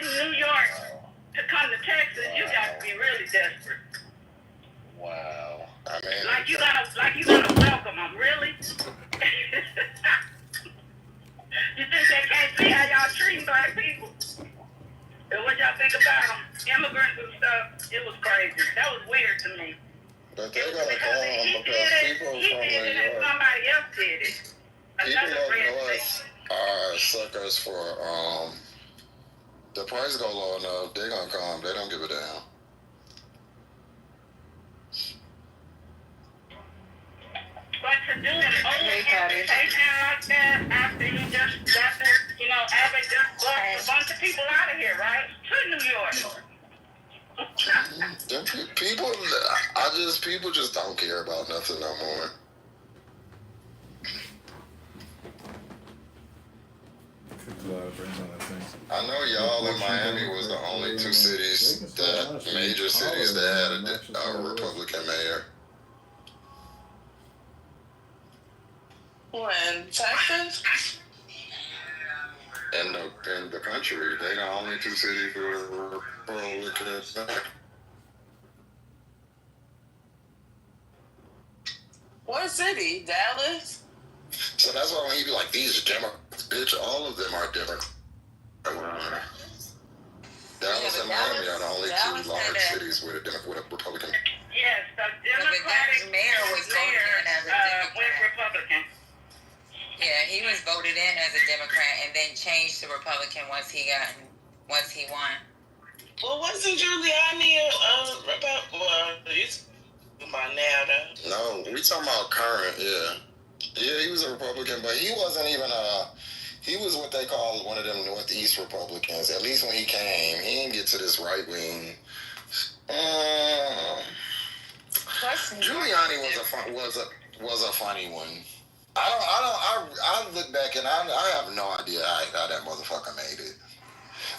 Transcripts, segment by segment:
avoiding New York to come to Texas, you got to be really desperate. Wow. I mean, like you gotta welcome them, really. You think they can't see how y'all treating black people? And what y'all think about them? Immigrants and stuff, it was crazy. That was weird to me. but they're gonna call them because people from New York, somebody else did it. people up north are suckers for the price go low enough, they're gonna come. They don't give a damn. But to do an over-invitation like that after you just got the, Abbott just brought a bunch of people out of here, right? To New York. People just don't care about nothing no more. I know y'all in Miami was the only two major cities that had a Republican mayor. When Texas? In the country, they the only two cities with a Republican mayor. What city? Dallas? So that's why when you be like, these are Democrats, bitch, all of them are Democrats. Dallas and Miami are the only two large cities with a Republican. Yes, the Democratic mayor was voted in as a Democrat. Republican. Yeah, he was voted in as a Democrat and then changed to Republican once he won. Well, wasn't Giuliani he's by now though? No, we talking about current, yeah. Yeah, he was a Republican, but he wasn't even he was what they call one of them Northeast Republicans. At least when he came, he didn't get to this right wing. Giuliani was a funny one. I look back and I have no idea how that motherfucker made it.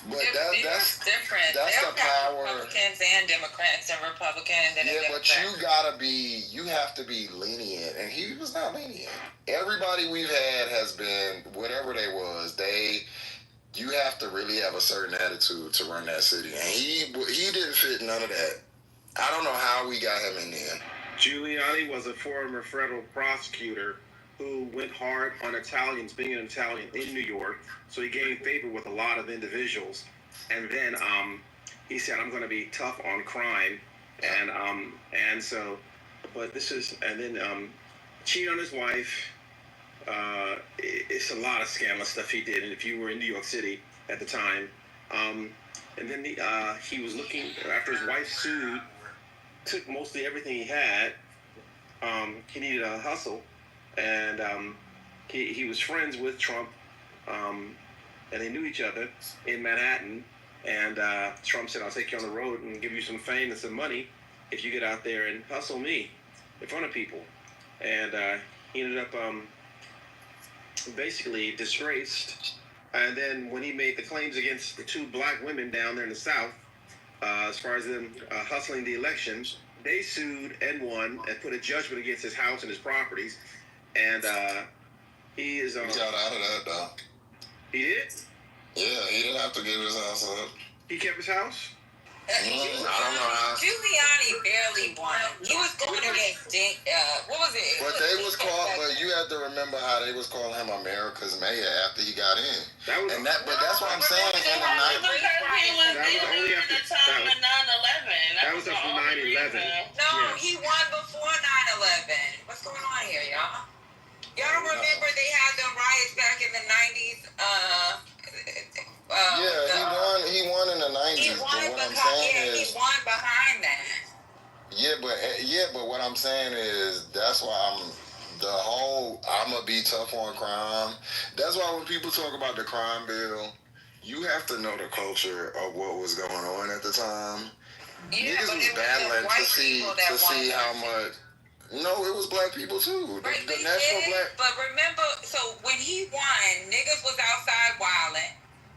But that's different. That's the power. Republicans and Democrats and Republicans and but you have to be lenient, and he was not lenient. Everybody we've had has been whatever they was. You have to really have a certain attitude to run that city, and he didn't fit none of that. I don't know how we got him in there. Giuliani was a former federal prosecutor who went hard on Italians, being an Italian in New York. So he gained favor with a lot of individuals. And then he said, I'm going to be tough on crime. And so, but this is, and then cheating on his wife. It's a lot of scandalous stuff he did. And if you were in New York City at the time, and then he was looking, after his wife sued, took mostly everything he had. He needed a hustle. And he was friends with Trump, and they knew each other in Manhattan. And Trump said, I'll take you on the road and give you some fame and some money if you get out there and hustle me in front of people. And he ended up basically disgraced. And then when he made the claims against the two black women down there in the South, as far as them hustling the elections, they sued and won and put a judgment against his house and his properties. And he is he got out of that though. He did? Yeah, he didn't have to give his house up. He kept his house? I don't know how. Giuliani barely won. He was going against what was it? But you have to remember how they was calling him America's mayor after he got in. But that's what I'm saying. That was after 9/11. No, he won before 9/11. What's going on here, y'all? Y'all don't remember they had the riots back in the 90s? He won in the 90s. He won behind that. But what I'm saying is that's why I'm gonna be tough on crime. That's why when people talk about the crime bill, you have to know the culture of what was going on at the time. Yeah, niggas was battling to see how much. No, it was black people too. Right, the national black. But remember, so when he won, niggas was outside wilding.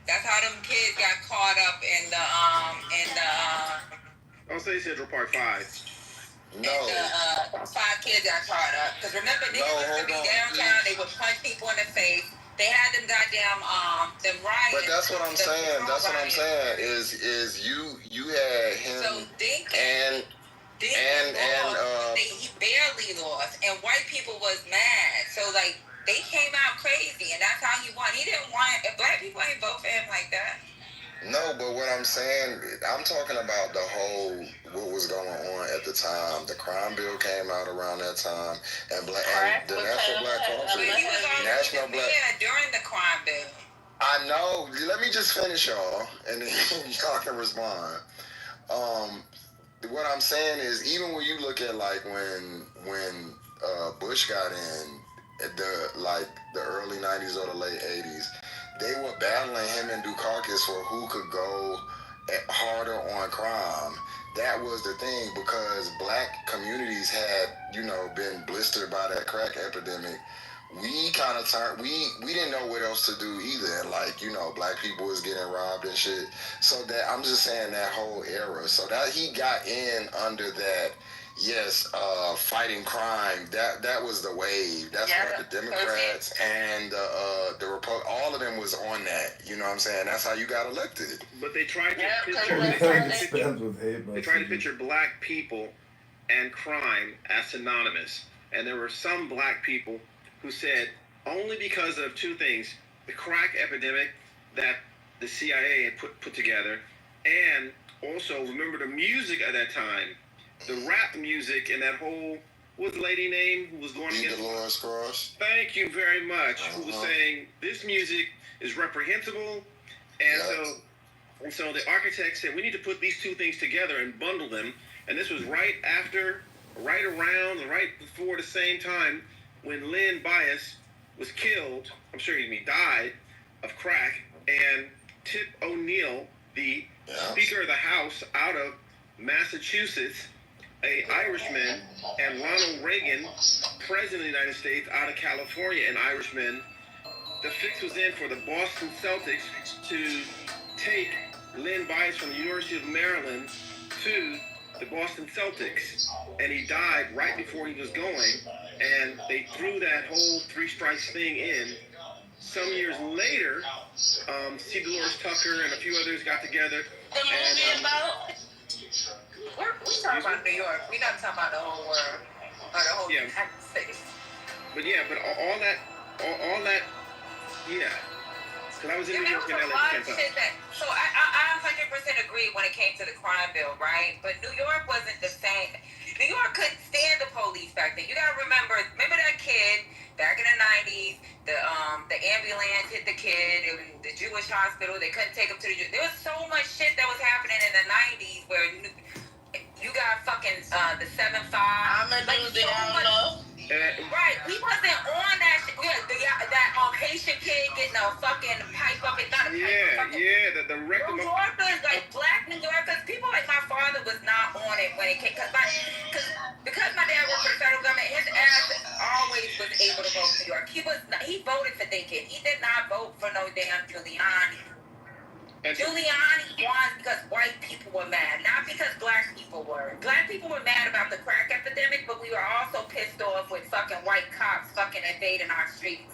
That's how them kids got caught up in the I'll say Central Park 5. No. And 5 kids got caught up. Because remember, niggas used to be downtown. They would punch people in the face. They had them goddamn them riots. But that's what I'm saying. That's what I'm saying. Is you had him so and he barely lost, and white people was mad. So like they came out crazy, and that's how he won. He didn't want. Black people ain't vote for him like that. No, but what I'm saying, I'm talking about the whole what was going on at the time. The crime bill came out around that time, and the National Black Caucus, National Black. Yeah, during the crime bill. I know. Let me just finish, y'all, and then y'all can respond. What I'm saying is, even when you look at like when Bush got in the early '90s or the late '80s, they were battling him and Dukakis for who could go harder on crime. That was the thing, because black communities had been blistered by that crack epidemic. We kind of turned. We didn't know what else to do either. And black people was getting robbed and shit. So that I'm just saying that whole era. So that he got in under that. Yes, fighting crime. That was the wave. That's what the Democrats and the Republic, all of them was on that. You know what I'm saying? That's how you got elected. But they tried to picture black people and crime as synonymous. And there were some black people who said only because of two things: the crack epidemic that the CIA had put together, and also remember the music at that time. The rap music and that whole, what's the lady name who was going against Dolores Cross? Thank you very much. Who was saying this music is reprehensible, and so the architect said we need to put these two things together and bundle them. And this was right before the same time when Lynn Bias was killed. I'm sure he died of crack, and Tip O'Neill, the Speaker of the House out of Massachusetts, an Irishman, and Ronald Reagan, President of the United States, out of California, an Irishman. The fix was in for the Boston Celtics to take Lynn Bias from the University of Maryland to the Boston Celtics, and he died right before he was going, and they threw that whole three strikes thing in. Some years later, C. Dolores Tucker and a few others got together. The movie about? We're talking about New York. We're not talking about the whole world or the whole United States. But all that, yeah. Because I was in New York and LA at the same time. So I 100% agree when it came to the crime bill, right? But New York wasn't the same. New York couldn't stand the police back then. You gotta remember that kid back in the 90s. The ambulance hit the kid. It was the Jewish hospital. They couldn't take him to the. There was so much shit that was happening in the 90s where you got fucking the 7-5. I'm a dude that I don't know. Right, we wasn't on that shit. That Haitian kid getting a fucking pipe up and not a pipe. The record. New Yorkers, like black New Yorkers, people like my father was not on it when it came. Because my dad worked for the federal government, his ass always was able to vote in New York. He voted for thinking. He did not vote for no damn Giuliani. Giuliani won because white people were mad, not because black people were. Black people were mad about the crack epidemic, but we were also pissed off with fucking white cops fucking invading our streets.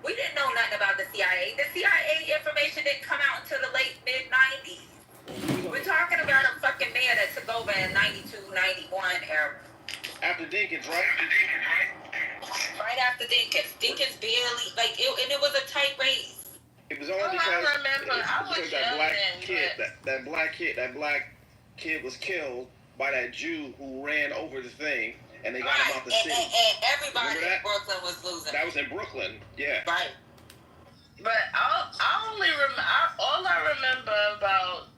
We didn't know nothing about the CIA. The CIA information didn't come out until the late mid-90s. We're talking about a fucking mayor that took over in 92, 91 era. After Dinkins, right? Right after Dinkins. Dinkins barely, and it was a tight race. It was only because that black kid was killed by that Jew who ran over the thing, and they got him out the city. And everybody in Brooklyn was losing. That was in Brooklyn, yeah. Right. But all I remember about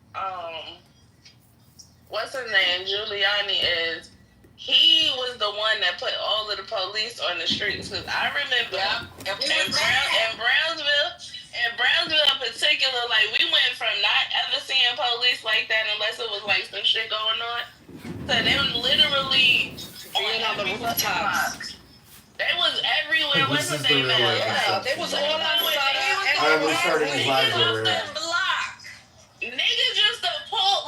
what's his name, Giuliani, is he was the one that put all of the police on the streets. Because I remember in Brownsville in particular, like, we went from not ever seeing police like that unless it was like some shit going on. So they were literally on the rooftops. They was everywhere. What's his name? Yeah, they was all outside. Niggas used to pull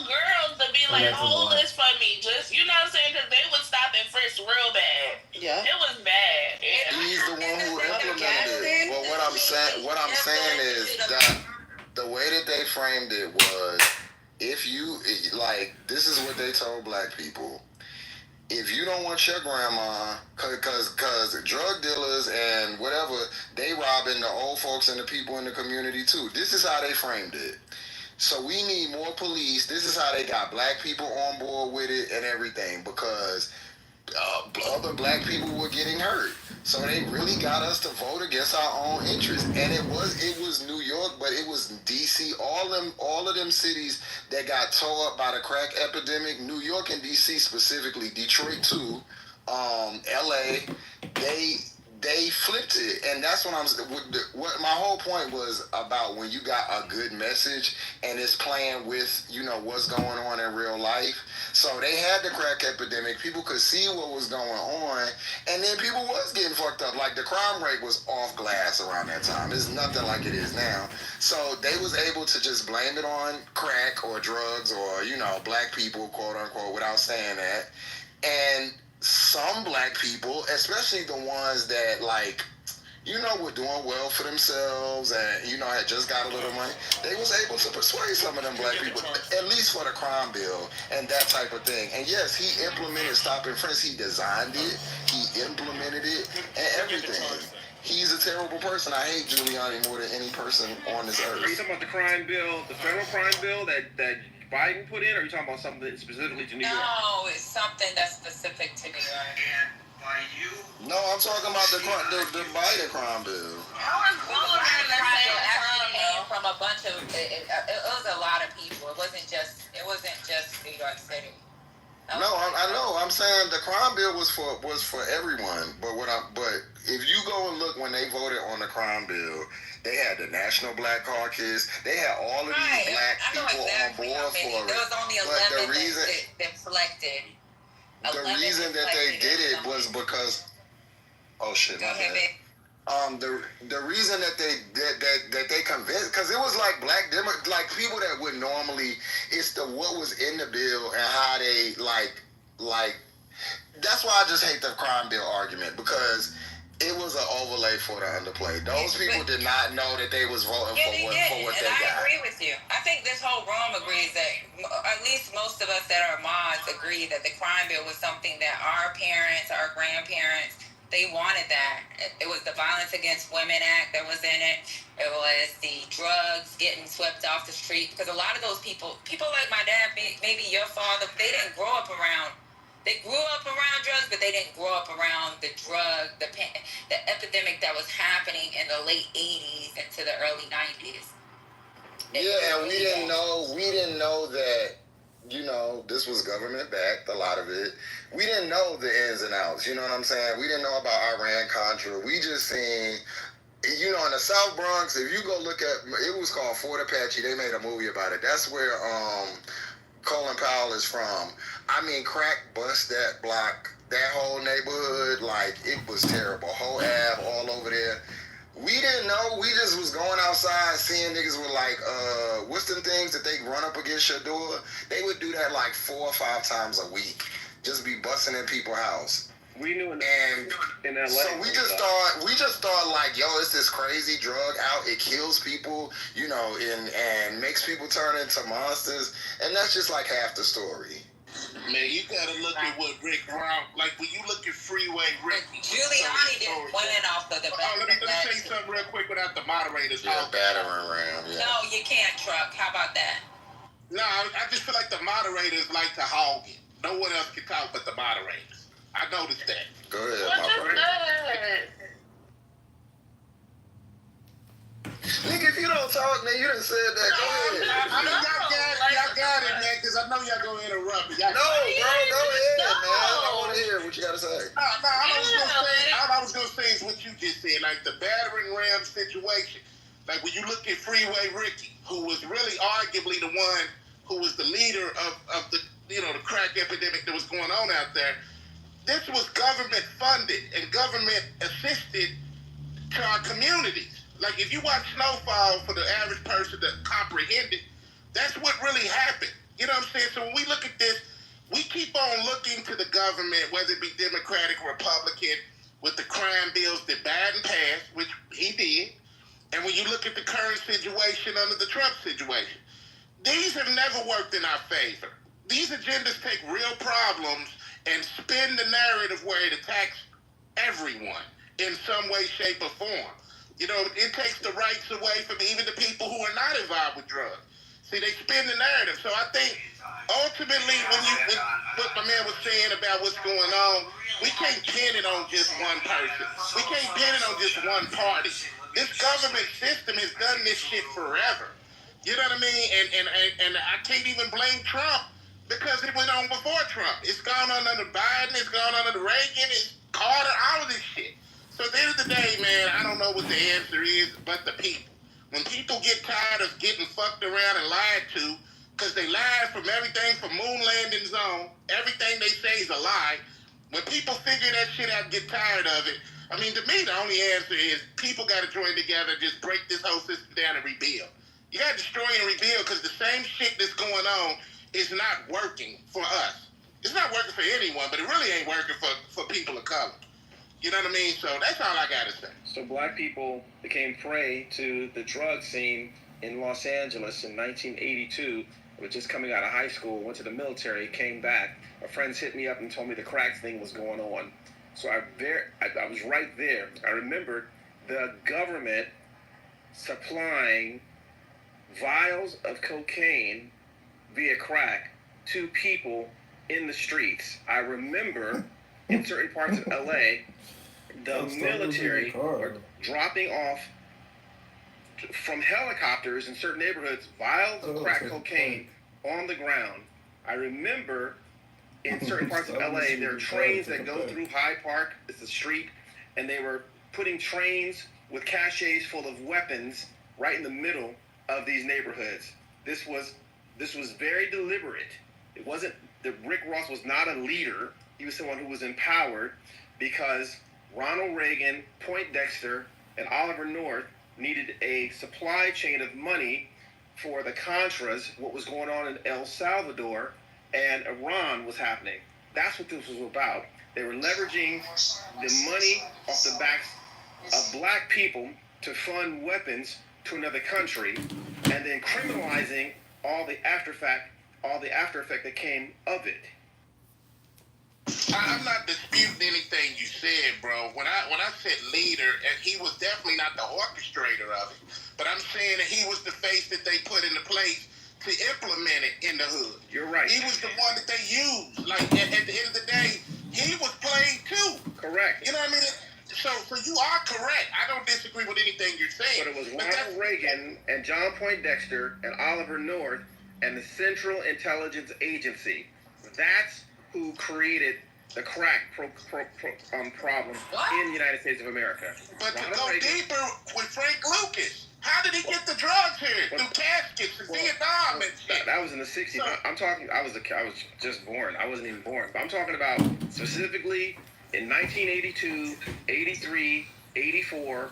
girls to be like, hold this for me. Just, you know what I'm saying? Because they would stop and frisk real bad. Yeah. It was bad. Yeah. He's the one who implemented it. Well, saying is that the way that they framed it was, if you like, this is what they told black people. If you don't want your grandma, cause drug dealers and whatever, they robbing the old folks and the people in the community too. This is how they framed it. So we need more police. This is how they got black people on board with it and everything, because other black people were getting hurt. So they really got us to vote against our own interests. And it was New York, but it was DC, all of them cities that got tore up by the crack epidemic. New York and DC specifically, Detroit too, LA, they flipped it. And that's what what my whole point was about, when you got a good message and it's playing with, what's going on in real life. So they had the crack epidemic. People could see what was going on, and then people was getting fucked up. Like, the crime rate was off glass around that time. It's nothing like it is now. So they was able to just blame it on crack or drugs or, black people, quote unquote, without saying that. And some black people, especially the ones that, were doing well for themselves and, had just got a little money, they was able to persuade some of them black people, at least for the crime bill and that type of thing. And yes, he implemented stop and frisk. He designed it, he implemented it, and everything. He's a terrible person. I hate Giuliani more than any person on this earth. Are you talking about the crime bill, the federal crime bill that Biden put in, or are you talking about something specifically to New York? No, it's something that's specific to New York. No, I'm talking about the Biden crime bill. I was voting at the same time, came from a bunch of. It was a lot of people. It wasn't just New York City. No, I know. I'm saying the crime bill was for everyone. But if you go and look when they voted on the crime bill, they had the National Black Caucus. They had all of these black people on board for it. There was only 11 that selected. The reason that they did it was because, oh shit, my bad. The reason that they convinced, because it was like like people that would normally, it's what was in the bill and how they like. That's why I just hate the crime bill argument, because it was an overlay for the underplay. Those people did not know that they was voting for what they got. I agree with you. I think this whole room agrees that, at least most of us that are mods agree that the crime bill was something that our parents, our grandparents, they wanted that. It was the Violence Against Women Act that was in it. It was the drugs getting swept off the street. Because a lot of those people like my dad, maybe your father, they didn't grow up around. They grew up around drugs, but they didn't grow up around the epidemic that was happening in the late 80s into the early 90s. Yeah, and we didn't know that, this was government backed, a lot of it. We didn't know the ins and outs, you know what I'm saying? We didn't know about Iran-Contra. We just seen, in the South Bronx, if you go look at, it was called Fort Apache. They made a movie about it. That's where Colin Powell is from. I mean, crack bust that block, that whole neighborhood, it was terrible. Whole Ave, all over there. We didn't know. We just was going outside, seeing niggas with what's them things that they run up against your door? They would do that 4 or 5 times a week. Just be busting in people's house. We knew in LA. So we just thought yo, it's this crazy drug out. It kills people, and makes people turn into monsters. And that's just half the story. Man, you gotta look at what Rick Brown, when you look at Freeway Rick. Giuliani just went off the debate. Let me say something real quick without the moderators. Yeah, battering ram. Yeah. No, you can't, Truck. How about that? No, I just feel like the moderators like to hog it. No one else can talk but the moderators. I noticed that. Go ahead, What my is friend. that? Nigga, if you don't talk, man, you done said that. Go ahead. Y'all got it, man, because I know y'all gonna interrupt me. No, bro, go ahead, man. I want to hear what you got to say. All I was gonna say is what you just said, the battering ram situation. When you look at Freeway Ricky, who was really arguably the one who was the leader of the the crack epidemic that was going on out there. This was government funded and government assisted to our communities. If you watch Snowfall, for the average person to comprehend it, that's what really happened. You know what I'm saying? So when we look at this, we keep on looking to the government, whether it be Democratic or Republican, with the crime bills that Biden passed, which he did, And when you look at the current situation under the Trump situation, these have never worked in our favor. These agendas take real problems and spin the narrative where it attacks everyone in some way, shape, or form. You know, it takes the rights away from even the people who are not involved with drugs. See, they spin the narrative. So I think ultimately, what my man was saying about what's going on, we can't pin it on just one person. We can't pin it on just one party. This government system has done this shit forever. You know what I mean? And I can't even blame Trump because it went on before Trump. It's gone on under Biden. It's gone on under Reagan. It's Carter. All of this shit. So at the end of the day, man, I don't know what the answer is, but the people. When people get tired of getting fucked around and lied to, because they lied from everything from moon landings on, everything they say is a lie. When people figure that shit out and get tired of it, I mean, to me, the only answer is people got to join together, just break this whole system down and rebuild. You got to destroy and rebuild because the same shit that's going on is not working for us. It's not working for anyone, but it really ain't working for people of color. You know what I mean? So that's all I got to say. So black people became prey to the drug scene in Los Angeles in 1982. I was just coming out of high school, went to the military, came back. My friends hit me up and told me the crack thing was going on. So I was right there. I remembered the government supplying vials of cocaine via crack to people in the streets. I remember in certain parts of LA, the military were dropping off from helicopters in certain neighborhoods vials of crack cocaine on the ground. I remember in certain parts of LA, there are trains that go through Hyde Park, it's a street, and they were putting trains with caches full of weapons right in the middle of these neighborhoods. This was very deliberate. It wasn't that Rick Ross was not a leader. He was someone who was empowered because Ronald Reagan, Poindexter, and Oliver North needed a supply chain of money for the Contras, what was going on in El Salvador, and Iran was happening. That's what this was about. They were leveraging the money off the backs of black people to fund weapons to another country, and then criminalizing all the after effect that came of it. I'm not disputing anything you said, bro. When I said leader, and he was definitely not the orchestrator of it, but I'm saying that he was the face that they put into place to implement it in the hood. You're right. He was the one that they used. Like at the end of the day, he was played too. Correct. You know what I mean? So you are correct. I don't disagree with anything you're saying. But it was Ronald Reagan and John Poindexter and Oliver North and the Central Intelligence Agency. That's who created the crack problem in the United States of America. But to go deeper with Frank Lucas, how did he get the drugs here? Through caskets in Vietnam and shit. That was in the 60s. So, I'm talking, I was just born. I wasn't even born. But I'm talking about specifically in 1982, 83, 84,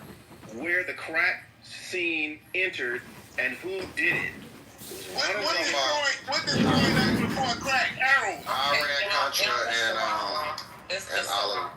where the crack scene entered and who did it. What destroyed us before crack? Heroin. Iran, Contra, and Oliver.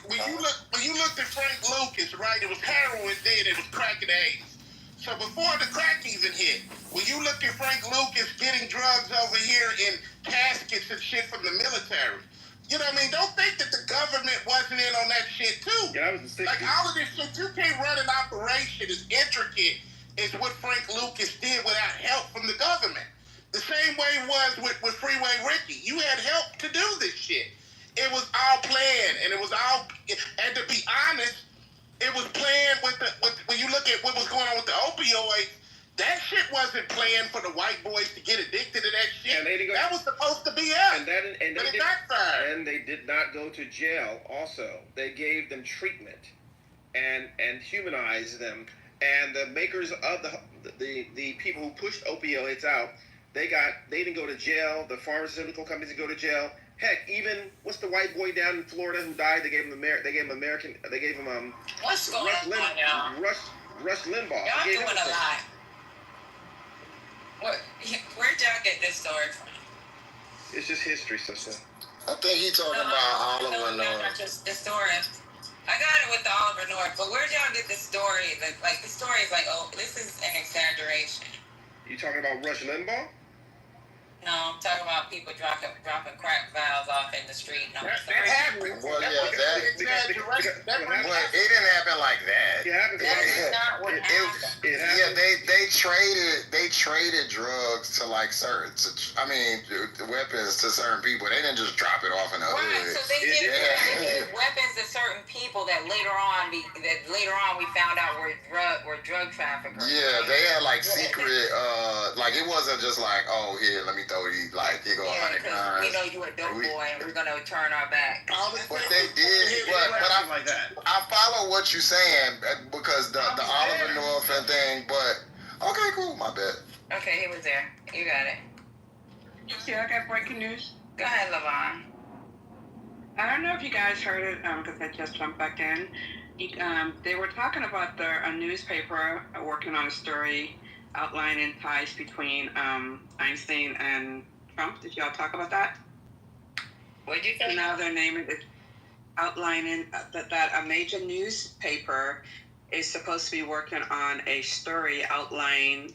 When you looked at Frank Lucas, right, it was heroin then, it was crack and AIDS. So before the crack even hit, when you look at Frank Lucas getting drugs over here in caskets and shit from the military, you know what I mean? Don't think that the government wasn't in on that shit too. Yeah, that was the 60s. Like all of this shit, you can't run an operation as intricate as what Frank Lucas did without help from the government. The same way it was with Freeway Ricky. You had help to do this shit. It was all planned, and it was all, and to be honest, it was planned when you look at what was going on with the opioids, that shit wasn't planned for the white boys to get addicted to that shit. And that was supposed to be us. But it backfired. And they did not go to jail also. They gave them treatment and humanized them. And the makers of the people who pushed opioids out, they didn't go to jail. The pharmaceutical companies didn't go to jail. Heck, even what's the white boy down in Florida who died? They gave him What's going on now? Rush Limbaugh. Y'all doing a lot. Where'd y'all get this story from? It's just history, sister. I think he's talking about Oliver No, not just the story. I got it with the Oliver North, but where'd y'all get the story? Like the story is like, oh, this is an exaggeration. You talking about Rush Limbaugh? No, I'm talking about people dropping crack vials off in the street. No, That happened. Well, yeah, That well, it didn't happen like that. It happened. That's not what happened. It Yeah, happened. they traded drugs to like certain, weapons to certain people. They didn't just drop it off in the Right, hood. so they give weapons to certain people that later on we found out were drug traffickers. Yeah, they had like secret, like it wasn't just like, oh here, let me throw you like here go 100 guns. We know you a dope boy, and we're gonna turn our back. But they did, but I like that. I follow what you're saying because the Oliver North and thing, but okay, cool, my bad. Okay, he was there. You got it. Yeah, I got breaking news. Go ahead, Levon. I don't know if you guys heard it because I just jumped back in. They were talking about a newspaper working on a story outlining ties between Einstein and Trump. Did y'all talk about that? What did you say? Now they're naming it, outlining that a major newspaper is supposed to be working on a story outlining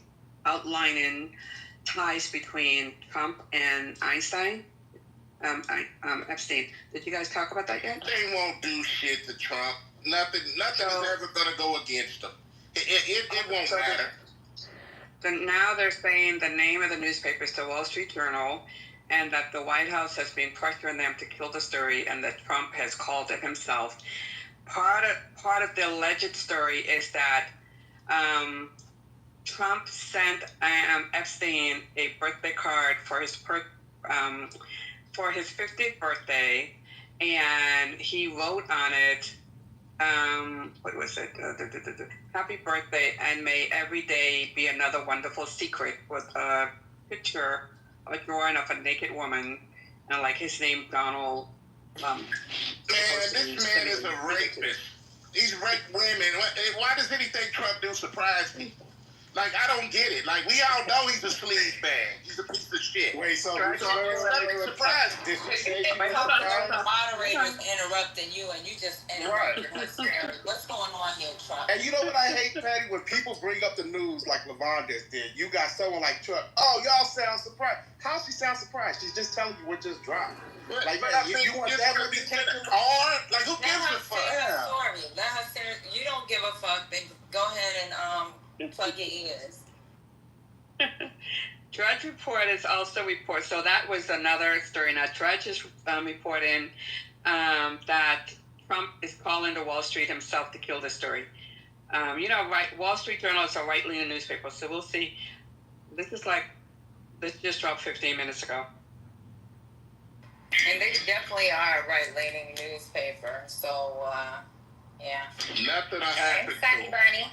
ties between Trump and Einstein. Epstein. Did you guys talk about that yet? They won't do shit to Trump. Nothing is ever gonna go against him. It won't matter. Then now they're saying the name of the newspaper is the Wall Street Journal, and that the White House has been pressuring them to kill the story, and that Trump has called it himself. Part of the alleged story is that Trump sent Epstein a birthday card for his 50th birthday, and he wrote on it, what was it? Happy birthday, and may every day be another wonderful secret, with a picture, a drawing of a naked woman, and like his name, Donald. Man, this man is a rapist. He's raped women. Why does anything Trump do surprise me? Like, I don't get it. Like, we all know he's a sleaze bag. He's a piece of shit. Wait, so nothing surprised me. The moderator's interrupting you, and you just interrupted her story. What's going on here, Trump? And you know what I hate, Patty? When people bring up the news like Levon just did, you got someone like Trump. Oh, y'all sound surprised. How she sound surprised? She's just telling you what just dropped. Like, but I you think want it's that gonna to be be taken? hard. Like, who Let gives her a fuck? say her story. Let her say you don't give a fuck, then go ahead and plug your ears. Drudge Report is also report. So that was another story. Now Drudge is reporting that Trump is calling to Wall Street himself to kill the story. Wall Street Journal is a right-leaning newspaper, so we'll see. This just dropped 15 minutes ago. And they definitely are a right-leaning newspaper. So, yeah. Nothing happened to him. Bernie.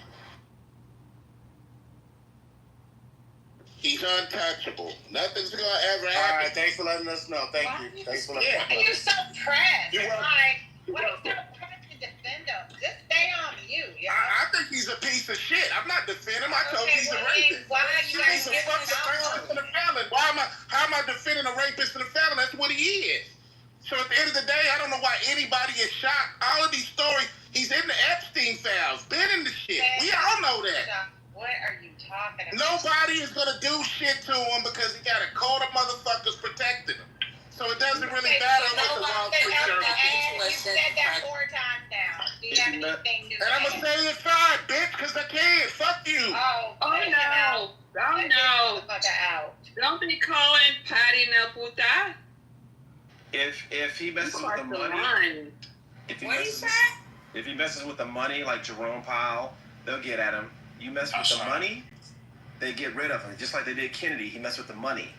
He's untouchable. Nothing's gonna ever All happen. right, thanks for letting us know. Thank you. Thanks for letting us know. You're so pressed. You're It's welcome. like, what are you so pressed to defend him? Just stay on mute. I think he's a piece of shit. I'm not defending him. I told you he's a rapist. Why are you guys He's a giving fucking rapist and a felon. How am I defending a rapist and a felon? That's what he is. So at the end of the day, I don't know why anybody is shocked. All of these stories, he's in the Epstein files, been in the shit. We all know that. What are you talking about? Nobody is gonna do shit to him because he got a court of motherfuckers protecting him. So it doesn't really matter what the Wall Street Journal You said that 4 times now. Do you have anything to say? And I'm gonna say it fine, bitch, because I can. Fuck you. Oh no. Oh, no. Out. Don't be calling Patty no puta. If he messes with the money, if he messes with the money like Jerome Powell, they'll get at him. You mess with the money, they get rid of him. Just like they did Kennedy, he messed with the money.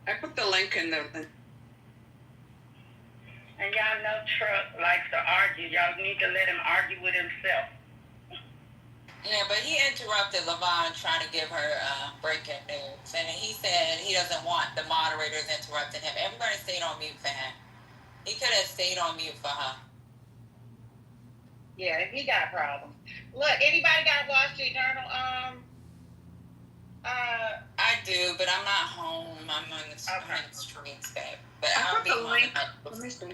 I put the link in the. And y'all know Trump likes to argue. Y'all need to let him argue with himself. Yeah, but he interrupted Levon trying to give her breaking news. And he said he doesn't want the moderators interrupting him. Everybody stayed on mute for him. He could have stayed on mute for her. Yeah, he got problems. Look, anybody got Wall Street Journal? I do, but I'm not home. I'm on the streets, babe. But I I'll put be the home. link. Let me see.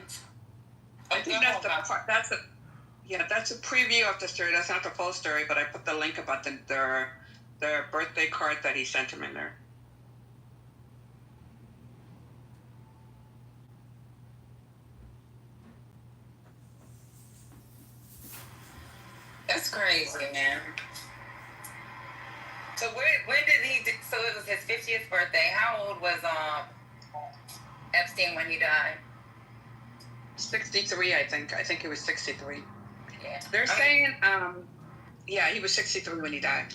I think that's the part. That's a preview of the story. That's not the full story, but I put the link about their birthday card that he sent him in there. That's crazy, man. So when did he? So it was his 50th birthday. How old was Epstein when he died? 63, I think. I think he was 63. Yeah. They're saying, he was 63 when he died.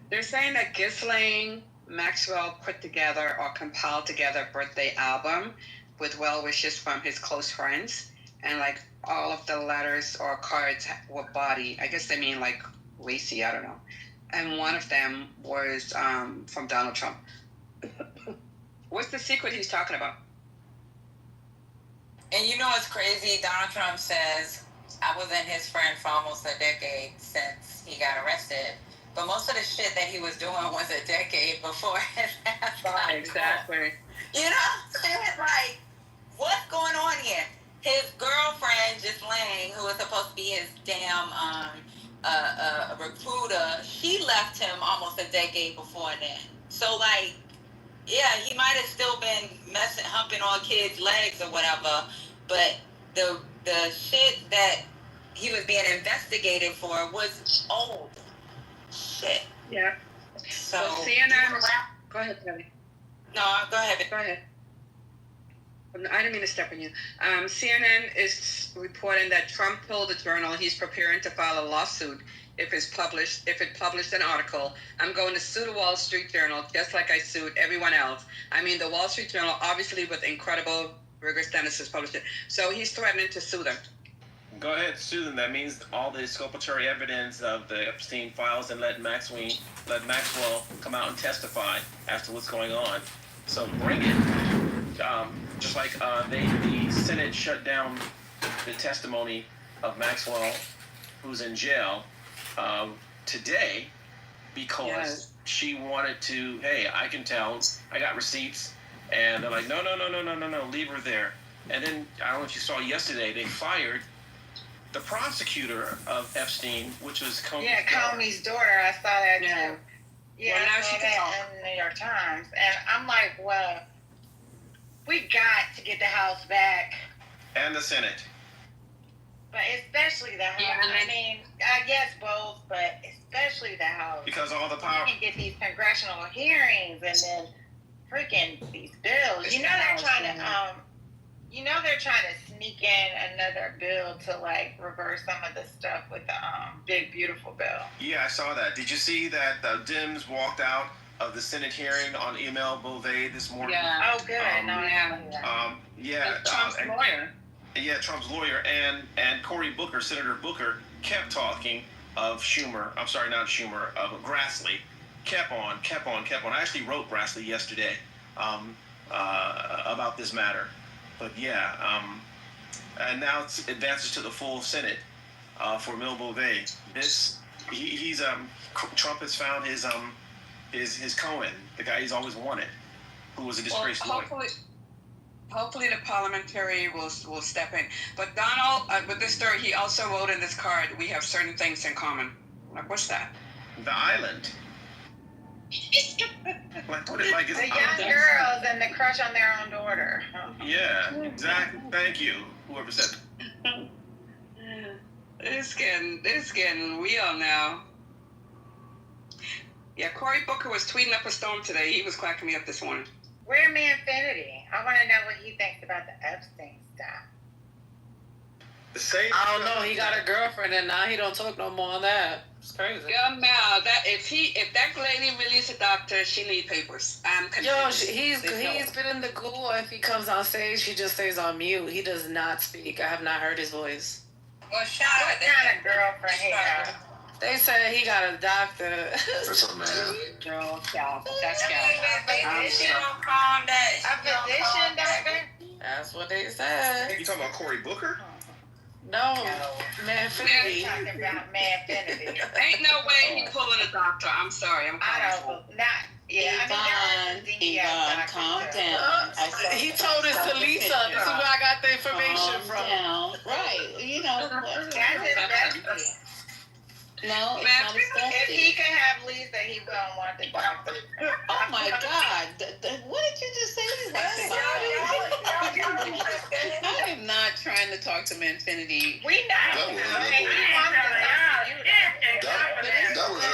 They're saying that Ghislaine Maxwell put together or compiled together a birthday album with well wishes from his close friends, and like all of the letters or cards were body. I guess they mean like racy. I don't know. And one of them was from Donald Trump. What's the secret he's talking about? And you know what's crazy? Donald Trump says, I wasn't his friend for almost a decade since he got arrested. But most of the shit that he was doing was a decade before his ass got Exactly. You know? So it's like, what's going on here? His girlfriend, Ghislaine, who was supposed to be his damn recruiter, she left him almost a decade before then. So, like, yeah, he might have still been humping on kids' legs or whatever, but the shit that he was being investigated for was old shit. Yeah. So CNN. Go ahead, Kelly. No, go ahead. Go ahead. I didn't mean to step on you. CNN is reporting that Trump told the Journal he's preparing to file a lawsuit if it published an article. I'm going to sue the Wall Street Journal just like I sued everyone else. I mean, the Wall Street Journal, obviously with incredible rigorous standards, has published it. So he's threatening to sue them. Go ahead, sue them. That means all the exculpatory evidence of the Epstein files, and let Maxwell come out and testify as to what's going on. So bring it. Just like the Senate shut down the testimony of Maxwell, who's in jail today, because she wanted to. Hey, I can tell. I got receipts, and they're like, no, leave her there. And then I don't know if you saw yesterday, they fired the prosecutor of Epstein, which was Comey's daughter. I saw that too. Yeah, Well, now I saw that in the New York Times, and I'm like, well, we got to get the House back, and the Senate. but especially the House. Yeah, I mean, I guess both, but especially the House. Because all the power. You can get these congressional hearings and then freaking these bills. You know they're trying to they're trying to sneak in another bill to like reverse some of the stuff with the big beautiful bill. Yeah, I saw that. Did you see that the Dems walked out of the Senate hearing on Emil Beauvais this morning? Yeah. Oh, good. Trump's lawyer. Yeah, Trump's lawyer and Cory Booker, Senator Booker, kept talking of Schumer. I'm sorry, not Schumer, of Grassley. Kept on. I actually wrote Grassley yesterday about this matter. But yeah, and now it advances to the full Senate for Emil Beauvais. Trump has found his Cohen, the guy he's always wanted, who was a disgraced lawyer. Hopefully the parliamentary will step in. But Donald, with this story, he also wrote in this card, we have certain things in common. Like, what's that? The island. The young girls and the crush on their own daughter. Yeah, exactly. Thank you, whoever said that. It's getting real now. Yeah, Cory Booker was tweeting up a storm today. He was cracking me up this morning. Where Manfinity? I want to know what he thinks about the Epstein stuff. The same. I don't know. He got a girlfriend, and now he don't talk no more on that. It's crazy. Yeah, Mal, that if that lady released a doctor, she need papers. I'm confused. Yo, he's been in the Google. If he comes on stage, he just stays on mute. He does not speak. I have not heard his voice. Well, What kind of girlfriend he got? They said he got a doctor. That's a man. Girl, Cal. That's Cal. A physician doctor? That's what they said. You talking about Cory Booker? No, Manfinity. Talking about Manfinity. Ain't no way he pulling a doctor. I'm sorry. I'm I calling don't. Not. Yeah. I mean, He told us to Lisa. This is where I got the information information from. Down. Right. You know. That's his bestie. No, it's Man, not his If he bestie. can have Lisa, he gonna want the doctor. Oh my God! What did you just say? I am not trying to talk to Manfinity. We know. That was Okay, he wants That was a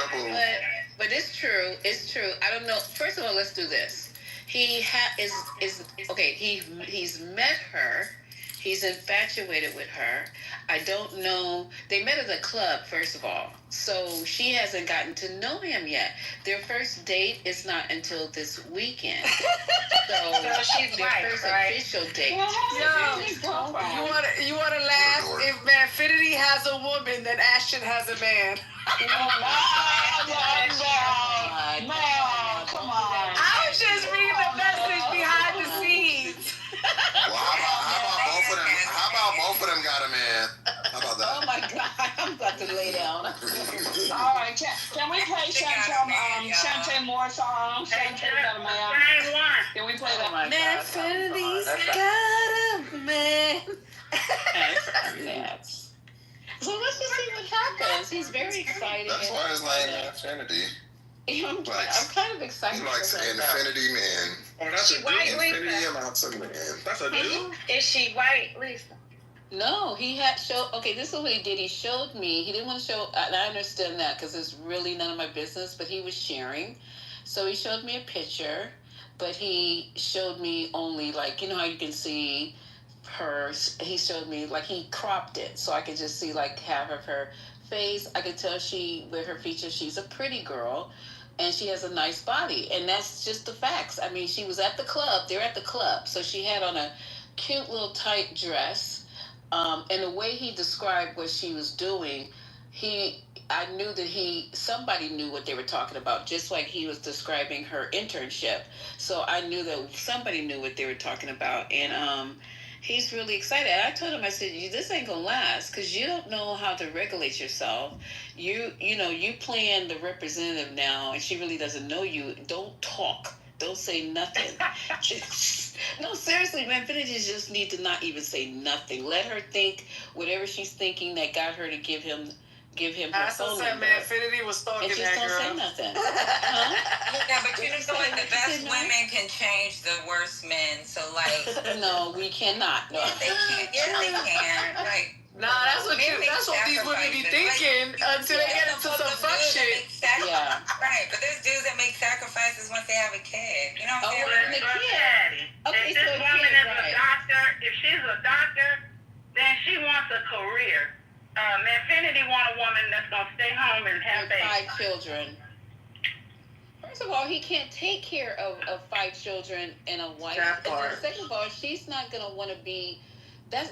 But it's true. It's true. I don't know. First of all, let's do this. He is okay. He's met her. He's infatuated with her. I don't know. They met at a club, first of all. So she hasn't gotten to know him yet. Their first date is not until this weekend. So she's their white, first right? official date. You wanna laugh? If Manfinity has a woman, then Ashton has a man. Come on. I was just reading the message behind the scenes. Well, how about both of them got a man? How about that? Oh my God, I'm about to lay down. All right, can we play Shantae Moore song? Shantae got a man. Can we play that? Manfinity's got a man. Yes. So let's just see what happens. He's very excited. That's why his name is Infinity. I'm kind of excited. He likes Infinity Man. Oh, that's a dude. white, Infinity Lisa? amounts of man. That's a dude. Is she white, Lisa? No, he had showed. Okay, this is what he did. He showed me. He didn't want to show. And I understand that because it's really none of my business. But he was sharing, so he showed me a picture. But he showed me only like how you can see her. He showed me like he cropped it so I could just see like half of her face. I could tell with her features she's a pretty girl. And she has a nice body. And that's just the facts. I mean, she was at the club. They're at the club. So she had on a cute little tight dress. And the way he described what she was doing, I knew that somebody knew what they were talking about, just like he was describing her internship. So I knew that somebody knew what they were talking about. And he's really excited. I told him, I said, this ain't gonna last because you don't know how to regulate yourself. You playing the representative now, and she really doesn't know you. Don't talk. Don't say nothing. No, seriously, man. Finity just need to not even say nothing. Let her think whatever she's thinking that got her to give him her phone number. Manfinity was stalking And just that don't girl. say nothing. Huh? Yeah, but you know what? The best women can change the worst men. So like, No, we cannot. No. they can't. Yes, they can. Like. Nah, that's what these women be thinking until they get into some fuck shit. Yeah. Right, but there's dudes that make sacrifices once they have a kid. You know what I'm Oh, saying? and the kid. Okay, If this so woman kid, is a right. doctor, if she's a doctor, then she wants a career. Manfinity want a woman that's gonna stay home and have With babies. 5 children. First of all, he can't take care of 5 children and a wife. That And then part. second of all, she's not gonna want to be.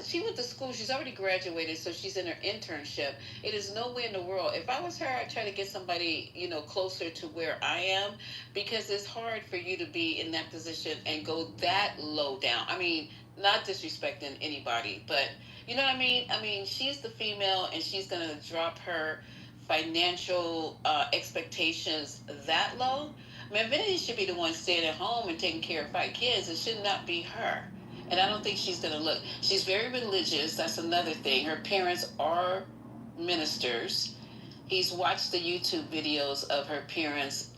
She went to school. She's already graduated, so she's in her internship. It is nowhere in the world. If I was her, I'd try to get somebody closer to where I am, because it's hard for you to be in that position and go that low down. I mean, not disrespecting anybody, but you know what I mean? I mean, she's the female, and she's going to drop her financial expectations that low. Man, Vinny should be the one staying at home and taking care of 5 kids. It should not be her. And I don't think she's going to look. She's very religious. That's another thing. Her parents are ministers. He's watched the YouTube videos of her parents'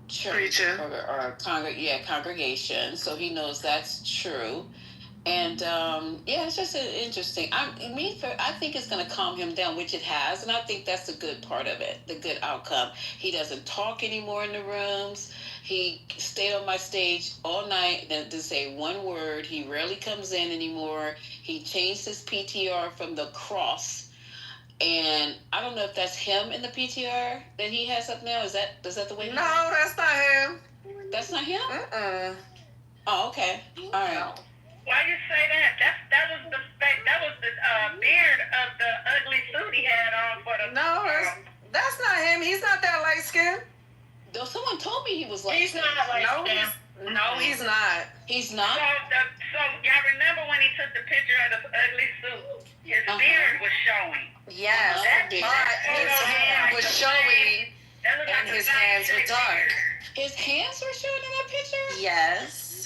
church Preaching. or congregation. So he knows that's true. And it's just interesting. I think it's going to calm him down, which it has, and I think that's the good part of it, the good outcome. He doesn't talk anymore in the rooms. He stayed on my stage all night, didn't say one word. He rarely comes in anymore. He changed his PTR from the cross, and I don't know if that's him in the PTR that he has up now. Is that the way? No, that's not him. That's not him. Oh, okay. All right. Why you say that? That was the beard of the ugly suit he had on for the. No, that's not him. He's not that light skinned. Though someone told me he was like. He's not like that. No, he's not. He's not. So y'all remember when he took the picture of the ugly suit? His beard was showing. Yes, That but his hand was showing, and his hands were dark. His hands were showing in that picture? Yes.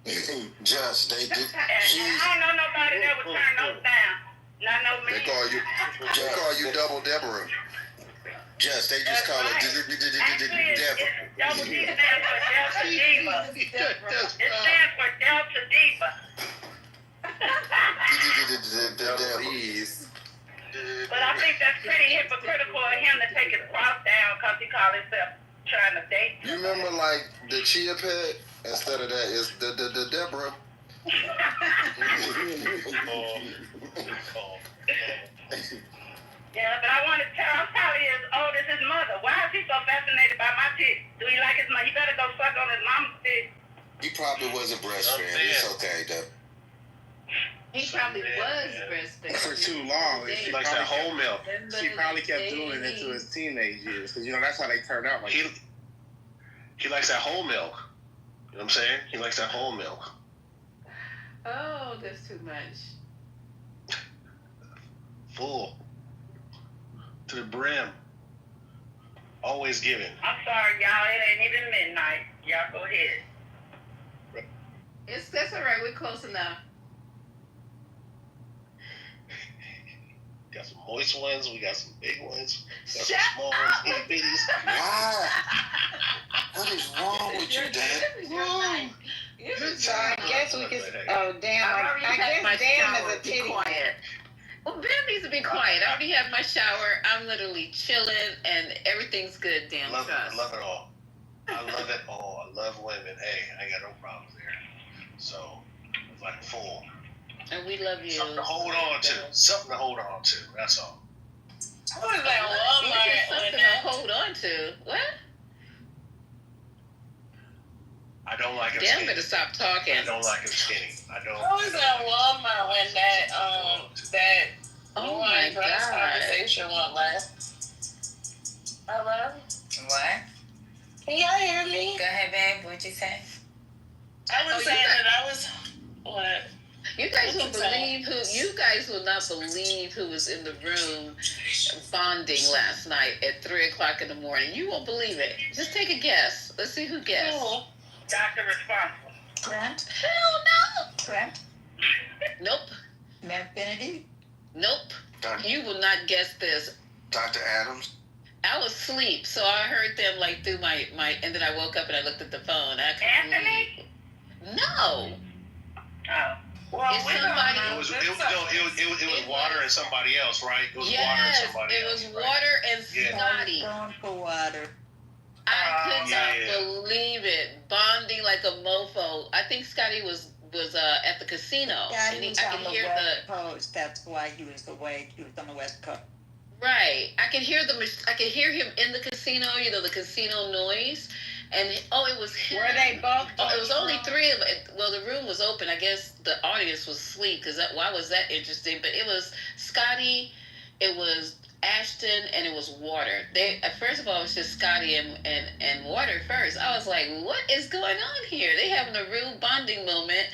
Just they did. I don't know nobody that would turn those down. Not no man. They call you Double Deborah. Just they just call it Actually, it's Double D stands for Delta Diva. It stands for Delta Diva. But I think that's pretty hypocritical of him to take his cross down because he called himself trying to date. You remember like the Chia Pet? Instead of that, it's the Deborah. Yeah, but I want to tell him how he is old as his mother. Why is he so fascinated by my tits? Do he like his mother? He better go suck on his mom's tits. He probably wasn't breastfed. It's okay, Deb. He probably was breastfed for too long. She likes that whole milk. She probably kept doing it into his teenage years because that's how they turn out. Like he likes that whole milk. You know what I'm saying? He likes that whole milk. Oh, that's too much. Full. To the brim. Always giving. I'm sorry, y'all. It ain't even midnight. Y'all go ahead. That's all right. We're close enough. Got some moist ones. We got some big ones. Got Shut some small ones, itty bitties. Wow. What is wrong with you, Dad? I guess we could. Oh damn! I guess damn is a titty. Quiet. Well, Ben needs to be quiet. I already have my shower. I'm literally chilling, and everything's good. Damn, Love trust. it. I love it all. I love it all. I love women. Hey, I ain't got no problems there. So it's like full. And we love you. Something to hold on to. Something to hold on to. That's all. I was at Walmart Something when to hold on to. What? I don't like him Dan skinny. better stop talking. I don't like him skinny. I don't. I was at Walmart when that Oh my God. conversation went last. Hello? What? Can y'all hear me? Go ahead, babe. What'd you say? I was saying that I was what? You guys will believe who. You guys will not believe who was in the room bonding last night at 3:00 in the morning. You won't believe it. Just take a guess. Let's see who guessed. Oh. Dr. Responsible. Grant? Hell no. Grant? Nope. Matt Benedict? Nope. Dr. You will not guess this. Dr. Adams. I was asleep, so I heard them like through my, and then I woke up and I looked at the phone. I couldn't Anthony? believe. No. Oh. Well, It's we somebody. don't know. It was water and somebody else, right? It was water and Yes, somebody it else. was right? water and Yeah. Scotty. Going for water. I could not Yeah. believe it. Bonding like a mofo. I think Scotty was at the casino. Yeah, and he was I on could the hear West Coast. That's why he was awake. He was on the West Coast. Right. I could hear I could hear him in the casino, the casino noise. And it was him. Were they both? Oh, it was only three of it. Well, the room was open. I guess the audience was asleep because why was that interesting? But it was Scotty, it was Ashton, and it was Water. First of all, it was just Scotty and Water first. I was like, what is going on here? They having a real bonding moment.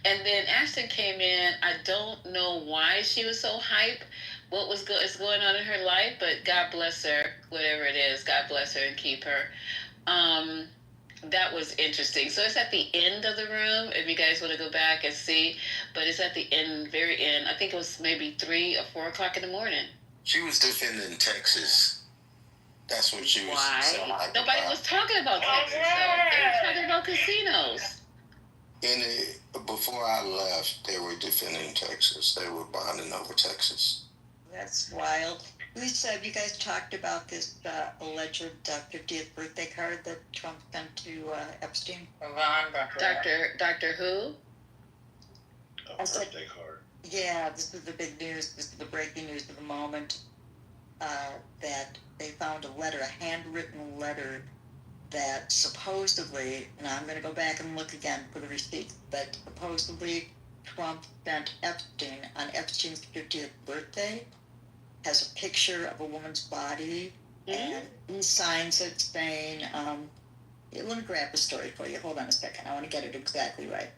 And then Ashton came in. I don't know why she was so hype. What is going on in her life? But God bless her, whatever it is. God bless her and keep her. That was interesting. So it's at the end of the room, if you guys want to go back and see. But it's at the end, very end. I think it was maybe 3 or 4 o'clock in the morning. She was defending Texas. That's what she was. Why? Nobody was talking about Texas, though. They were talking about casinos. Before I left, they were defending Texas. They were bonding over Texas. That's wild. Lisa, have you guys talked about this alleged 50th birthday card that Trump sent to Epstein? Dr. Who? A birthday card. Yeah, this is the big news. This is the breaking news of the moment. That they found a handwritten letter that supposedly, and I'm going to go back and look again for the receipt, but supposedly Trump sent Epstein on Epstein's 50th birthday. Has a picture of a woman's body, and he signs it saying, let me grab the story for you. Hold on a second. I want to get it exactly right.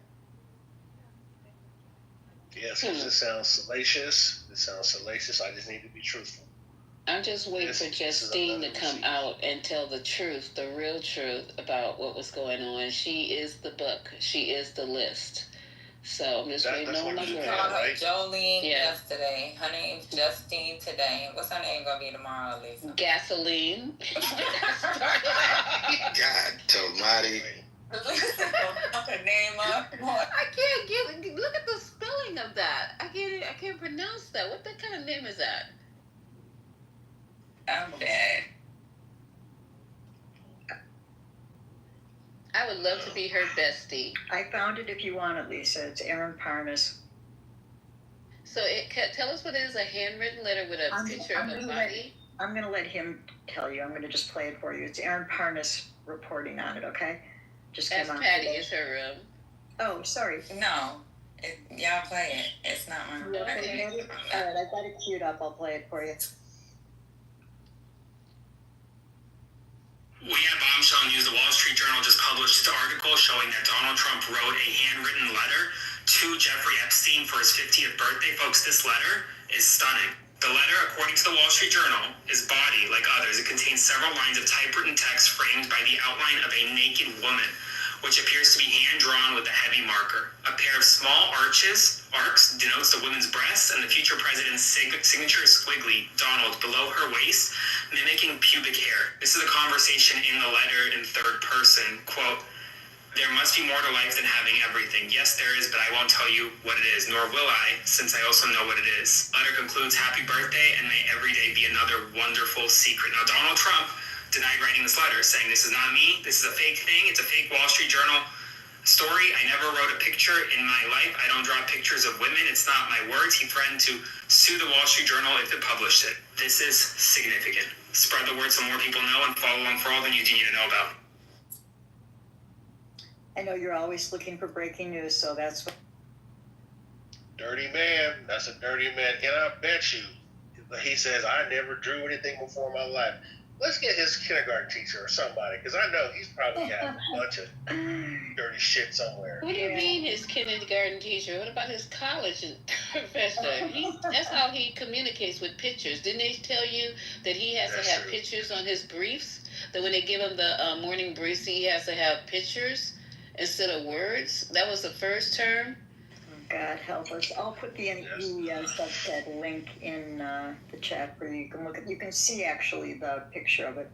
Yes, this sounds salacious. I just need to be truthful. I'm just waiting for Justine to come out and tell the truth, the real truth about what was going on. She is the book. She is the list. So I'm just waiting on my girl. Called her Jolene yesterday. Her name's Justine today. What's her name gonna be tomorrow, Lisa? Gasoline. God almighty. Her name up. I can't get. Look at the spelling of that. I can't pronounce that. What kind of name is that? I'm dead. I would love to be her bestie. I found it if you want it, Lisa. It's Aaron Parnas. So tell us what it is, a handwritten letter with a picture of a body? I'm going to let him tell you. I'm going to just play it for you. It's Aaron Parnas reporting on it, okay? Just That's come on. Patty. It's her room. Oh, sorry. No. Y'all play it. It's not my room. All right, I've got it queued up. I'll play it for you. We at Bombshell News, the Wall Street Journal just published its article showing that Donald Trump wrote a handwritten letter to Jeffrey Epstein for his 50th birthday. Folks, this letter is stunning. The letter, according to the Wall Street Journal, is body like others. It contains several lines of typewritten text framed by the outline of a naked woman, which appears to be hand-drawn with a heavy marker. A pair of small arcs denotes the woman's breasts, and the future president's signature is squiggly, Donald, below her waist, mimicking pubic hair. This is a conversation in the letter in third person. Quote, "There must be more to life than having everything. Yes, there is, but I won't tell you what it is, nor will I, since I also know what it is." Letter concludes, "Happy birthday, and may every day be another wonderful secret." Now, Donald Trump denied writing this letter, saying, "This is not me. This is a fake thing. It's a fake Wall Street Journal story. I never wrote a picture in my life. I don't draw pictures of women. It's not my words." He threatened to sue the Wall Street Journal if it published it. This is significant. Spread the word so more people know and follow along for all the news you need to know about. I know you're always looking for breaking news, so that's what. Dirty man. That's a dirty man. And I bet you, he says, "I never drew anything before in my life." Let's get his kindergarten teacher or somebody, because I know he's probably got a bunch of dirty shit somewhere. What do you mean his kindergarten teacher? What about his college professor? That's how he communicates with pictures. Didn't they tell you that he has to have pictures on his briefs? That when they give him the morning briefs, he has to have pictures instead of words? That was the first term? God help us. I'll put the subset link in the chat where you can look at. You can see actually the picture of it.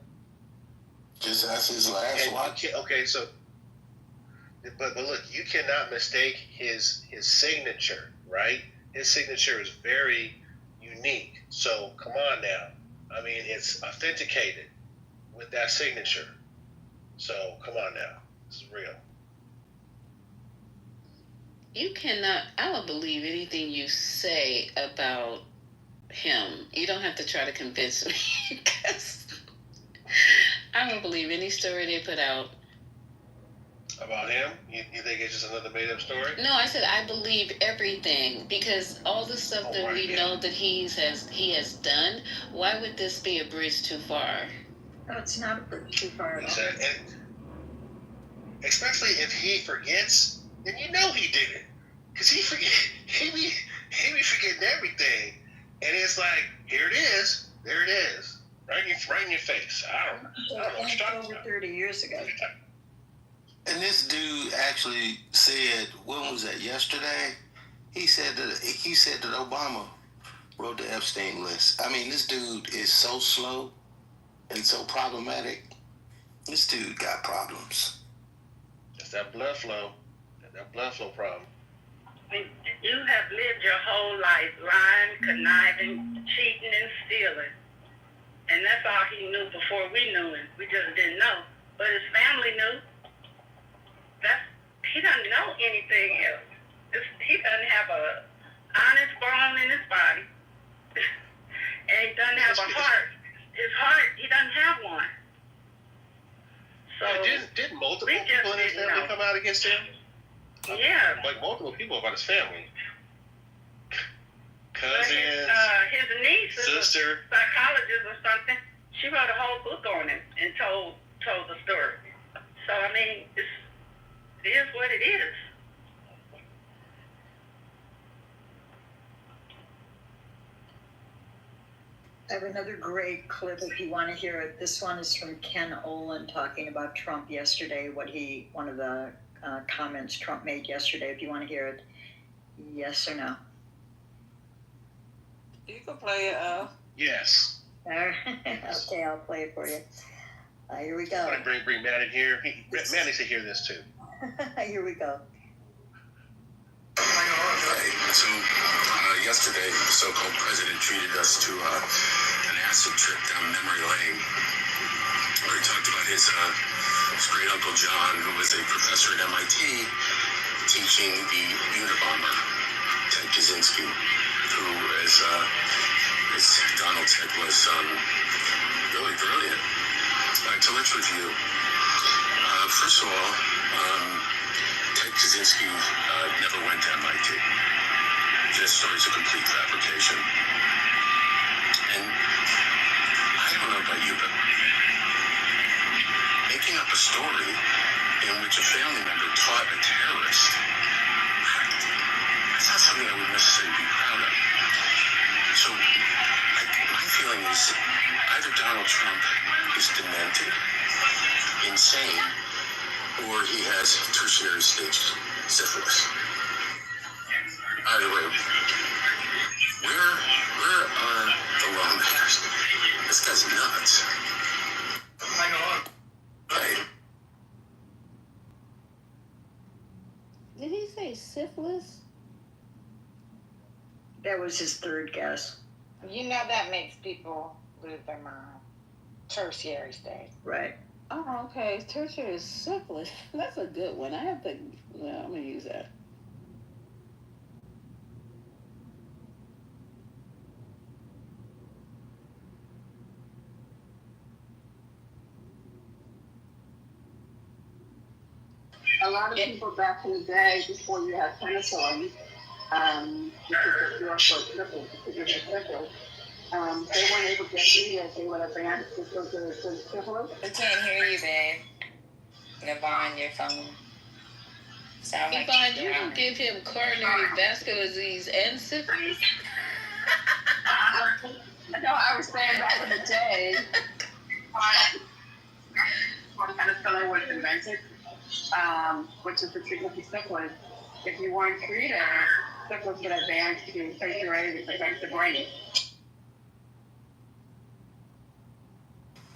Just that's his last one. Okay, so, but look, you cannot mistake his signature, right? His signature is very unique. So come on now. I mean, it's authenticated with that signature. So come on now. This is real. You cannot, I don't believe anything you say about him. You don't have to try to convince me, because I don't believe any story they put out. About him? You think it's just another made-up story? No, I said I believe everything, because all the stuff that we know that he has done, why would this be a bridge too far? No, it's not a bridge too far at all. And especially if he forgets, then you know he did it. Because he be forgetting everything. And it's like, here it is, there it is. Right in your face. I don't know what you're talking about. Over 30 years ago. And this dude actually said, when was that, yesterday? He said that Obama wrote the Epstein list. I mean, this dude is so slow and so problematic. This dude got problems. It's that blood flow. That blood flow problem. You have lived your whole life lying, conniving, cheating, and stealing. And that's all he knew before we knew him. We just didn't know. But his family knew. He doesn't know anything else. He doesn't have a honest bone in his body. And he doesn't have a heart. His heart, he doesn't have one. So didn't multiple people in his family come out against him? Yeah. Like multiple people about his family. Cousins, his niece is sister, a psychologist or something. She wrote a whole book on him and told the story. So I mean, it is what it is. I have another great clip if you want to hear it. This one is from Ken Olin talking about Trump yesterday, one of the comments Trump made yesterday. If you want to hear it, yes or no? You can play it. Yes. All right. Okay, I'll play it for you. Here we go. I want to bring Matt in here. Matt needs to hear this too. Here we go. So yesterday, the so-called president treated us to an acid trip down memory lane, where he talked about his great uncle John, who was a professor at MIT, teaching the Unabomber, Ted Kaczynski, who, as Donald said, was really brilliant. So let's review. First of all, Ted Kaczynski never went to MIT. This story's a complete fabrication. And I don't know about you, but making up a story in which a family member taught a terrorist, that's not something I would necessarily be proud of. So my feeling is either Donald Trump is demented, insane, or he has tertiary stage syphilis. Either way, where are the lawmakers? This guy's nuts. Right. Did he say syphilis? That was his third guess. You know that makes people lose their mind. Tertiary stage. Right. Oh, okay. Tertiary syphilis. That's a good one. I'm gonna use that. A lot of people back in the day, before you had penicillin, because they weren't able to get immediate, they would have banned because of syphilis. We can't hear you, babe. Yvonne, your phone. Sound like Yvonne, you can give him coronary vascular disease and syphilis? No, I was saying back in the day, when penicillin was invented, which is the treatment for syphilis, if you weren't treated, syphilis would advance to tertiary, which affects the brain.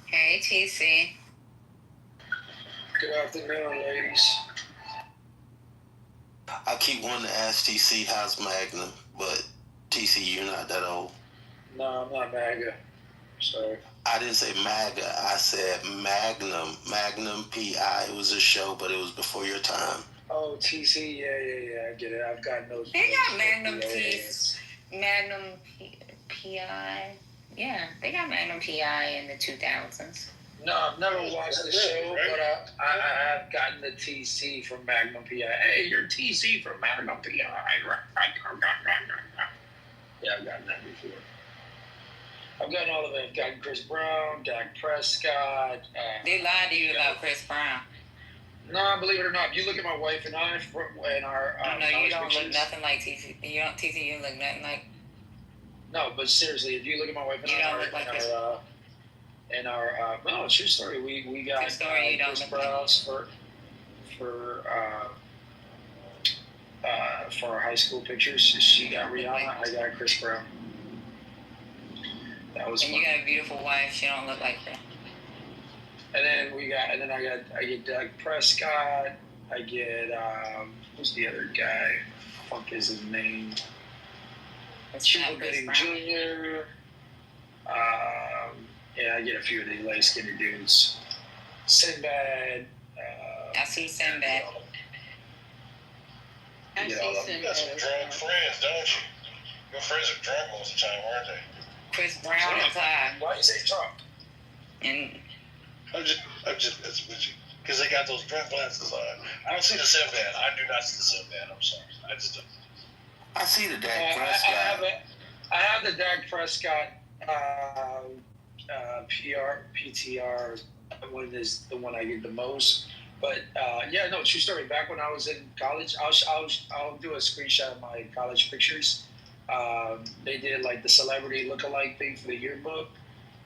Hey, TC. Good afternoon, ladies. I keep wanting to ask TC how's Magnum, but TC, you're not that old. No, I'm not MAGA. Sorry. I didn't say MAGA. I said Magnum. Magnum PI. It was a show, but it was before your time. Oh, TC. Yeah. I get it. I've gotten those. They got Magnum PI. Yeah, they got Magnum PI in the 2000s. No, I've never watched the show, but I have gotten the TC from Magnum PI. Hey, you're TC from Magnum PI. Yeah, I've gotten that before. I've gotten all of it. I've gotten Chris Brown, Dak Prescott. They lied to you about Chris Brown. No, believe it or not, if you look at my wife and I, and our no, you don't look nothing like TC. You don't TC. You look nothing like. No, but seriously, if you look at my wife and you don't look like Chris. No, true story. We got Chris Brown's for our high school pictures. She got Rihanna. I got Chris Brown. That was. And fun. You got a beautiful wife. She don't look like her. And then I get Dak Prescott. I get who's the other guy? Fuck is his name? Cuba Gooding Jr. Yeah, I get a few of these light skinned dudes. Sinbad. I see Sinbad. You got some drunk friends, don't you? Your friends are drunk most of the time, aren't they? Chris Brown and Clyde. Why you say drunk? And I'm just messing with you. Because they got those drunk glasses on. I don't see the Sinbad. I do not see the Sinbad. I'm sorry. I just don't. I see the Dak Prescott. I have the Dak Prescott PTR. One is the one I get the most. But true story. Back when I was in college, I'll do a screenshot of my college pictures. They did like the celebrity lookalike thing for the yearbook,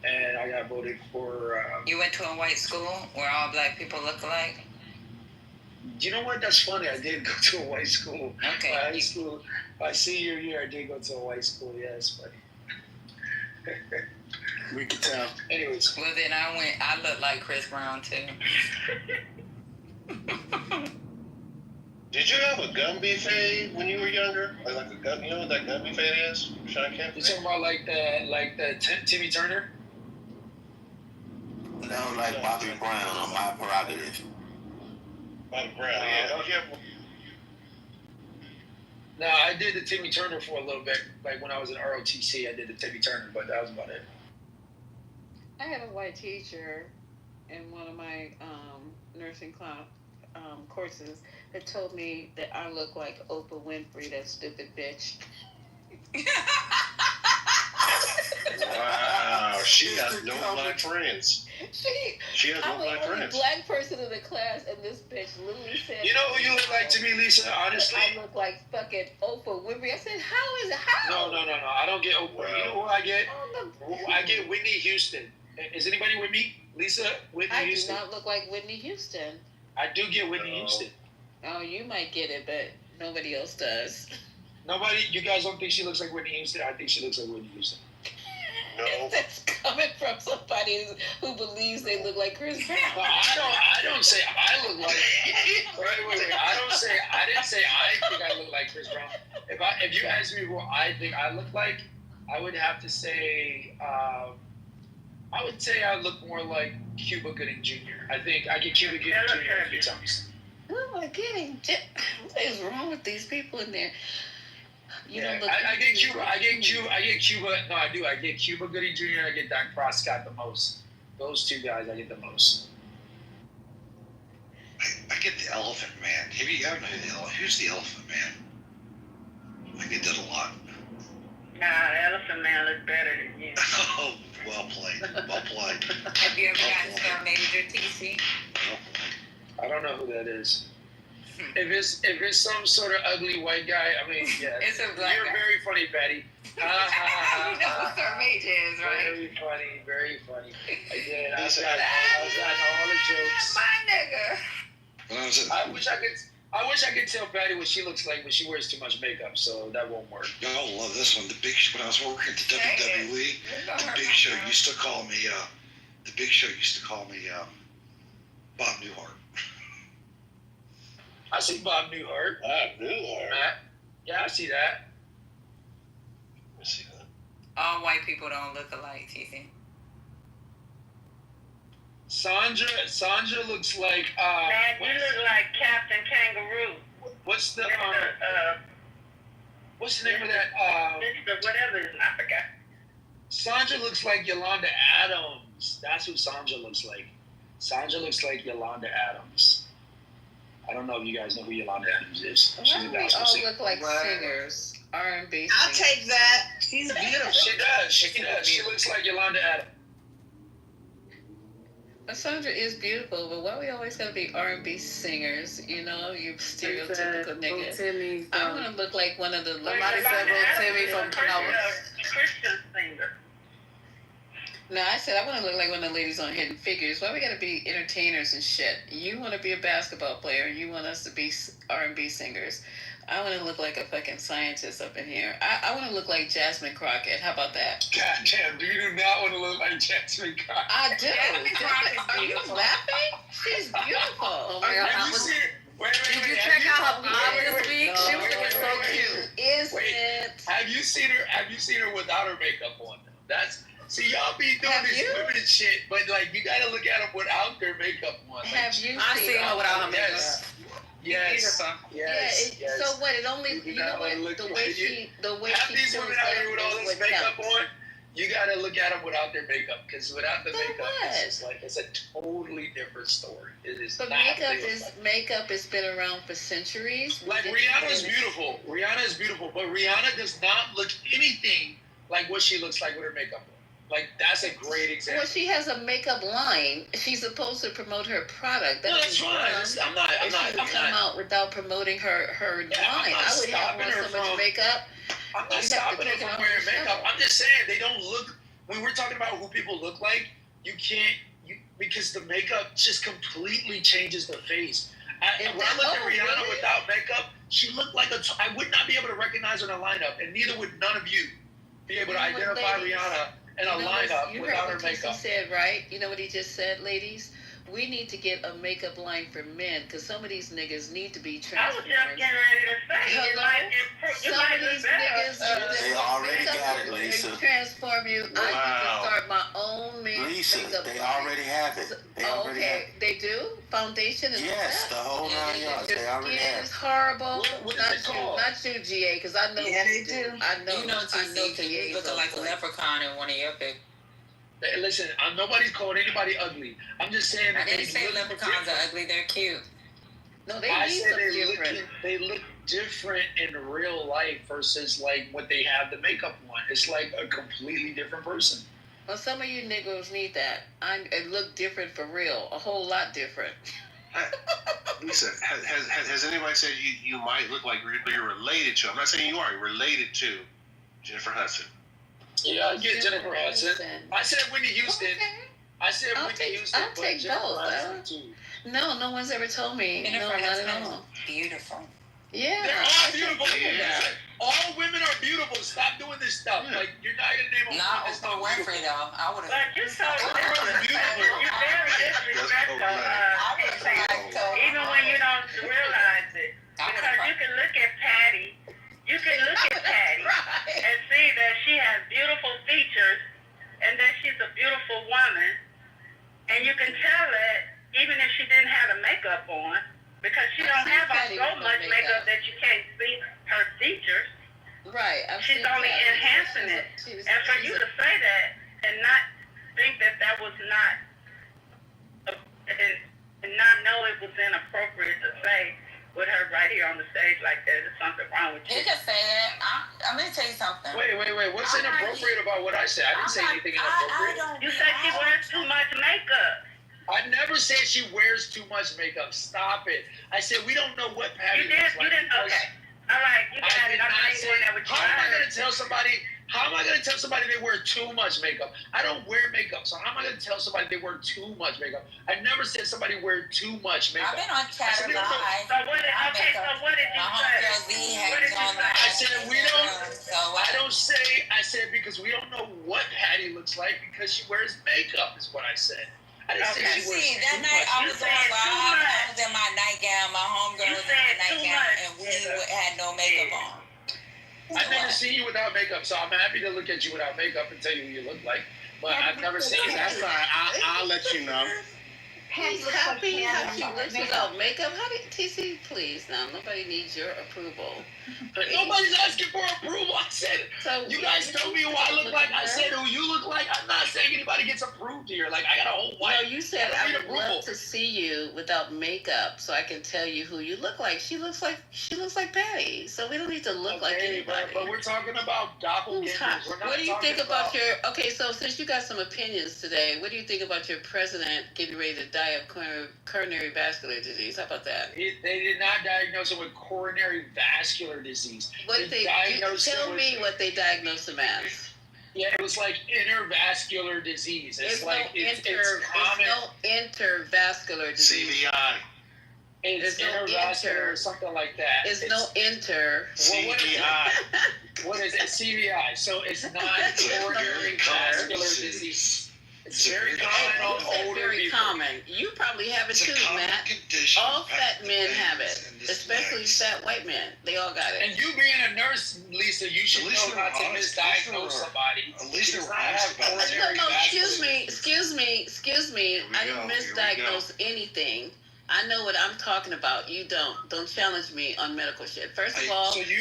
and I got voted for. You went to a white school where all black people look alike? You know what? That's funny. I did go to a white school. Okay. My high school, my senior year, I did go to a white school. Yeah, it's funny. We could tell. Anyways. Well, then I look like Chris Brown, too. Did you have a Gumby fade when you were younger? Like a gun, you know what that Gumby fade is? Sean Kemp? You talking about like the Timmy Turner? That was like Bobby Brown on My Prerogative. Bobby Brown, yeah. Don't you have... No, I did the Timmy Turner for a little bit. Like when I was in ROTC, I did the Timmy Turner, but that was about it. I had a white teacher in one of my nursing class courses that told me that I look like Oprah Winfrey, that stupid bitch. Wow, she has no black friends. She has no black friends. I'm the only black person in the class, and this bitch literally said, "You know who you look like to me, Lisa? Honestly, I look like fucking Oprah Winfrey." I said, "How is it? How?" No. I don't get Oprah. Wow. You know who I get? I get Whitney Houston. Is anybody with me? Lisa, Whitney Houston. I do not look like Whitney Houston. I do get Whitney Houston. Oh, you might get it, but nobody else does. Nobody? You guys don't think she looks like Whitney Houston? I think she looks like Whitney Houston. No. That's coming from somebody who believes they look like Chris Brown. No, I don't say I look like. Wait. I didn't say I think I look like Chris Brown. If you ask me who I think I look like, I would have to say. I would say I look more like Cuba Gooding Jr. I think I get Cuba Gooding Jr. a few times. Who am I getting? What is wrong with these people in there? I get Cuba. No, I do. I get Cuba Gooding Jr. and I get Dak Prescott the most. Those two guys, I get the most. I get the Elephant Man. Have you ever who's the Elephant Man? I get that a lot. Nah, Elephant Man looks better than you. Oh, well played. Well played. Have you ever gotten Star Major, TC? I don't know who that is. If it's some sort of ugly white guy, I mean, yeah. It's a black You're guy. very funny, Betty. You know who Star Major is, right? Very funny. Again, I Lisa, got all the jokes. My nigga. I wish I could tell Patty what she looks like when she wears too much makeup, so that won't work. Y'all love this one. When I was working at the WWE, the Big Show used to call me. Bob Newhart. I see Bob Newhart. Yeah, I see that. Let's see that. All white people don't look alike, TC. Sandra looks like. Man, you look like Captain Kangaroo. What's the name of that? Mr. Whatever, I forgot. Sandra looks like Yolanda Adams. That's who Sandra looks like. Sandra looks like Yolanda Adams. I don't know if you guys know who Yolanda Adams is. Why do we all look like singers? R&B singers. I'll take that. She's beautiful. She does. She looks like Yolanda Adams. Sandra is beautiful, but why we always gotta be R&B singers? You know, you stereotypical nigga. I want to look like one of the Timmy from Kitover. Christian singer. No, I said I want to look like one of the ladies on Hidden Figures. Why we gotta be entertainers and shit? You want to be a basketball player. You want us to be R&B singers. I want to look like a fucking scientist up in here. I want to look like Jasmine Crockett. How about that? God damn, do you not want to look like Jasmine Crockett? I do. Jasmine Crockett's Are you beautiful. laughing? She's beautiful. Oh my God. Have you seen her? Wait, Did you check out her mom this week? No, She was looking so cute. Isn't it? Have you seen her without her makeup on? See, y'all be doing this women and shit, but like you gotta look at them without their makeup on. Have you I've seen her without her makeup. Yes. So what? It only the way she Half these women out here with all this makeup on, you gotta look at them without their makeup, because without the makeup, it's a totally different story. It is. But makeup has been around for centuries. Like Rihanna is beautiful. But Rihanna does not look anything like what she looks like with her makeup on. Like, that's a great example. Well, she has a makeup line. She's supposed to promote her product. No, that's fine. I'm not. Come out without promoting her line. I would have on so much makeup. I'm not stopping them from wearing makeup. I'm just saying they don't look. When we're talking about who people look like, you can't because the makeup just completely changes the face. When I look at Rihanna without makeup, she looked like I would not be able to recognize her in a lineup, and neither would none of you be able to identify Rihanna in a lineup without her makeup. He said, right? You know what he just said, ladies? We need to get a makeup line for men because some of these niggas need to be transformed. I was just getting ready to say, some of these niggas, they already got it, Lisa. Transform you. Wow. I need to start my own makeup. Lisa, they already have it. They already have it. They do? Foundation and yes, the whole 9 yards. They already have it. It's horrible. What is it called? Not you, GA, because I know Yeah, they do. I know. You know, GA looking like a leprechaun in one of your pics. Hey, listen, nobody's calling anybody ugly. I'm just saying that I didn't say leprechauns are ugly. They're cute. No, they they look different in real life versus like what they have the makeup on. It's like a completely different person. Well, some of you niggas need that. It look different for real. A whole lot different. Lisa, has anybody said you might look like you're related to? I'm not saying you are. You're related to Jennifer Hudson. Yeah, I get Jennifer Hudson. I said Whitney Houston. Okay. I said Whitney Houston. I'll take both. No one's ever told me. Jennifer not Hudson at all. Beautiful. Yeah. They're all beautiful. Yeah. All women are beautiful. Stop doing this stuff. Yeah. Like, you're not going to name a woman that's not Winfrey, though. I would have. But you're so beautiful. You're very disrespectful. Even when you don't realize it. Because you can look at Patty. You can look at Patty and see that she has beautiful features and that she's a beautiful woman. And you can tell that even if she didn't have the makeup on, because she don't have on so much makeup that you can't see her features. Right. She's only enhancing it. And for you to say that and not think that was not, and not know it was inappropriate to say with her right here on the stage like that, there's something wrong with you. You can say that. I'm going to tell you something. Wait. What's inappropriate about what I said? I didn't say anything inappropriate. You said she wears too much makeup. I never said she wears too much makeup. Stop it. I said we don't know what Patty looks like. You didn't. Okay. All right. You got it. How am I going to tell somebody they wear too much makeup? I don't wear makeup, so how am I going to tell somebody they wear too much makeup? I never said somebody wear too much makeup. I've been on Chatter Live. So what did you say? I said we don't. I don't say. I said because we don't know what Patty looks like because she wears makeup. Is what I said. I didn't say she wears that night I was on live. I was in my nightgown. My homegirl was in my nightgown, and we had no makeup on. I've never seen you without makeup, so I'm happy to look at you without makeup and tell you what you look like. But I've never seen you. That's fine. I'll let you know. He's happy how she looks without makeup. How did TC, please? Now, nobody needs your approval. Nobody's asking for approval. I said, you guys told me who I look like. I said who you look like. I'm not saying anybody gets approved here. Like, I got a whole wife. No, you said I would love to see you without makeup so I can tell you who you look like. She looks like Patty. So we don't need to look like anybody. But we're talking about doppelgangers. What do you think about your... Okay, so since you got some opinions today, what do you think about your president getting ready to die of coronary vascular disease? How about that? They did not diagnose him with coronary vascular disease. What did they tell me what they diagnosed him as? Yeah, it was like intervascular disease. It's like it's common. There's no intervascular disease. CVI. It's intervascular or something like that. It's no inter. CVI. What is it? CVI. So it's not coronary vascular disease. It's very common on older very people. Common. You probably have it too, Matt. All fat men have it, especially fat white men. They all got it. And you being a nurse, Lisa, you should know not to misdiagnose somebody. At least they're honest about it. No, excuse me. I didn't misdiagnose anything. I know what I'm talking about. You don't. Don't challenge me on medical shit. First of all, you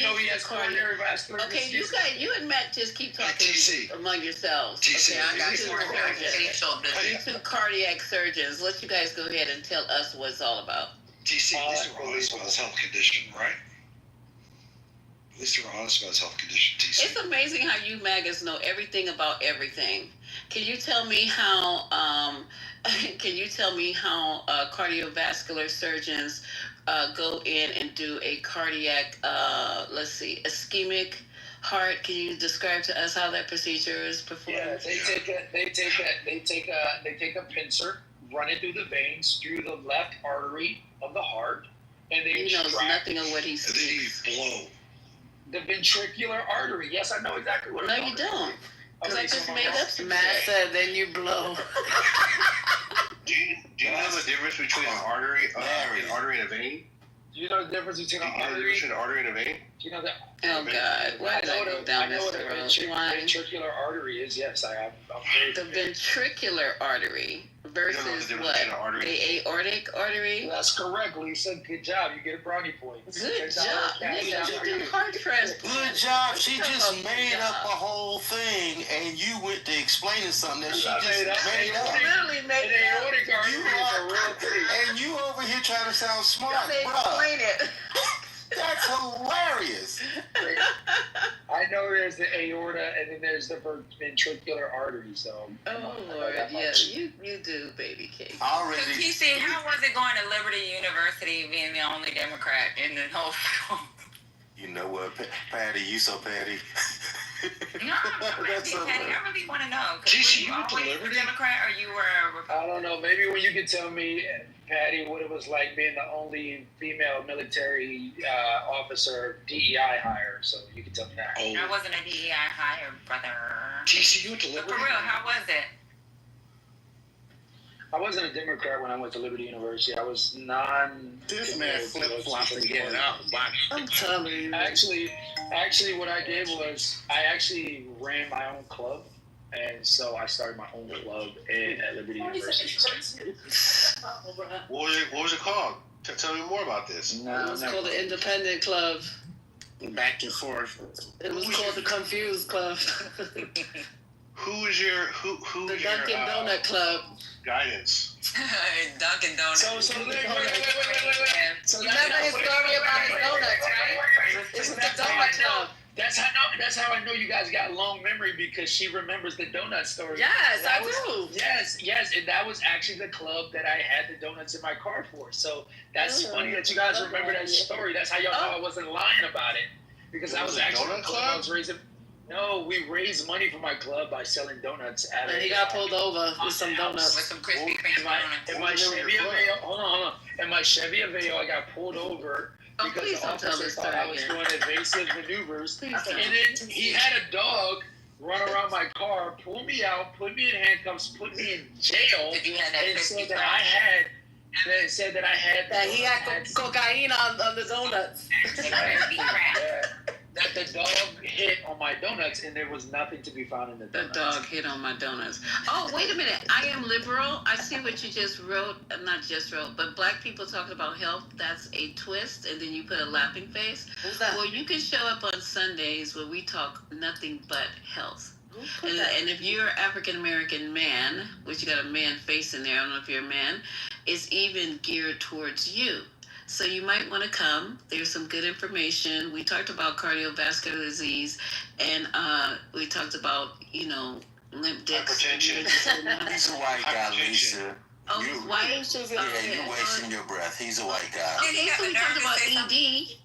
know he has coronary vascular disease. Okay, you and Matt just keep talking among yourselves. Okay, I got two cardiac surgeons. Let you guys go ahead and tell us what it's all about. TC, at least we're honest about his health condition, right? At least we're honest about his health condition, TC. It's amazing how you maggots know everything about everything. Can you tell me how cardiovascular surgeons go in and do a cardiac, ischemic heart. Can you describe to us how that procedure is performed? Yeah, they take a pincer, run it through the veins, through the left artery of the heart, and they He knows nothing of what he's And then you blow. the ventricular artery. Yes, I know exactly what. No, you don't. Because I just made up some Matt said, then you blow. Do you know the difference between an artery and a vein? Do you know the difference between an Do you know the difference between an artery and a vein? Do you know that? Oh, God. Why did I go down this road? Ventricular artery is. Yes, I am. The ventricular artery versus what? The aortic artery? That's correct, Lisa. Good job. You get a brownie point. Good job. Nigga, you do heart transplant. Good job. She just made up a whole thing, and you went to explaining something that she just made up. Literally made it up. Aortic artery is a real thing. And you over here trying to sound smart, They bro. explain it. That's hilarious. I know there's the aorta and then there's the ventricular artery. So. Oh Lord, yeah, you do, baby cake. Already. PC, how was it going to Liberty University being the only Democrat in the whole film? You know what, Patty? You so Patty. No, Patty, I really want to know. Geez, Were you you went to always a Liberty? Democrat or you were a Republican? I don't know. Maybe when you could tell me, Patty, what it was like being the only female military officer DEI hire. So you can tell me that. I wasn't a DEI hire, brother. TC, you went to But Liberty? for real, how was it? I wasn't a Democrat when I went to Liberty University. I was This man flip-flopping getting out. I'm telling you. Actually, what I did was I actually ran my own club, and so I started my own club at Liberty University. What was it called? Tell me more about this. It was called the Independent Club. Back and forth. It was called the Confused Club. Who was your who The was your Dunkin' Donut Club. guidance? Dunkin' Donuts. So wait. So You remember his story about his donuts, right? It was the Donut Club. That's how I know you guys got long memory because she remembers the donut story. Yes, That I was- do. Yes, and that was actually the club that I had the donuts in my car for. So that's funny that you guys remember that story. That's how y'all know I wasn't lying about it because I was actually donut the club I was raising. No, we raised money for my club by selling donuts. And he got pulled over with some donuts. With some Krispy Kreme donuts. In my Chevy Aveo, hold on. In my Chevy Aveo, I got pulled over Oh, because please the don't tell officer this thought I was story. doing evasive maneuvers. Please And don't. then he had a dog run around my car, pull me out, put me in handcuffs, put me in jail, If you had that and Krispy said that Kreme. I had. That he had cocaine on the donuts. That the dog hit on my donuts and there was nothing to be found in the The donuts. dog hit on my donuts. Oh, wait a minute. I am liberal. I see what you just wrote. Not just wrote, but black people talking about health. That's a twist. And then you put a laughing face. Who's that? Well, you can show up on Sundays where we talk nothing but health. And if you're an African American man, which you got a man face in there, I don't know if you're a man, it's even geared towards you. So you might want to come. There's some good information. We talked about cardiovascular disease, and we talked about, limp discs. Hypertension. He's a white guy, Lisa. Oh, he's white? Yeah, you're wasting your breath. He's a white guy. Okay, so we talked about ED.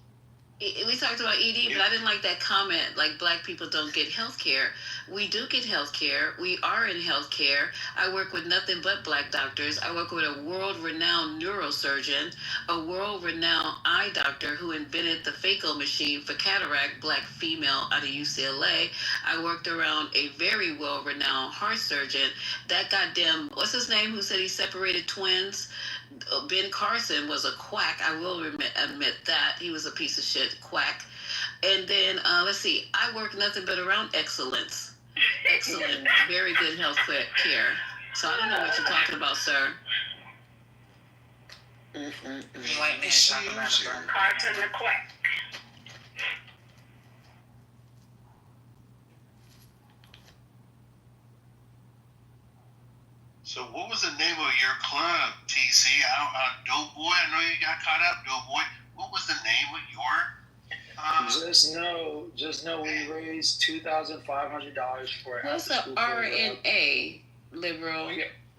We talked about ED, but I didn't like that comment, like black people don't get health care. We do get health care. We are in health care. I work with nothing but black doctors. I work with a world-renowned neurosurgeon, a world-renowned eye doctor who invented the phaco machine for cataract, black female out of UCLA. I worked around a very well-renowned heart surgeon. That goddamn, what's his name, who said he separated twins? Ben Carson was a quack. I will admit that. He was a piece of shit quack. And then, let's see, I work nothing but around excellence. Excellent, very good health care. So I don't know what you're talking about, sir. White man talking about a burger. Carson the quack. So what was the name of your club, TC? Dope Boy. I know you got caught up, Dope Boy. What was the name of your? Just know we raised $2,500 for What's after the school program. RNA, liberal?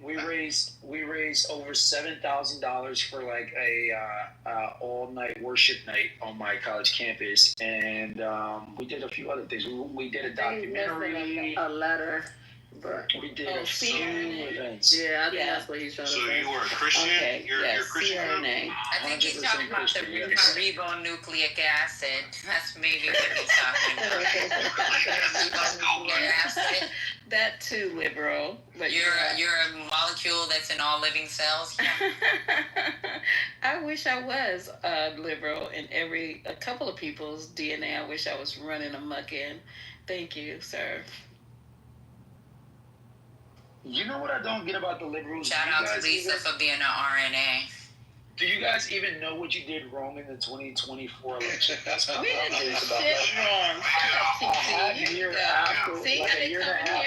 We raised over $7,000 for like a all night worship night on my college campus, and we did a few other things. We did a documentary, a letter. But, we did a few events. Yeah, I think that's what he's trying to say. So you were a Christian? Okay, You're a Christian group? I think he's 100% talking about the Christian, yes. ribonucleic acid. That's maybe what he's talking about. Ribonucleic acid. That too, liberal. But You're a molecule that's in all living cells. I wish I was liberal in a couple of people's DNA. I wish I was running amok in. Thank you, sir. You know what I don't get about the liberals? Shout out to Lisa for being an RNA. Do you guys even know what you did wrong in the 2024 election? That's what I'm We didn't do curious about. shit wrong. See how they come in here?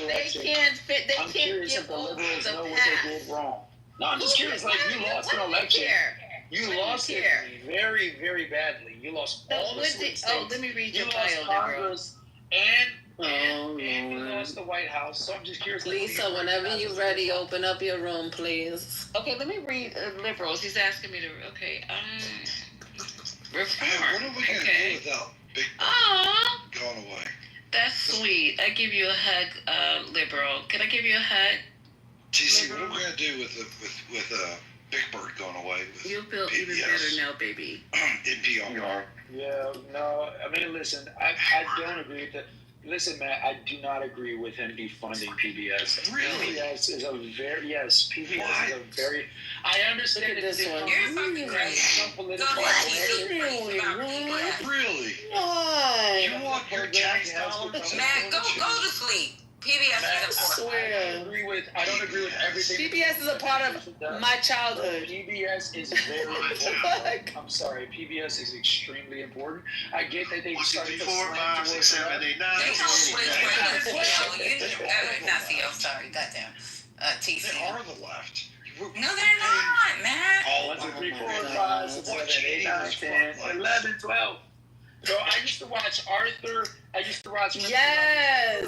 They can't fit. They I'm can't curious get if the over liberals the know what past. they did wrong. No, I'm just curious. Like, you lost an election. You lost it very, very badly. You lost all the swing states. Let me read your You bio, lost Congress and you Lord. lost the White House. So I'm just curious. like, Lisa, whenever you're ready, open up your room, please. Okay, let me read liberals. He's asking me to. Okay, reform. Hey, what are we going to do without Big Aww, going away? that's sweet. I give you a hug, liberal. Can I give you a hug? TC, what are we going to do with Big Bird going away? With You'll feel even PBS? better now, baby. NPR. Yeah, no, I mean, listen, I don't agree with that. Listen, Matt, I do not agree with him defunding PBS. Really? PBS is a very, yes, PBS is a very, I understand This that one. You're fucking crazy. Go ahead. Really? Why? You want your tax dollars? Matt, go to sleep. PBS Matt, is important. I don't agree with everything. PBS is a part of my childhood. PBS is very important. I'm sorry, PBS is extremely important. I get that they started to 4, 5, 6, 7, 8, 9. They don't switch not CEO, sorry, goddamn. TC. They are the left. No, they're not, Matt. 1, 2, 3, 4, 5, 6, 7, 8, 9, 10, 11, 12. So I used to watch Arthur. I used to watch. Yes.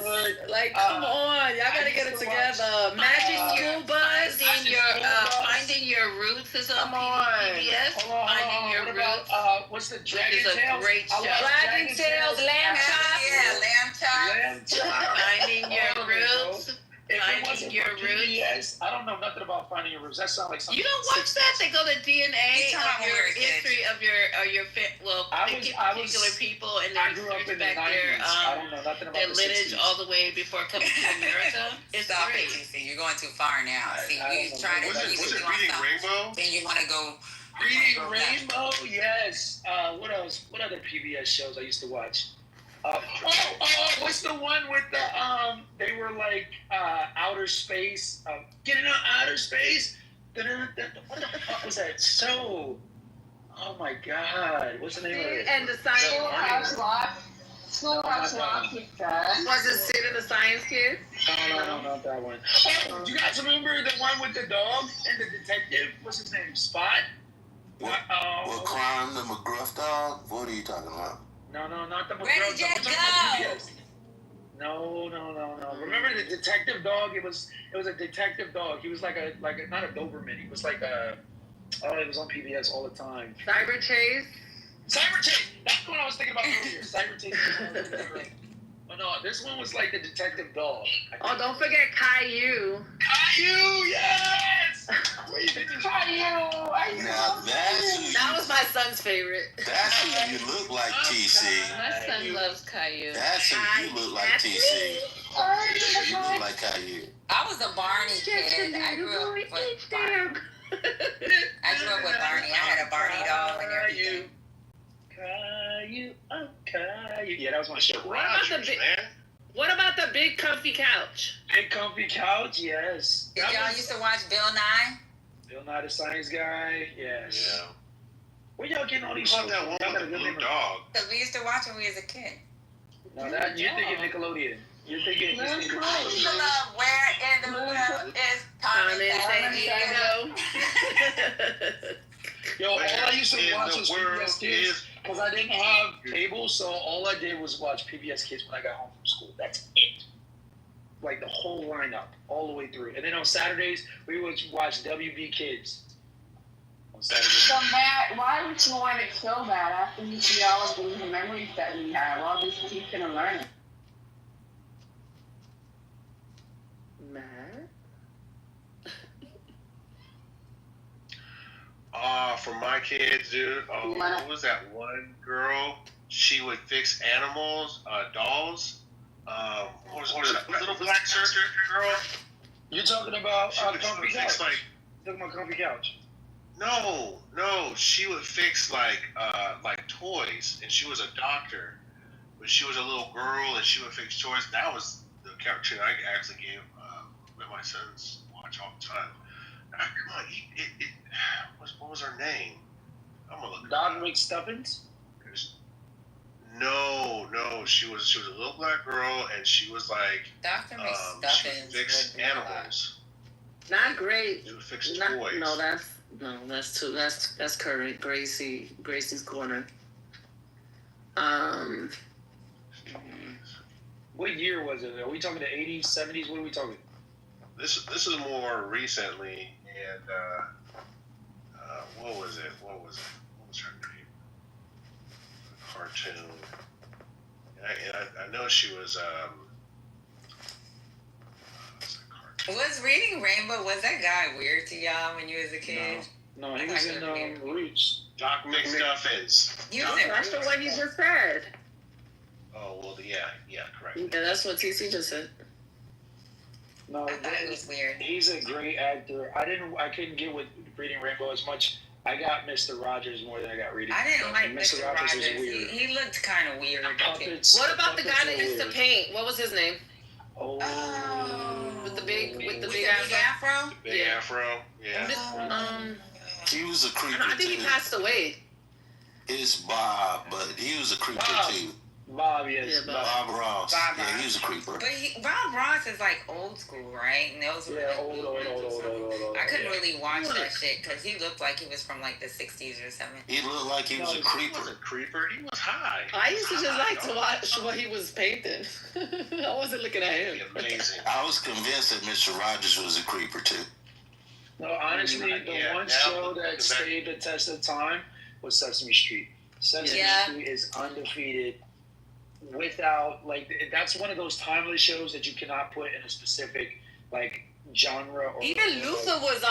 Like, come on, y'all gotta get it together. Magic School Bus. Finding your roots is on PBS. Finding your roots. What's the Dragon Dragon is a Tales? great show. Dragon Tales, Lamb Chop. Yeah, lamb chop. Lamb Chop. Finding your roots. If it Finding wasn't your for roots. PBS, I don't know nothing about Finding Your Roots. That sounds like something. You don't watch that? They go to DNA He's talking of about your when we were kids. history of your they get particular people and I they grew up research in the back 90s. I don't know nothing about their the lineage 60s. all the way before coming to America. It's Stop great. it, TC. You're going too far now. See, we trying to Was keep it on Reading something. Rainbow? Then you want to go. Reading Rainbow, yes. What else? What other PBS shows I used to watch? What's the one with the they were like outer space, getting out outer space. What the fuck was that show? Oh my god, what's the name of it? And the science Schoolhouse Rock. Schoolhouse Rock. Was it Sid and the Science Kids? No, not that one. Oh, do you guys remember the one with the dog and the detective? What's his name? Spot? What crime? The McGruff dog? What are you talking about? No, not the Where did Jet go? No. Remember the detective dog? It was a detective dog. He was like a not a Doberman. He was like a it was on PBS all the time. Cyber Chase. Cyber Chase. That's what I was thinking about earlier. Cyber Chase. Oh no, this one was like the detective dog. Oh, don't forget Caillou. Caillou, yes. Caillou. Now That was my son's favorite. that's who you look like, TC. My son loves Caillou. That's who you look like, TC. You look like Caillou. I was a Barney kid. I grew up with Barney. I had a Barney doll and everything. Caillou. Yeah, that was my show. What about the big comfy couch? Big comfy couch, yes. Did y'all used to watch Bill Nye? Bill Nye the Science Guy, yes. Yeah. Where y'all getting all these What shows? about that one with the blue dog? Because we used to watch when we was a kid. No, that you're thinking Nickelodeon. You're thinking Disney. The love, where in the world is Carmen San Diego? Yo, all I used to In watch the was world PBS Kids is- because I didn't have cable, so all I did was watch PBS Kids when I got home from school. That's it. like the whole lineup all the way through. And then on Saturdays, we would watch WB Kids. On Saturday. So Matt, why would you want to show that after you see all of the memories that we have, all this teaching and learning? Matt? For my kids, dude. What was that one girl? She would fix animals, dolls. What was that little black surgery girl? You're talking about Comfy Couch. Like, talking about Comfy Couch. No. She would fix like toys, and she was a doctor, but she was a little girl, and she would fix toys. That was the cartoon I actually gave let my sons watch all the time. Come on, what was her name? I'm gonna look. Doc McStuffins? No. She was a little black girl, and she was like Dr. she McStuffins would fix animals. Not great. She would fix toys. That's current. Gracie's Corner. What year was it? Are we talking the 80s, 70s? What are we talking? This is more recently, and what was it? What was her name? Cartoon. I know she was. Was Reading Rainbow, was that guy weird to y'all when you was a kid? No, he was in Roots. Doc McStuffins. That's the one you just said. Oh well, yeah, correct. Yeah, that's what TC just said. No, I thought it was weird. He's a great actor. I couldn't get with Reading Rainbow as much. I got Mr. Rogers more than I got Reading. I didn't like Mr. Rogers. Was weird. He looked kind of weird. What about the guy that used to paint? What was his name? Oh. With the big afro? The big afro. Yeah. He was a creeper. I think he passed away. It's Bob, but he was a creeper too. Bob, yes. Yeah, Bob Ross. Bob Yeah, Ross. he was a creeper. But Bob Ross is like old school, right? And those were old. I couldn't really watch that shit because he looked like he was from like the 60s or something. He looked like he was a creeper. He was a creeper. He was high. I used to just like to watch what he was painting. I wasn't looking at him. Amazing. I was convinced that Mr. Rogers was a creeper too. No, honestly, the one show that stayed the test of time was Sesame Street. Sesame Street is undefeated. Without that's one of those timeless shows that you cannot put in a specific genre. Or even Luther was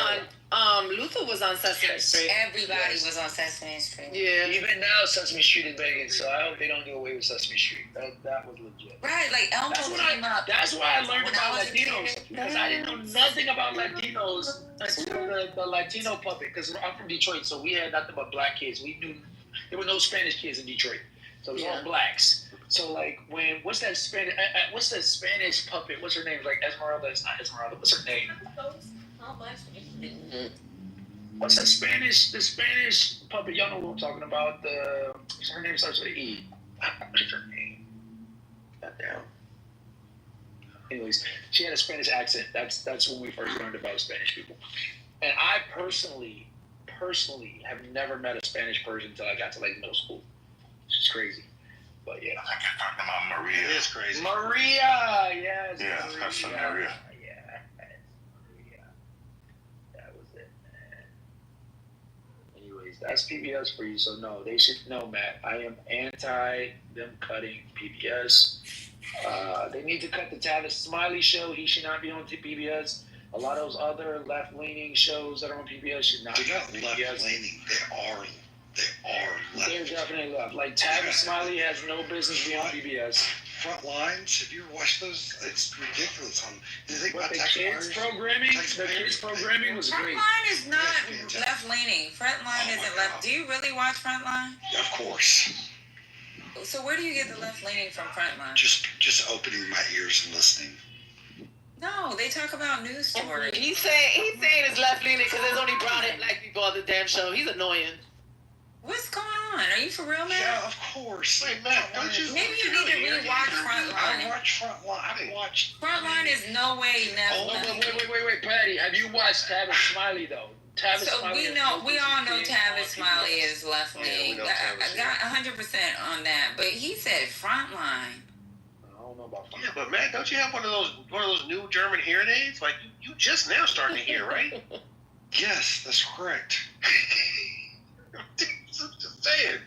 on Sesame Street. Everybody was on Sesame Street. Yeah. Even now, Sesame Street is begging, so I hope they don't do away with Sesame Street. That was legit. Right, like Elmo came up. That's why I learned about Latinos, because I didn't know nothing about Latinos until the Latino puppet. Because I'm from Detroit, so we had nothing but black kids. We knew there were no Spanish kids in Detroit, so it was all blacks. So what's that Spanish puppet? What's her name? Like Esmeralda. It's not Esmeralda. What's her name? What's the Spanish puppet? Y'all know what I'm talking about. Her name starts with an E. What's her name? Goddamn. Anyways, she had a Spanish accent. That's when we first learned about Spanish people. And I personally have never met a Spanish person until I got to middle school. It's just crazy. But yeah. I kept talking about Maria. It is crazy. Maria, yes. Yeah, her son Maria. Yeah, Maria. That was it, man. Anyways, that's PBS for you. So no, they should know, Matt. I am anti them cutting PBS. They need to cut the Tavis Smiley show. He should not be on PBS. A lot of those other left-leaning shows that are on PBS should not be on PBS. They're not left-leaning. They are left. They're definitely left. Like Tavis Smiley has no business being on PBS. Front Lines, have you ever watched those? It's ridiculous. You think But about the taxpayers? kids programming was great. Frontline is not left-leaning. Frontline isn't left. Do you really watch Frontline? Of course. So where do you get the left-leaning from Frontline? Just opening my ears and listening. No, they talk about news stories. He's saying it's left leaning because there's only brown and black people on the damn show. He's annoying. What's going on? Are you for real, man? Yeah, of course. Wait, Matt, don't you? Maybe you need to rewatch Frontline. I watch Frontline. I've watched. Frontline is no way Wait, Patty. Have you watched Tavis Smiley though? So we all know Tavis Smiley is left leaning. I got 100% on that, but he said Frontline. Oh know about. Yeah, but Matt, don't you have one of those new German hearing aids? Like you just now starting to hear, right? Yes, that's correct. Just saying.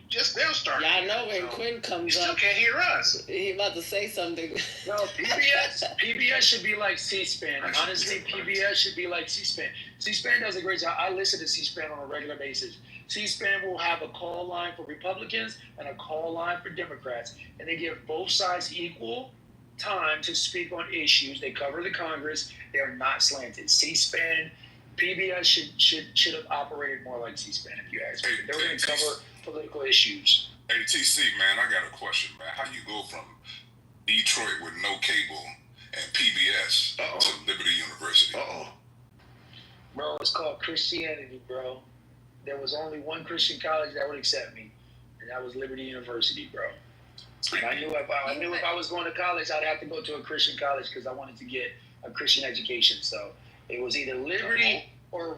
Just now starting. Yeah, I know when Quinn comes you still up, can't hear us. he about to say something. No, PBS should be like C-SPAN. Honestly, PBS should be like C-SPAN. C-SPAN does a great job. I listen to C-SPAN on a regular basis. C-SPAN will have a call line for Republicans and a call line for Democrats, and they give both sides equal time to speak on issues. They cover the Congress. They are not slanted. C-SPAN, PBS should have operated more like C-SPAN, if you ask me. They were going to cover political issues. Hey, TC, man, I got a question, man. How you go from Detroit with no cable and PBS to Liberty University? Bro, it's called Christianity, bro. There was only one Christian college that would accept me, and that was Liberty University, bro. And I knew if I was going to college, I'd have to go to a Christian college because I wanted to get a Christian education. So it was either Liberty or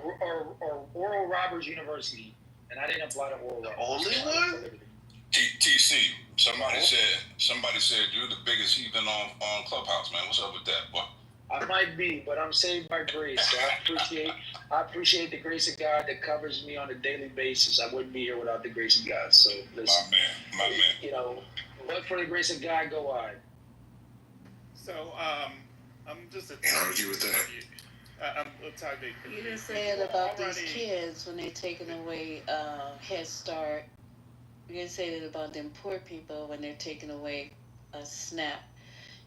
Oral Roberts University, and I didn't apply to Oral Roberts. Only one? TC, somebody said you're the biggest heathen on Clubhouse, man. What's up with that, boy? I might be, but I'm saved by grace. So I appreciate the grace of God that covers me on a daily basis. I wouldn't be here without the grace of God. So listen, my man. You know, but for the grace of God, go on. So I'm just argue with that. I'm a topic. You didn't say it about these kids when they're taking away Head Start. You didn't say that about them poor people when they're taking away SNAP.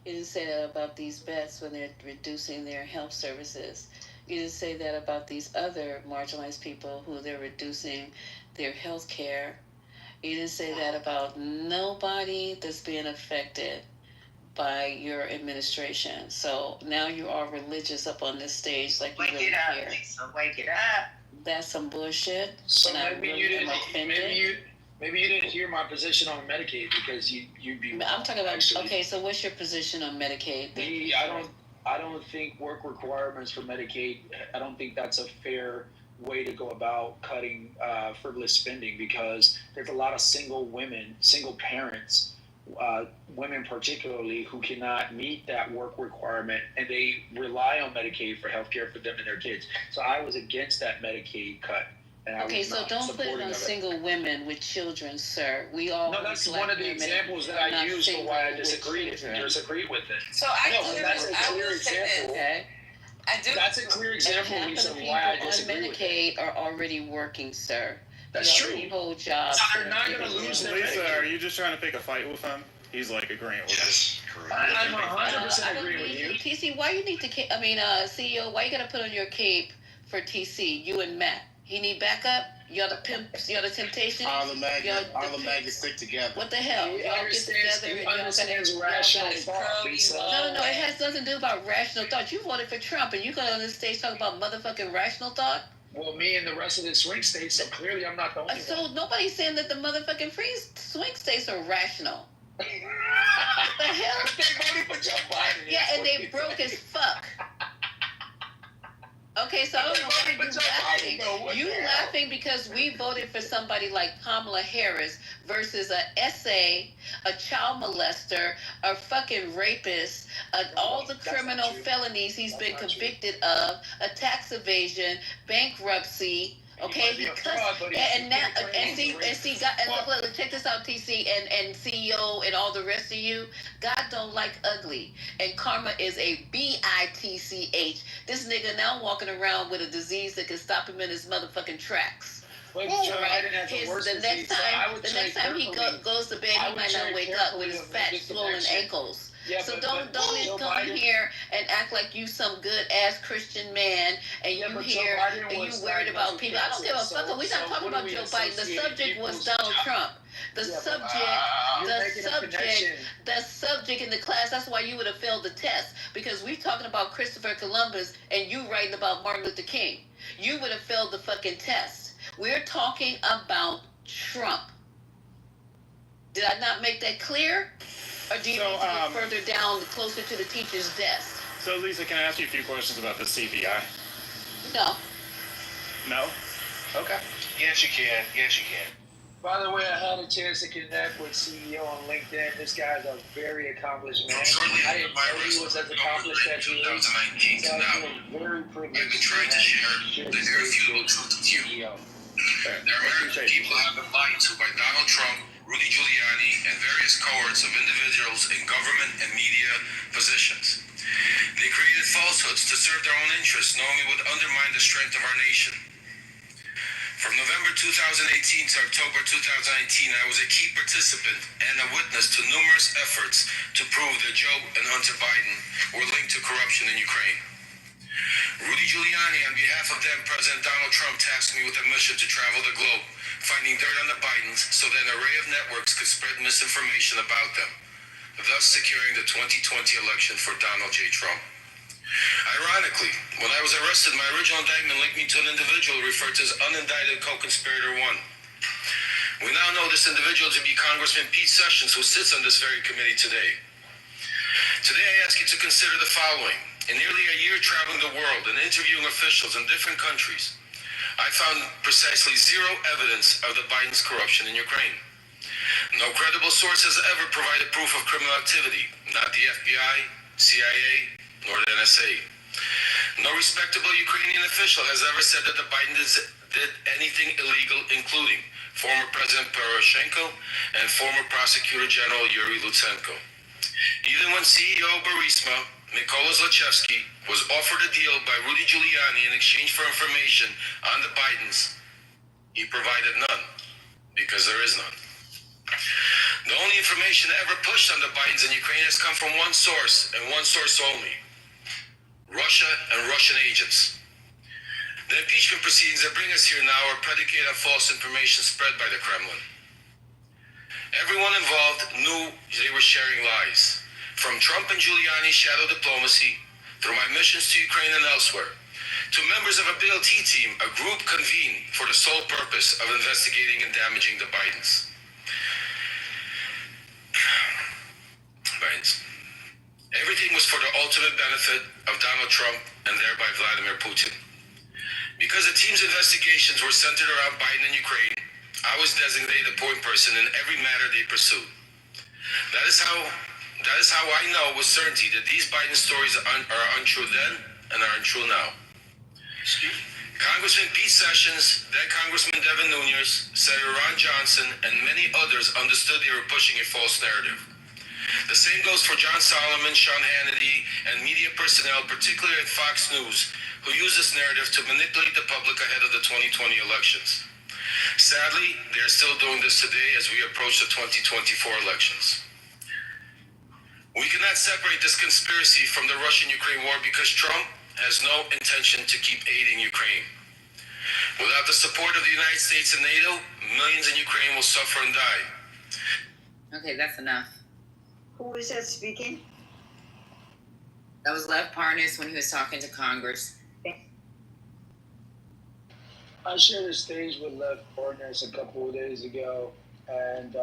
You didn't say that about these vets when they're reducing their health services. You didn't say that about these other marginalized people who they're reducing their health care. You didn't say that about nobody that's being affected by your administration. So now you are religious up on this stage like you really care. Wake it up. That's some bullshit. So maybe you didn't hear my position on Medicaid because you'd be. I'm talking about. Okay, so what's your position on Medicaid? I don't think work requirements for Medicaid. I don't think that's a fair way to go about cutting frivolous spending because there's a lot of single women, single parents, women particularly, who cannot meet that work requirement, and they rely on Medicaid for healthcare for them and their kids. So I was against that Medicaid cut. Okay, so don't put it on single women with children, sir. We all. No, that's one of the examples that I use for why I disagree with it. So that's a clear example. Okay. That's a clear example of why I disagree with it. Medicaid are already working, sir. That's true. Hold jobs. They're not going to lose their Lisa, Medicaid. are you just trying to pick a fight with him? He's like agreeing with Yes, correct. I'm 100% agreeing with you. TC, why you need to? CEO, why you gotta put on your cape for TC? You and Matt. He need backup. Y'all the pimps. Y'all the Temptations. All the maggots stick together. What the hell? He Y'all get together and understands rational thought, Lisa. No, it has nothing to do about rational thought. You voted for Trump, and you got on this stage talking about motherfucking rational thought. Well, me and the rest of the swing states, so clearly I'm not the only one. So nobody's saying that the motherfucking free swing states are rational. What the hell? They voted for Joe Biden. Yeah, and they broke as fuck. Okay, so I don't know why you laughing. You laughing because we voted for somebody like Kamala Harris versus a SA, a child molester, a fucking rapist, all the criminal felonies he's been convicted of, a tax evasion, bankruptcy. Okay, he cussed, and now look, check this out, TC and CEO and all the rest of you. God don't like ugly, and karma is a bitch. This nigga now walking around with a disease that can stop him in his motherfucking tracks. The next time he goes to bed, he might not wake up with his fat, swollen ankles. Yeah, so don't come in here and act like you some good ass Christian man and you here and you worried about people. I don't give a fuck. We're not talking about Joe Biden. The subject was Donald Trump. The subject in the class. That's why you would have failed the test, because we're talking about Christopher Columbus and you writing about Martin Luther King. You would have failed the fucking test. We're talking about Trump. Did I not make that clear? Or do you need to get further down, closer to the teacher's desk? So, Lisa, can I ask you a few questions about the CPI? No. No? Okay. Yes, you can. Yes, you can. By the way, I had a chance to connect with CEO on LinkedIn. This guy's a very accomplished man. I didn't know he was as accomplished as he is. So I feel very privileged. I've been trying to share the irrefutable truth with you. The American people have been lied to by Donald Trump, Rudy Giuliani, and various cohorts of individuals in government and media positions. They created falsehoods to serve their own interests, knowing it would undermine the strength of our nation. From November 2018 to October 2019, I was a key participant and a witness to numerous efforts to prove that Joe and Hunter Biden were linked to corruption in Ukraine. Rudy Giuliani, on behalf of then President Donald Trump, tasked me with a mission to travel the globe, finding dirt on the Bidens so that an array of networks could spread misinformation about them, thus securing the 2020 election for Donald J. Trump. Ironically, when I was arrested, my original indictment linked me to an individual referred to as unindicted co-conspirator 1. We now know this individual to be Congressman Pete Sessions, who sits on this very committee today. Today I ask you to consider the following. In nearly a year traveling the world and interviewing officials in different countries, I found precisely zero evidence of the Biden's corruption in Ukraine. No credible source has ever provided proof of criminal activity, not the FBI, CIA, nor the NSA. No respectable Ukrainian official has ever said that the Bidens did anything illegal, including former President Poroshenko and former Prosecutor General Yuri Lutsenko. Even when CEO Burisma, Mykola Zlochevsky, was offered a deal by Rudy Giuliani in exchange for information on the Bidens, he provided none, because there is none. The only information ever pushed on the Bidens in Ukraine has come from one source, and one source only: Russia and Russian agents. The impeachment proceedings that bring us here now are predicated on false information spread by the Kremlin. Everyone involved knew they were sharing lies. From Trump and Giuliani's shadow diplomacy, through my missions to Ukraine and elsewhere, to members of a BLT team, a group convened for the sole purpose of investigating and damaging the Bidens. Everything was for the ultimate benefit of Donald Trump and thereby Vladimir Putin. Because the team's investigations were centered around Biden and Ukraine, I was designated the point person in every matter they pursued. That is how I know with certainty that these Biden stories are untrue then and are untrue now. Congressman Pete Sessions, then Congressman Devin Nunes, Senator Ron Johnson, and many others understood they were pushing a false narrative. The same goes for John Solomon, Sean Hannity, and media personnel, particularly at Fox News, who use this narrative to manipulate the public ahead of the 2020 elections. Sadly, they are still doing this today as we approach the 2024 elections. We cannot separate this conspiracy from the Russian-Ukraine war because Trump has no intention to keep aiding Ukraine. Without the support of the United States and NATO, millions in Ukraine will suffer and die. Okay, that's enough. Who is that speaking? That was Lev Parnas when he was talking to Congress. I shared a stage with Lev Parnas a couple of days ago, and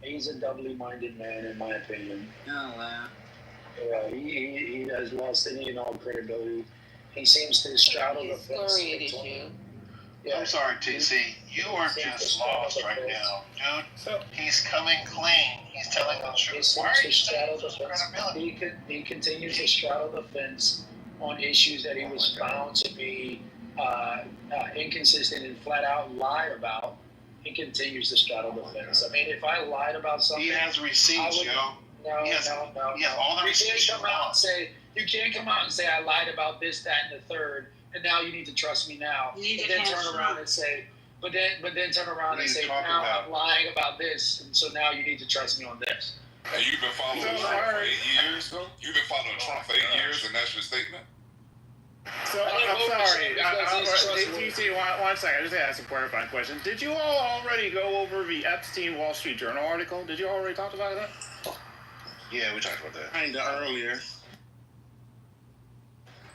he's a doubly minded man, in my opinion. Oh, wow. Yeah, he has lost any and all credibility. He seems to straddle the fence. I'm sorry, TC. You are just lost right now, dude. He's coming clean. He's telling the truth. Why are you saying credibility? He continues to straddle the fence on issues that he was found to be inconsistent and flat out lie about. He continues to straddle the fence. I mean, if I lied about something, He has receipts, yo. No. He has all the receipts. You can't come out and say I lied about this, that, and the third, and now you need to trust me now. But then turn around and say, now I'm lying about this, and so now you need to trust me on this. And you've been following Trump for 8 years, though? You've been following Trump for 8 years, and that's your statement? So, I'm sorry. TC, one second. I just ask a clarifying question. Did you all already go over the Epstein Wall Street Journal article? Did you already talk about that? Yeah, we talked about that. Kinda earlier.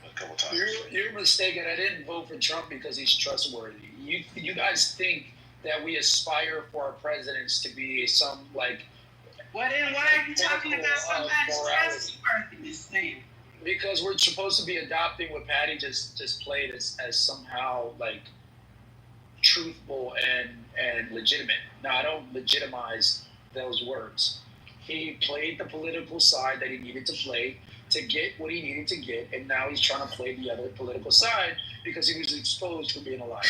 A couple times. You're mistaken. I didn't vote for Trump because he's trustworthy. You guys think that we aspire for our presidents to be some, like... Well, then why are you talking about somebody's trustworthiness then? Because we're supposed to be adopting what Patty just played as somehow, like, true truthful and legitimate. Now, I don't legitimize those words. He played the political side that he needed to play to get what he needed to get, and now he's trying to play the other political side because he was exposed for being a liar.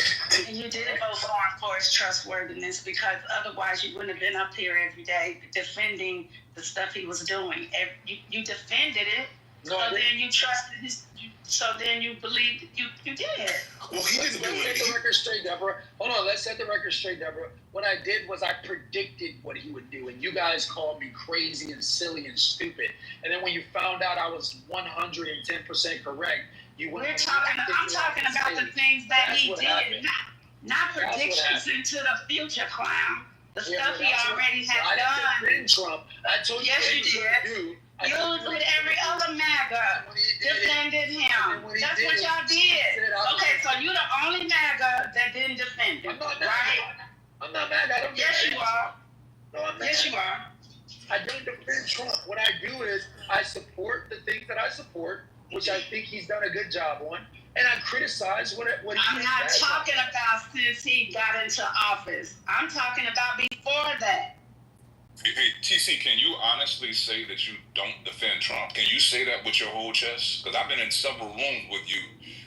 And you did vote for his trustworthiness, because otherwise you wouldn't have been up here every day defending the stuff he was doing. You defended it, so then you trusted his. So then you believed you did. Well, he didn't do it. Let's set the record straight, Deborah. Hold on, let's set the record straight, Deborah. What I did was I predicted what he would do, and you guys called me crazy and silly and stupid. And then when you found out I was 110% correct, you went. I'm talking about the things that he did, not predictions into the future, clown. The stuff he already has done. I didn't defend Trump. I told you yes, you did. You with every other MAGA defended him. That's what y'all did. Okay, so you're the only MAGA that didn't defend him, right? I'm not MAGA. I don't yes, you are. No, I'm not. Yes, you are. I don't defend Trump. What I do is I support the things that I support, which I think he's done a good job on, and I criticize what he I'm not talking about since he got into office. I'm talking about before that. Hey, TC, can you honestly say that you don't defend Trump? Can you say that with your whole chest? Because I've been in several rooms with you,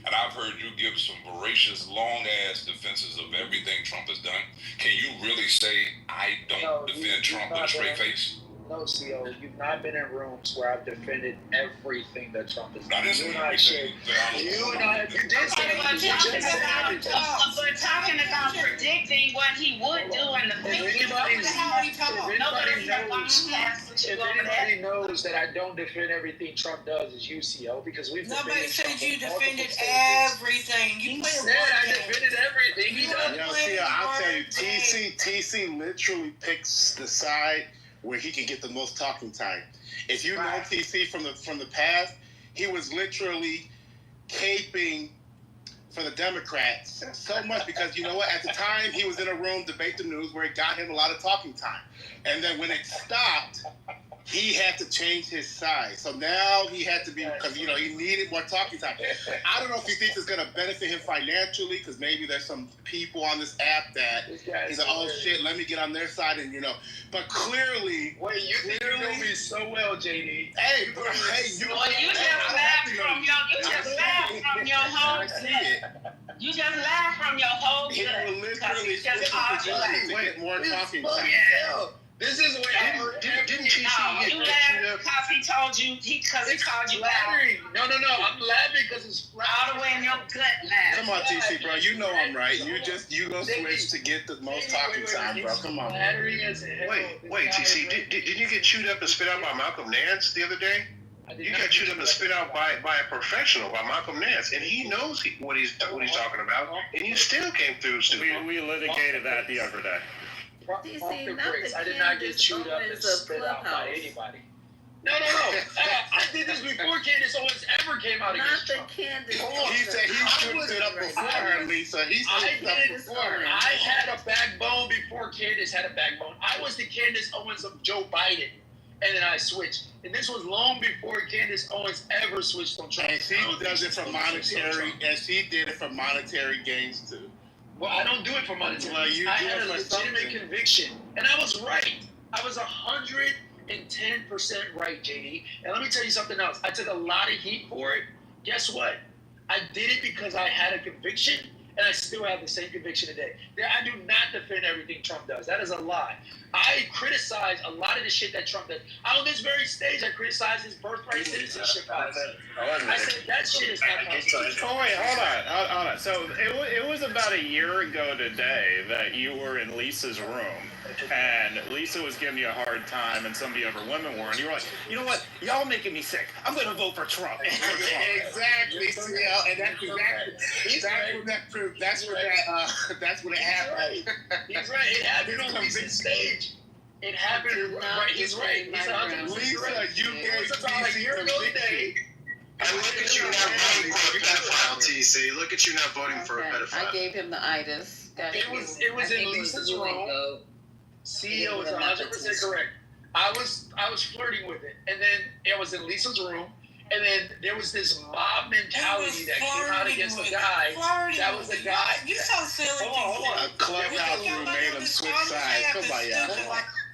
and I've heard you give some voracious, long-ass defenses of everything Trump has done. Can you really say, I don't defend Trump with a straight face? No, CO, you've not been in rooms where I've defended everything that Trump has done. You did say We're talking about predicting what he would do in the future. If anybody knows that I don't defend everything Trump does, is you, CO, because we've nobody said you defended everything. You said I defended everything. I'll tell you, TC literally picks the side where he can get the most talking time. If you know TC from the past, he was literally caping for the Democrats so much because, you know what, at the time he was in a room, Debate the News, where it got him a lot of talking time. And then when it stopped, he had to change his side. So now he had to be, because, you know, he needed more talking time. I don't know if he thinks it's going to benefit him financially, because maybe there's some people on this app that he's like, oh shit, let me get on their side, and, you know. But clearly, you know me so well, JD. Hey, bro, hey, you just laughed from your whole set. You just laughed from your whole set. Because he just called you like, more talking time. This is where didn't TC you laughed because he told you because he called you laughing. No, I'm laughing because it's all the way in your gut laugh. Come on, TC, bro. You know I'm right. You go switch to get the most talking time, bro. Come on. Wait, TC, didn't you get chewed up and spit out by Malcolm Nance the other day? You got chewed up and spit out by a professional, by Malcolm Nance, and he knows what he's talking about, and you still came through. We litigated that the other day. DC, I did not get chewed up and spit out by anybody. No. I did this before Candace Owens ever came out against Trump. Candace. He said he stood it up before her, Lisa. He stood it up before her. I had a backbone before Candace had a backbone. I was the Candace Owens of Joe Biden, and then I switched. And this was long before Candace Owens ever switched on Trump. And she does it for monetary, and she did it for monetary gains too. Well, I don't do it for monetary. Well, I had a legitimate conviction, and I was right. I was 110% right, JD. And let me tell you something else. I took a lot of heat for it. Guess what? I did it because I had a conviction, and I still have the same conviction today. I do not defend everything Trump does. That is a lie. I criticize a lot of the shit that Trump does. On this very stage, I criticize his birthright citizenship policy. I said that shit is not constitutional. Oh, wait, hold on. So it was about a year ago today that you were in Lisa's room, and Lisa was giving you a hard time, and some of the other women were, and you were like, you know what? Y'all making me sick. I'm going to vote for Trump. Exactly. And that's what it happened. He's right. It happened on Lisa's stage. It happened. Right. He's right. Lisa, you gave a year ago today. And look at you not voting for a pedophile, TC. Look at you not voting for a pedophile. I gave him the itis. It was in Lisa's room. CEO is 100% correct. I was flirting with it, and then it was in Lisa's room. And then there was this mob mentality that came out against the guy. That was the guy. You so silly. Hold on.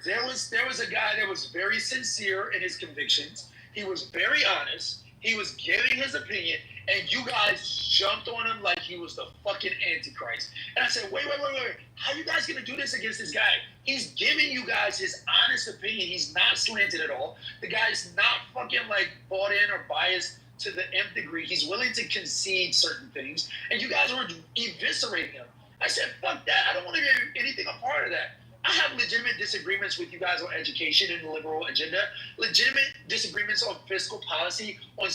There was a guy that was very sincere in his convictions. He was very honest. He was giving his opinion, and you guys jumped on him like he was the fucking Antichrist. And I said, wait. How you guys gonna do this against this guy? He's giving you guys his honest opinion. He's not slanted at all. The guy's not fucking like bought in or biased to the nth degree. He's willing to concede certain things, and you guys were eviscerating him. I said, fuck that. I don't want to hear anything a part of that. I have legitimate disagreements with you guys on education and the liberal agenda, legitimate disagreements on fiscal policy, on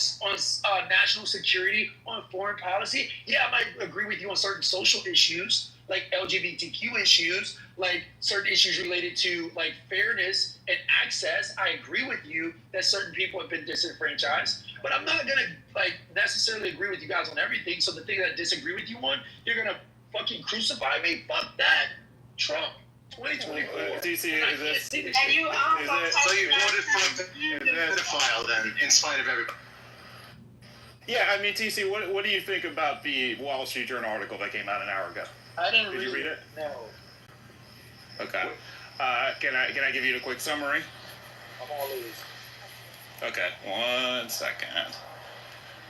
national security, on foreign policy. Yeah, I might agree with you on certain social issues, like LGBTQ issues, like certain issues related to like fairness and access. I agree with you that certain people have been disenfranchised, but I'm not gonna like necessarily agree with you guys on everything. So the thing that I disagree with you on, you're gonna fucking crucify me? Fuck that, Trump. 2024. And you also So you voted for a pedophile then, in spite of everybody. Yeah, I mean, TC, what do you think about the Wall Street Journal article that came out an hour ago? I didn't Did you read it? No. Okay. Can I give you a quick summary? I'm all ears. Okay, 1 second.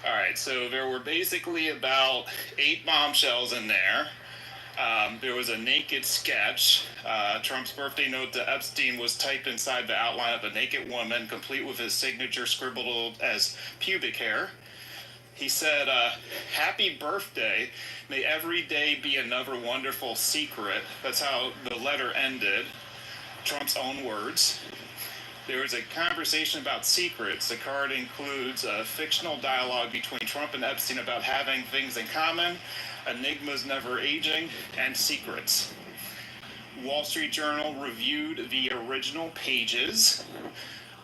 All right, so there were basically about 8 bombshells in there. There was a naked sketch. Trump's birthday note to Epstein was typed inside the outline of a naked woman, complete with his signature scribbled as pubic hair. He said, happy birthday. May every day be another wonderful secret. That's how the letter ended. Trump's own words. There was a conversation about secrets. The card includes a fictional dialogue between Trump and Epstein about having things in common, enigmas never aging, and secrets. Wall Street Journal reviewed the original pages.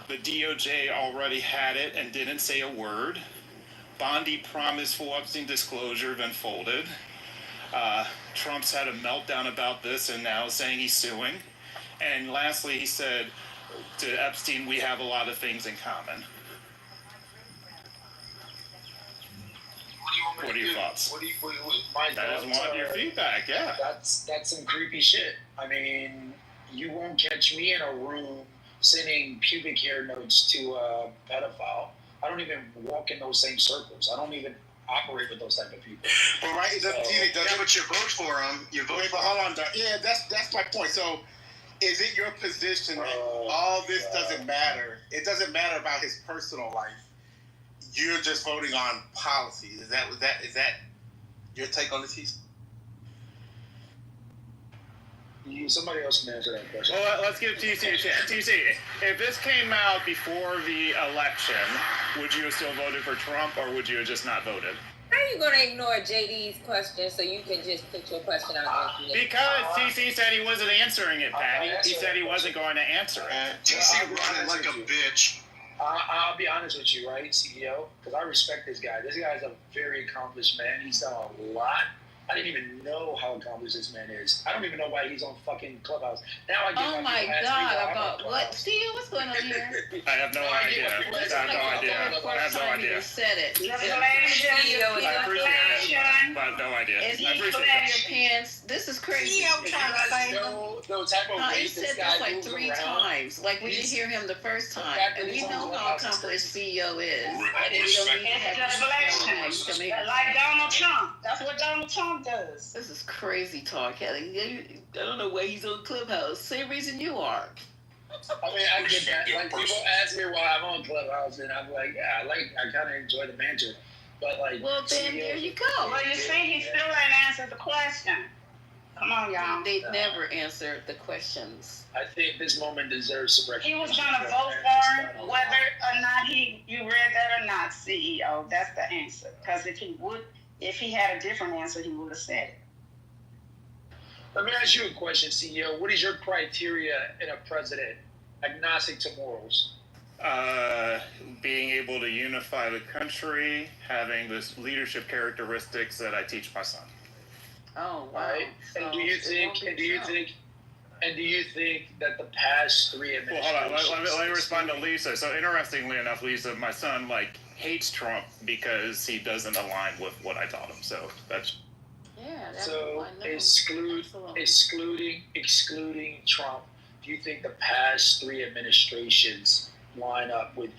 The DOJ already had it and didn't say a word. Bondi promised full Epstein disclosure, then folded. Trump's had a meltdown about this and now is saying he's suing. And lastly, he said to Epstein, we have a lot of things in common. What are your thoughts? I just want your feedback, yeah. That's some creepy shit. I mean, you won't catch me in a room sending pubic hair notes to a pedophile. I don't even walk in those same circles. I don't even operate with those type of people. Well, right, but you vote for him. You vote for him. Hold on, Doc. Yeah, that's my point. So, is it your position that all this doesn't matter? It doesn't matter about his personal life. You're just voting on policy. Is that your take on the TC? Somebody else can answer that question. Well, let's give TC a chance. TC, if this came out before the election, would you have still voted for Trump, or would you have just not voted? How are you going to ignore JD's question so you can just put your question out there? Because TC said he wasn't answering it, Patty. He said he wasn't going to answer it. TC running like a bitch. I'll be honest with you, right, CEO? Because I respect this guy. This guy's a very accomplished man. He's done a lot. I didn't even know how accomplished this man is. I don't even know why he's on fucking Clubhouse. Now I get oh my God, about what? CEO, what's going on here? I have no idea. I have no idea. He said it. I appreciate it, but no idea. Is he putting your pants? This is crazy. No type of he said this like 3 times. Like we didn't hear him the first time, and we know how accomplished CEO is. It's just like Donald Trump. That's what Donald Trump does. This is crazy talk, Kelly. I don't know why he's on Clubhouse. Same reason you are. I mean, I get that. Like, people ask me why I'm on Clubhouse, and I'm like, yeah, I kind of enjoy the banter. But like, well, then here you go. Well, you see, he still ain't answered the question. Come on, y'all. They never answered the questions. I think this moment deserves some recognition. He was going to vote for him, whether or not you read that or not, CEO. That's the answer. Because if he had a different answer, he would have said it. Let me ask you a question, CEO. What is your criteria in a president, agnostic to morals? Being able to unify the country, having this leadership characteristics that I teach my son. Oh, wow. Right? And do you think that the past 3 administrations... Well, hold on. Let me respond to Lisa. So, interestingly enough, Lisa, my son, hates Trump because he doesn't align with what I taught him. So, that's... Yeah. So excluding Trump, do you think the past 3 administrations line up with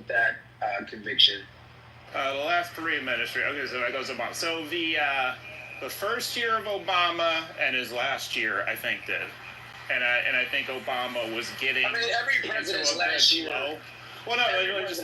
that conviction? The last 3 administrations. Okay, so that goes Obama. So the first year of Obama and his last year, I think, did. And I think Obama was getting. I mean, every president's last year. Well, no, let me just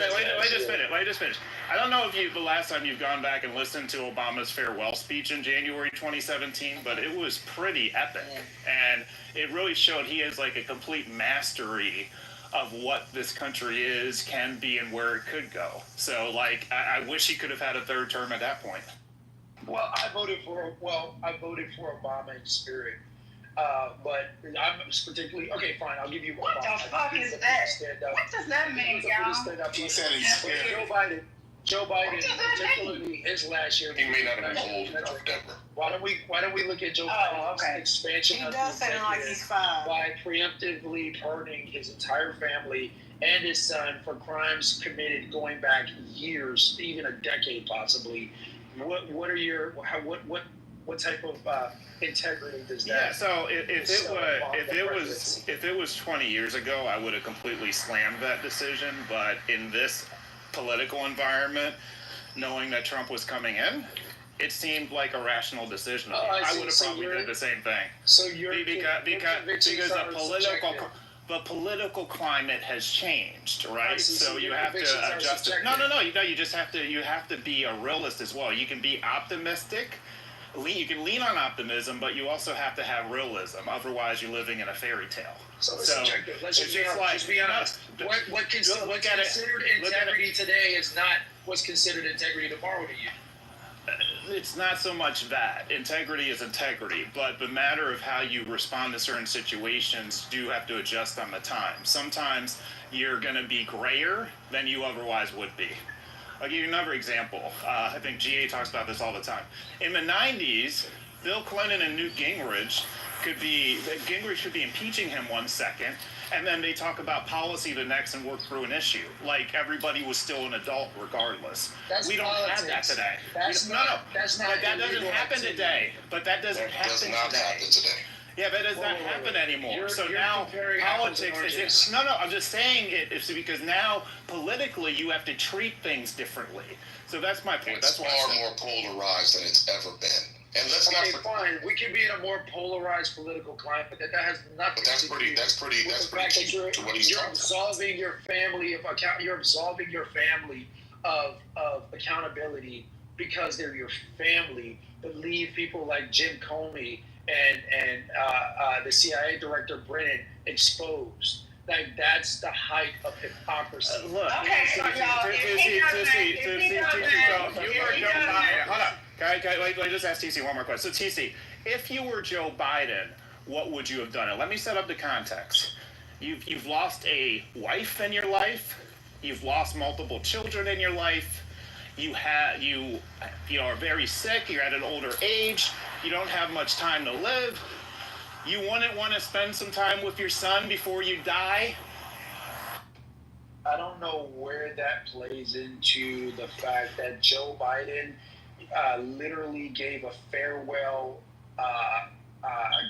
finish. I don't know if the last time you've gone back and listened to Obama's farewell speech in January 2017, but it was pretty epic. And it really showed he has like a complete mastery of what this country is, can be, and where it could go. So, like, I wish he could have had a 3rd term at that point. Well, I voted for Obama in spirit. But I'm particularly okay. Fine, I'll give you. What the fuck is that? What does that mean, y'all? He said he's Joe Biden, particularly his last year. He may not have been old enough, Denver. Why don't we look at Joe Biden's expansion He of does sound like he's 5. by preemptively pardoning his entire family and his son for crimes committed going back years, even a decade possibly. What type of integrity does that? Yeah, so if it was 20 years ago, I would have completely slammed that decision. But in this political environment, knowing that Trump was coming in, it seemed like a rational decision. I would have probably did the same thing. So because the political climate has changed, right? So you have to adjust it. No. You just have to be a realist as well. You can be optimistic. You can lean on optimism, but you also have to have realism. Otherwise, you're living in a fairy tale. So it's subjective. Let's just be honest. What considered integrity today is not what's considered integrity tomorrow to you. It's not so much that. Integrity is integrity, but the matter of how you respond to certain situations do have to adjust on the time. Sometimes you're going to be grayer than you otherwise would be. I'll give you another example. I think GA talks about this all the time. In the 90s, Bill Clinton and Newt Gingrich should be impeaching him 1 second, and then they talk about policy the next and work through an issue. Like everybody was still an adult regardless. We don't have that today. That doesn't happen today. But that doesn't happen today. Yeah, that does not happen anymore. So now politics is I'm just saying it's because now politically you have to treat things differently. So that's my point. It's far more polarized than it's ever been. And let's not fine. We can be in a more polarized political climate, but that has nothing. But that's pretty key to what he's talking about. You're absolving your family of accountability because they're your family, but leave people like Jim Comey and the CIA director Brennan exposed. Like that's the height of hypocrisy. Look, okay, so y'all, hold on. Let me just ask TC one more question. So TC, if you were Joe Biden, what would you have done? And let me set up the context. You've lost a wife in your life. You've lost multiple children in your life. You are very sick. You're at an older age. You don't have much time to live. You wouldn't want to spend some time with your son before you die? I don't know where that plays into the fact that Joe Biden literally gave a farewell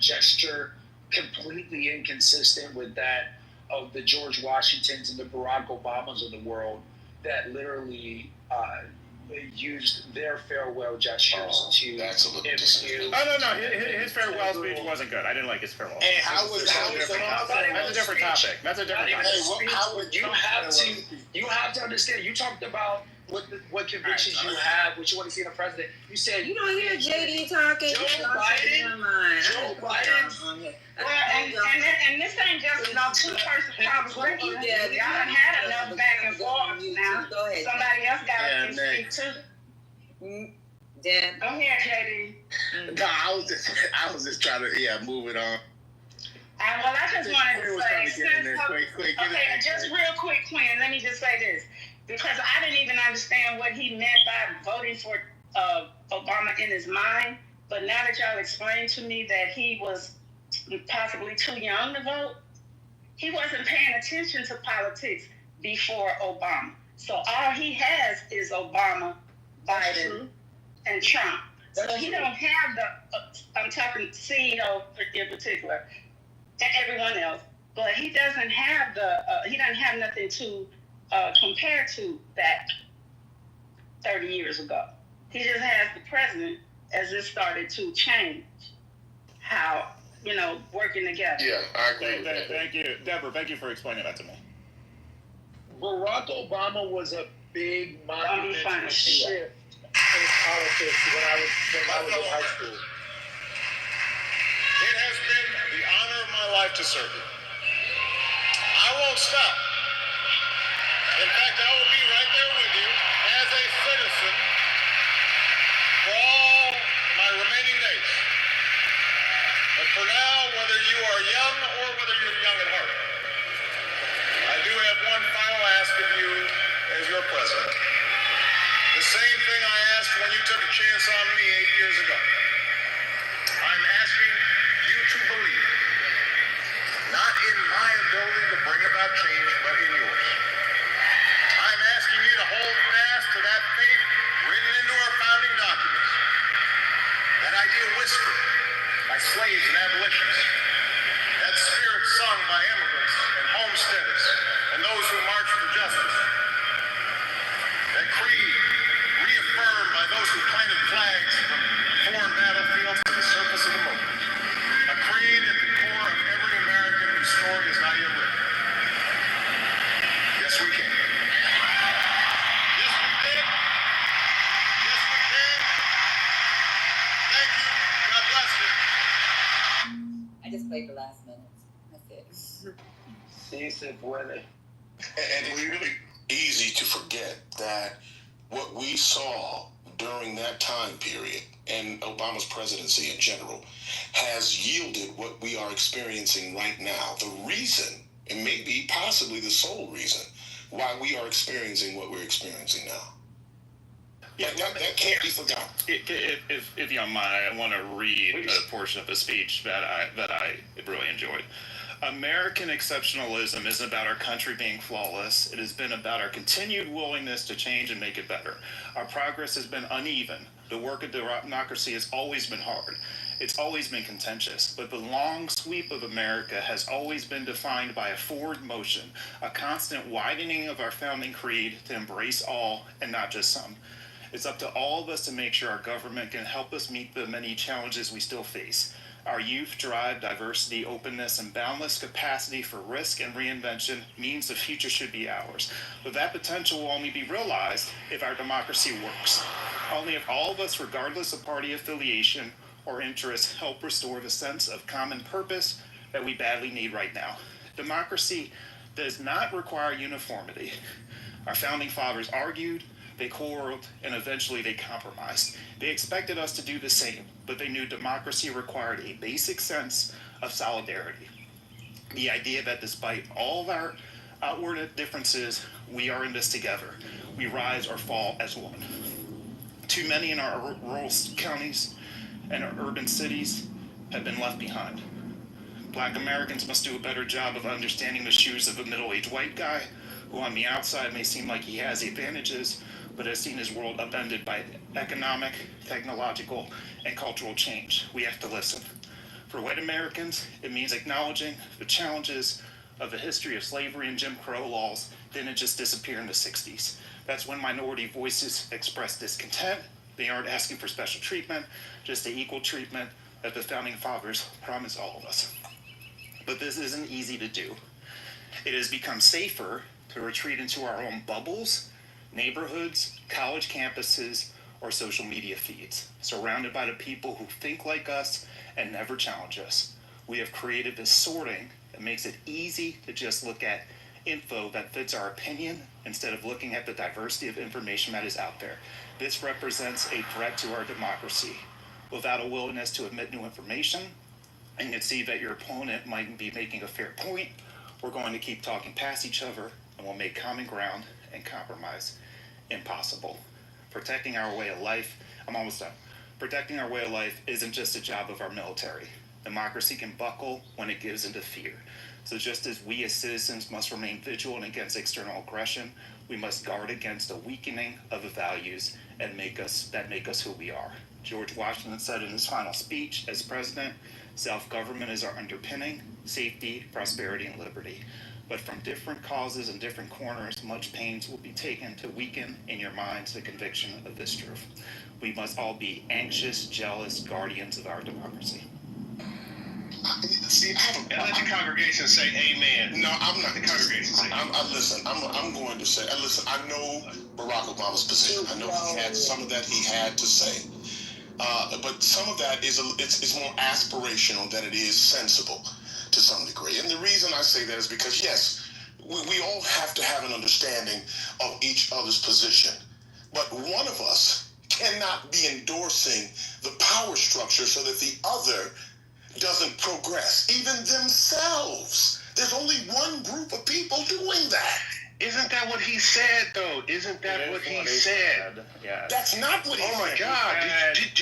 gesture completely inconsistent with that of the George Washingtons and the Barack Obamas of the world that literally used their farewell gestures to imbue. No. His farewell speech wasn't good. I didn't like his farewell. Hey, that's a different topic. You have to understand. You talked about what convictions you have, what you want to see in a president. You said you don't hear JD talking. Joe Biden. Well, and this ain't just no two-person conversation. Y'all done had enough back and forth now. Go ahead. Somebody else got to speak too. Dan. Go ahead, JD. No, I was just trying to move it on. Well, I just wanted to say, just real quick, Quinn, let me just say this. Because I didn't even understand what he meant by voting for Obama in his mind. But now that y'all explained to me that he was possibly too young to vote, he wasn't paying attention to politics before Obama. So all he has is Obama Biden and Trump. So he don't have the, I'm talking CEO in particular, and everyone else, but he doesn't have he doesn't have nothing to compare to that 30 years ago. He just has the president as it started to change how, working together. Yeah, I agree with that. Thank you. Deborah, thank you for explaining that to me. Barack Obama was a big monumental shift in politics when I was in high school. It has been the honor of my life to serve you. I won't stop. In fact, I will be right there with you as a citizen for all my remaining days. But for now, whether you are young or whether you're young at heart, I do have one final ask of you as your president. The same thing I asked when you took a chance on me 8 years ago. I'm asking you to believe, not in my ability to bring about change, but in yours. I'm asking you to hold fast to that faith written into our founding documents, that idea whispered by slaves and abolitionists, that spirit sung by immigrants and homesteaders and those who marched for justice, that creed reaffirmed by those who planted flags from foreign battlefields to the surface of the moon, a creed at the core of every American whose story is not yet written. Yes, we can. Yes, we did. Yes, we can. Thank you. God bless you. I just played the last minutes. That's it. Sí se puede. And it's really easy to forget that what we saw during that time period and Obama's presidency in general has yielded what we are experiencing right now. The reason, and maybe possibly the sole reason, why we are experiencing what we're experiencing now. Yeah, that can't be forgotten. If you don't mind, I want to read a portion of a speech that I really enjoyed. American exceptionalism isn't about our country being flawless. It has been about our continued willingness to change and make it better. Our progress has been uneven. The work of democracy has always been hard. It's always been contentious, but the long sweep of America has always been defined by a forward motion, a constant widening of our founding creed to embrace all and not just some. It's up to all of us to make sure our government can help us meet the many challenges we still face. Our youth drive, diversity, openness, and boundless capacity for risk and reinvention means the future should be ours. But that potential will only be realized if our democracy works. Only if all of us, regardless of party affiliation or interest, help restore the sense of common purpose that we badly need right now. Democracy does not require uniformity. Our founding fathers argued, they quarreled, and eventually they compromised. They expected us to do the same, but they knew democracy required a basic sense of solidarity. The idea that despite all of our outward differences, we are in this together. We rise or fall as one. Too many in our rural counties and our urban cities have been left behind. Black Americans must do a better job of understanding the shoes of a middle-aged white guy who on the outside may seem like he has advantages, but has seen his world upended by economic, technological, and cultural change. We have to listen. For white Americans, it means acknowledging the challenges of the history of slavery and Jim Crow laws didn't just disappear in the 60s. That's when minority voices express discontent. They aren't asking for special treatment, just the equal treatment that the founding fathers promised all of us. But this isn't easy to do. It has become safer to retreat into our own bubbles, neighborhoods, college campuses, or social media feeds, surrounded by the people who think like us and never challenge us. We have created this sorting that makes it easy to just look at info that fits our opinion instead of looking at the diversity of information that is out there. This represents a threat to our democracy. Without a willingness to admit new information and can see that your opponent might be making a fair point, we're going to keep talking past each other and we'll make common ground and compromise impossible. Protecting our way of life, I'm almost done. Protecting our way of life isn't just a job of our military. Democracy can buckle when it gives into fear. So just as we as citizens must remain vigilant against external aggression, we must guard against a weakening of the values that make us who we are. George Washington said in his final speech as president, self-government is our underpinning, safety, prosperity, and liberty. But from different causes and different corners, much pains will be taken to weaken in your minds the conviction of this truth. We must all be anxious, jealous guardians of our democracy. See, and let the congregation say amen. No, I'm not the congregation. I'm going to say, listen, I know Barack Obama's position. I know he had some of that he had to say. But some of that it's more aspirational than it is sensible to some degree. And the reason I say that is because, yes, we all have to have an understanding of each other's position. But one of us cannot be endorsing the power structure so that the other doesn't progress, even themselves. There's only one group of people doing that. Isn't that what he said, though? Isn't that what he said? Yeah. That's not what he said. Oh my God! Did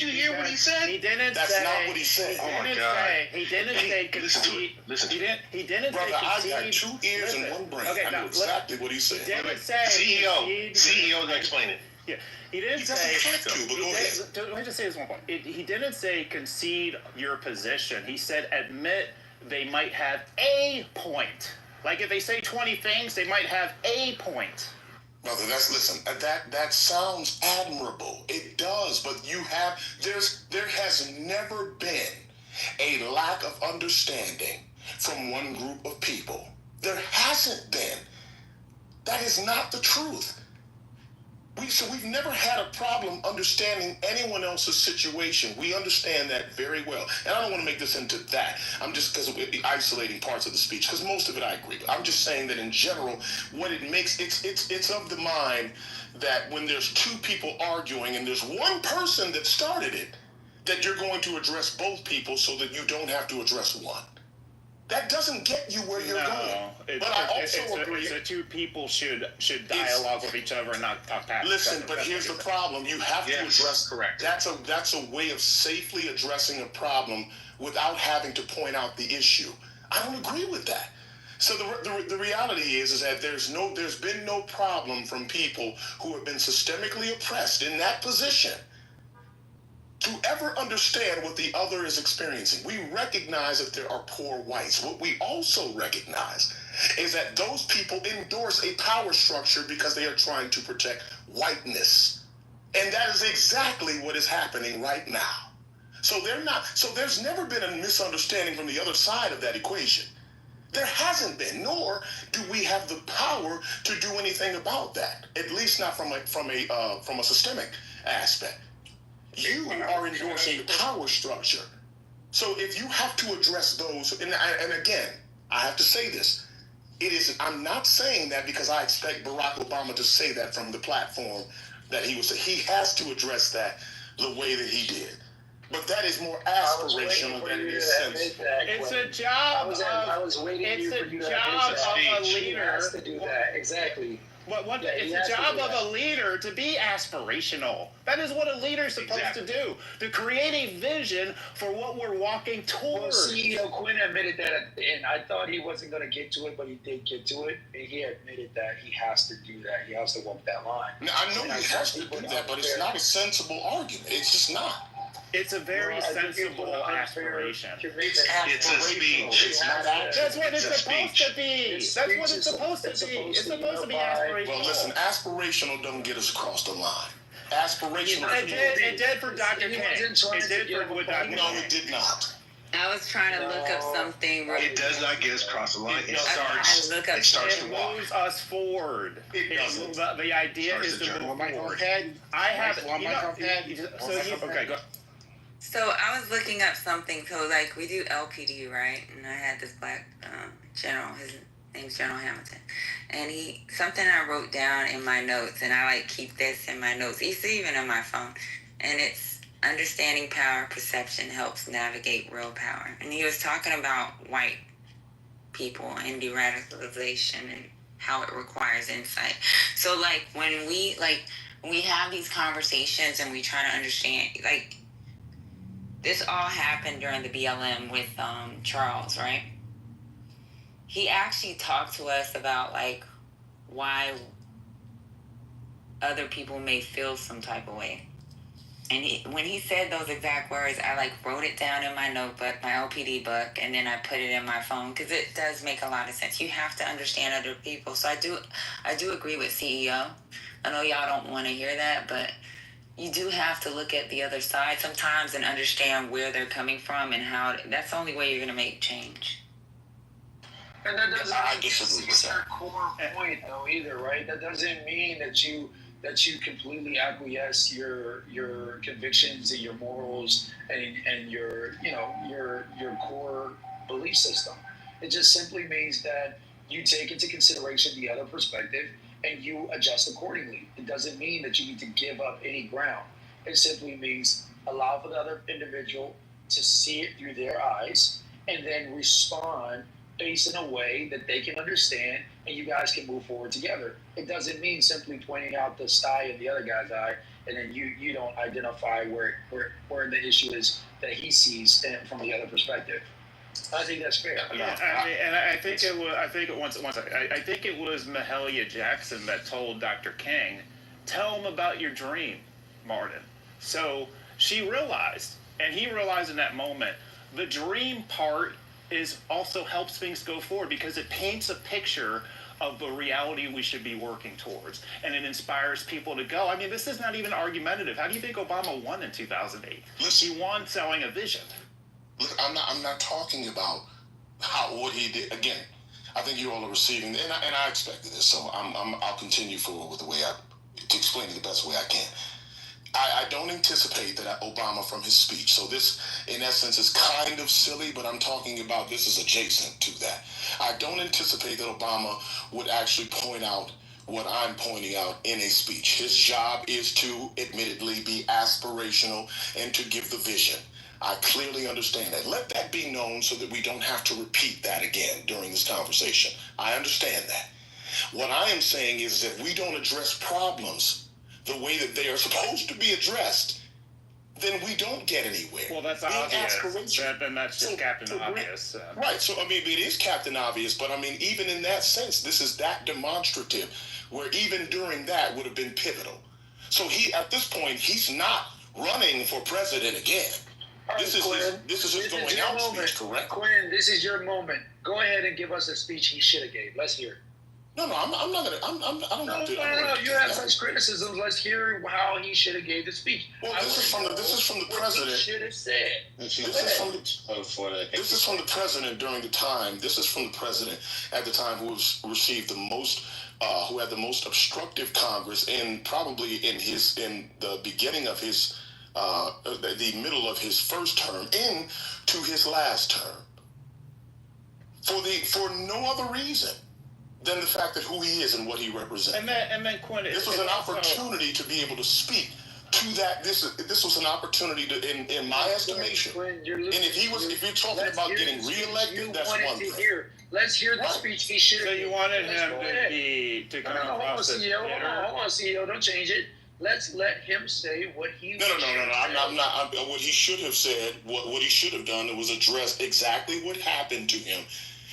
you hear what he said? He didn't That's say. not what he said. Oh my God! He didn't say concede. Listen. He didn't Brother, say concede. I got 2 ears and 1 brain. Okay, I know exactly what he said. He didn't say CEO, explain it. Yeah, he didn't say. But go ahead. Let me just say this one point. He didn't say concede your position. He said admit they might have a point. Like if they say 20 things, they might have a point. Brother, that sounds admirable. It does, but there has never been a lack of understanding from one group of people. There hasn't been. That is not the truth. We've never had a problem understanding anyone else's situation. We understand that very well. And I don't want to make this into that. I'm just, because we'd be isolating parts of the speech, because most of it I agree with. I'm just saying that in general, what it makes, it's of the mind that when there's 2 people arguing and there's one person that started it, that you're going to address both people so that you don't have to address one. That doesn't get you where you're going. But I also agree. It's 2 people should dialogue with each other and not talk past each Listen, other. but here's the problem. You have to address. Correct. That's a way of safely addressing a problem without having to point out the issue. I don't agree with that. So the reality is that there's been no problem from people who have been systemically oppressed in that position to ever understand what the other is experiencing. We recognize that there are poor whites. What we also recognize is that those people endorse a power structure because they are trying to protect whiteness. And that is exactly what is happening right now. So there's never been a misunderstanding from the other side of that equation. There hasn't been, nor do we have the power to do anything about that, at least not from a systemic aspect. You are endorsing the power structure. So if you have to address those, and again, I have to say this, I'm not saying that because I expect Barack Obama to say that from the platform that he was. He has to address that the way that he did. But that is more aspirational than it is sensible. It's a job of a leader. Has to do that. Exactly. It's a job of a leader to be aspirational. That is what a leader is supposed to do. To create a vision for what we're walking toward. Well, CEO Quinn admitted that at the end. I thought he wasn't going to get to it, but he did get to it. And he admitted that he has to do that. He has to walk that line. Now, I know he has to do that, but it's not a sensible argument. It's just not. It's a very sensible aspiration. It's a speech. That's what it's supposed to be. That's what it's supposed to be. It's supposed to be aspirational. Well, listen, aspirational doesn't get us across the line. Aspirational. It did for Dr. King. It did for Dr. King. No, it did not. I was trying to look up something. It does not get us across the line. It starts It to walk. moves us forward. It doesn't. The idea is to move forward. I have. Okay, go. So I was looking up something. So like we do LPD, right? And I had this black general. His name's General Hamilton, and something I wrote down in my notes, and I like keep this in my notes. It's even on my phone, and it's understanding power perception helps navigate real power. And he was talking about white people and de-radicalization and how it requires insight. So like when we have these conversations and we try to understand, like This all happened during the BLM with Charles, right? He actually talked to us about like why other people may feel some type of way. And when he said those exact words, I like wrote it down in my notebook, my OPD book, and then I put it in my phone because it does make a lot of sense. You have to understand other people. So I do agree with CEO. I know y'all don't want to hear that, but you do have to look at the other side sometimes and understand where they're coming from and how. That's the only way you're going to make change. And that doesn't I mean disagree with it's that. your core point though either, right? That doesn't mean that you completely acquiesce your convictions and your morals and your your core belief system. It just simply means that you take into consideration the other perspective and you adjust accordingly. It doesn't mean that you need to give up any ground. It simply means allow for the other individual to see it through their eyes and then respond based in a way that they can understand and you guys can move forward together. It doesn't mean simply pointing out the sty in the other guy's eye and then you don't identify where the issue is that he sees from the other perspective. I think that's fair. Yeah, I think it was Mahalia Jackson that told Dr. King, "Tell him about your dream, Martin." So she realized, and he realized in that moment, the dream part is also helps things go forward because it paints a picture of the reality we should be working towards, and it inspires people to go. I mean, this is not even argumentative. How do you think Obama won in 2008? Listen, he won selling a vision. Look, I'm not talking about what he did. Again, I think you all are receiving, and I expected this, so I'll continue forward with the way to explain it the best way I can. I don't anticipate that Obama from his speech. So this, in essence, is kind of silly, but I'm talking about this is adjacent to that. I don't anticipate that Obama would actually point out what I'm pointing out in a speech. His job is to, admittedly, be aspirational and to give the vision. I clearly understand that. Let that be known so that we don't have to repeat that again during this conversation. I understand that. What I am saying is that we don't address problems the way that they are supposed to be addressed, then we don't get anywhere. Well, that's obvious. Then that's just Captain Obvious. Right. So, I mean, it is Captain Obvious, but I mean, even in that sense, this is that demonstrative, where even during that would have been pivotal. So at this point, he's not running for president again. Right, this is his going out speech, correct? Quinn, this is your moment. Go ahead and give us a speech he should have gave. Let's hear it. No, I'm not gonna. I don't know. No. You have such criticisms. Let's hear how he should have gave the speech. Well, this is from the president. He should have said. This is from the president during the time. This is from the president at the time who received the most, who had the most obstructive Congress, and probably in the beginning of his, the middle of his first term into his last term. For no other reason than the fact that who he is and what he represents. And then Quinn, this was an opportunity to be able to speak to that. This was an opportunity to, in my estimation. And if you're talking about getting reelected, that's one thing. Let's hear the speech he should have. So you wanted him to come across as bitter? Hold on, CEO, don't change it. Let's let him say what he. No. I'm not. What he should have said, what he should have done, was address exactly what happened to him.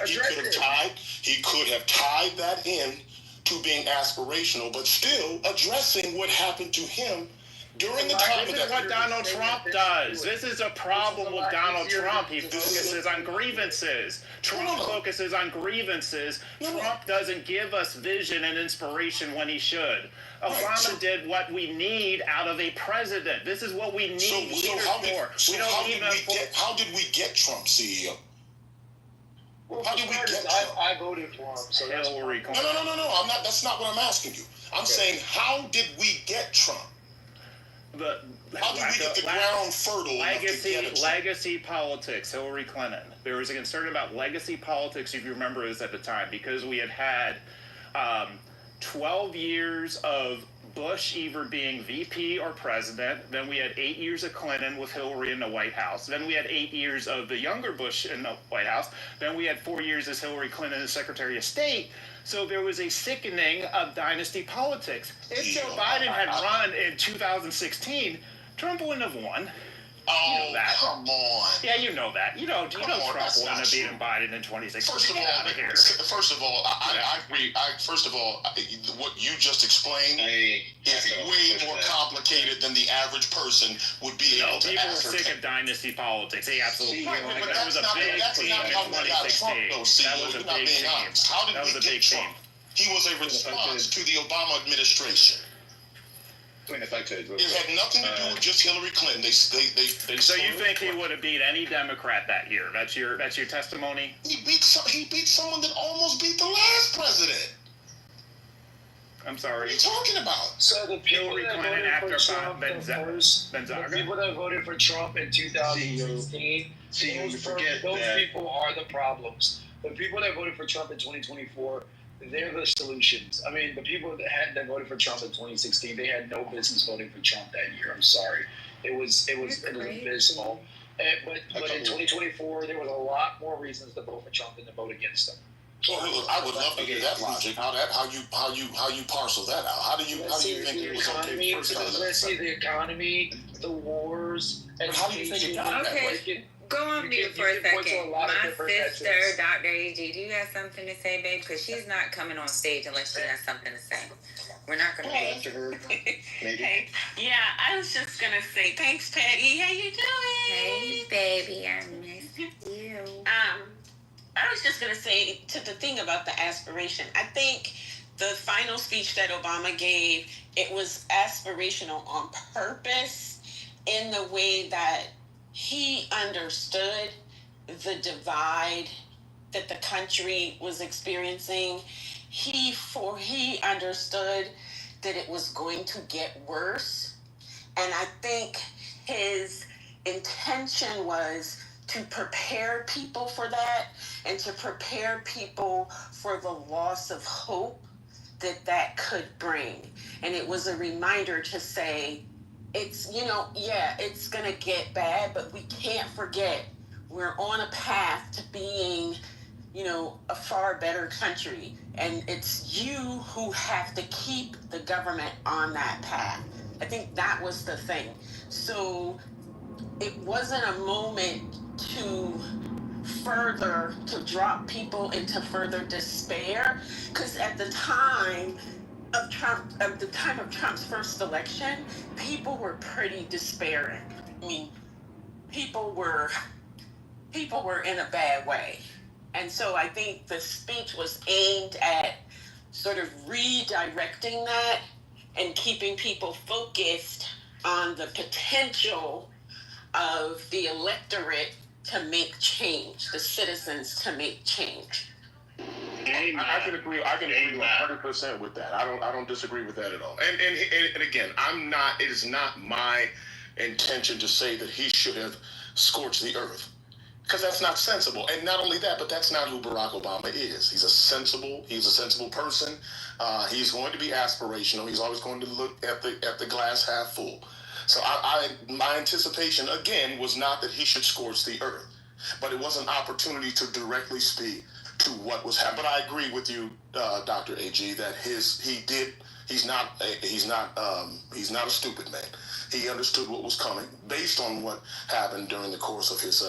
He could have tied that in to being aspirational, but still addressing what happened to him during the time. This is what Donald Trump does. This is a problem with Donald Trump. He focuses on grievances. Trump focuses on grievances. Trump doesn't give us vision and inspiration when he should. Obama did what we need out of a president. This is what we need leaders for. How did we get Trump, CEO? Well, how did we get Trump? I voted for him, so that's Hillary No. I'm not. That's not what I'm asking you. I'm saying, how did we get Trump? How did we get the ground fertile enough to get it? Legacy politics. Hillary Clinton. There was a concern about legacy politics, if you remember this at the time, because we had 12 years of Bush either being VP or president. Then we had 8 years of Clinton with Hillary in the White House. Then we had 8 years of the younger Bush in the White House. Then we had 4 years as Hillary Clinton as Secretary of State. So there was a sickening of dynasty politics. If Joe Biden had run in 2016, Trump wouldn't have won. Oh, You know that. come on. Yeah, you know that. You know Trump wouldn't have beaten Biden in 2016. First of all, I agree. First of all, what you just explained is way more complicated than the average person would be able to people were sick of dynasty politics. They absolutely were. But That was a big theme in 2016. That was a big theme. How did we get Trump? He was a response to the Obama administration. If I could, it had nothing to do with just Hillary Clinton. They so you think he would have beat any Democrat that year? That's your testimony. He beat someone that almost beat the last president. I'm sorry. What are you talking about? So the people Hillary that Clinton voted after for Trump, Benzaga. the people that voted for Trump in 2016, those people are the problems. The people that voted for Trump in 2024, they're the solutions. I mean, the people that voted for Trump in 2016, they had no business voting for Trump that year. I'm sorry, it was abysmal. But in 2024, there was a lot more reasons to vote for Trump than to vote against him. Well, I would love to hear that logic. How you parcel that out? How do you think it was okay first time? Let's see the economy, the wars, and how do you think it got that way? Go on mute for a second. My sister, Dr. AG, do you have something to say, babe? Because she's not coming on stage unless she has something to say. We're not going to go after her. Maybe. Hey, yeah, I was just going to say, thanks, Patty. How you doing? Hey, baby, I miss you. I was just going to say to the thing about the aspiration. I think the final speech that Obama gave, it was aspirational on purpose in the way that he understood the divide that the country was experiencing. He understood that it was going to get worse. And I think his intention was to prepare people for that and to prepare people for the loss of hope that could bring. And it was a reminder to say, it's, it's going to get bad, but we can't forget we're on a path to being, a far better country. And it's you who have to keep the government on that path. I think that was the thing. So it wasn't a moment to drop people into further despair, because at the time of Trump's first election, people were pretty despairing. I mean, people were in a bad way. And so I think the speech was aimed at sort of redirecting that and keeping people focused on the potential of the electorate to make change, the citizens to make change. I can agree 100% with that. I don't disagree with that at all. And again, it is not my intention to say that he should have scorched the earth, because that's not sensible. And not only that, but that's not who Barack Obama is. He's a sensible person. He's going to be aspirational. He's always going to look at the glass half full. So my anticipation, again, was not that he should scorch the earth, but it was an opportunity to directly speak to what was happening. But I agree with you, Dr. AG, that he's not a stupid man. He understood what was coming based on what happened during the course of his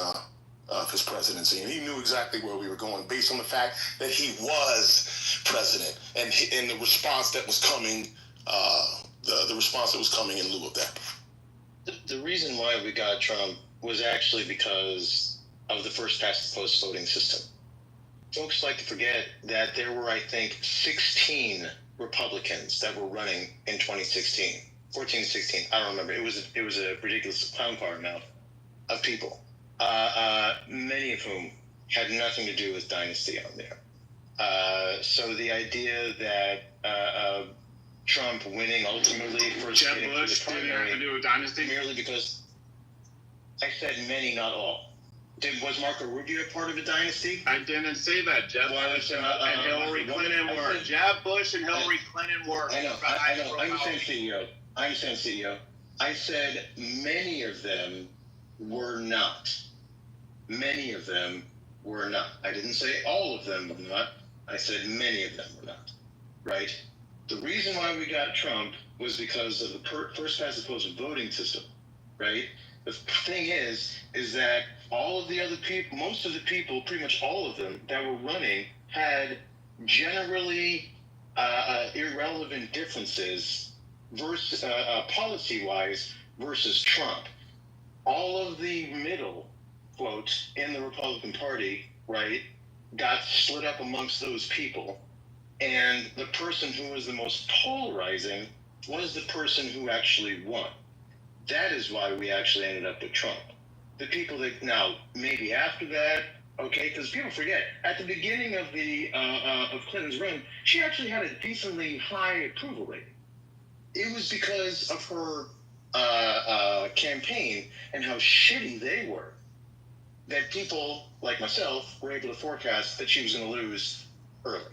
presidency, and he knew exactly where we were going based on the fact that he was president and the response that was coming, the response that was coming in lieu of that. The reason why we got Trump was actually because of the first past the post voting system. Folks like to forget that there were, I think, 16 Republicans that were running in 2016, 14 to 16. I don't remember. It was a ridiculous clown car amount of people, many of whom had nothing to do with dynasty on there. So the idea that Trump winning ultimately first Jeb Bush didn't have to do with dynasty merely because I said many, not all. Was Marco Rubio part of a dynasty? I didn't say that. Jeb Bush and Hillary Clinton were. Jeb Bush and Hillary Clinton were. I know. I'm saying CEO. I said many of them were not. Many of them were not. I didn't say all of them were not. I said many of them were not. Right? The reason why we got Trump was because of the first past the post voting system. Right? The thing is that all of the other people, most of the people, pretty much all of them that were running had generally irrelevant differences versus policy-wise versus Trump. All of the middle folks in the Republican Party, right, got split up amongst those people. And the person who was the most polarizing was the person who actually won. That is why we actually ended up with Trump. The people that now, maybe after that, okay, because people forget, at the beginning of the of Clinton's run, she actually had a decently high approval rate. It was because of her campaign and how shitty they were that people like myself were able to forecast that she was going to lose early,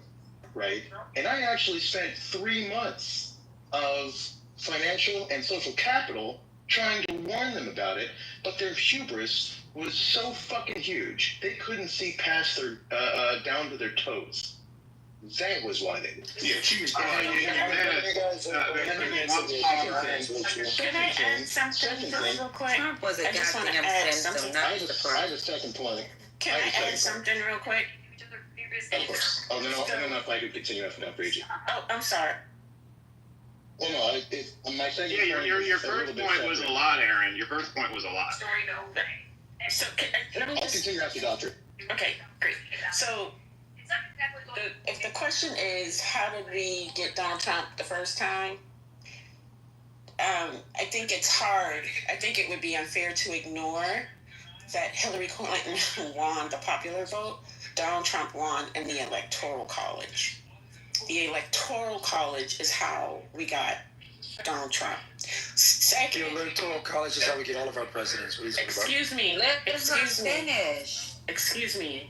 right? And I actually spent 3 months of financial and social capital trying to warn them about it, but their hubris was so fucking huge they couldn't see past their down to their toes. That was why they. Yeah, she was. Can I add something real quick? Trump was a I just want to goddamn add symptom, something. not I have a second point. Can I add something real quick? Of course. Oh, no, I don't know if I could continue after that, Bridget. Oh, I'm sorry. Well, no, my second point. Your first point was a lot, Aaron. Your first point was a lot. So let me I'll just continue after Doctor. Okay, great. So if the question is how did we get Donald Trump the first time, I think it's hard. I think it would be unfair to ignore that Hillary Clinton won the popular vote. Donald Trump won in the Electoral College. The Electoral College is how we got Donald Trump. Second, the Electoral College is how we get all of our presidents. Excuse me. Finish. Excuse me.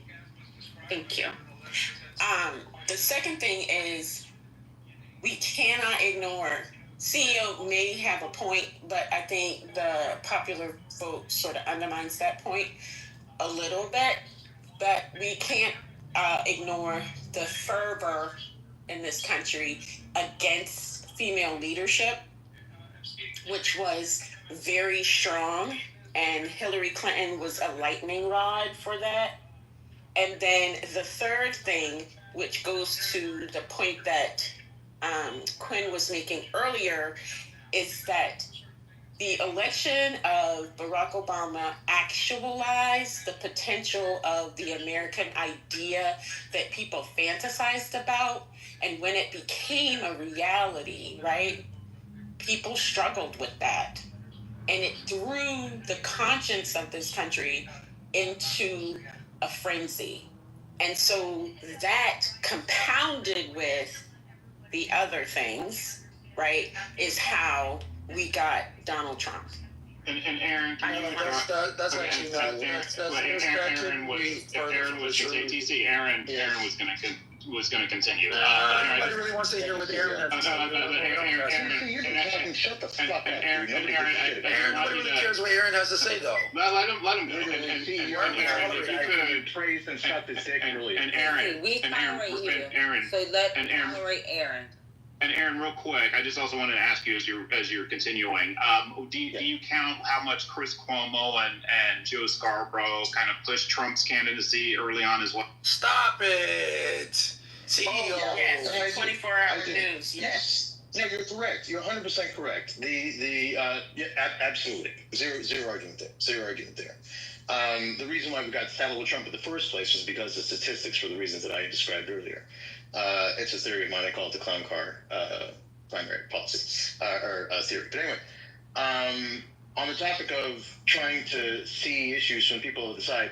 Thank you. The second thing is we cannot ignore. CEO may have a point, but I think the popular vote sort of undermines that point a little bit. But we can't ignore the fervor in this country against female leadership, which was very strong, and Hillary Clinton was a lightning rod for that. And then the third thing, which goes to the point that Quinn was making earlier, is that the election of Barack Obama actualized the potential of the American idea that people fantasized about. And when it became a reality, right, people struggled with that. And it threw the conscience of this country into a frenzy. And so that compounded with the other things, right, is how we got Donald Trump. And Aaron, that's actually not. Aaron was TC. Aaron was going to continue. I really want to hear what Aaron has to say. Shut the fuck up. Aaron, nobody really cares what Aaron has to say, though. Let him go. And if you could praise and shut this dick really. And Aaron, We tolerate you. So let tolerate Aaron. And Aaron, real quick, I just also wanted to ask you as you're continuing, do you count how much Chris Cuomo and Joe Scarborough kind of pushed Trump's candidacy early on as well? Stop it, CEO. Yes, 24-hour news. Yes. No, you're correct. You're 100% correct. Absolutely. Zero argument there. The reason why we got saddled with Trump in the first place was because of statistics for the reasons that I described earlier. It's a theory of mine. I call it the clown car primary policy or theory. But anyway, on the topic of trying to see issues from people on the side,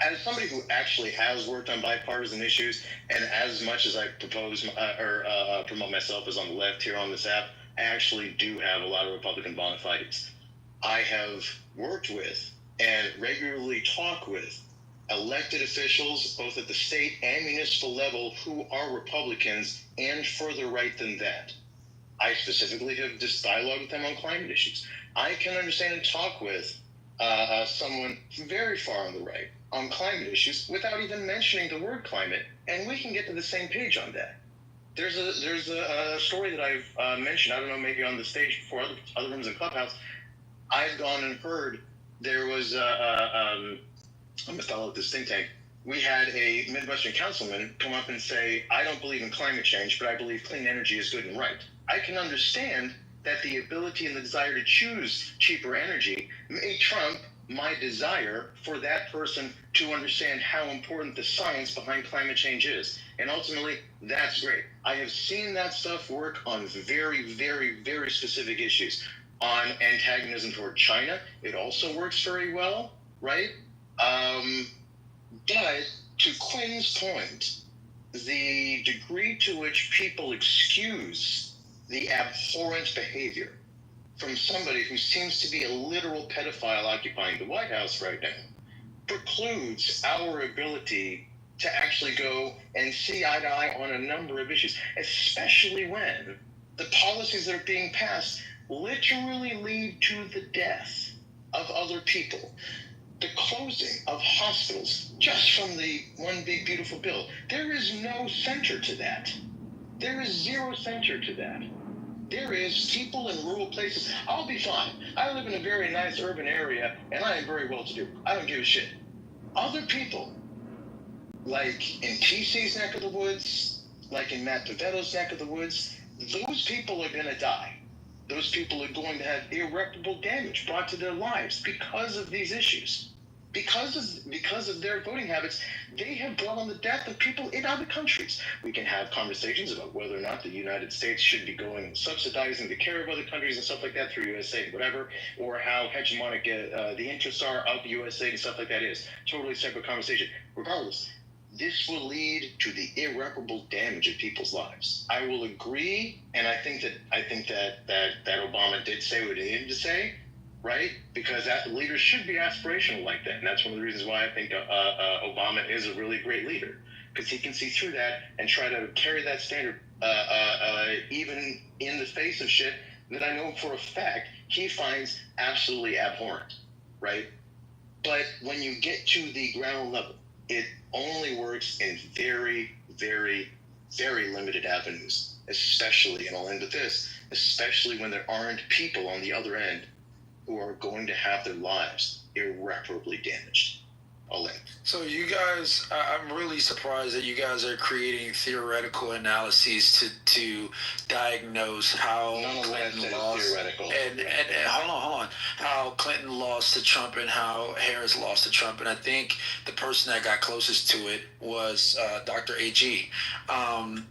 as somebody who actually has worked on bipartisan issues, and as much as I propose or promote myself as on the left here on this app, I actually do have a lot of Republican bona fides. I have worked with and regularly talk with elected officials, both at the state and municipal level, who are Republicans and further right than that. I specifically have just dialogue with them on climate issues. I can understand and talk with someone very far on the right on climate issues without even mentioning the word climate, and we can get to the same page on that. There's a story that I've mentioned, I don't know, maybe on the stage before other rooms in Clubhouse. I've gone and heard there was I'm a fellow at this think tank. We had a Midwestern councilman come up and say, I don't believe in climate change, but I believe clean energy is good and right. I can understand that the ability and the desire to choose cheaper energy may trump my desire for that person to understand how important the science behind climate change is. And ultimately, that's great. I have seen that stuff work on very, very, very specific issues. On antagonism toward China, it also works very well, right? But to Quinn's point, the degree to which people excuse the abhorrent behavior from somebody who seems to be a literal pedophile occupying the White House right now precludes our ability to actually go and see eye to eye on a number of issues, especially when the policies that are being passed literally lead to the death of other people. The closing of hospitals, just from the one big beautiful bill, there is no center to that. There is zero center to that. There is people in rural places. I'll be fine. I live in a very nice urban area, and I am very well-to-do. I don't give a shit. Other people, like in TC's neck of the woods, like in Matt Pavetto's neck of the woods, those people are going to die. Those people are going to have irreparable damage brought to their lives because of these issues. Because of their voting habits, they have brought on the death of people in other countries. We can have conversations about whether or not the United States should be going and subsidizing the care of other countries and stuff like that through USA and whatever, or how hegemonic the interests are of USA and stuff like that is. Totally separate conversation. Regardless, this will lead to the irreparable damage of people's lives. I will agree, and I think that Obama did say what he needed to say, right? Because leaders should be aspirational like that, and that's one of the reasons why I think Obama is a really great leader, because he can see through that and try to carry that standard even in the face of shit that I know for a fact he finds absolutely abhorrent, right? But when you get to the ground level, it only works in very, very, very limited avenues, especially, and I'll end with this, especially when there aren't people on the other end who are going to have their lives irreparably damaged. I'll end. So you guys, I'm really surprised that you guys are creating theoretical analyses to diagnose how Clinton lost. And hold on, how Clinton lost to Trump and how Harris lost to Trump. And I think the person that got closest to it was Dr. A.G.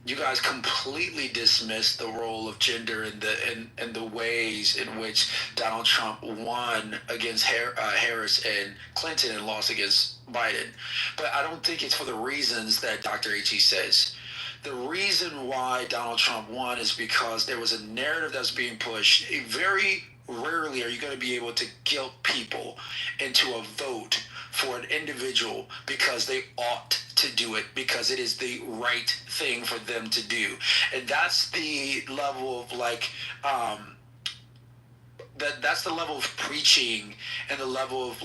You guys completely dismissed the role of gender and the ways in which Donald Trump won against Harris and Clinton and lost against Biden. But I don't think it's for the reasons that Dr. H.E. says. The reason why Donald Trump won is because there was a narrative that's being pushed. Very rarely are you going to be able to guilt people into a vote for an individual because they ought to do it, because it is the right thing for them to do. And that's the level of that's the level of preaching and the level of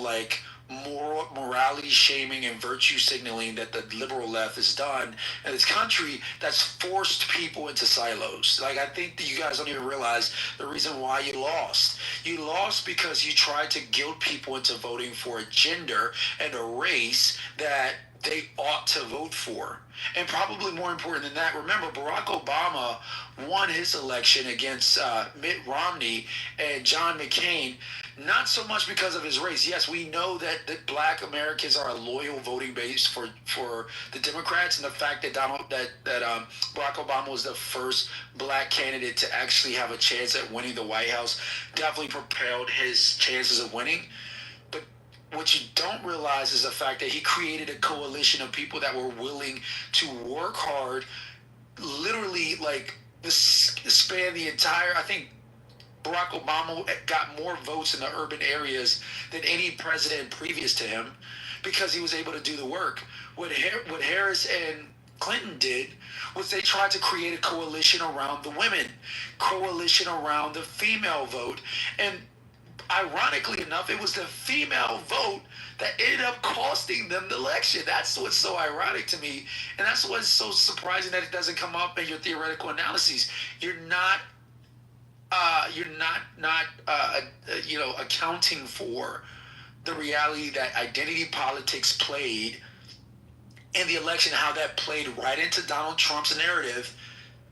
morality shaming and virtue signaling that the liberal left has done in this country that's forced people into silos. I think that you guys don't even realize the reason why you lost. You lost because you tried to guilt people into voting for a gender and a race that they ought to vote for. And probably more important than that, remember, Barack Obama won his election against Mitt Romney and John McCain, not so much because of his race. Yes, we know that black Americans are a loyal voting base for the Democrats, and the fact that Barack Obama was the first black candidate to actually have a chance at winning the White House definitely propelled his chances of winning. What you don't realize is the fact that he created a coalition of people that were willing to work hard, literally span the entire, I think Barack Obama got more votes in the urban areas than any president previous to him because he was able to do the work. What Harris and Clinton did was they tried to create a coalition around the women, coalition around the female vote, and ironically enough, it was the female vote that ended up costing them the election. That's what's so ironic to me, and that's what's so surprising that it doesn't come up in your theoretical analyses. You're not you're not accounting for the reality that identity politics played in the election, how that played right into Donald Trump's narrative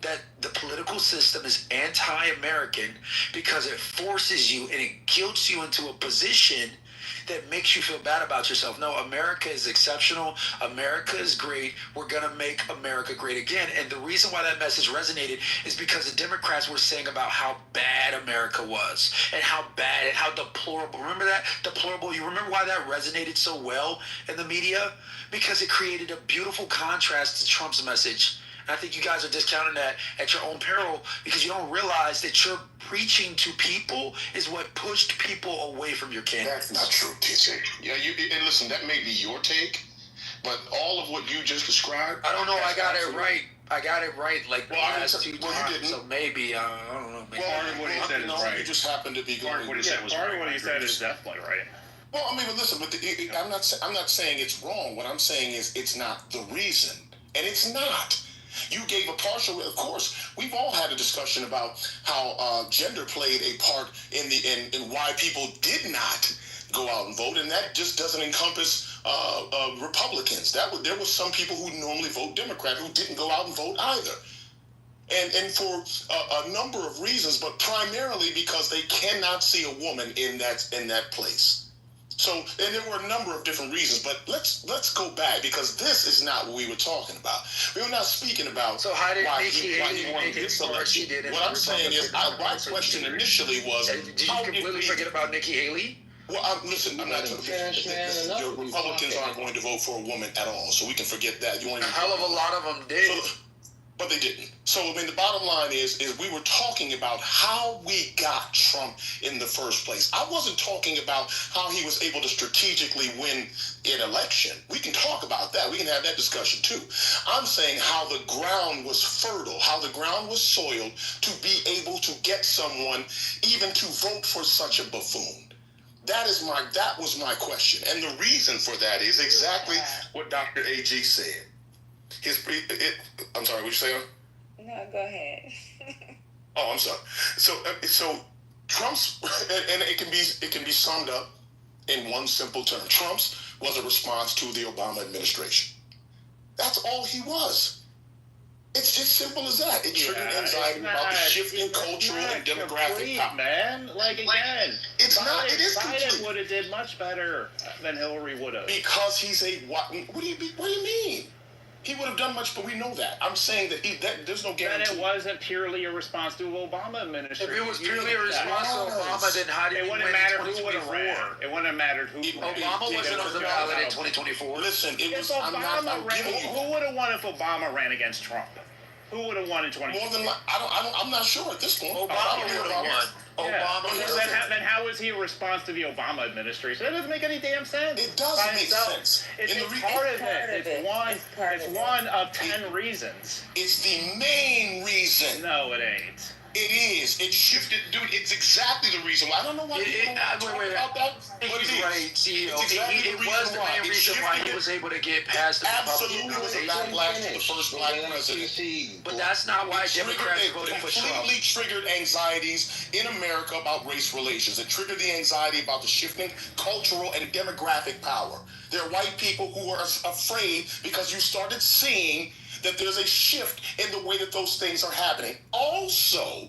that the political system is anti-American because it forces you and it guilts you into a position that makes you feel bad about yourself. No, America is exceptional. America is great. We're going to make America great again. And the reason why that message resonated is because the Democrats were saying about how bad America was and how bad and how deplorable. Remember that? Deplorable. You remember why that resonated so well in the media? Because it created a beautiful contrast to Trump's message. And I think you guys are discounting that at your own peril because you don't realize that your preaching to people is what pushed people away from your candidates. That's not true, TC. Yeah, and listen, that may be your take, but all of what you just described. I don't know. I got it right. Like the last 2 well, times. So maybe I don't know. Maybe. Part of what he said is right. You just happened to be going. Part of what he said was right. Part of what he said is definitely right. Well, I mean, but listen, I'm not saying it's wrong. What I'm saying is it's not the reason, and it's not. You gave a partial. Of course, we've all had a discussion about how gender played a part in why people did not go out and vote, and that just doesn't encompass Republicans. There were some people who normally vote Democrat who didn't go out and vote either, and for a number of reasons, but primarily because they cannot see a woman in that place. So, and there were a number of different reasons, but let's go back because this is not what we were talking about. We were not speaking about. So how did Nikki Haley make it so much? What I'm saying is, my question initially was, did you completely forget about Nikki Haley? Well, listen, I'm not talking. The Republicans aren't going to vote for a woman at all, so we can forget that. A hell of a lot of them did. But they didn't. So, I mean, the bottom line is we were talking about how we got Trump in the first place. I wasn't talking about how he was able to strategically win an election. We can talk about that. We can have that discussion too. I'm saying how the ground was fertile, how the ground was soiled to be able to get someone even to vote for such a buffoon. That was my question. And the reason for that is exactly what Dr. A.G. said. I'm sorry, what you say? No, go ahead. Oh, I'm sorry. So Trump's, and it can be summed up in one simple term. Trump's was a response to the Obama administration. That's all he was. It's just simple as that. It triggered anxiety about the shifting cultural and demographic power. Man, again, it's not. It is complete. Biden would have did much better than Hillary would have. Because he's a what? What do you mean? He would have done much, but we know that. I'm saying that there's no guarantee. Then it wasn't purely a response to Obama administration. If it was purely a response to Obama, then how did it wouldn't matter who would have ran? It wouldn't have mattered who. Obama wasn't on the ballot in 2024. Listen, it was. Who would have won if Obama ran against Trump? Who would have won in 2024? More than I'm not sure at this point. Obama would have won. Obama. Then how is he a response to the Obama administration? That doesn't make any damn sense. It does make sense. It's part of it. It's one of 10 reasons. It's the main reason. No, it ain't. It is. It shifted, dude. It's exactly the reason why. I don't know why people talk about that. He's right, CEO. It was the main reason why he was able to get past the Absolutely was a backlash to the first black president. But that's not why Democrats voted for Trump. It completely triggered anxieties in America about race relations. It triggered the anxiety about the shifting cultural and demographic power. There are white people who are afraid because you started seeing that there's a shift in the way that those things are happening. Also,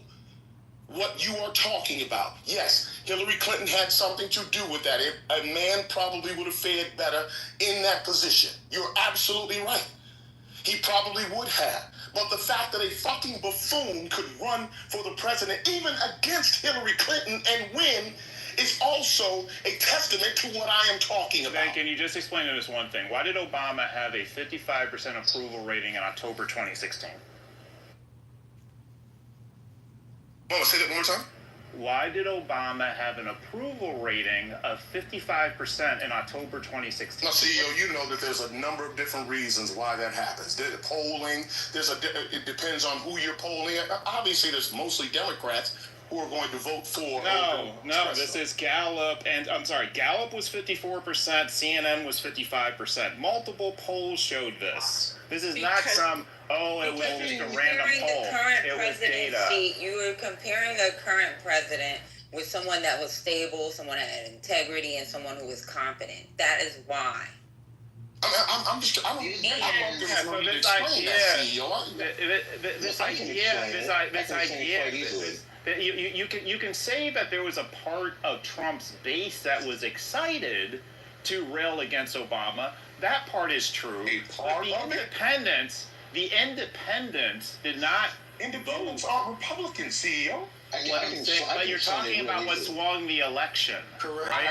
what you are talking about. Yes, Hillary Clinton had something to do with that. A man probably would have fared better in that position. You're absolutely right. He probably would have. But the fact that a fucking buffoon could run for the president, even against Hillary Clinton, and win, is also a testament to what I am talking about. Ben, can you just explain to us one thing? Why did Obama have a 55% approval rating in October 2016? Oh, say that one more time. Why did Obama have an approval rating of 55% in October 2016? Now, CEO, you know that there's a number of different reasons why that happens. There's polling. It depends on who you're polling. Obviously, there's mostly Democrats who are going to vote for. No, this is Gallup, and I'm sorry, Gallup was 54%, CNN was 55%. Multiple polls showed this. This is not some Oh, it was just a random poll. It was data. You were comparing a current president with someone that was stable, someone that had integrity, and someone who was competent. That is why. I'm just. I don't. You can say that there was a part of Trump's base that was excited to rail against Obama. That part is true. But the independents did not. Independents are Republicans, CEO. But you're talking about what swung the election. Correct. Right?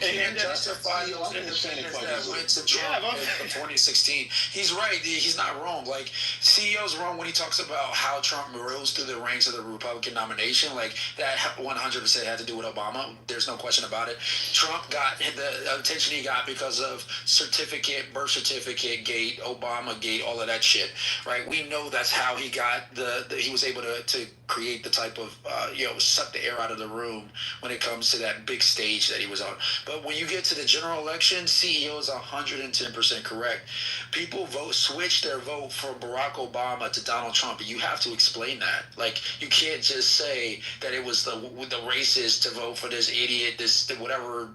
And justify those independents that went to Trump in 2016. He's right. He's not wrong. Like, CEO's wrong when he talks about how Trump rose through the ranks of the Republican nomination. Like, that 100% had to do with Obama. There's no question about it. Trump got the attention he got because of birth certificate gate, Obama gate, all of that shit. Right? We know that's how he got he was able to create the type of suck the air out of the room when it comes to that big stage that he was on. But when you get to the general election, CEO is 110% correct. People switch their vote from Barack Obama to Donald Trump, and you have to explain that. Like, you can't just say that it was the racist to vote for this idiot, whatever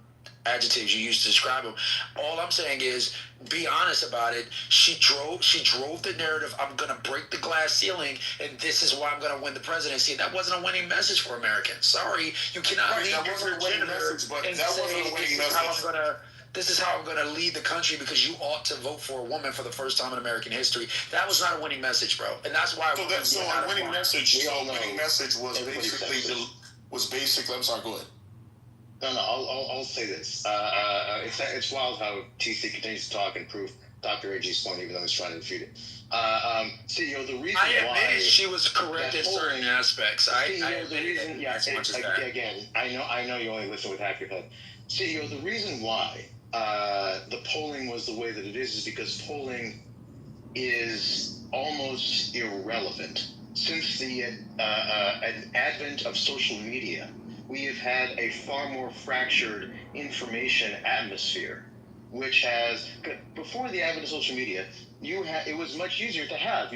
adjectives you use to describe him. All I'm saying is, be honest about it. She drove the narrative. I'm going to break the glass ceiling, and this is why I'm going to win the presidency. That wasn't a winning message for Americans. Sorry, you cannot lead your gender and say, this is how I'm going to lead the country because you ought to vote for a woman for the first time in American history. That was not a winning message, bro. And that's why a winning message was basically, I'm sorry, go ahead. No, I'll say this. It's wild how TC continues to talk and prove Dr. AG's point, even though he's trying to refute it. CEO, the reason I admitted she was correct in certain aspects. Again, I know you only listen with half your head. CEO, the reason why the polling was the way that it is because polling is almost irrelevant. Since the advent of social media, we have had a far more fractured information atmosphere, which has, before the advent of social media, it was much easier to have,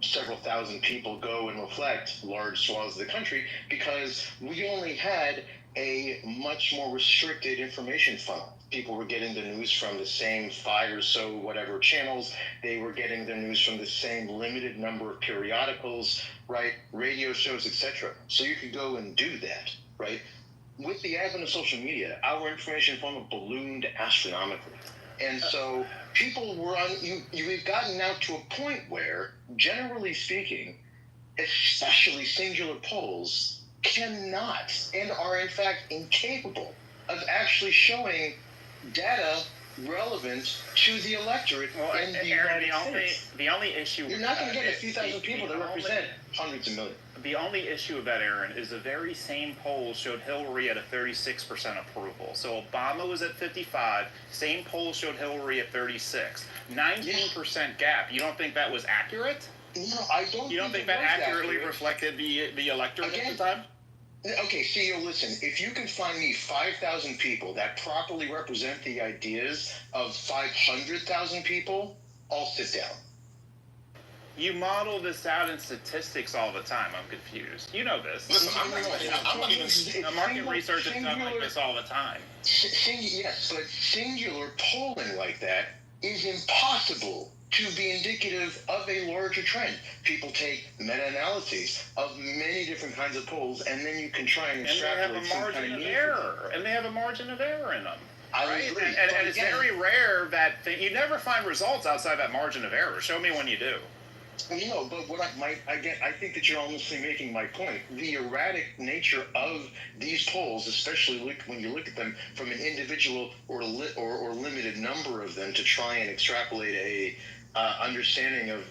several thousand people go and reflect large swaths of the country because we only had a much more restricted information funnel. People were getting the news from the same 5 or so whatever channels. They were getting their news from the same limited number of periodicals, right? Radio shows, etc. So you could go and do that, right? With the advent of social media, our information funnel ballooned astronomically. And so people were we've gotten now to a point where, generally speaking, especially singular polls cannot and are in fact incapable of actually showing data relevant to the electorate in the United States. The only issue you're not going to get a few thousand people that represent hundreds of millions. The only issue with that, Aaron, is the very same poll showed Hillary at a 36% approval. So Obama was at 55. Same poll showed Hillary at 36. 19% gap. You don't think that was accurate? No, I don't. You don't think that accurately reflected the electorate at the time? Okay, CEO, listen, if you can find me 5,000 people that properly represent the ideas of 500,000 people, I'll sit down. You model this out in statistics all the time. I'm confused. You know this. Listen, I'm not even... Market research is done like this all the time. Yes, but singular polling like that is impossible to be indicative of a larger trend. People take meta-analyses of many different kinds of polls, and then you can try and extrapolate. And they have a margin of error. And they have a margin of error in them. I agree. And it's very rare that you never find results outside that margin of error. Show me when you do. No, but what I think that you're honestly making my point. The erratic nature of these polls, especially when you look at them from an individual or limited number of them to try and extrapolate a understanding of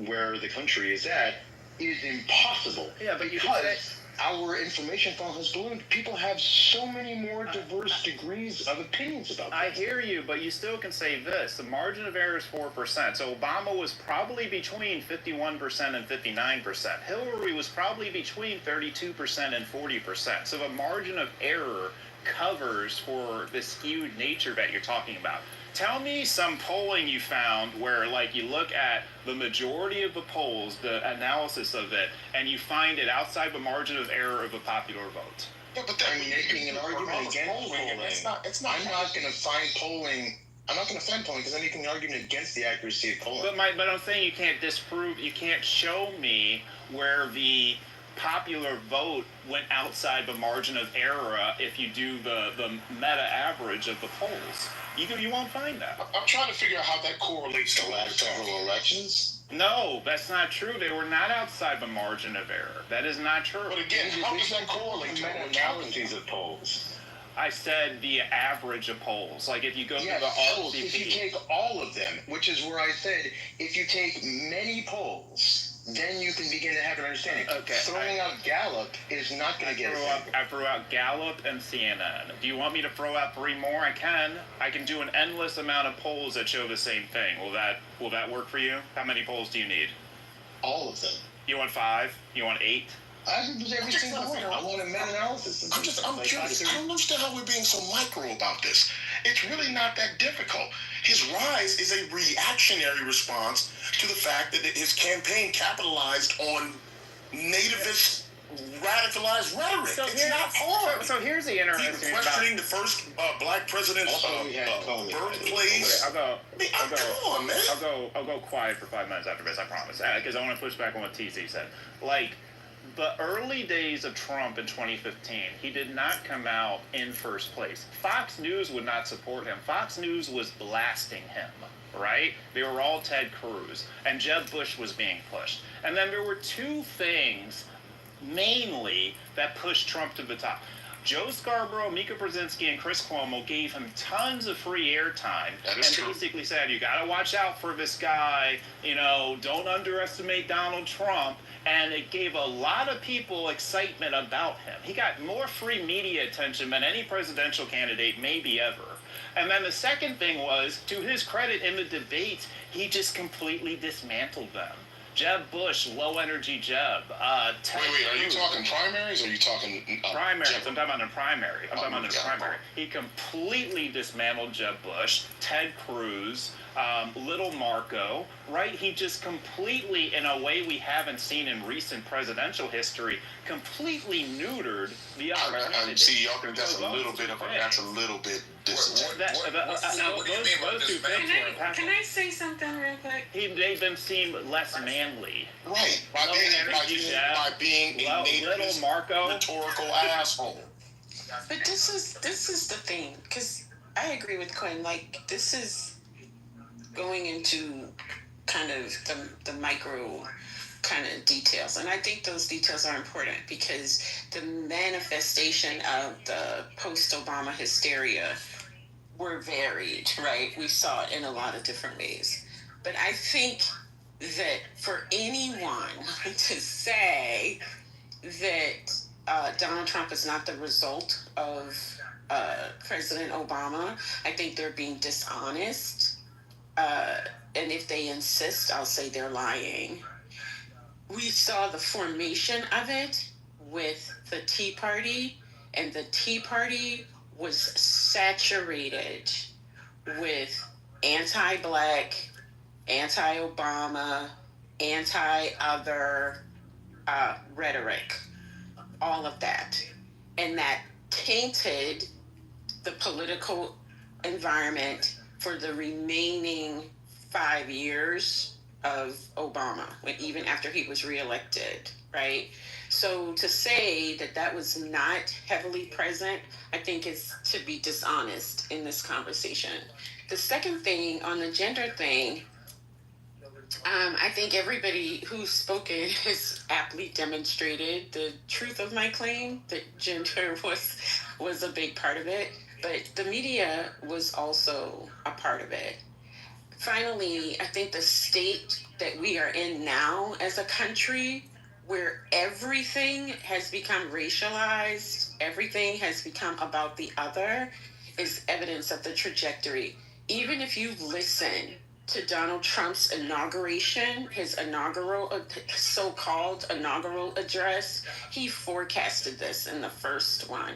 where the country is at, is impossible. Yeah, but because our information funnel has ballooned. People have so many more diverse degrees of opinions about this. I hear you, but you still can say this. The margin of error is 4%. So Obama was probably between 51% and 59%. Hillary was probably between 32% and 40%. So the margin of error covers for the skewed nature that you're talking about. Tell me some polling you found where, like, you look at the majority of the polls, the analysis of it, and you find it outside the margin of error of a popular vote. Yeah, but I'm making an argument against polling. It's not I'm not going to find polling. I'm not going to find polling because I'm making an argument against the accuracy of polling. But I'm saying you can't disprove. You can't show me where the popular vote went outside the margin of error if you do the meta average of the polls. You won't find that. I'm trying to figure out how that correlates to the last several elections. No, that's not true. They were not outside the margin of error. That is not true. But again, how does that correlate to meta-analyses of polls? I said the average of polls. Like if you go to the polls, if you take all of them, which is where I said if you take many polls, then you can begin to have an understanding. Okay. Throwing out Gallup is not going to get us. I threw out Gallup and CNN. Do you want me to throw out 3 more? I can. I can do an endless amount of polls that show the same thing. Will that work for you? How many polls do you need? All of them. You want 5? You want 8? I can do every single one. I want a meta-analysis. I'm curious. I don't understand how we're being so micro about this. It's really not that difficult. His rise is a reactionary response to the fact that his campaign capitalized on nativist, radicalized rhetoric. So it's not hard. So here's the interesting thing. Questioning the first black president's birthplace. Come on, man. I'll go quiet for 5 minutes after this, I promise. Because I want to push back on what TC said. Like, the early days of Trump in 2015, he did not come out in first place. Fox News would not support him. Fox News was blasting him, right? They were all Ted Cruz, and Jeb Bush was being pushed. And then there were 2 things, mainly, that pushed Trump to the top. Joe Scarborough, Mika Brzezinski, and Chris Cuomo gave him tons of free airtime and basically said, you got to watch out for this guy, don't underestimate Donald Trump. And it gave a lot of people excitement about him. He got more free media attention than any presidential candidate maybe ever. And then the second thing was, to his credit in the debates, he just completely dismantled them. Jeb Bush, low-energy Jeb. Wait, are you talking primaries or are you talking... primaries. I'm talking about the primary. He completely dismantled Jeb Bush, Ted Cruz, Little Marco, right? He just completely, in a way we haven't seen in recent presidential history, completely neutered the other candidates. See, y'all think that's a little bit disingenuous. Can I say something real quick? They've been seen less manly. Right. By being a native rhetorical asshole. But this is the thing, because I agree with Quinn. Like, this is going into kind of the micro kind of details, and I think those details are important because the manifestation of the post-Obama hysteria were varied, right? We saw it in a lot of different ways. But I think that for anyone to say that Donald Trump is not the result of President Obama, I think they're being dishonest. And if they insist, I'll say they're lying. We saw the formation of it with the Tea Party, and the Tea Party was saturated with anti-Black, anti-Obama, anti-other rhetoric, all of that. And that tainted the political environment for the remaining 5 years of Obama, even after he was reelected, right? So to say that was not heavily present, I think is to be dishonest in this conversation. The second thing on the gender thing, I think everybody who's spoken has aptly demonstrated the truth of my claim that gender was a big part of it, but the media was also a part of it. Finally, I think the state that we are in now as a country, where everything has become racialized, everything has become about the other, is evidence of the trajectory. Even if you listen to Donald Trump's inauguration, his so-called inaugural address, he forecasted this in the first one.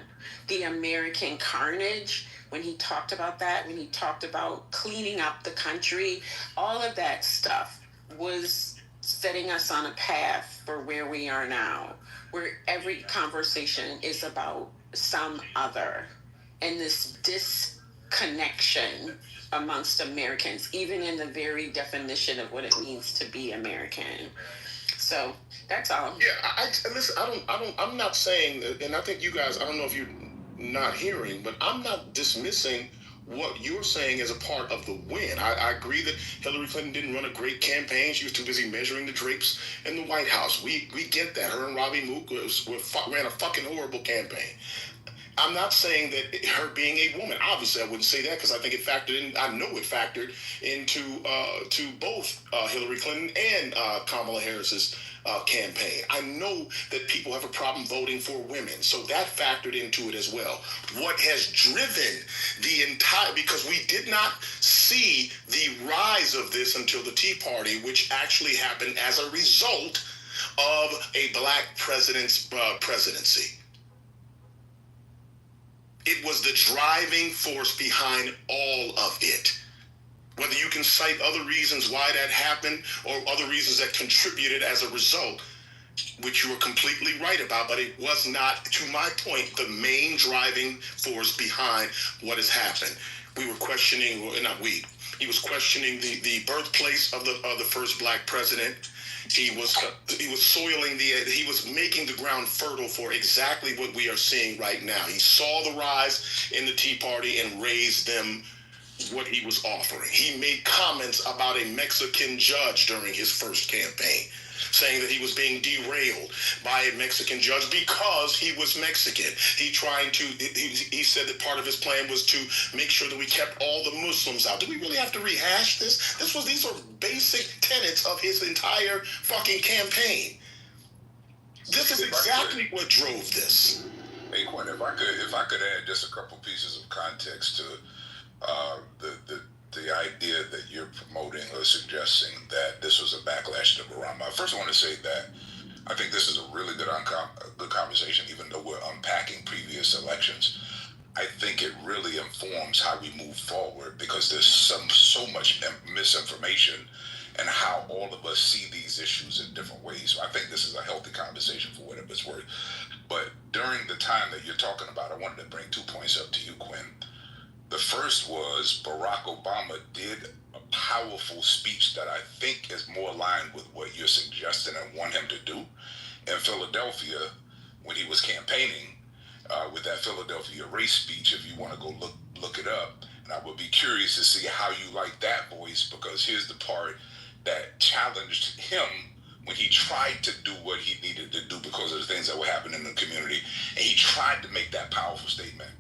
The American carnage, when he talked about that, when he talked about cleaning up the country, all of that stuff was setting us on a path for where we are now, where every conversation is about some other, and this disconnection amongst Americans, even in the very definition of what it means to be American. So that's all. Yeah, listen. I'm not saying, and I think you guys. I don't know if you're not hearing, but I'm not dismissing what you're saying as a part of the win. I agree that Hillary Clinton didn't run a great campaign. She was too busy measuring the drapes in the White House. We get that. Her and Robbie Mook ran a fucking horrible campaign. I'm not saying that her being a woman, obviously I wouldn't say that because I think it factored in, I know it factored into to both Hillary Clinton and Kamala Harris's campaign. I know that people have a problem voting for women, so that factored into it as well. What has driven the entire, because we did not see the rise of this until the Tea Party, which actually happened as a result of a black president's presidency. It was the driving force behind all of it. Whether you can cite other reasons why that happened or other reasons that contributed as a result, which you were completely right about, but it was not, to my point, the main driving force behind what has happened. We were questioning, not we, he was questioning the birthplace of the first black president. He was soiling he was making the ground fertile for exactly what we are seeing right now. He saw the rise in the Tea Party and raised them what he was offering. He made comments about a Mexican judge during his first campaign, saying that he was being derailed by a Mexican judge because he was Mexican. He said that part of his plan was to make sure that we kept all the Muslims out. Do we really have to rehash this? These are basic tenets of his entire fucking campaign. This is exactly what drove this. Hey Quinn, if I could add just a couple pieces of context to the idea that you're promoting or suggesting that this was a backlash to Obama. First, I want to say that I think this is a really good conversation, even though we're unpacking previous elections. I think it really informs how we move forward because there's so much misinformation and how all of us see these issues in different ways. So I think this is a healthy conversation for whatever it's worth. But during the time that you're talking about, I wanted to bring 2 points up to you, Quinn. The first was Barack Obama did a powerful speech that I think is more aligned with what you're suggesting and want him to do in Philadelphia when he was campaigning with that Philadelphia race speech. If you want to go look it up, and I would be curious to see how you like that voice, because here's the part that challenged him when he tried to do what he needed to do because of the things that were happening in the community, and he tried to make that powerful statement.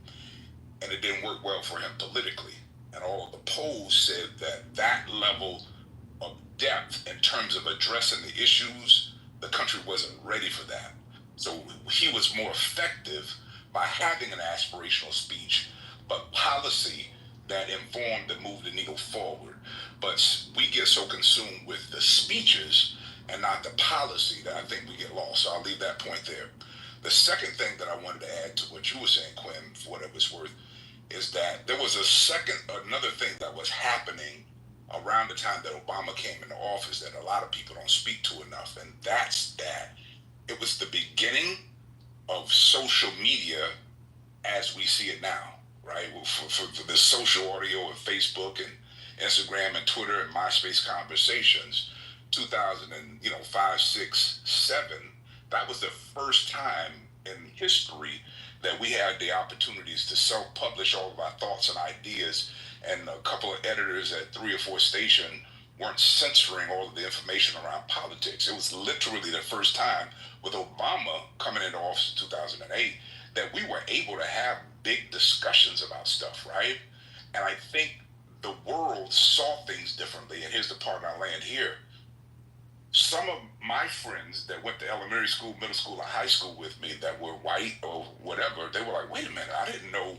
And it didn't work well for him politically. And all of the polls said that level of depth in terms of addressing the issues, the country wasn't ready for that. So he was more effective by having an aspirational speech, but policy that informed and moved the needle forward. But we get so consumed with the speeches and not the policy that I think we get lost. So I'll leave that point there. The second thing that I wanted to add to what you were saying, Quinn, for whatever it's worth, is that there was another thing that was happening around the time that Obama came into office that a lot of people don't speak to enough, and that's that it was the beginning of social media as we see it now, right? For the social audio and Facebook and Instagram and Twitter and MySpace conversations, 2005, 6, 7, that was the first time in history that we had the opportunities to self-publish all of our thoughts and ideas, and a couple of editors at 3 or 4 stations weren't censoring all of the information around politics. It was literally the first time with Obama coming into office in 2008 that we were able to have big discussions about stuff, right? And I think the world saw things differently, and here's the part I land here. Some of my friends that went to elementary school, middle school, and high school with me that were white or whatever, they were like, wait a minute, I didn't know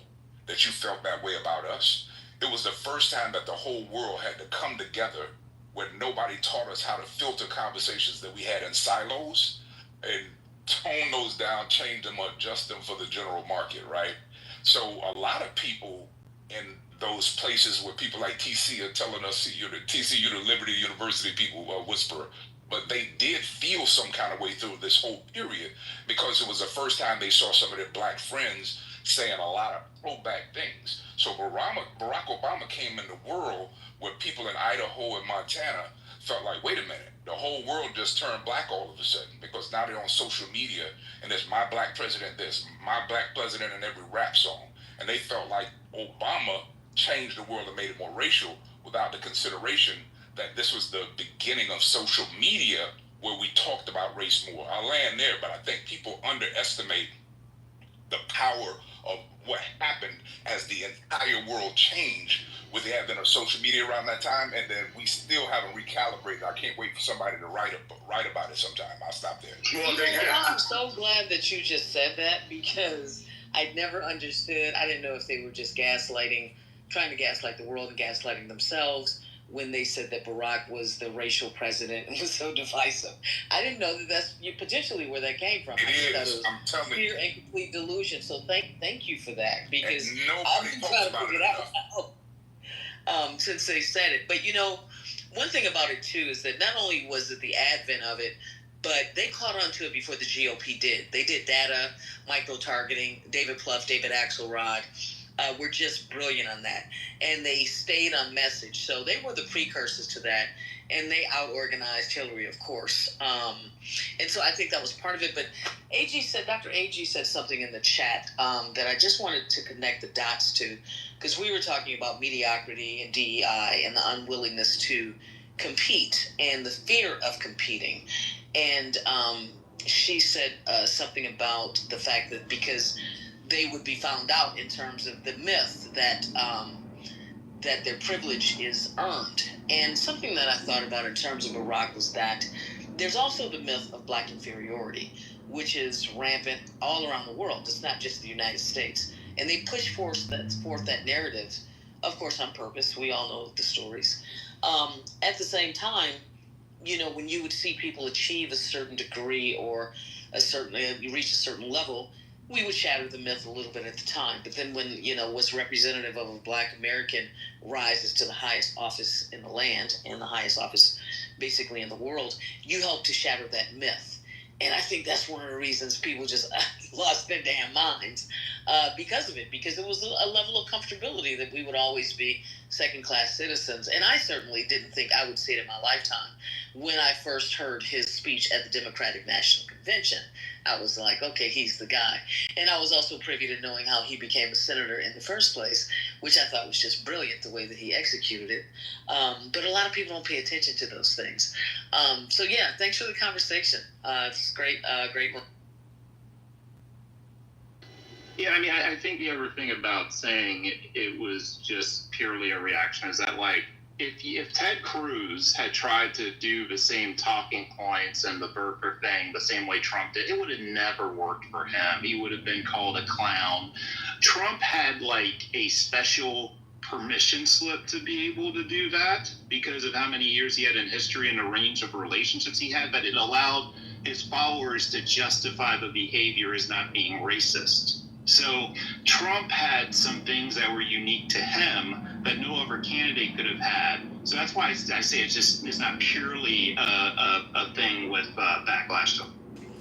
that you felt that way about us. It it was the first time that the whole world had to come together where nobody taught us how to filter conversations that we had in silos and tone those down, change them, adjust them for the general market, right? So a lot of people in those places where people like TC are telling us, TCU, the Liberty University people whisper, but they did feel some kind of way through this whole period because it was the first time they saw some of their black friends saying a lot of throwback things. So Barack Obama came in the world where people in Idaho and Montana felt like, wait a minute, the whole world just turned black all of a sudden because now they're on social media and it's my black president this, my black president in every rap song. And they felt like Obama changed the world and made it more racial without the consideration that this was the beginning of social media where we talked about race more. I'll land there, but I think people underestimate the power of what happened as the entire world changed with the advent of social media around that time, and then we still haven't recalibrated. I can't wait for somebody to write about it sometime. I'll stop there. I'm so glad that you just said that because I never understood. I didn't know if they were just gaslighting, trying to gaslight the world and gaslighting themselves when they said that Barack was the racial president and was so divisive. I didn't know that that's potentially where that came from. It is. I'm telling you. Fear and complete delusion. So thank you for that because I've been trying to figure it out since they said it. But one thing about it too is that not only was it the advent of it, but they caught on to it before the GOP did. They did data, micro-targeting. David Plouffe, David Axelrod were just brilliant on that. And they stayed on message. So they were the precursors to that. And they out-organized Hillary, of course. And so I think that was part of it. But Dr. AG said something in the chat that I just wanted to connect the dots to. Because we were talking about mediocrity and DEI and the unwillingness to compete and the fear of competing. And she said something about the fact that because they would be found out in terms of the myth that that their privilege is earned. And something that I thought about in terms of Barack was that there's also the myth of black inferiority, which is rampant all around the world. It's not just the United States. And they push forth that narrative, of course, on purpose. We all know the stories. At the same time, when you would see people achieve a certain degree or you reach a certain level, we would shatter the myth a little bit at the time. But then when, what's representative of a black American rises to the highest office in the land and the highest office basically in the world, you help to shatter that myth. And I think that's one of the reasons people just lost their damn minds because of it, because it was a level of comfortability that we would always be second-class citizens. And I certainly didn't think I would see it in my lifetime. When I first heard his speech at the Democratic National Convention, I was like, okay, he's the guy. And I was also privy to knowing how he became a senator in the first place, which I thought was just brilliant, the way that he executed it. But a lot of people don't pay attention to those things. So yeah, thanks for the conversation. It's great, great one. Yeah, I mean, I think the other thing about saying it was just purely a reaction is that, like, if Ted Cruz had tried to do the same talking points and the burger thing the same way Trump did, it would have never worked for him. He would have been called a clown. Trump had, like, a special permission slip to be able to do that because of how many years he had in history and the range of relationships he had, but it allowed his followers to justify the behavior as not being racist. So Trump had some things that were unique to him that no other candidate could have had. So that's why I say it's not purely a thing with backlash to him.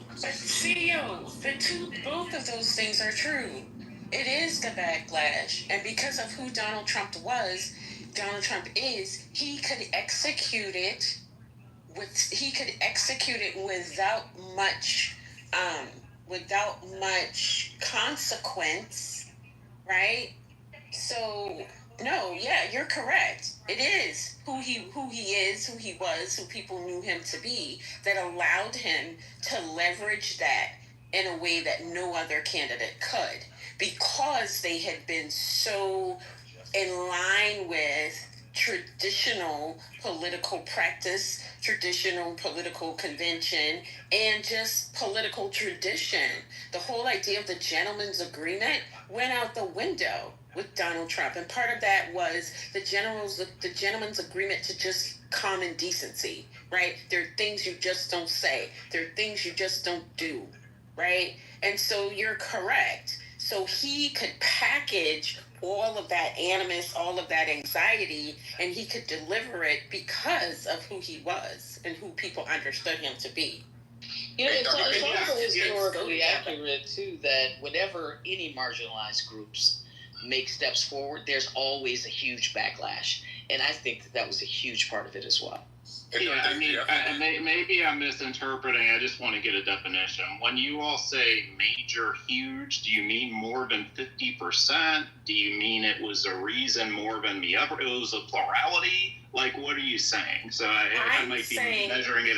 But CEO, both of those things are true. It is the backlash, and because of who Donald Trump is, he could execute it without much consequence, right? So no, yeah, you're correct. It is who he is, who he was, who people knew him to be, that allowed him to leverage that in a way that no other candidate could, because they had been so in line with traditional political practice, traditional political convention, and just political tradition. The whole idea of the gentleman's agreement went out the window. with Donald Trump, and part of that was the gentleman's agreement to just common decency, right? There are things you just don't say. There are things you just don't do, right? And so you're correct. So he could package all of that animus, all of that anxiety, and he could deliver it because of who he was and who people understood him to be. You know, it's also historically accurate, too, that whenever any marginalized groups make steps forward, there's always a huge backlash. And I think that was a huge part of it as well. Yeah, I mean, maybe I'm misinterpreting. I just want to get a definition. When you all say major, huge, do you mean more than 50%? Do you mean it was a reason more than the other? It was a plurality? Like, what are you saying? So I might be measuring it.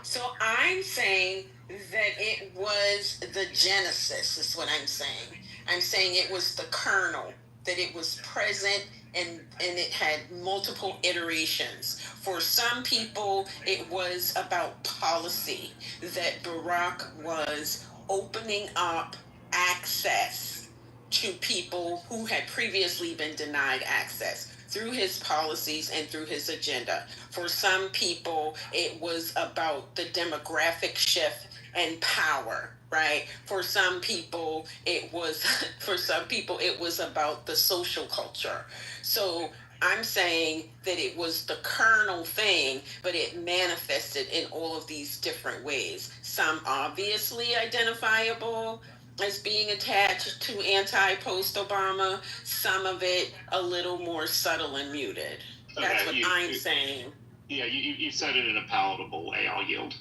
So I'm saying that it was the genesis, is what I'm saying. I'm saying it was the kernel, that it was present and it had multiple iterations. For some people, it was about policy, that Barack was opening up access to people who had previously been denied access through his policies and through his agenda. For some people, it was about the demographic shift and power, right? For some people, it was about the social culture. So I'm saying that it was the kernel thing, but it manifested in all of these different ways. Some obviously identifiable as being attached to anti-post-Obama, some of it a little more subtle and muted. That's what I'm saying. Yeah, you said it in a palatable way. I'll yield.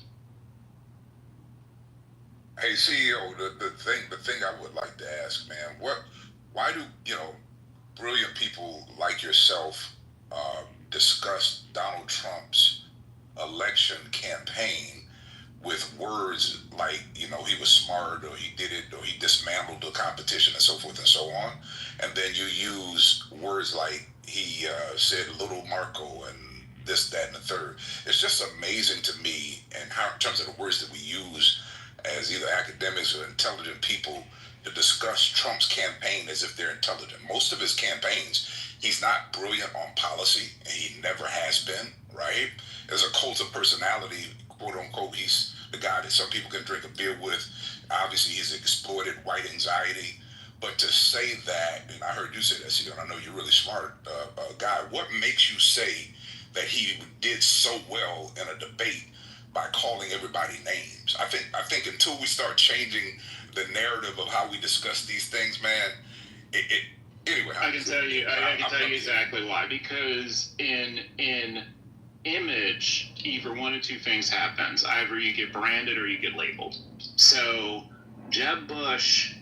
Hey, CEO, the thing I would like to ask, man, why do brilliant people like yourself discuss Donald Trump's election campaign with words like, he was smart, or he did it, or he dismantled the competition, and so forth and so on, and then you use words like he said little Marco and this, that, and the third. It's just amazing to me, and how in terms of the words that we use as either academics or intelligent people to discuss Trump's campaign as if they're intelligent. Most of his campaigns, he's not brilliant on policy, and he never has been, right? There's a cult of personality, quote unquote. He's the guy that some people can drink a beer with. Obviously, he's exploited white anxiety. But to say that, and I heard you say that, CEO, and I know you're really smart guy, what makes you say that he did so well in a debate by calling everybody names? I think until we start changing the narrative of how we discuss these things, man, anyway. I can tell you exactly why. Because in image, either one of two things happens. Either you get branded or you get labeled. So Jeb Bush,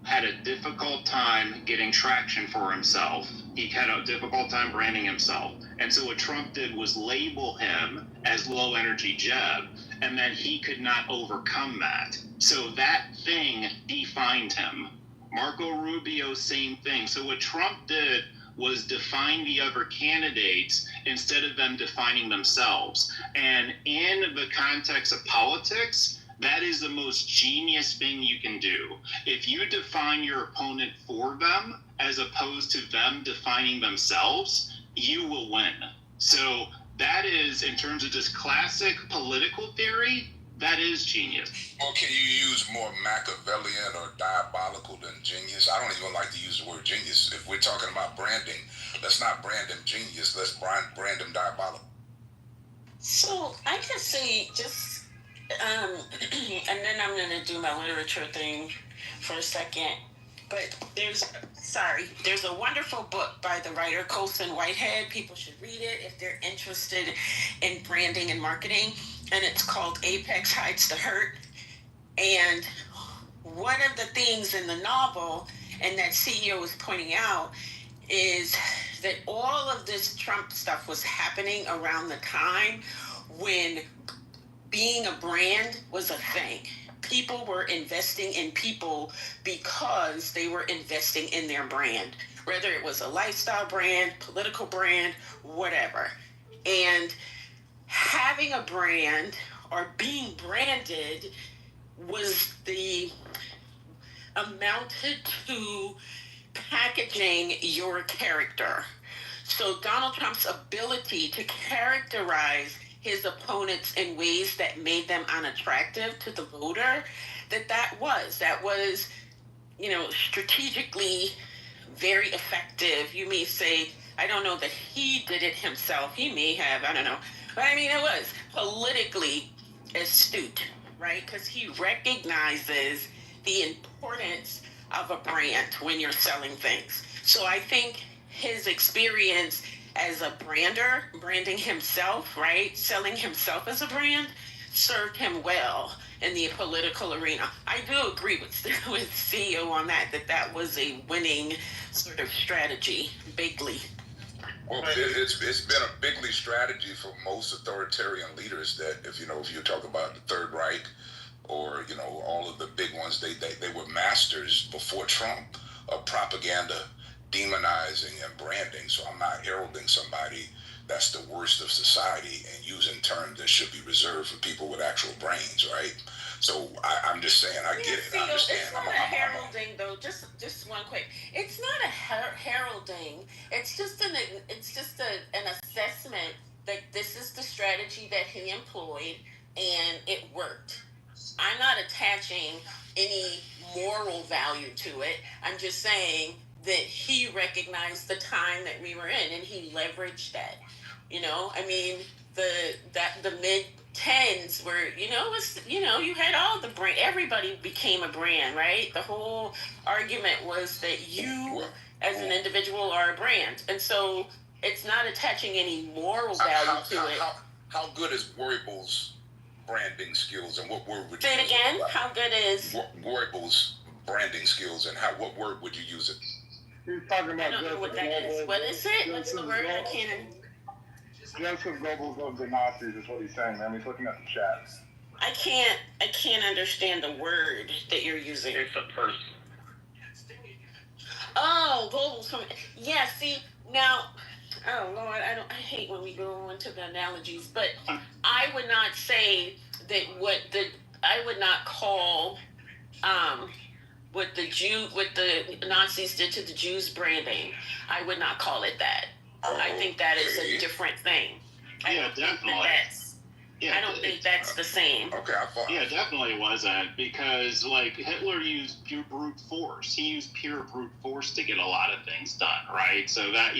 had a difficult time getting traction for himself. He had a difficult time branding himself. And so what Trump did was label him as low energy Jeb, and then he could not overcome that. So that thing defined him. Marco Rubio, same thing. So what Trump did was define the other candidates instead of them defining themselves. And in the context of politics, that is the most genius thing you can do. If you define your opponent for them, as opposed to them defining themselves, you will win. So that is, in terms of just classic political theory, that is genius. Or can you use more Machiavellian or diabolical than genius? I don't even like to use the word genius. If we're talking about branding, let's not brand him genius, let's brand him diabolical. So I can say just, and then I'm going to do my literature thing for a second. But there's a wonderful book by the writer Colson Whitehead. People should read it if they're interested in branding and marketing. And it's called Apex Hides the Hurt. And one of the things in the novel, and that CEO was pointing out, is that all of this Trump stuff was happening around the time when being a brand was a thing. People were investing in people because they were investing in their brand, whether it was a lifestyle brand, political brand, whatever. And having a brand or being branded amounted to packaging your character. So Donald Trump's ability to characterize his opponents in ways that made them unattractive to the voter, that was, you know, strategically very effective. You may say, I don't know that he did it himself. He may have, I don't know. But I mean, it was politically astute, right? Because he recognizes the importance of a brand when you're selling things. So I think his experience as a brander, branding himself, right? Selling himself as a brand, served him well in the political arena. I do agree with CEO on that was a winning sort of strategy, bigly. Well, it's been a bigly strategy for most authoritarian leaders that if you talk about the Third Reich or, all of the big ones, they were masters before Trump of propaganda, demonizing and branding. So I'm not heralding somebody that's the worst of society and using terms that should be reserved for people with actual brains, right? So I'm just saying, I get it. I understand. It's not a heralding, though. Just one quick. It's not a heralding. It's just an assessment that this is the strategy that he employed and it worked. I'm not attaching any moral value to it. I'm just saying that he recognized the time that we were in and he leveraged that. I mean, the mid 10s were, you had all the brand, everybody became a brand, right? The whole argument was that you as an individual are a brand. And so it's not attaching any moral value to it. How good is Roybal's branding skills, and what word would you say it use again? How good is Roybal's branding skills, and what word would you use it? He's talking about I don't know what that is. What is it? What's the word? I can't. Joseph Goebbels of the Nazis is what he's saying, man. He's looking at the chat. I can't understand the word that you're using. It's a person. Oh, Goebbels. Yeah, see, now, oh, Lord, I hate when we go into the analogies, but I would not say that I would not call, what the Nazis did to the Jews branding. I would not call it that. I think that is a different thing. Yeah, definitely. I don't think that's the same. Okay, I thought. Yeah, definitely wasn't, because Hitler used pure brute force. He used pure brute force to get a lot of things done, right? So that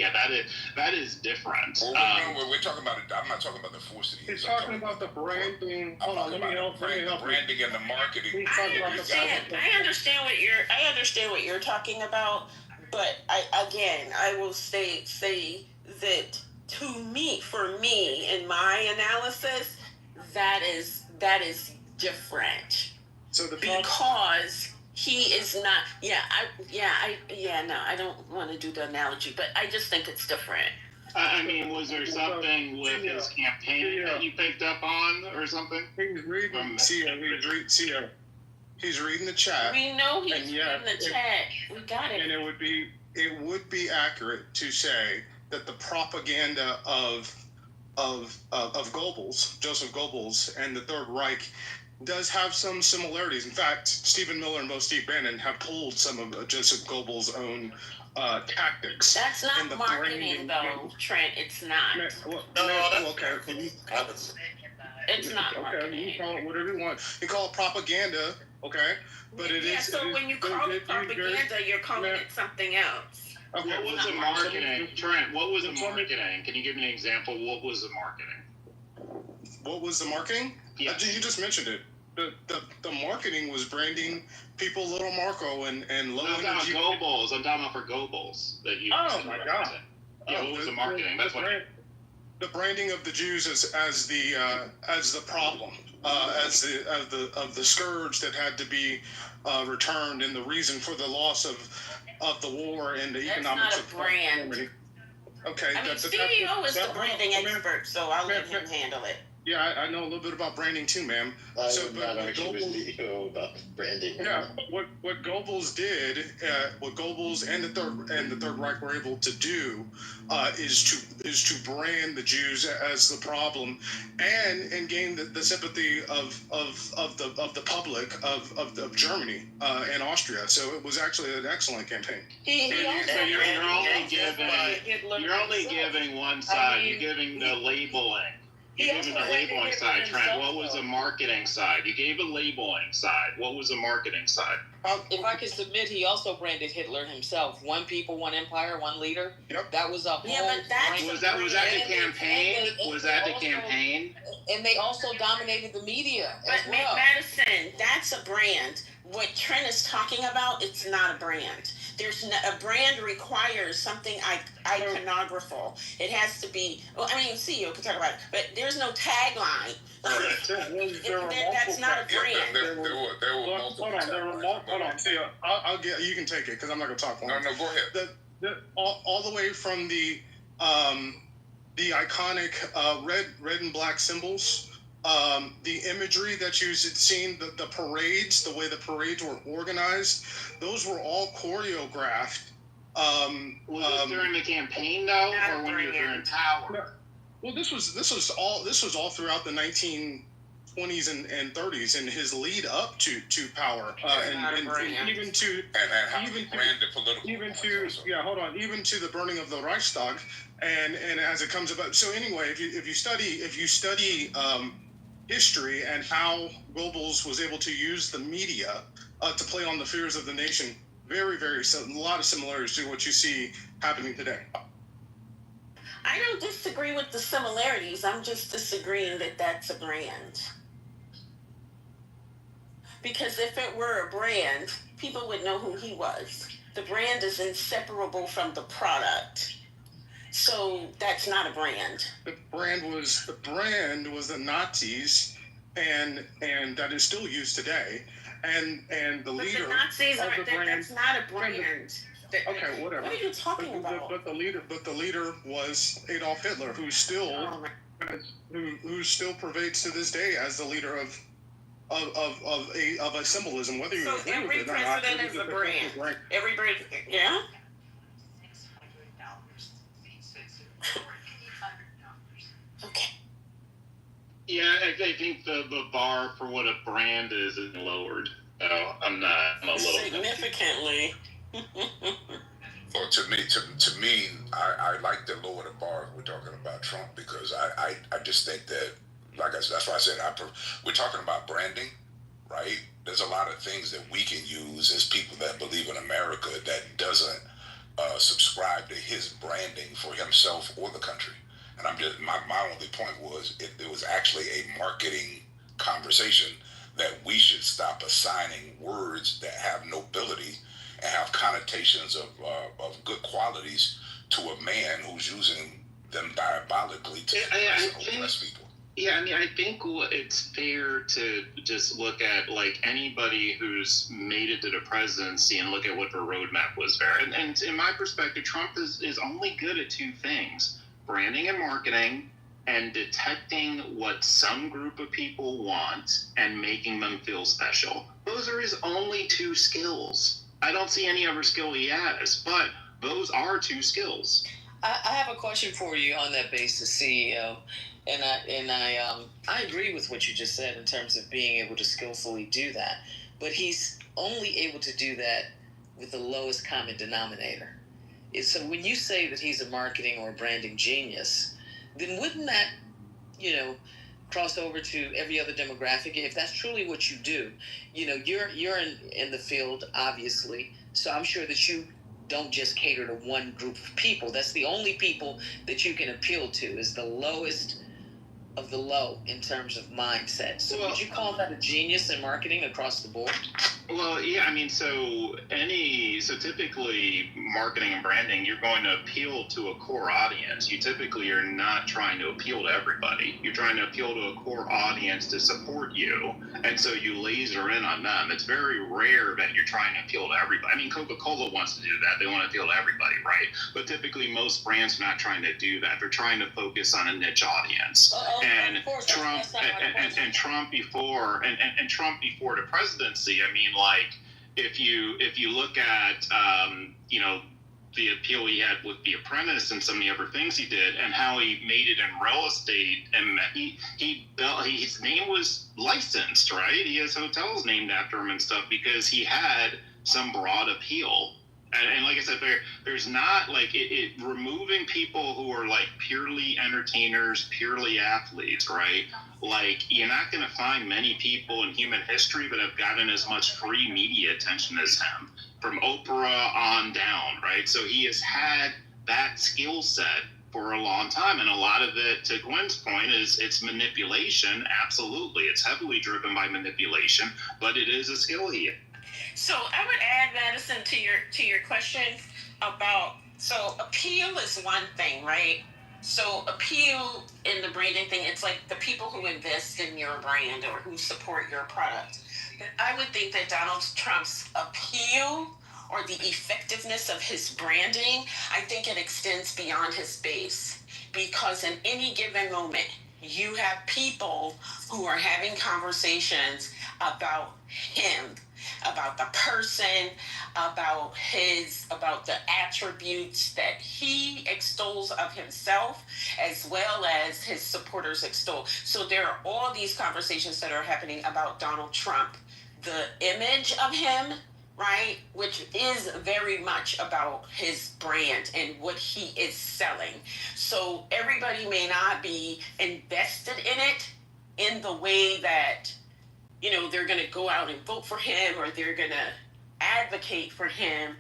is different. Well, we're talking about it. I'm not talking about the force that he used. He's talking about the branding. Hold on, let me help. Branding and the marketing. I understand what you're talking about, but I will say that for me, in my analysis, that is different. So because he is not. No, I don't want to do the analogy, but I just think it's different. I mean, was there something with his campaign that you picked up on, or something? He's reading. He's reading the chat. We know he's reading the chat. We got it. And it would be accurate to say that the propaganda of Goebbels, Joseph Goebbels, and the Third Reich does have some similarities. In fact, Stephen Miller and Bo Steve Bannon have pulled some of Joseph Goebbels' own tactics. That's not marketing, though, Trent. It's not. Okay. It's not marketing. Okay, you can call it whatever you want. You call it propaganda, okay? But it is. Yeah, so when you call it propaganda, you're calling it something else. Okay, what was the marketing? Trent, what was the marketing? Can you give me an example? What was the marketing? What was the marketing? Yeah. You just mentioned it. The marketing was branding people Little Marco and low energy. I'm talking about Goebbels. I'm talking about for Goebbels that you. Oh my God. Yeah, what was the marketing? That's what. The branding of the Jews as the problem, as the scourge that had to be returned, and the reason for the loss of the war and the economics of brand. Okay. I mean, CEO is the branding expert, so I'll let him handle it. Yeah, I know a little bit about branding too, ma'am. I would not argue with Leo about branding. Yeah, what Goebbels did, what Goebbels and the Third Reich were able to do, is to brand the Jews as the problem, and gain the sympathy of the public of Germany and Austria. So it was actually an excellent campaign. You're only giving one side. You're giving the labeling. You're giving the labeling side, Trent. What was the marketing side? You gave a labeling side. What was the marketing side? If I could submit, he also branded Hitler himself. One people, one empire, one leader. Yep. That was a whole. Yeah, but that's was that the campaign? Was that the campaign? And they also dominated the media as But well. Madison, that's a brand. What Trent is talking about, it's not a brand. A brand requires something iconographical. It has to be. Well, I mean, CEO can talk about it, but there's no tagline. That's not a brand. There were multiple. Hold on. See, I'll get. You can take it because I'm not gonna talk long. No, go ahead. All the way from the iconic red and black symbols. The imagery that you've seen, the parades, the way the parades were organized, those were all choreographed. Was this during the campaign though, or when you were in power? Well, this was all throughout the 1920s and 30s, and his lead up to power, even to the burning of the Reichstag, and as it comes about. So anyway, if you study history and how Goebbels was able to use the media to play on the fears of the nation, a lot of similarities to what you see happening today. I don't disagree with the similarities. I'm just disagreeing that that's a brand. Because if it were a brand, people would know who he was. The brand is inseparable from the product. So that's not a brand. The brand was the Nazis, and that is still used today. And the leader the Nazis of the brand. That's not a brand. Okay, whatever. What are you talking about? But the leader was Adolf Hitler, who still pervades to this day as the leader of a symbolism. Whether you agree with it or not. Every president is a brand. Every brand, yeah. Okay. Yeah, I think the bar for what a brand is lowered. I'm a little significantly. Well, to me, I like to lower the bar if we're talking about Trump, because I just think that, like I said, that's why I said we're talking about branding, right? There's a lot of things that we can use as people that believe in America that doesn't subscribe to his branding for himself or the country. And I'm just my only point was it was actually a marketing conversation that we should stop assigning words that have nobility and have connotations of good qualities to a man who's using them diabolically to oppress people. Yeah, I mean, I think it's fair to just look at like anybody who's made it to the presidency and look at what their roadmap was there. And in my perspective, Trump is only good at two things: branding and marketing, and detecting what some group of people want and making them feel special. Those are his only two skills. I don't see any other skill he has, but those are two skills. I have a question for you on that basis, CEO, and I agree with what you just said in terms of being able to skillfully do that, but he's only able to do that with the lowest common denominator. So when you say that he's a marketing or branding genius, then wouldn't that, cross over to every other demographic? If that's truly what you do, you're in the field, obviously, so I'm sure that you don't just cater to one group of people. That's the only people that you can appeal to, is the lowest of the low in terms of mindset. So would you call that a genius in marketing across the board? Well, yeah, I mean, so typically marketing and branding, you're going to appeal to a core audience. You typically are not trying to appeal to everybody. You're trying to appeal to a core audience to support you, and so you laser in on them. It's very rare that you're trying to appeal to everybody. I mean, Coca-Cola wants to do that. They want to appeal to everybody, right? But typically most brands are not trying to do that. They're trying to focus on a niche audience. and Trump and Trump before and Trump before the presidency. I mean, like if you look at the appeal he had with The Apprentice and some of the other things he did, and how he made it in real estate, and his name was licensed, right? He has hotels named after him and stuff because he had some broad appeal. And like I said, there's not like it removing people who are like purely entertainers, purely athletes, right? Like you're not going to find many people in human history that have gotten as much free media attention as him, from Oprah on down, right? So he has had that skill set for a long time, and a lot of it, to Gwen's point, is it's manipulation. Absolutely, it's heavily driven by manipulation, but it is a skill he has. So I would add, Madison, to your question about, so appeal is one thing, right? So appeal in the branding thing, it's like the people who invest in your brand or who support your product. But I would think that Donald Trump's appeal or the effectiveness of his branding, I think it extends beyond his base, because in any given moment, you have people who are having conversations about him, about the person, about the attributes that he extols of himself, as well as his supporters extol. So there are all these conversations that are happening about Donald Trump, the image of him, right, which is very much about his brand and what he is selling. So everybody may not be invested in it in the way that, they're going to go out and vote for him or they're going to advocate for him,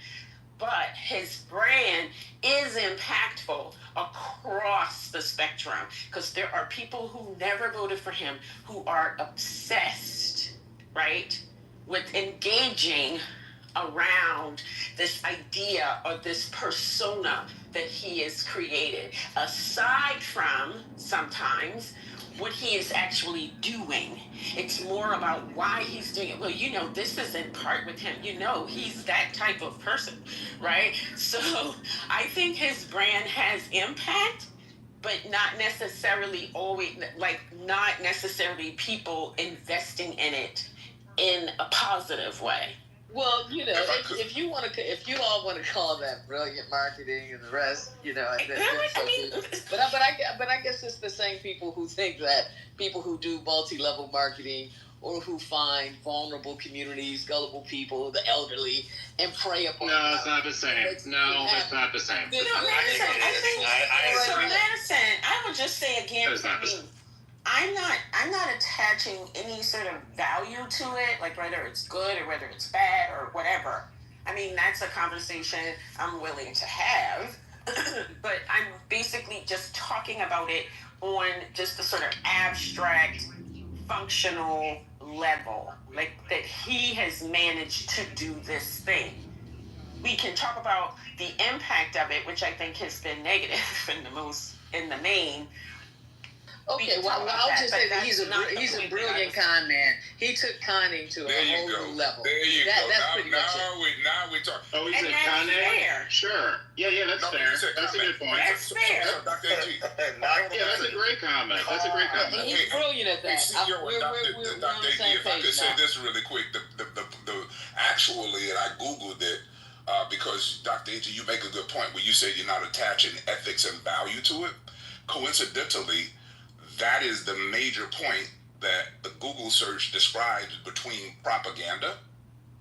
but his brand is impactful across the spectrum, because there are people who never voted for him who are obsessed, right, with engaging around this idea or this persona that he has created, aside from sometimes what he is actually doing. It's more about why he's doing it. Well, this is in part with him. He's that type of person, right? So I think his brand has impact, but not necessarily always, not necessarily people investing in it in a positive way. Well, if you all want to call that brilliant marketing and the rest, but I guess it's the same people who think that people who do multi-level marketing or who find vulnerable communities, gullible people, the elderly, and prey upon them. No, it's not the same. That's not the same. Madison, I would just say again, I'm not attaching any sort of value to it, like whether it's good or whether it's bad or whatever. I mean, that's a conversation I'm willing to have, but I'm basically just talking about it on just the sort of abstract, functional level, like that he has managed to do this thing. We can talk about the impact of it, which I think has been negative in the main. Okay, well, I'll just say that he's a brilliant con man. He took conning to a whole new level. There you go. Now we talk. Oh, he's a con man? Sure. Yeah, that's fair. That's a good point. That's fair. Yeah, that's a great comment. He's brilliant at that. We're on the same page. If I could say this really quick, actually, and I Googled it, because Dr. A.G., you make a good point when you say you're not attaching ethics and value to it. Coincidentally, that is the major point that the Google search describes between propaganda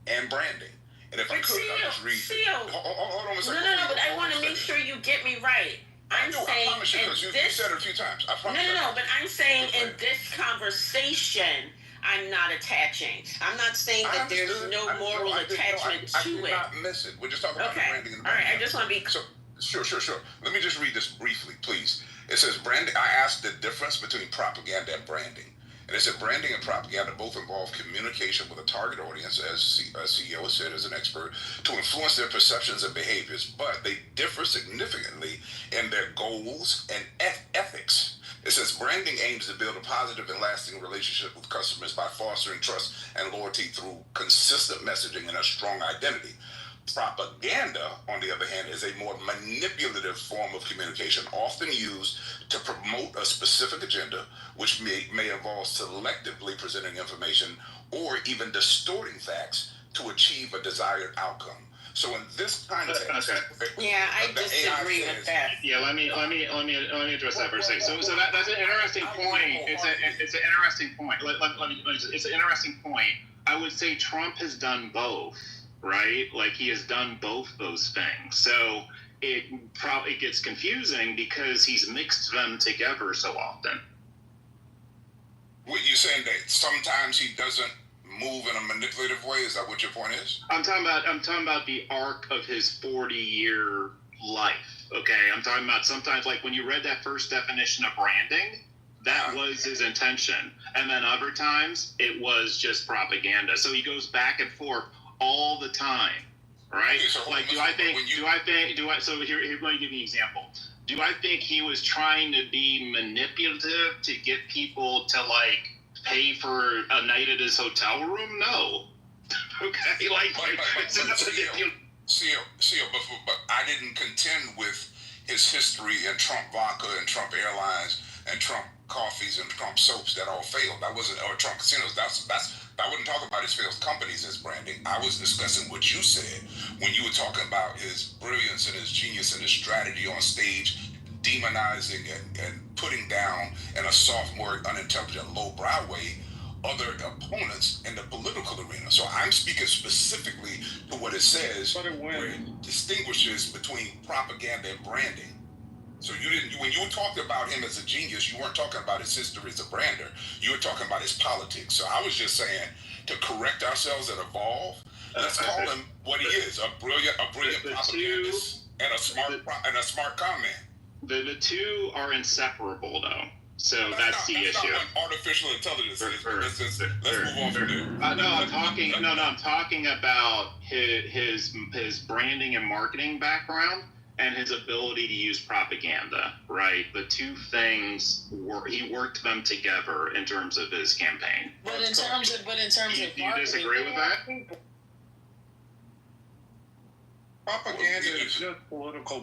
and branding. And if I could, I'll just read. Hold on a second. No, but I want to make sure you get me right. I promise you, because you said it a few times. I promise you. No, but I'm saying in this conversation, I'm not attaching. I'm not saying that there's no moral attachment to it. I did not miss it. We're just talking about the branding and the branding. All right, I just want to be... Sure. Let me just read this briefly, please. It says, branding. I asked the difference between propaganda and branding. And it said branding and propaganda both involve communication with a target audience, as CEO has said as an expert, to influence their perceptions and behaviors. But they differ significantly in their goals and ethics. It says branding aims to build a positive and lasting relationship with customers by fostering trust and loyalty through consistent messaging and a strong identity. Propaganda, on the other hand, is a more manipulative form of communication, often used to promote a specific agenda, which may involve selectively presenting information or even distorting facts to achieve a desired outcome. So in this context, yeah, I disagree with that. Yeah, let me address that for a second. So that's an interesting point. It's an interesting point. It's an interesting point. I would say Trump has done both, right? Like he has done both those things. So it probably gets confusing because he's mixed them together so often. What you saying that sometimes he doesn't move in a manipulative way? Is that what your point is? I'm talking about the arc of his 40-year life. Okay, I'm talking about sometimes like when you read that first definition of branding, that was his intention, and then other times it was just propaganda. So he goes back and forth all the time, right? Okay, so like, so here, let me give you an example. Do I think he was trying to be manipulative to get people to like pay for a night at his hotel room? No. Okay, but I didn't contend with his history and Trump vodka and Trump Airlines and Trump coffees and Trump soaps that all failed. That wasn't, or Trump casinos. I wouldn't talk about his failed companies as branding. I was discussing what you said when you were talking about his brilliance and his genius and his strategy on stage, demonizing and putting down in a sophomore, unintelligent, lowbrow way other opponents in the political arena. So I'm speaking specifically to what it says, where it distinguishes between propaganda and branding. So you didn't, when you talked about him as a genius, you weren't talking about his history as a brander. You were talking about his politics. So I was just saying, to correct ourselves and evolve, let's call him what he is: a brilliant propagandist and a smart con man. The two are inseparable, though. So that's the issue. Artificial intelligence. Let's move on from there. I'm talking about his branding and marketing background and his ability to use propaganda. Right, the two things he worked them together in terms of his campaign. But in terms of marketing, do you disagree with that? Propaganda is just political.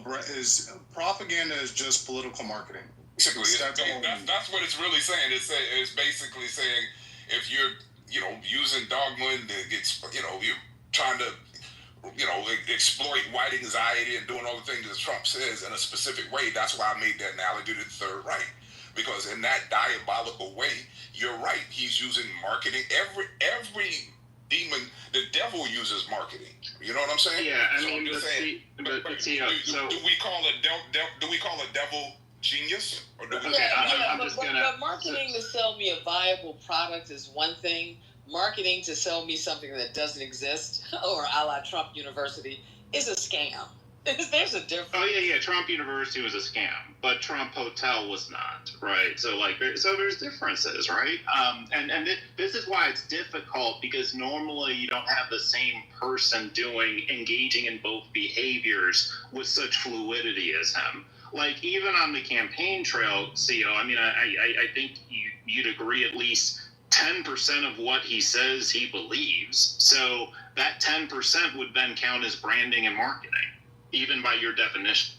Propaganda is just political marketing. Basically, that's what it's really saying. It's basically saying if you're using dogma and you're trying to exploit white anxiety and doing all the things that Trump says in a specific way. That's why I made that analogy to the Third Reich, because in that diabolical way, you're right. He's using marketing. Every demon, the devil uses marketing. You know what I'm saying? Yeah, I mean, do we call a devil genius? Or do we but marketing to sell me a viable product is one thing. Marketing to sell me something that doesn't exist, or a la Trump University, is a scam. There's a difference. Oh yeah. Trump University was a scam, but Trump Hotel was not, right? So there's differences, right? And this is why it's difficult, because normally you don't have the same person engaging in both behaviors with such fluidity as him. Like even on the campaign trail, CO. I mean, I think you'd agree at least 10% of what he says he believes. So that 10% would then count as branding and marketing, even by your definition.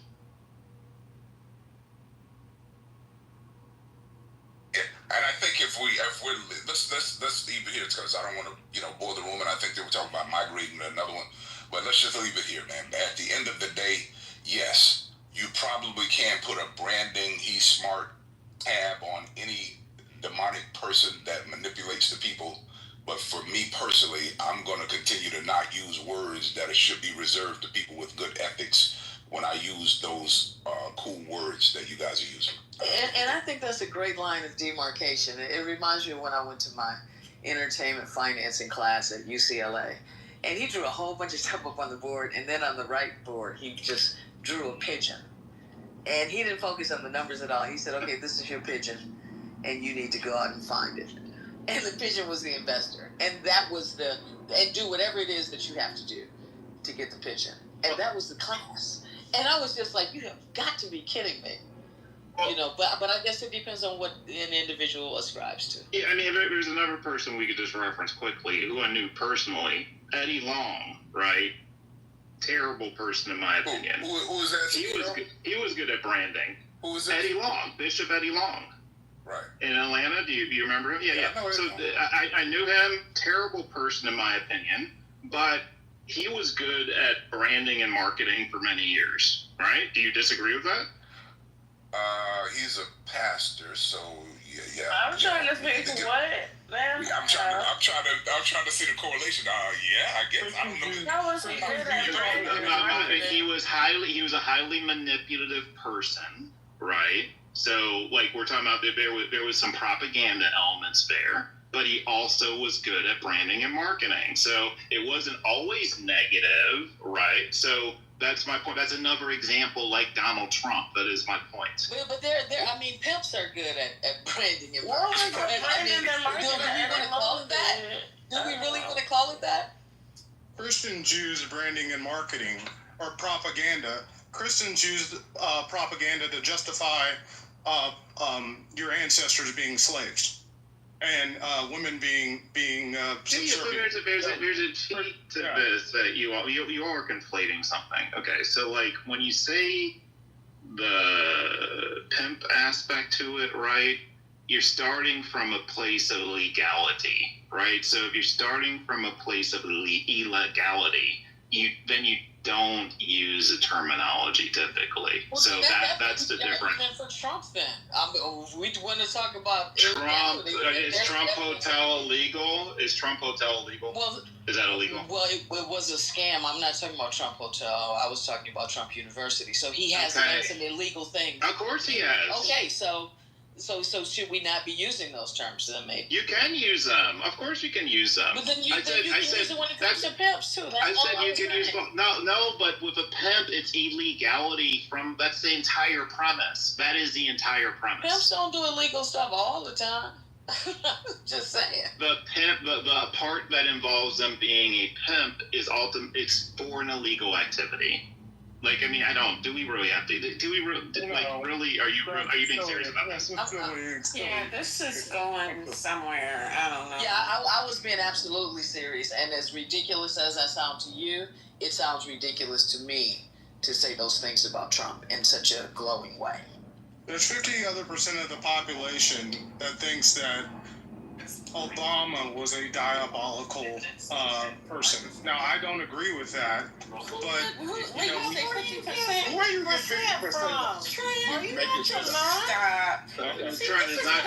Yeah, and I think if we're let's leave it here, because I don't want to bore the room, and I think they were talking about migrating to another one, but let's just leave it here, man. At the end of the day, yes, you probably can put a branding he's smart tab on any demonic person that manipulates the people, but for me personally, I'm going to continue to not use words that should be reserved to people with good ethics when I use those cool words that you guys are using. And I think that's a great line of demarcation. It reminds me of when I went to my entertainment financing class at UCLA, and he drew a whole bunch of stuff up on the board, and then on the right board he just drew a pigeon, and he didn't focus on the numbers at all. He said, okay, this is your pigeon, and you need to go out and find it. And the pigeon was the investor. And that was and do whatever it is that you have to do to get the pigeon. And that was the class. And I was just like, you have got to be kidding me. But I guess it depends on what an individual ascribes to. Yeah, I mean, there's another person we could just reference quickly who I knew personally, Eddie Long, right? terrible person in my opinion. Who was that? He was good at branding. Who was that? Eddie Long, Bishop Eddie Long. Right. In Atlanta, do you remember him? Yeah. I know So him. I knew him. Terrible person in my opinion, but he was good at branding and marketing for many years. Right? Do you disagree with that? He's a pastor, so yeah. I'm trying to figure what. I'm trying to see the correlation. Yeah, I guess I don't know. How was he good at branding? He was a highly manipulative person, right? So, like, we're talking about there was some propaganda elements there, but he also was good at branding and marketing. So it wasn't always negative, right? So that's my point. That's another example, like Donald Trump. That is my point. But I mean, pimps are good at branding and Well, marketing. branding and marketing. Do we really want to call it that? Do we really want to call it that? Christian Jews branding and marketing or propaganda. Christians use propaganda to justify your ancestors being slaves and women being subservient. So there's a cheat to this that you all are conflating something. Okay, so like when you say the pimp aspect to it, right? You're starting from a place of legality, right? So if you're starting from a place of illegality, you don't use the terminology typically. Well, so that's the difference. For Trump, then we want to talk about Trump. Is Trump Hotel illegal? Is Trump Hotel illegal? Well, is that illegal? Well, it was a scam. I'm not talking about Trump Hotel. I was talking about Trump University. So he has done some illegal things. Of course he has. Okay, so should we not be using those terms then? Maybe you can use them. Of course you can use them. But then you can use it when it comes to pimps too. I said you can use them. No, but with a pimp, it's illegality. That's the entire premise. That is the entire premise. Pimps don't do illegal stuff all the time. Just saying. The pimp, the part that involves them being a pimp is it's for an illegal activity. Like, I mean, I don't. Do we really have to? Do we really? Really? Are you being serious about this? Yeah, this is going somewhere. I don't know. Yeah, I was being absolutely serious, and as ridiculous as that sounds to you, it sounds ridiculous to me to say those things about Trump in such a glowing way. There's 50% of the population that thinks that Obama was a diabolical person. Now, I don't agree with that, but Where you get 50%? from? Are you not Stop. It's not 50%. It's not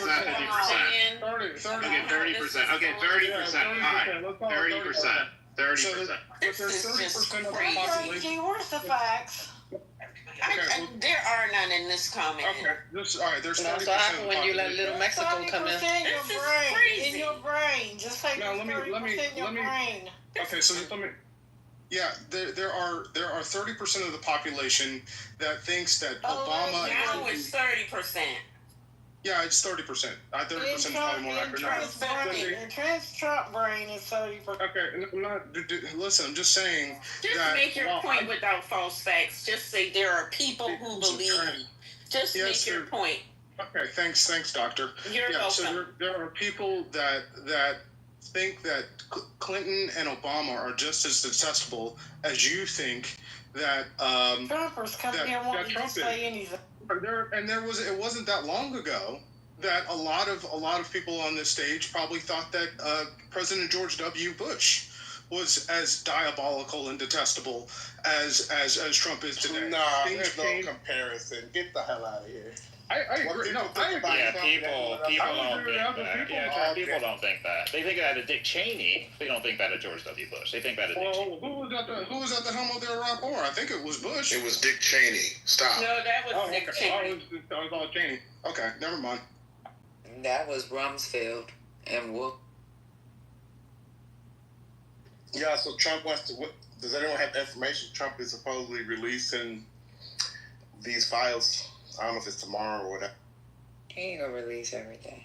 50%. 30%. Okay, 30%. All right, 30%. 30%. This is just of the crazy. population. Where's the facts? There are none in this comment. Okay, there's 30% That's of what the happened when you let population. Little Mexico come in. In your brain, just like Now, let me. brain. Okay, so let me. Yeah, there are 30% of the population that thinks that Obama. Now it's 30%. Yeah, it's 30%. 30% is probably more accurate. Trump brain is 30%. Okay, I'm not. Listen, I'm just saying. Just that, make your point without false facts. Just say there are people who believe. Just make your point. Okay, thanks, doctor. You're welcome. So there are people that think that Clinton and Obama are just as detestable as you think that Trumpers come here wanting to say anything. It wasn't that long ago that a lot of people on this stage probably thought that President George W. Bush was as diabolical and detestable as Trump is today. Nah, there's no comparison. Get the hell out of here. I agree. No, I agree. Yeah, people don't think that. Yeah, people don't think that. They think that of Dick Cheney. They don't think that of George W. Bush. They think that of Dick Cheney. Who was at the helm of the Iraq War? I think it was Bush. It was Dick Cheney. Stop. No, that was Dick Cheney. That was all Cheney. Okay, never mind. That was Rumsfeld and Wolf. Yeah, so Trump wants to. Does anyone have information? Trump is supposedly releasing these files. I don't know if it's tomorrow or whatever. He ain't gonna release everything.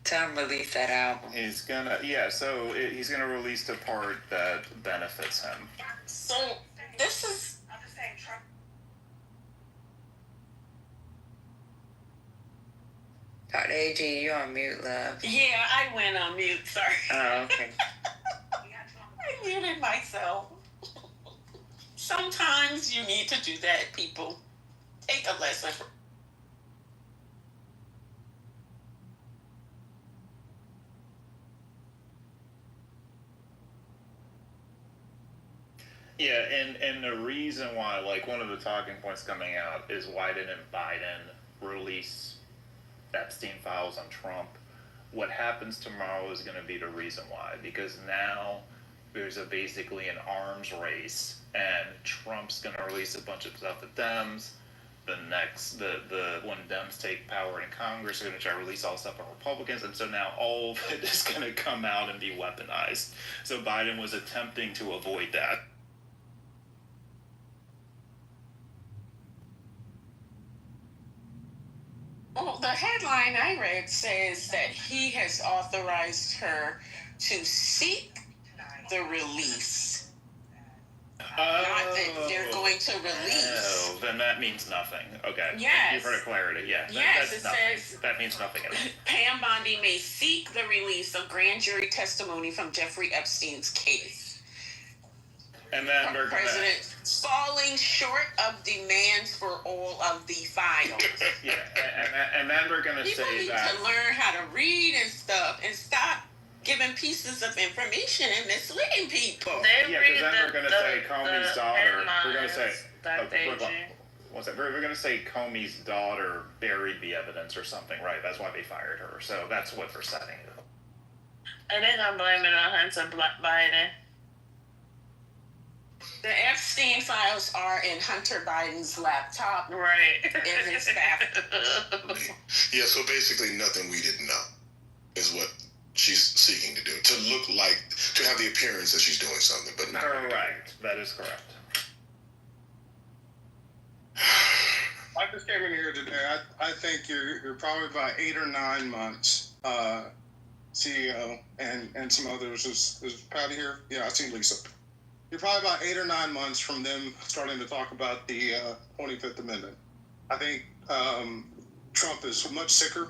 Tell him release that album. He's gonna release the part that benefits him. So this is. Dr. AG, you're on mute, love. Yeah, I went on mute. Sorry. Oh, okay. muted myself. Sometimes you need to do that, people. Take a lesson. Yeah, and the reason why, like, one of the talking points coming out is why didn't Biden release Epstein files on Trump? What happens tomorrow is going to be the reason why, because now there's basically an arms race, and Trump's going to release a bunch of stuff to Dems. The when Dems take power in Congress, they're going to try to release all stuff on Republicans, and so now all of it is going to come out and be weaponized. So Biden was attempting to avoid that. Well, the headline I read says that he has authorized her to seek the release. Not that they're going to release. Oh, then that means nothing. Okay. Yes. You've heard clarity. Yeah. Yes, that's it nothing. says That means nothing at all. Pam Bondi may seek the release of grand jury testimony from Jeffrey Epstein's case. And then they're President falling short of demands for all of the files. Yeah, and then they're going to say that. People need to learn how to read and stuff and stop giving pieces of information and misleading people. Yeah, because then we're going to say Comey's daughter. We're going to say. We're going to say Comey's daughter buried the evidence or something, right? That's why they fired her. So that's what they're setting it up. And they're going to blame it on Hunter Biden. The Epstein files are in Hunter Biden's laptop. Right. In his bathroom. Yeah, so basically nothing we didn't know is what she's seeking to do. To look like, to have the appearance that she's doing something, but not. Correct. That is correct. I just came in here today. I think you're probably about 8 or 9 months, CEO and some others. Is Patty here? Yeah, I see Lisa. You're probably about 8 or 9 months from them starting to talk about the 25th Amendment. I think Trump is much sicker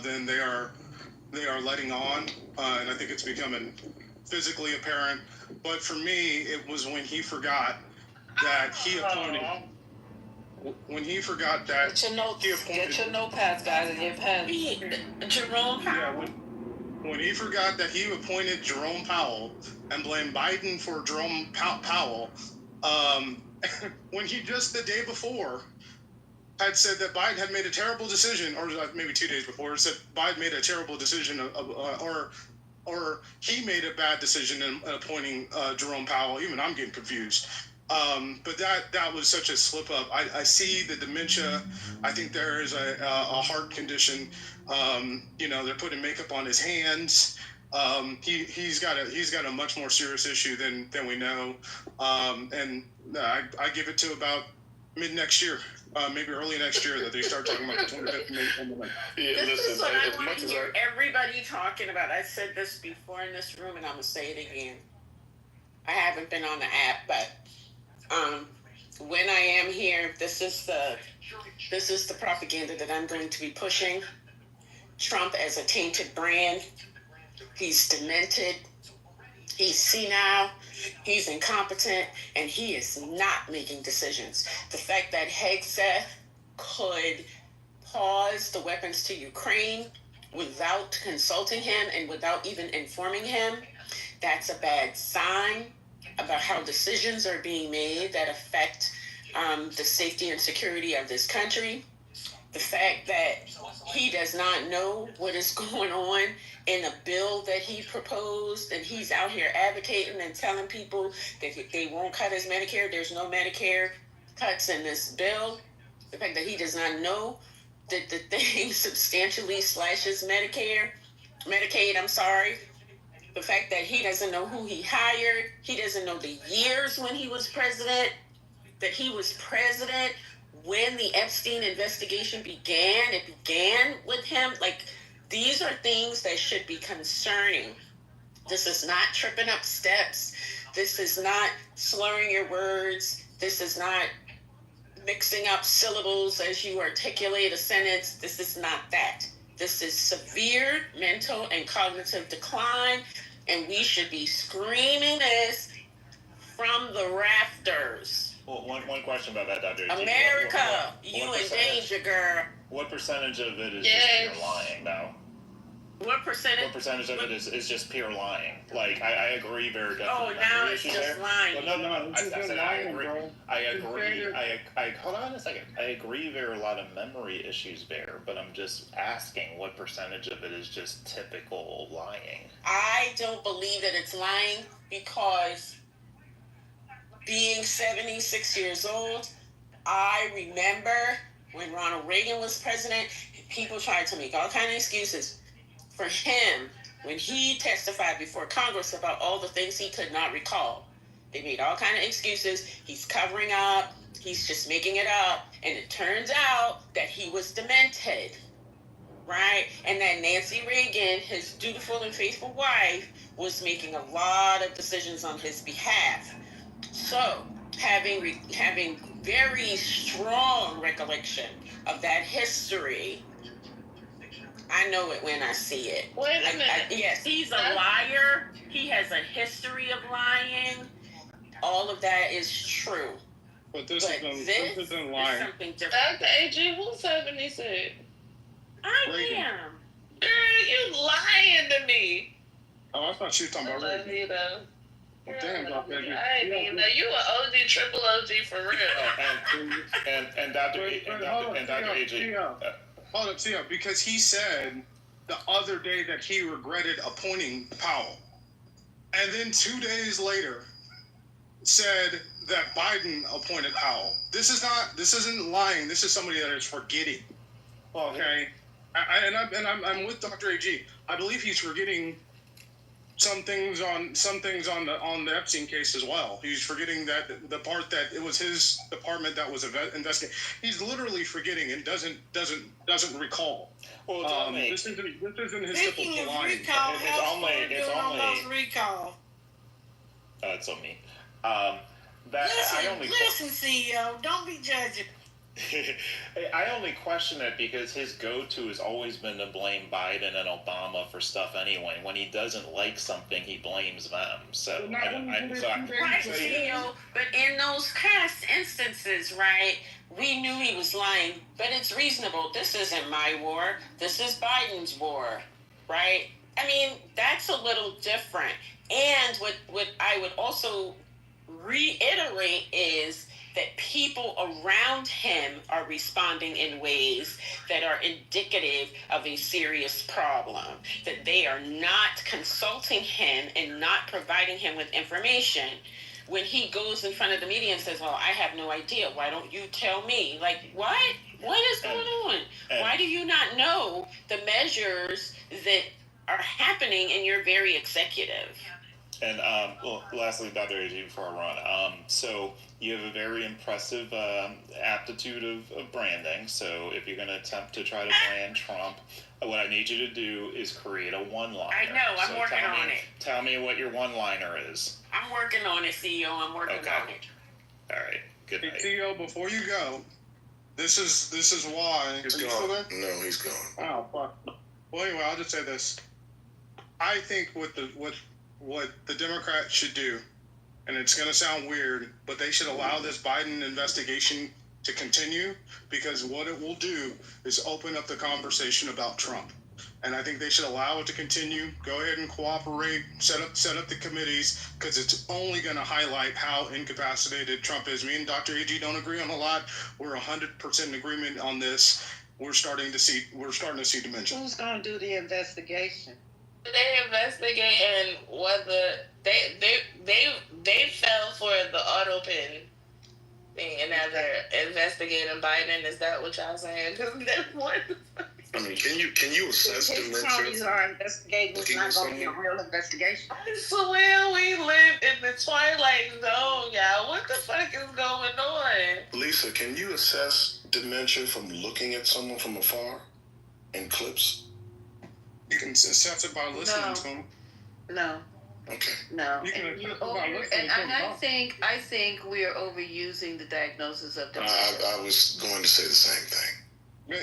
than they are letting on, and I think it's becoming physically apparent. But for me, it was when he forgot that he appointed. When he forgot that get your notepads, guys, and your pen. Jerome Powell. Yeah, when he forgot that he appointed Jerome Powell and blamed Biden for Jerome Powell, when he just the day before had said that Biden had made a terrible decision, or maybe 2 days before, said Biden made a terrible decision, or he made a bad decision in appointing Jerome Powell. Even I'm getting confused. But that was such a slip up. I see the dementia. I think there is a heart condition. They're putting makeup on his hands. He's got a much more serious issue than we know. And I give it to about mid next year, maybe early next year, that they start talking about the 25th Amendment. Yeah, this is what I want to hear everybody talking about. I said this before in this room, and I'm gonna say it again. I haven't been on the app, but when I am here, this is the propaganda that I'm going to be pushing. Trump as a tainted brand. He's demented. He's senile. He's incompetent, and he is not making decisions. The fact that Hegseth could pause the weapons to Ukraine without consulting him and without even informing him, that's a bad sign about how decisions are being made that affect the safety and security of this country. The fact that he does not know what is going on in a bill that he proposed, and he's out here advocating and telling people that they won't cut his Medicare. There's no Medicare cuts in this bill. The fact that he does not know that the thing substantially slashes Medicaid, I'm sorry. The fact that he doesn't know who he hired, he doesn't know the years when he was president, that he was president when the Epstein investigation began. It began with him. Like, these are things that should be concerning. This is not tripping up steps. This is not slurring your words. This is not mixing up syllables as you articulate a sentence. This is not that. This is severe mental and cognitive decline and we should be screaming this from the rafters. Well, one question about that, Dr. America, you in danger, girl. What percentage of it is just pure lying, though? What percentage? What percentage of it is just pure lying? Like, I agree very definitely. Oh, now it's just lying. Well, no. I said I agree. I agree. Hold on a second. I agree there are a lot of memory issues there, but I'm just asking what percentage of it is just typical lying. I don't believe that it's lying because being 76 years old, I remember when Ronald Reagan was president, people tried to make all kinds of excuses for him when he testified before Congress about all the things he could not recall. They made all kinds of excuses. He's covering up. He's just making it up. And it turns out that he was demented, right? And that Nancy Reagan, his dutiful and faithful wife, was making a lot of decisions on his behalf. So, having very strong recollection of that history, I know it when I see it. Wait a minute. Yes, he's a liar. He has a history of lying. All of that is true. But this isn't lying. Is something different. Dr. AG, who's 76? I am. Girl, you lying to me. Oh, I thought she was talking about I love you, though. Well, damn, Dr. AG. I ain't even know you an OG, triple OG for real. And Dr. AG. Hold up, Tia, because he said the other day that he regretted appointing Powell. And then 2 days later said that Biden appointed Powell. This isn't lying. This is somebody that is forgetting. Okay? I'm with Dr. AG. I believe he's forgetting some things on the Epstein case as well. He's forgetting that the part that it was his department that was investigating. He's literally forgetting and doesn't recall. Well, this isn't his Speaking typical of line. recall, it's only recall. It's on me. Listen, CEO, don't be judging. I only question it because his go-to has always been to blame Biden and Obama for stuff anyway. When he doesn't like something, he blames them. So, CEO, but in those past instances, right, we knew he was lying, but it's reasonable. This isn't my war. This is Biden's war, right? I mean, that's a little different. And what I would also reiterate is that people around him are responding in ways that are indicative of a serious problem, that they are not consulting him and not providing him with information. When he goes in front of the media and says, well, I have no idea, why don't you tell me? Like, what? What is going on? Why do you not know the measures that are happening in your very executive? And lastly, Dr. AG, before I run, so you have a very impressive aptitude of branding. So if you're going to attempt to try to brand Trump, what I need you to do is create a one-liner. I know, I'm working on it. Tell me what your one-liner is. I'm working on it, CEO. I'm working on it. All right. Good night. Hey, CEO, before you go, this is why. He's gone. No, he's gone. Oh, fuck. Well, anyway, I'll just say this. I think what the Democrats should do, and it's going to sound weird, but they should allow this Biden investigation to continue, because what it will do is open up the conversation about Trump. And I think they should allow it to continue. Go ahead and cooperate, set up the committees, because it's only going to highlight how incapacitated Trump is. Me and Dr. AG don't agree on a lot. We're 100% in agreement on this. We're starting to see dimension. Who's going to do the investigation? They investigating whether they fell for the auto pin thing, and now they're investigating Biden. Is that what y'all saying? Because that's one. I mean, can you assess His cronies are investigating. It's not going to be a real investigation. I swear we live in the twilight zone, y'all. What the fuck is going on? Lisa, can you assess dementia from looking at someone from afar in clips? You can assess it by listening to them. No. Okay. No. And I think we are overusing the diagnosis of dementia. I was going to say the same thing.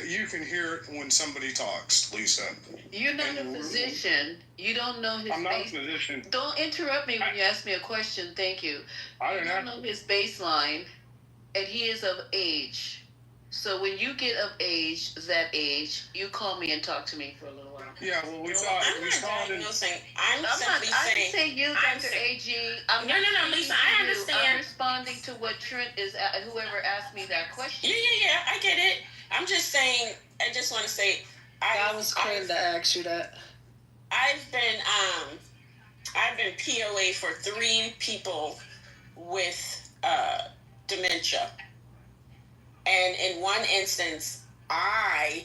You can hear it when somebody talks, Lisa. You're not a physician. You don't know his I'm not a physician. Don't interrupt me when you ask me a question. Thank you. You don't know his baseline, and he is of age. So when you get of age, that age, you call me and talk to me for a little while. Yeah, well, we saw I'm we not saw it. diagnosing. I didn't say you, Dr. AG. I'm No, Lisa, I understand. I'm responding to what Trent is, whoever asked me that question. Yeah, I get it. I'm just saying, I just want to say, I was Quinn to ask you that. I've been POA for 3 people with dementia. And in one instance, I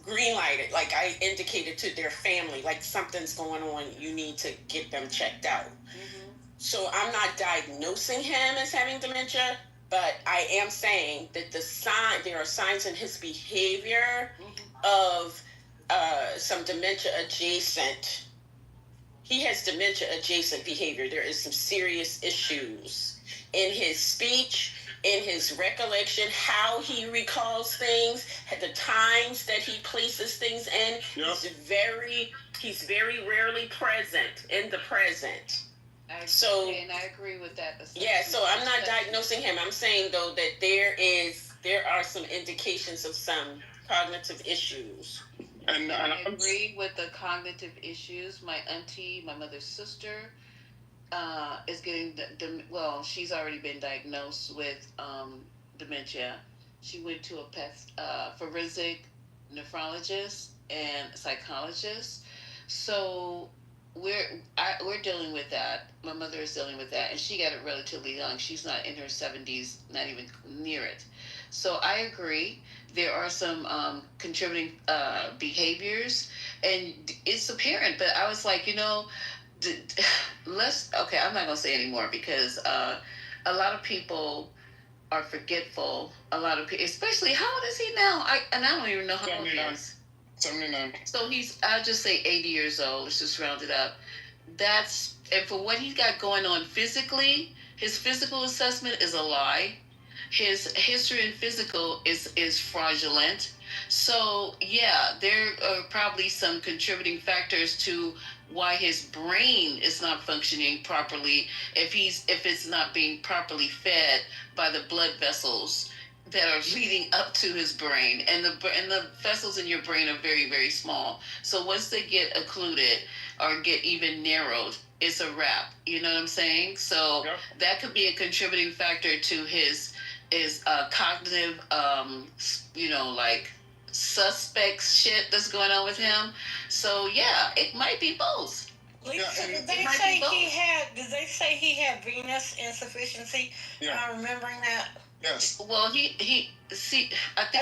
green lighted, like I indicated to their family, like something's going on, you need to get them checked out. Mm-hmm. So I'm not diagnosing him as having dementia, but I am saying that there are signs in his behavior of some dementia adjacent. He has dementia adjacent behavior. There is some serious issues in his speech, in his recollection, how he recalls things, the times that he places things in. Yep. He's very rarely present in the present. And I agree with that. Yeah, so I'm not diagnosing him. I'm saying though that there are some indications of some cognitive issues. And I agree with the cognitive issues. My auntie, my mother's sister, is getting she's already been diagnosed with dementia. She went to a forensic nephrologist and psychologist. So we're dealing with that. My mother is dealing with that, and she got it relatively young. She's not in her 70s, not even near it. So I agree. There are some contributing behaviors, and it's apparent. But I was like, I'm not gonna say anymore because a lot of people are forgetful. A lot of people, especially, how old is he now? I don't even know how old he is. 79. So I'll just say 80 years old. Let's just round it up. And for what he's got going on physically, his physical assessment is a lie. His history and physical is fraudulent. So yeah, there are probably some contributing factors to why his brain is not functioning properly if it's not being properly fed by the blood vessels that are leading up to his brain, and the vessels in your brain are very, very small. So once they get occluded or get even narrowed, it's a wrap. You know what I'm saying? So that could be a contributing factor to his cognitive, like suspect shit that's going on with him. So yeah, it might be both. Lisa, did they say he had venous insufficiency? Yeah. Am I remembering that? Yes. Well, I think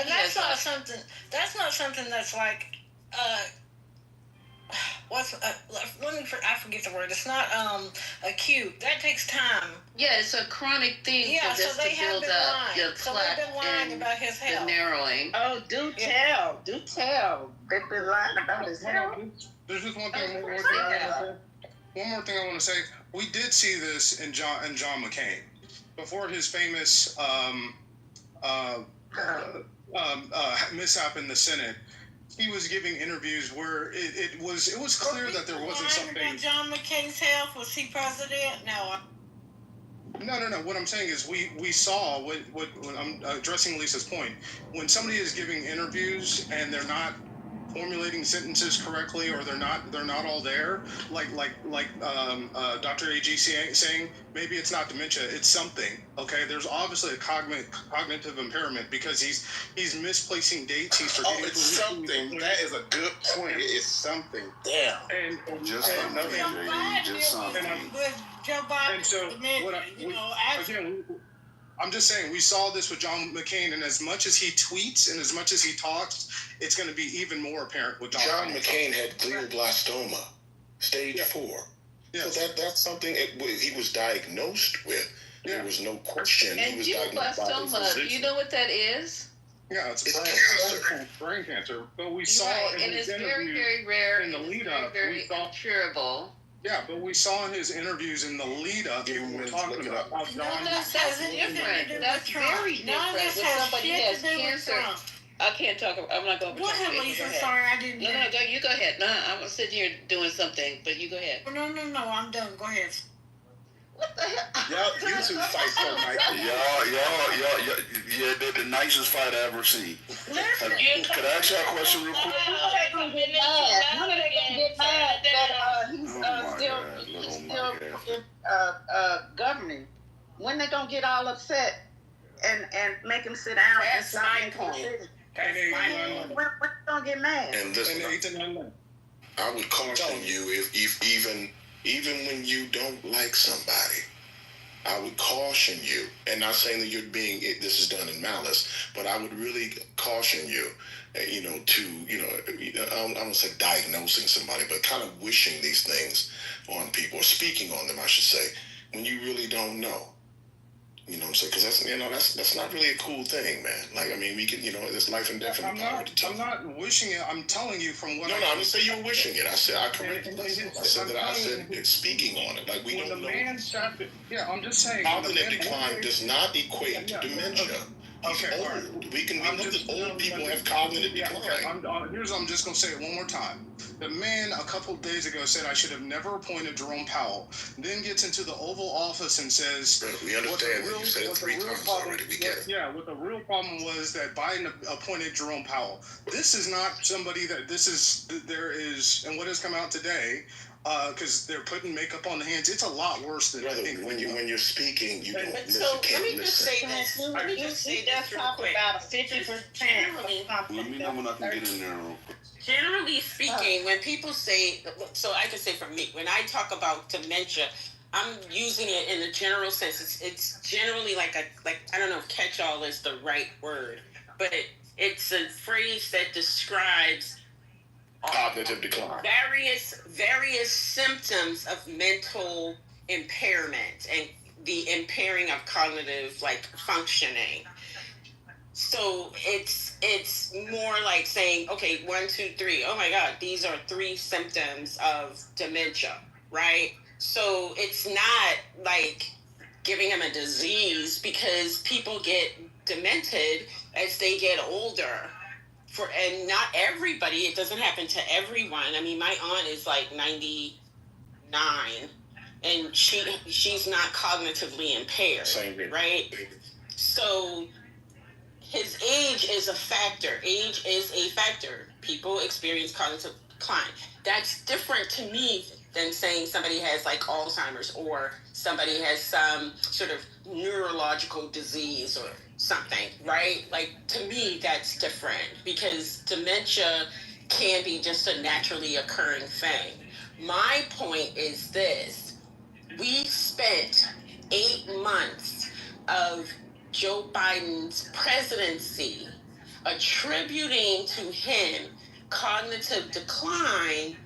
that's not something. That's not something that's like. I forget the word. It's not acute. That takes time. Yeah, it's a chronic thing. Yeah, so they have been lying. So they've been lying about his health. The narrowing. Oh, do tell. They've been lying about his health. There's just one thing. One more thing I want to say. We did see this in John McCain before his famous mishap in the Senate. He was giving interviews where it was clear that there wasn't something. About John McCain's health? Was he president? No. No. What I'm saying is we saw what I'm addressing Lisa's point. When somebody is giving interviews and they're not formulating sentences correctly, or they're not all there, like Dr. AG saying maybe it's not dementia, it's something. Okay, there's obviously a cognitive impairment because he's misplacing dates. He's forgetting. Oh, it's something. That is a good point. It's something. Damn. And just something. Just something. Joe Biden. And so I'm just saying, we saw this with John McCain, and as much as he tweets and as much as he talks, it's going to be even more apparent with John McCain had glioblastoma, stage 4. Yeah. So that's something he was diagnosed with. Yeah. There was no question. And glioblastoma, do you know what that is? Yeah, it's brain cancer. But we saw in his interviews, very, very rare in the lead up. Very incurable. Yeah, but we saw in his interviews in the lead up, we were talking about how John. That's different. That's very different. When somebody has cancer, I can't talk. I'm not going to. Go ahead, Lisa. Sorry, I didn't. No, you go ahead. No, I'm sitting here doing something, but you go ahead. No, I'm done. Go ahead. What the hell? Y'all, you two fight so much. Yeah, they're the nicest fight I ever seen. Could I ask y'all a question real quick? When are they gonna get mad that he's still governing? When they gonna get all upset and make him sit down? That's my point. When they gonna get mad? And listen, I would caution you if even when you don't like somebody, I would caution you, and not saying that this is done in malice, but I would really caution you, I don't say diagnosing somebody, but kind of wishing these things on people, or speaking on them, I should say, when you really don't know. You know what I'm saying? Because that's not really a cool thing, man. Like, I mean, we can, there's life and death in the power to tell. I'm not wishing it. I'm telling you from what. No, I didn't say you were wishing it. I said I corrected myself. I said it's speaking on it. Like, we don't know. I'm just saying. Cognitive decline does not equate to dementia. Okay, old. all right. We know that old people have cognitive decline. Okay. I'm just going to say it one more time. The man a couple of days ago said I should have never appointed Jerome Powell. Then gets into the Oval Office and says, we understand that. You said it 3 times already. We get it. Yeah, what the real problem was that Biden appointed Jerome Powell. This is not somebody there is, and what has come out today, because they're putting makeup on the hands. It's a lot worse than I think. When you're speaking, you don't listen. So let me just say this. Let me just say this real quick. About 50%. Let me know when I can get in there real quick. Generally speaking, when people say, so I can say for me, when I talk about dementia, I'm using it in a general sense. It's generally like I don't know if catch-all is the right word, but it's a phrase that describes cognitive decline, various symptoms of mental impairment and the impairing of cognitive functioning. So it's more like saying, okay, 1, 2, 3. Oh my God, these are 3 symptoms of dementia, right? So it's not like giving them a disease, because people get demented as they get older. And not everybody, it doesn't happen to everyone. I mean, my aunt is like 99, and she's not cognitively impaired, right? So his age is a factor. Age is a factor. People experience cognitive decline. That's different to me than saying somebody has Alzheimer's, or somebody has some sort of neurological disease or something, right? To me, that's different, because dementia can be just a naturally occurring thing. My point is this: we spent 8 months of Joe Biden's presidency attributing to him cognitive decline,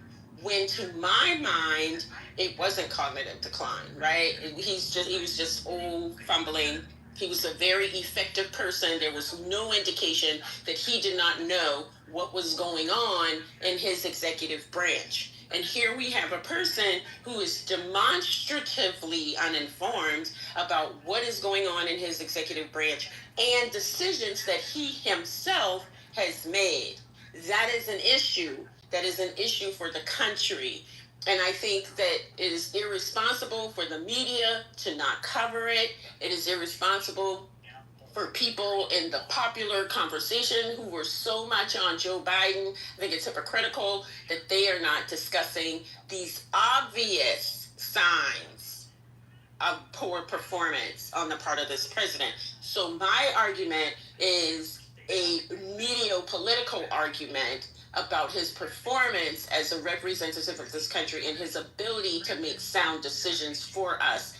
when to my mind it wasn't cognitive decline, right? He was just old, fumbling. He was a very effective person. There was no indication that he did not know what was going on in his executive branch. And here we have a person who is demonstratively uninformed about what is going on in his executive branch and decisions that he himself has made. That is an issue. That is an issue for the country. And I think that it is irresponsible for the media to not cover it. It is irresponsible for people in the popular conversation who were so much on Joe Biden. I think it's hypocritical that they are not discussing these obvious signs of poor performance on the part of this president. So my argument is a medio-political argument about his performance as a representative of this country and his ability to make sound decisions for us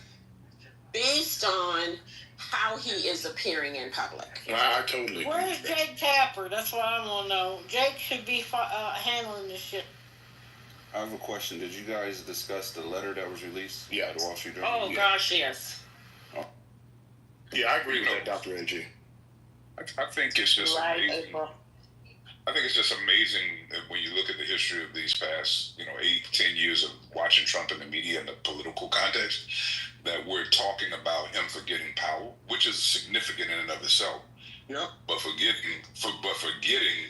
based on how he is appearing in public. I totally agree. Where's Jake Tapper? That's what I want to know. Jake should be handling this shit. I have a question. Did you guys discuss the letter that was released by the Wall Street Journal? Oh, gosh, yes. Oh. Yeah, I agree with that, Dr. NG. I think it's just amazing. I think it's just amazing that when you look at the history of these past, 8-10 years of watching Trump in the media and the political context, that we're talking about him forgetting power, which is significant in and of itself. Yep. But forgetting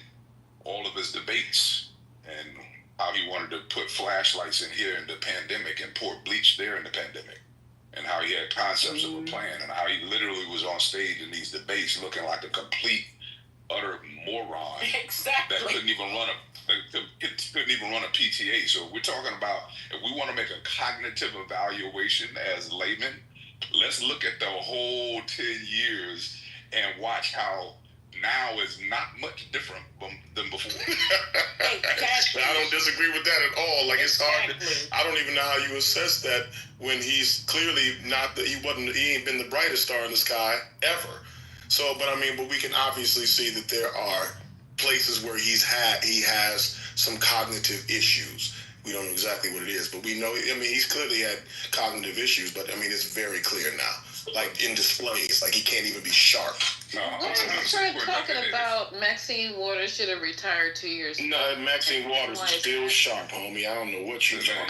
all of his debates and how he wanted to put flashlights in here in the pandemic and pour bleach there in the pandemic, and how he had concepts of a plan, and how he literally was on stage in these debates looking like a complete, utter moron Exactly. that couldn't even run a PTA. So we're talking about, if we want to make a cognitive evaluation as laymen, let's look at the whole 10 years and watch how now is not much different than before. I don't disagree with that at all. Like, it's hard. I don't even know how you assess that when he's clearly not he ain't been the brightest star in the sky ever. So, but we can obviously see that there are places where he has some cognitive issues. We don't know exactly what it is, but we know, he's clearly had cognitive issues, but it's very clear now. Like, in displays, like he can't even be sharp. We're talking about Maxine Waters should have retired 2 years ago. No, Maxine Waters is still sharp, homie. I don't know what you're talking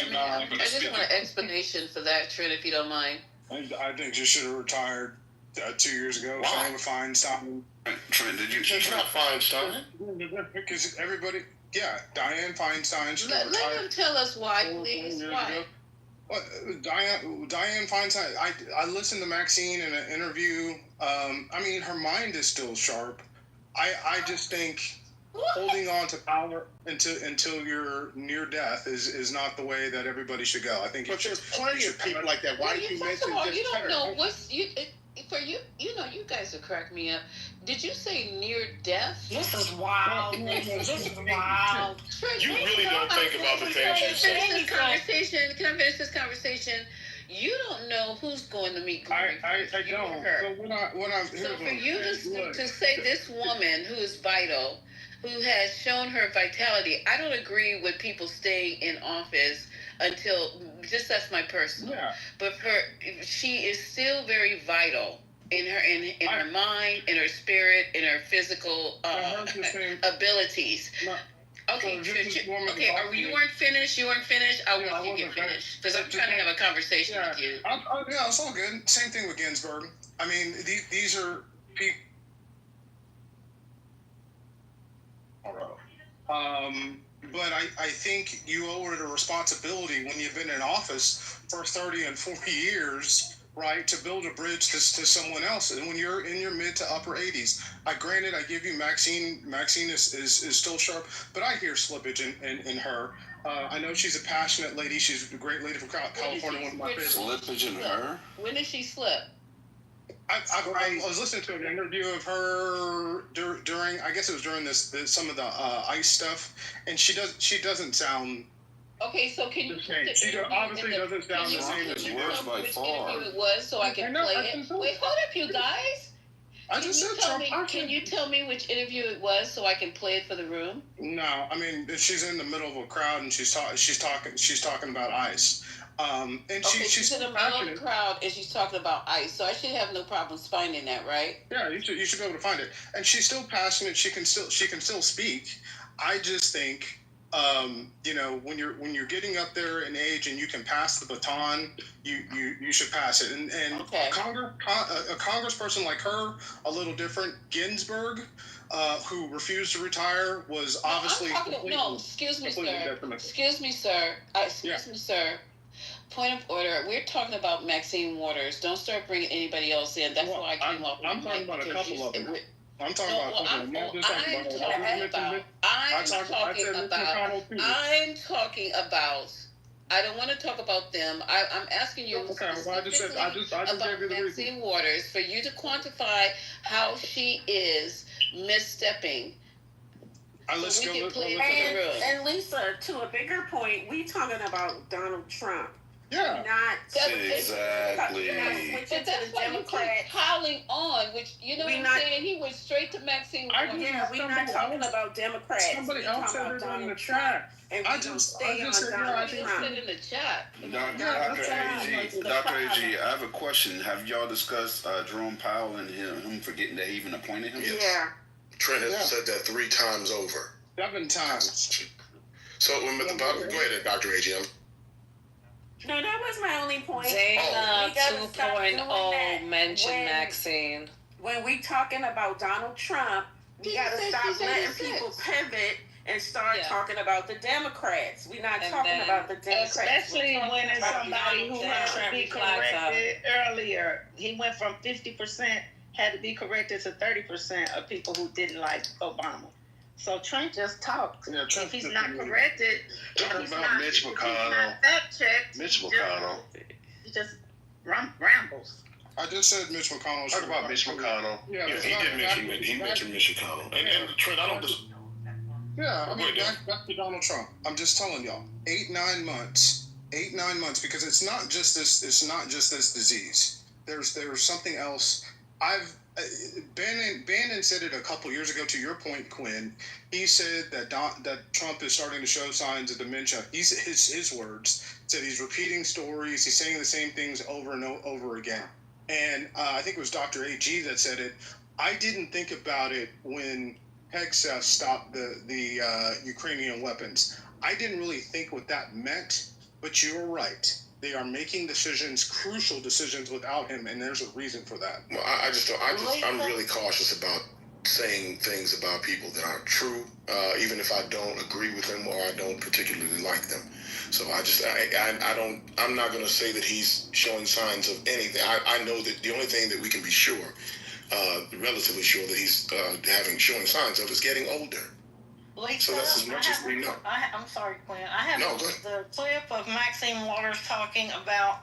about. I just want an explanation for that, Trent, if you don't mind. I think she should have retired 2 years ago. Same with Feinstein. Trent, did you? It's not Feinstein. Because everybody, Dianne Feinstein should have Let retired. him tell us why, please. Why? Well, Dianne Feinstein, I listened to Maxine in an interview. Her mind is still sharp. I just think holding on to power until you're near death is not the way that everybody should go. I think. But there's plenty of people like that. Why did you mention this? You don't know what's for you. You guys will crack me up. Did you say near death? This is wild. This is wild. You really don't think about the things you say. Can I finish this conversation? You don't know who's going to meet Glory. I don't. So for you to say this woman who is vital, who has shown her vitality, I don't agree with people staying in office until, just that's my personal. Yeah. But she is still very vital in her mind, in her spirit, in her physical abilities. Okay, you weren't finished. I want you to get finished because I'm trying to have a conversation with you. It's all good. Same thing with Ginsburg. These are people. But I think you owe it a responsibility when you've been in office for 30 and 40 years, right, to build a bridge to someone else. And when you're in your mid to upper 80s, I give you Maxine is still sharp, but I hear slippage in her. I know she's a passionate lady. She's a great lady from California. One of my favorites. Slippage in her? When did she slip? I was listening to an interview of her during I guess it was during some of the ICE stuff, and she doesn't sound. Okay, so can you? She obviously doesn't sound the same as she worse by far. Interview it was so I can play it. Wait, hold up, you guys. I just said something. Can you tell me which interview it was so I can play it for the room? No, she's in the middle of a crowd and she's talking about ICE. She's in the middle of the crowd and she's talking about ICE, so I should have no problems finding that, right? Yeah, you should be able to find it. And she's still passionate. She can still speak. I just think, when you're getting up there in age and you can pass the baton, you should pass it. And okay. A congressperson like her, a little different. Ginsburg, who refused to retire, was obviously. Excuse me, sir. Excuse me, sir. Point of order. We're talking about Maxine Waters. Don't start bringing anybody else in. That's why I came up. I'm talking about a couple of them. I'm talking about. I don't want to talk about them. I'm asking you I just gave you the Maxine Waters for you to quantify how she is misstepping. And Lisa, to a bigger point, we talking about Donald Trump. Yeah. Exactly. But that's why you keep piling on, which, I'm saying, he went straight to Maxine Waters. We're not talking about Democrats. Somebody else said it in the chat. And we don't stay on Donald Trump. In the chat. Dr. AG, I have a question. Have y'all discussed Jerome Powell and him forgetting that he even appointed him? Yes. Yeah. Trent has said that 3 times over. 7 times. So, go ahead, Dr. AG. No, that was my only point. Dana 2.0 mentioned Maxine. when we talking about Donald Trump, we gotta stop letting people pivot and start talking about the Democrats. We're not talking about the Democrats. Especially when it's somebody who had to be corrected earlier. He went from 50% had to be corrected to 30% of people who didn't like Obama. So Trump just talks. Yeah, Trump if he's not corrected, talking about Mitch McConnell. Fact checked. Mitch McConnell. He just rambles. I just said Mitch McConnell. Talk about Mitch McConnell. Yeah, he mentioned Mitch McConnell. And Trent, I don't just. Yeah, I mean, back to Donald Trump. I'm just telling y'all, 8-9 months, because it's not just this disease. There's something else. Bannon said it a couple years ago. To your point, Quinn, he said that Trump is starting to show signs of dementia. His words said he's repeating stories. He's saying the same things over and over again. And I think it was Dr. A.G. that said it. I didn't think about it when Hegseth stopped the Ukrainian weapons. I didn't really think what that meant, but you're right. They are making crucial decisions without him, and there's a reason for that. Well, I'm really cautious about saying things about people that aren't true, even if I don't agree with them or I don't particularly like them. So I'm not going to say that he's showing signs of anything. I know that the only thing that we can be sure, relatively sure that he's showing signs of is getting older. Lisa, so that's as much as we know. I'm sorry, Quinn. I have the clip of Maxine Waters talking about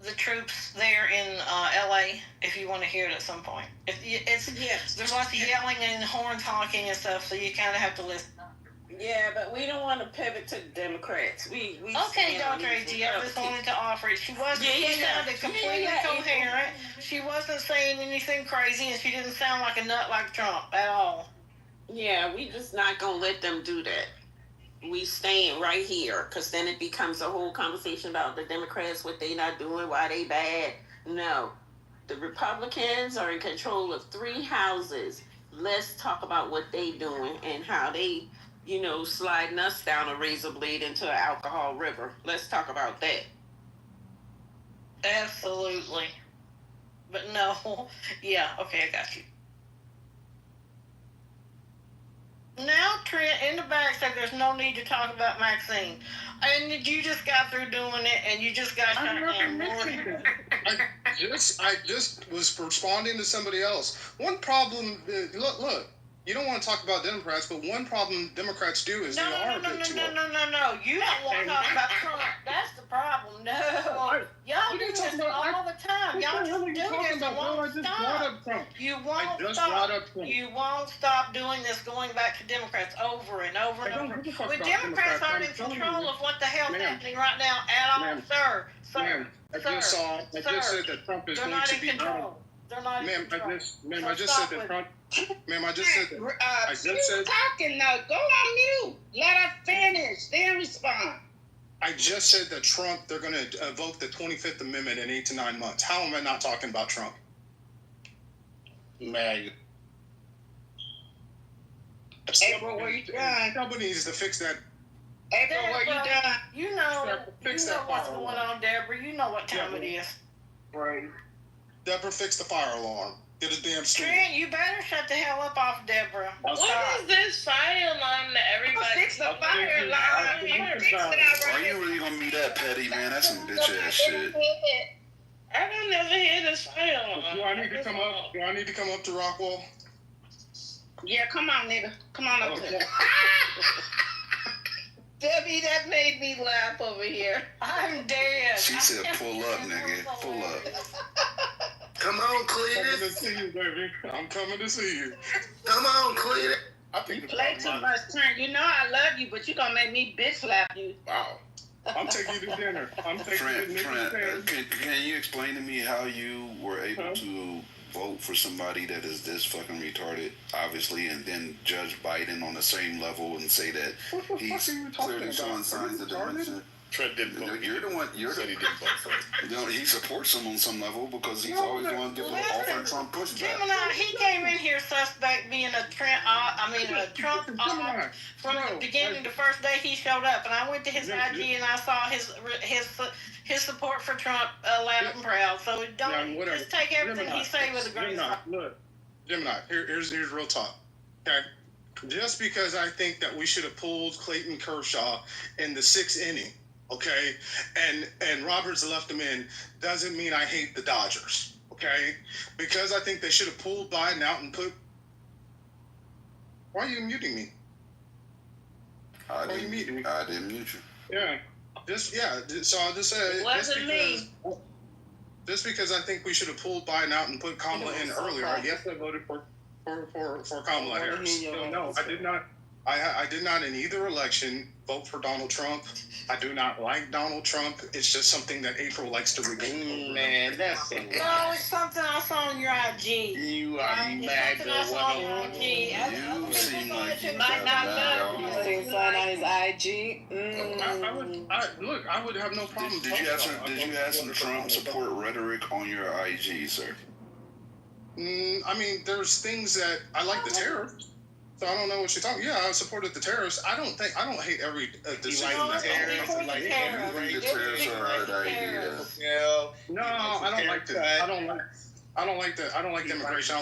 the troops there in L.A. If you want to hear it at some point, there's lots of yelling and horn honking and stuff, so you kind of have to listen. Yeah, but we don't want to pivot to the Democrats. We okay, Dr. A.G. I just wanted to offer it. She wasn't sounded completely coherent. She wasn't saying anything crazy, and she didn't sound like a nut like Trump at all. Yeah, we just not gonna let them do that. We staying right here, because then it becomes a whole conversation about the Democrats, what they not doing, why they bad. No, the Republicans are in control of 3 houses. Let's talk about what they doing and how they, sliding us down a razor blade into an alcohol river. Let's talk about that. Absolutely. But no, yeah, okay, I got you. Now Trent in the back said there's no need to talk about Maxine. And you just got through doing it, and you just got I just was responding to somebody else. One problem, look. You don't want to talk about Democrats, but one problem Democrats do is they are a bit too old. No. You don't want to talk about Trump. That's the problem. No. Y'all do this all the time. Y'all just do this and won't stop. You won't stop. You won't stop doing this, going back to Democrats over and over and over. When Democrats aren't in control of what the hell's happening right now at all, sir. I just said that Trump is going to be control. They're not in control. I just said that Trump. Ma'am, I just said that. Talking now. Go on mute. Let us finish. Then respond. I just said that Trump, they're going to evoke the 25th Amendment in 8 to 9 months. How am I not talking about Trump? Man. April, where you done? Somebody needs to fix that. April, where you done? You know what's going on, Deborah. You know what time it is. Right. Deborah, fix the fire alarm. Get a damn stool. Trent, you better shut the hell up off Deborah. What is this fire alarm that everybody... Fix the fire alarm. Are you really gonna be that petty, man? That's some bitch ass shit. I don't never hear this fire alarm. Do I need to come up to Rockwall? Yeah, come on, nigga. Come on up there. Debbie, that made me laugh over here. I'm dead. She said, pull up, nigga. Pull up. Come on, Cletus. I'm coming to see you, baby. I'm coming to see you. Come on, Cletus. I think you play too much turn. You know I love you, but you gonna make me bitch slap you. Wow. I'm taking you to dinner. Trent, can you explain to me how you were able to vote for somebody that is this fucking retarded, obviously, and then judge Biden on the same level and say that he's clearly showing signs of dementia? Fred didn't vote. You're the one. You're said he didn't vote for it. You know, he supports him on some level because he's always wanted to give offer Trump pushback. Gemini, he came in here suspect being a Trump from the beginning. The first day he showed up, and I went to his IG and I saw his support for Trump loud and proud. So don't just take everything he say with a grain of salt. Look, Gemini, here's real talk. Okay. Just because I think that we should have pulled Clayton Kershaw in the 6th inning, okay, and Roberts left him in, doesn't mean I hate the Dodgers, okay? Because I think they should have pulled Biden out and put. Why are you muting me? I didn't mute you. Yeah. So I'll just say it wasn't me. Just because I think we should have pulled Biden out and put Kamala in earlier. Yes, I voted for Kamala Harris. No, I did not. I did not in either election vote for Donald Trump. I do not like Donald Trump. It's just something that April likes to repeat. Man, that's no, it's something I saw on your IG. You are mad I saw on your IG. You seem like you might not know. You seen something on his IG? I would have no problem. Did you have some Trump support rhetoric on your IG, sir? I mean, there's things that I like the terrorists. So I don't know what you're talking. Yeah, I supported the terrorists. I don't hate every decision. The terrorists are an idea. No, I don't like that. I don't like immigration.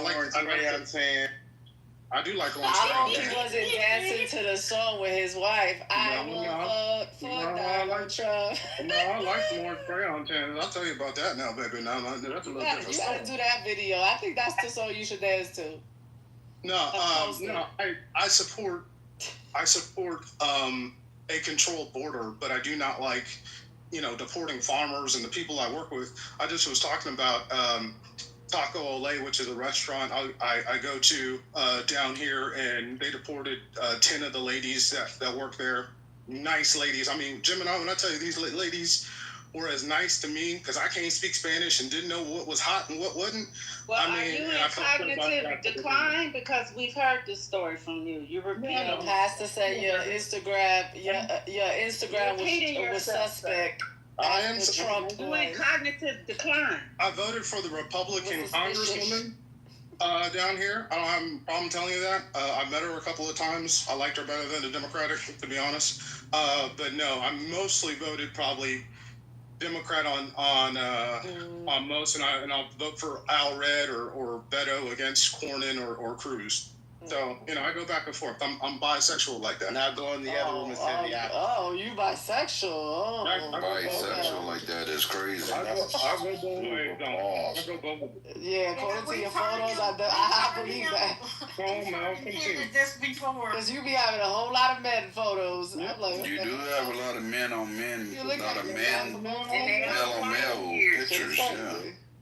I do like Orange. I hope he wasn't dancing to the song with his wife. I will fuck Donald Trump. No, I like the Orange Crayon Channel. I'll tell you about that now, baby. Now that's a little different. You gotta do that video. I think that's the song you should dance to. No, I support a controlled border, but I do not like, deporting farmers and the people I work with. I just was talking about Taco Ole, which is a restaurant I go to down here, and they deported 10 of the ladies that work there. Nice ladies. I mean, Gemini, when I tell you these ladies were as nice to me, because I can't speak Spanish and didn't know what was hot and what wasn't. Well, are you in cognitive decline? Because we've heard this story from you. You repeat the pastor said your Instagram was suspect. I am Trump. You in cognitive decline. I voted for the Republican Congresswoman down here. I don't have a problem telling you that. I met her a couple of times. I liked her better than the Democratic, to be honest. But no, I mostly voted probably Democrat on most, and I'll vote for Al Red or Beto against Cornyn or Cruz. So I go back and forth. I'm bisexual like that. Now go in the other room and say the opposite. Oh, you bisexual? Oh, bisexual like that is crazy. I go both ways. I go both ways. Yeah, according to your photos, I believe that. This before. Because you be having a whole lot of men photos. I'm like, you do have a lot of men on men, a lot of men, male on male pictures. Yeah.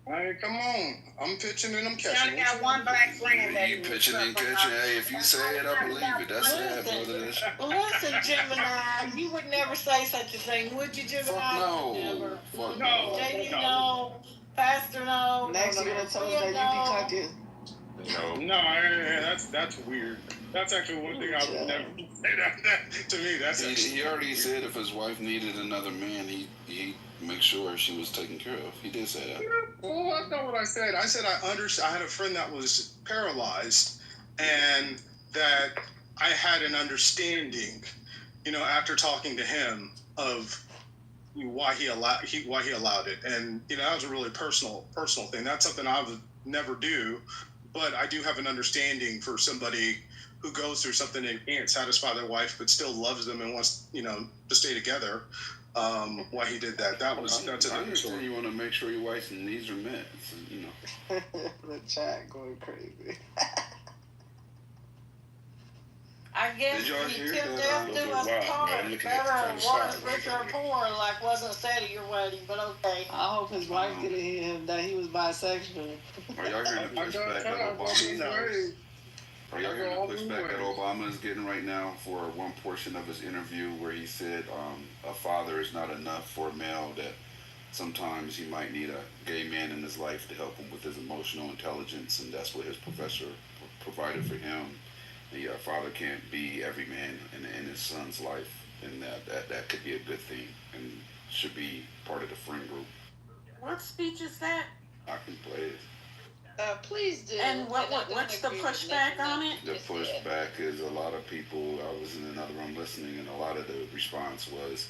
Hey, come on. I'm pitching and I'm You catching. only got one black friend. You pitching and catching. Hey, if you say it, I believe it. That's it, brother. Listen, Gemini, you would never say such a thing, would you, Gemini? No. Never. Fuck no. JD, no. Pastor, no. Next you're gonna tell us that you be cucking. No, that's weird. That's actually one thing I would never say that to me. That's he already said if his wife needed another man, he'd make sure she was taken care of. He did say that. Well, that's not what I said. I said I had a friend that was paralyzed, and that I had an understanding, after talking to him of why he allowed it, and that was a really personal thing. That's something I would never do, but I do have an understanding for somebody who goes through something and can't satisfy their wife, but still loves them and wants to stay together. Why he did that? That's another story. You want to make sure your wife's needs are met. So, The chat going crazy. I guess he tipped death to us card. Better or worse, rich or poor, like wasn't said at your wedding, but okay. I hope his wife didn't hear him that he was bisexual. Are y'all hearing the pushback that Obama? Are y'all hearing the pushback that Obama is getting right now for one portion of his interview where he said a father is not enough for a male, that sometimes he might need a gay man in his life to help him with his emotional intelligence, and that's what his professor provided for him. The father can't be every man in his son's life. and that could be a good thing and should be part of the friend group. What speech is that? I can play it. Please do. And what's the pushback on it? The pushback is a lot of people. I was in another room listening, and a lot of the response was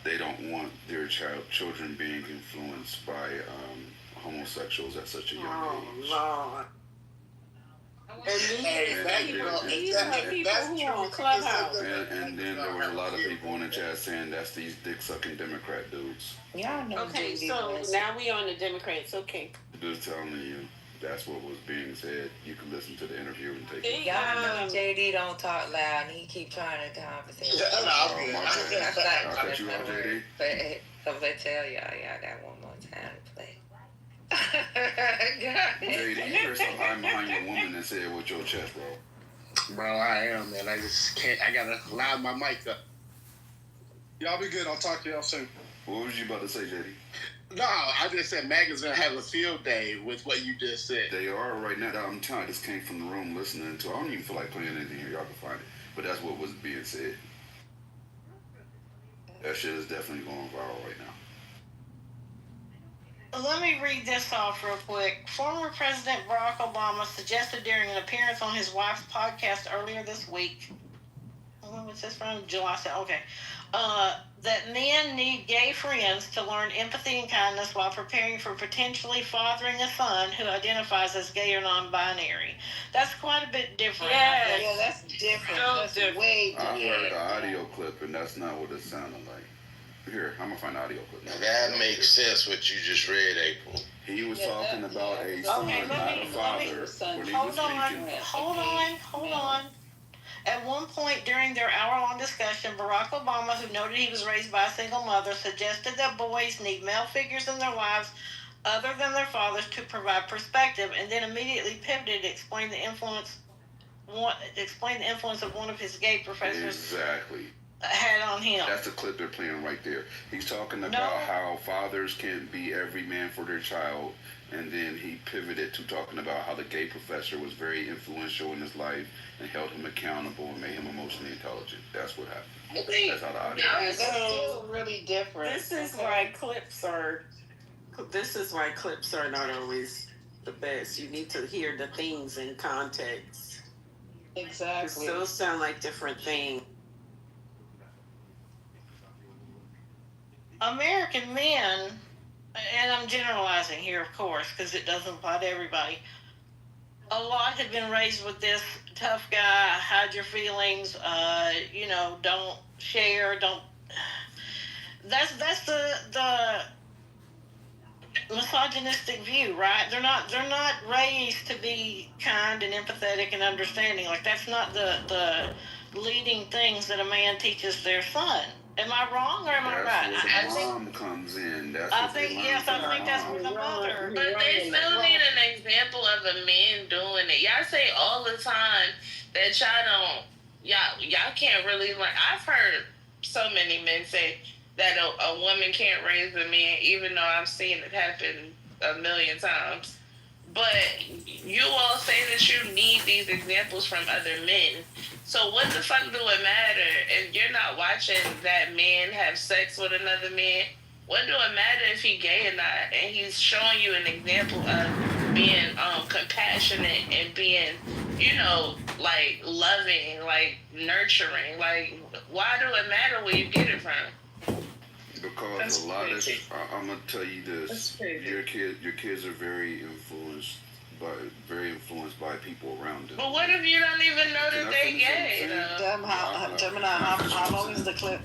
they don't want their children being influenced by homosexuals at such a young age. Lord. And then there was a lot of people in the chat saying that's these dick-sucking Democrat dudes. Y'all know. Okay, so now we on the Democrats. Okay. Just telling you, that's what was being said. You can listen to the interview and take it. Y'all know JD don't talk loud and he keep trying to conversate. I'll cut you off, JD. But tell y'all got one more time to play. JD, you better stop hiding behind your woman and say it with your chest, bro. Bro, I am, man. I just can't. I gotta loud my mic up. Y'all be good. I'll talk to y'all soon. What was you about to say, JD? No, I just said Megan's gonna have a field day with what you just said. They are right now. I'm telling you, I just came from the room listening to. I don't even feel like playing anything here. Y'all can find it, but that's what was being said. That shit is definitely going viral right now. Let me read this off real quick. Former President Barack Obama suggested during an appearance on his wife's podcast earlier this week. When was this from? July 7th. Okay. That men need gay friends to learn empathy and kindness while preparing for potentially fathering a son who identifies as gay or non-binary. That's quite a bit different. Yeah, that's different. That's way different. I heard the audio clip, and that's not what it sounded like. Here, I'm gonna find the audio clip. Now that makes sense what you just read, April. He was talking about a son, not a father. Hold on. At one point during their hour-long discussion, Barack Obama, who noted he was raised by a single mother, suggested that boys need male figures in their lives other than their fathers to provide perspective, and then immediately pivoted to explain the influence of one of his gay professors. Exactly. Had on him. That's the clip they're playing right there. He's talking about how fathers can't be every man for their child, and then he pivoted to talking about how the gay professor was very influential in his life and held him accountable and made him emotionally intelligent. That's what happened. That's how the audio. That's still really different. This is why clips are not always the best. You need to hear the things in context. Exactly. Those sound like different things. American men, and I'm generalizing here, of course, because it doesn't apply to everybody. A lot have been raised with this tough guy, hide your feelings, don't share, don't. That's the misogynistic view, right? They're not raised to be kind and empathetic and understanding. Like, that's not the leading things that a man teaches their son. Am I wrong or am I right? That's where the mom comes in. I think that's where the mother. But they still need an example of a man doing it. Y'all say all the time that y'all can't really, like, I've heard so many men say that a woman can't raise a man, even though I've seen it happen a million times. But you all say that you need these examples from other men. So what the fuck do it matter if you're not watching that man have sex with another man? What do it matter if he gay or not? And he's showing you an example of being compassionate and being, like loving, like nurturing. Like, why do it matter where you get it from? Because I'm gonna tell you this: your kids are very influenced by people around them. But what if you don't even know that they're gay? How long is the clip?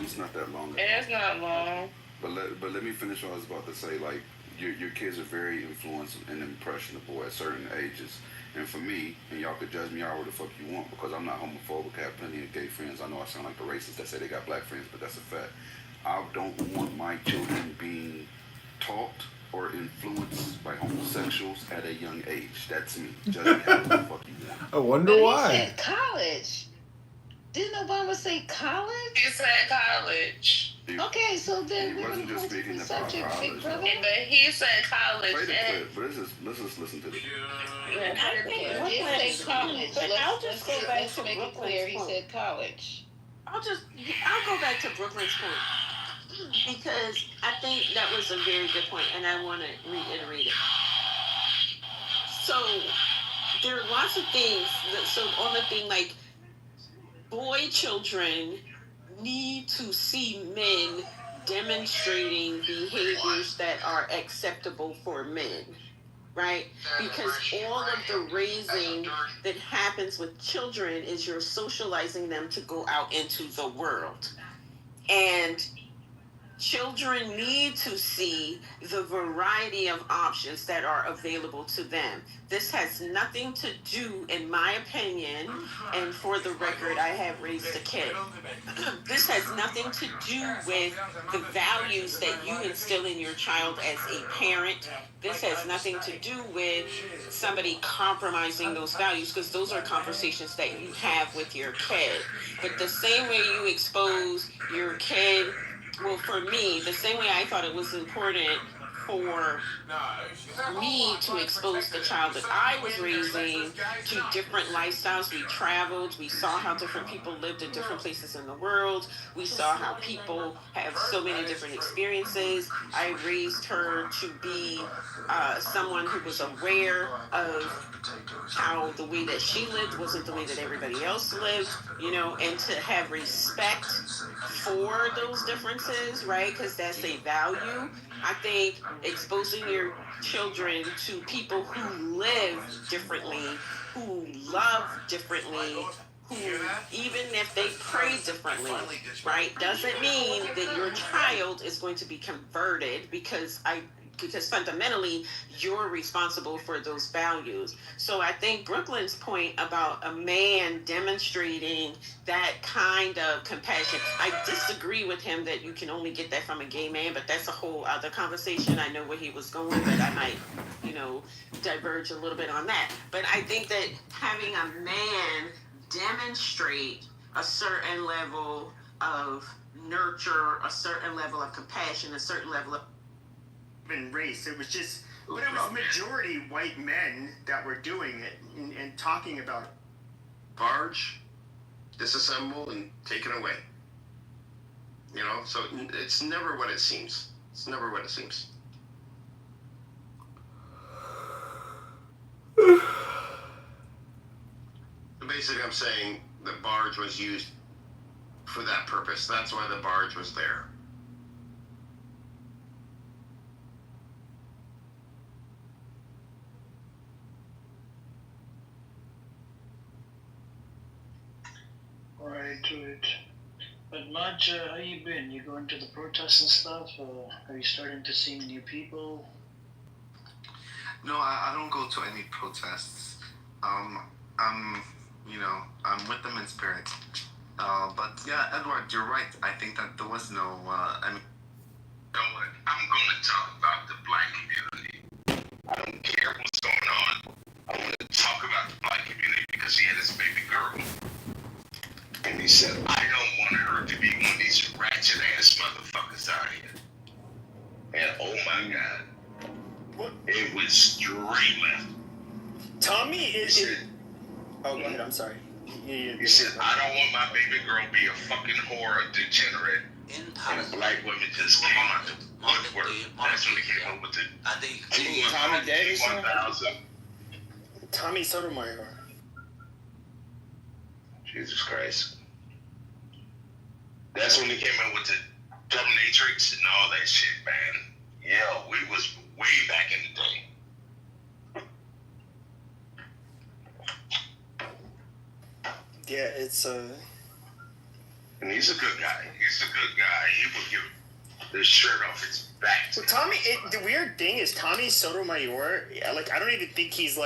It's not that long. It's not long. But let me finish what I was about to say. Like, your kids are very influenced and impressionable at certain ages. And for me, and y'all could judge me however the fuck you want, because I'm not homophobic. I have plenty of gay friends. I know I sound like the racist that say they got black friends, but that's a fact. I don't want my children being taught or influenced by homosexuals at a young age. That's me. Judge me however the fuck you want. I wonder why. He said college. Didn't Obama say college? He said college. Okay, so then he wasn't just speaking about college. But he said college. Play the clip, but let's just listen to this. He did say college. Let's make it clear. He said college. I'll go back to Brooklyn's point because I think that was a very good point, and I want to reiterate it. So there are lots of things. So on the thing like boy children need to see men demonstrating behaviors that are acceptable for men, right? Because all of the raising that happens with children is you're socializing them to go out into the world. And children need to see the variety of options that are available to them. This has nothing to do, in my opinion, and for the record, I have raised a kid. This has nothing to do with the values that you instill in your child as a parent. This has nothing to do with somebody compromising those values, because those are conversations that you have with your kid. But the same way you expose your kid, well, for me, the same way I thought it was important for me to expose the child that I was raising to different lifestyles. We traveled, we saw how different people lived in different places in the world. We saw how people have so many different experiences. I raised her to be someone who was aware of how the way that she lived wasn't the way that everybody else lived, you know, and to have respect for those differences, right? Because that's a value. I think exposing your children to people who live differently, who love differently, who, even if they pray differently, right, doesn't mean that your child is going to be converted because fundamentally you're responsible for those values. So I think Brooklyn's point about a man demonstrating that kind of compassion, I disagree with him that you can only get that from a gay man, but that's a whole other conversation. I know where he was going, but I might, diverge a little bit on that. But I think that having a man demonstrate a certain level of nurture, a certain level of compassion, a certain level of race. It was just, but it was majority white men that were doing it and talking about it. Barge, disassemble, and taken away. So it's never what it seems. It's never what it seems. Basically, I'm saying the barge was used for that purpose. That's why the barge was there. Right to it. But Marge, how you been? You going to the protests and stuff? Or are you starting to see new people? No, I don't go to any protests. I'm with them in spirit. But yeah, Edward, you're right. I think that there was no, You know what? I'm going to talk about the black community. I don't care what's going on. I want to talk about the black community because he had his baby girl. And he said, I don't want her to be one of these ratchet ass motherfuckers out here. And oh my God, it was straight left. Tommy is. Oh, go ahead. I'm sorry. He said, I don't want my baby girl to be a fucking whore, a degenerate. And black women just came out to woodwork. That's when they came up with it. Tommy Davidson? 1,000. Tommy Sotomayor. Jesus Christ. That's when they came out with the dominatrix and all that shit, man. Yeah, we was way back in the day. Yeah, it's And he's a good guy. He's a good guy. He would give the shirt off his back. Well, Tommy, the weird thing is Tommy Sotomayor, I don't even think he's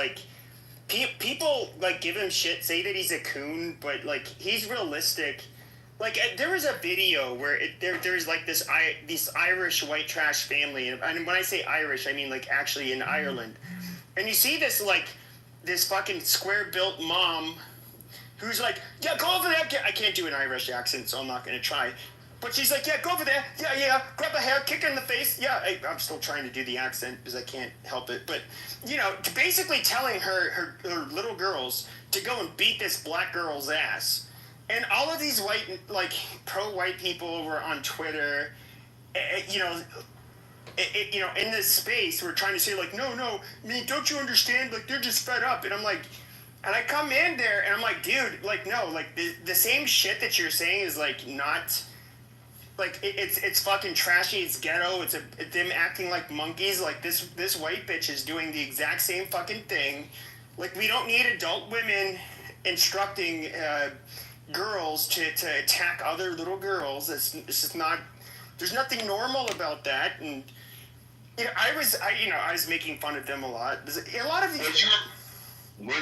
people give him shit, say that he's a coon, but he's realistic. There was a video where there's this Irish white trash family, and when I say Irish, I mean actually in Ireland, and you see this this fucking square built mom who's yeah, go over there. I can't do an Irish accent, so I'm not gonna try. But she's yeah, go over there. Yeah, grab a hair, kick her in the face. Yeah, I'm still trying to do the accent because I can't help it. But, basically telling her little girls to go and beat this black girl's ass. And all of these white, like, pro-white people over on Twitter, you know, in this space, we're trying to say, like, no, I mean, don't you understand? Like, they're just fed up. And I'm like, and I come in there, and I'm like, dude, like, no, like, the same shit that you're saying is, like, not, like, it's fucking trashy, it's ghetto, it's them acting like monkeys. Like, this white bitch is doing the exact same fucking thing. Like, we don't need adult women instructing girls to attack other little girls. It's just not. There's nothing normal about that. And you know, I was making fun of them a lot. A lot of these. Were you around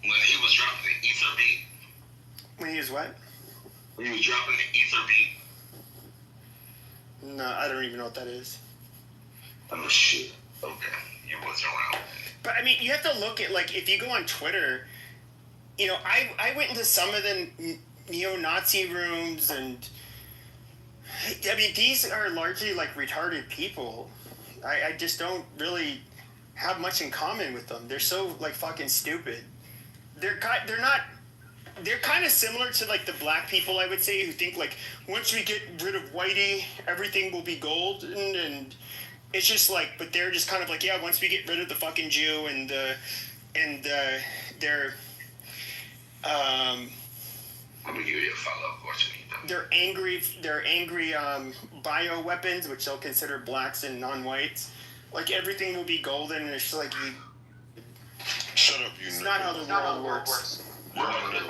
when he was dropping the ether beat? When he was what? When he was dropping the ether beat. No, I don't even know what that is. Oh shit. Okay, you wasn't around. But I mean, you have to look at, like, if you go on Twitter. You know, I went into some of the neo-Nazi rooms, and I mean, these are largely, like, retarded people. I just don't really have much in common with them. They're so, like, fucking stupid. They're kind of similar to, like, the black people, I would say, who think, like, once we get rid of whitey, everything will be golden, and it's just like, but they're just kind of like, yeah, once we get rid of the fucking Jew and they're I'm gonna give you a follow-up question. They're angry bioweapons, which they'll consider blacks and non-whites. Like, everything will be golden, and it's just like, Shut up, you. It's not how the world works. Yeah, I'm not in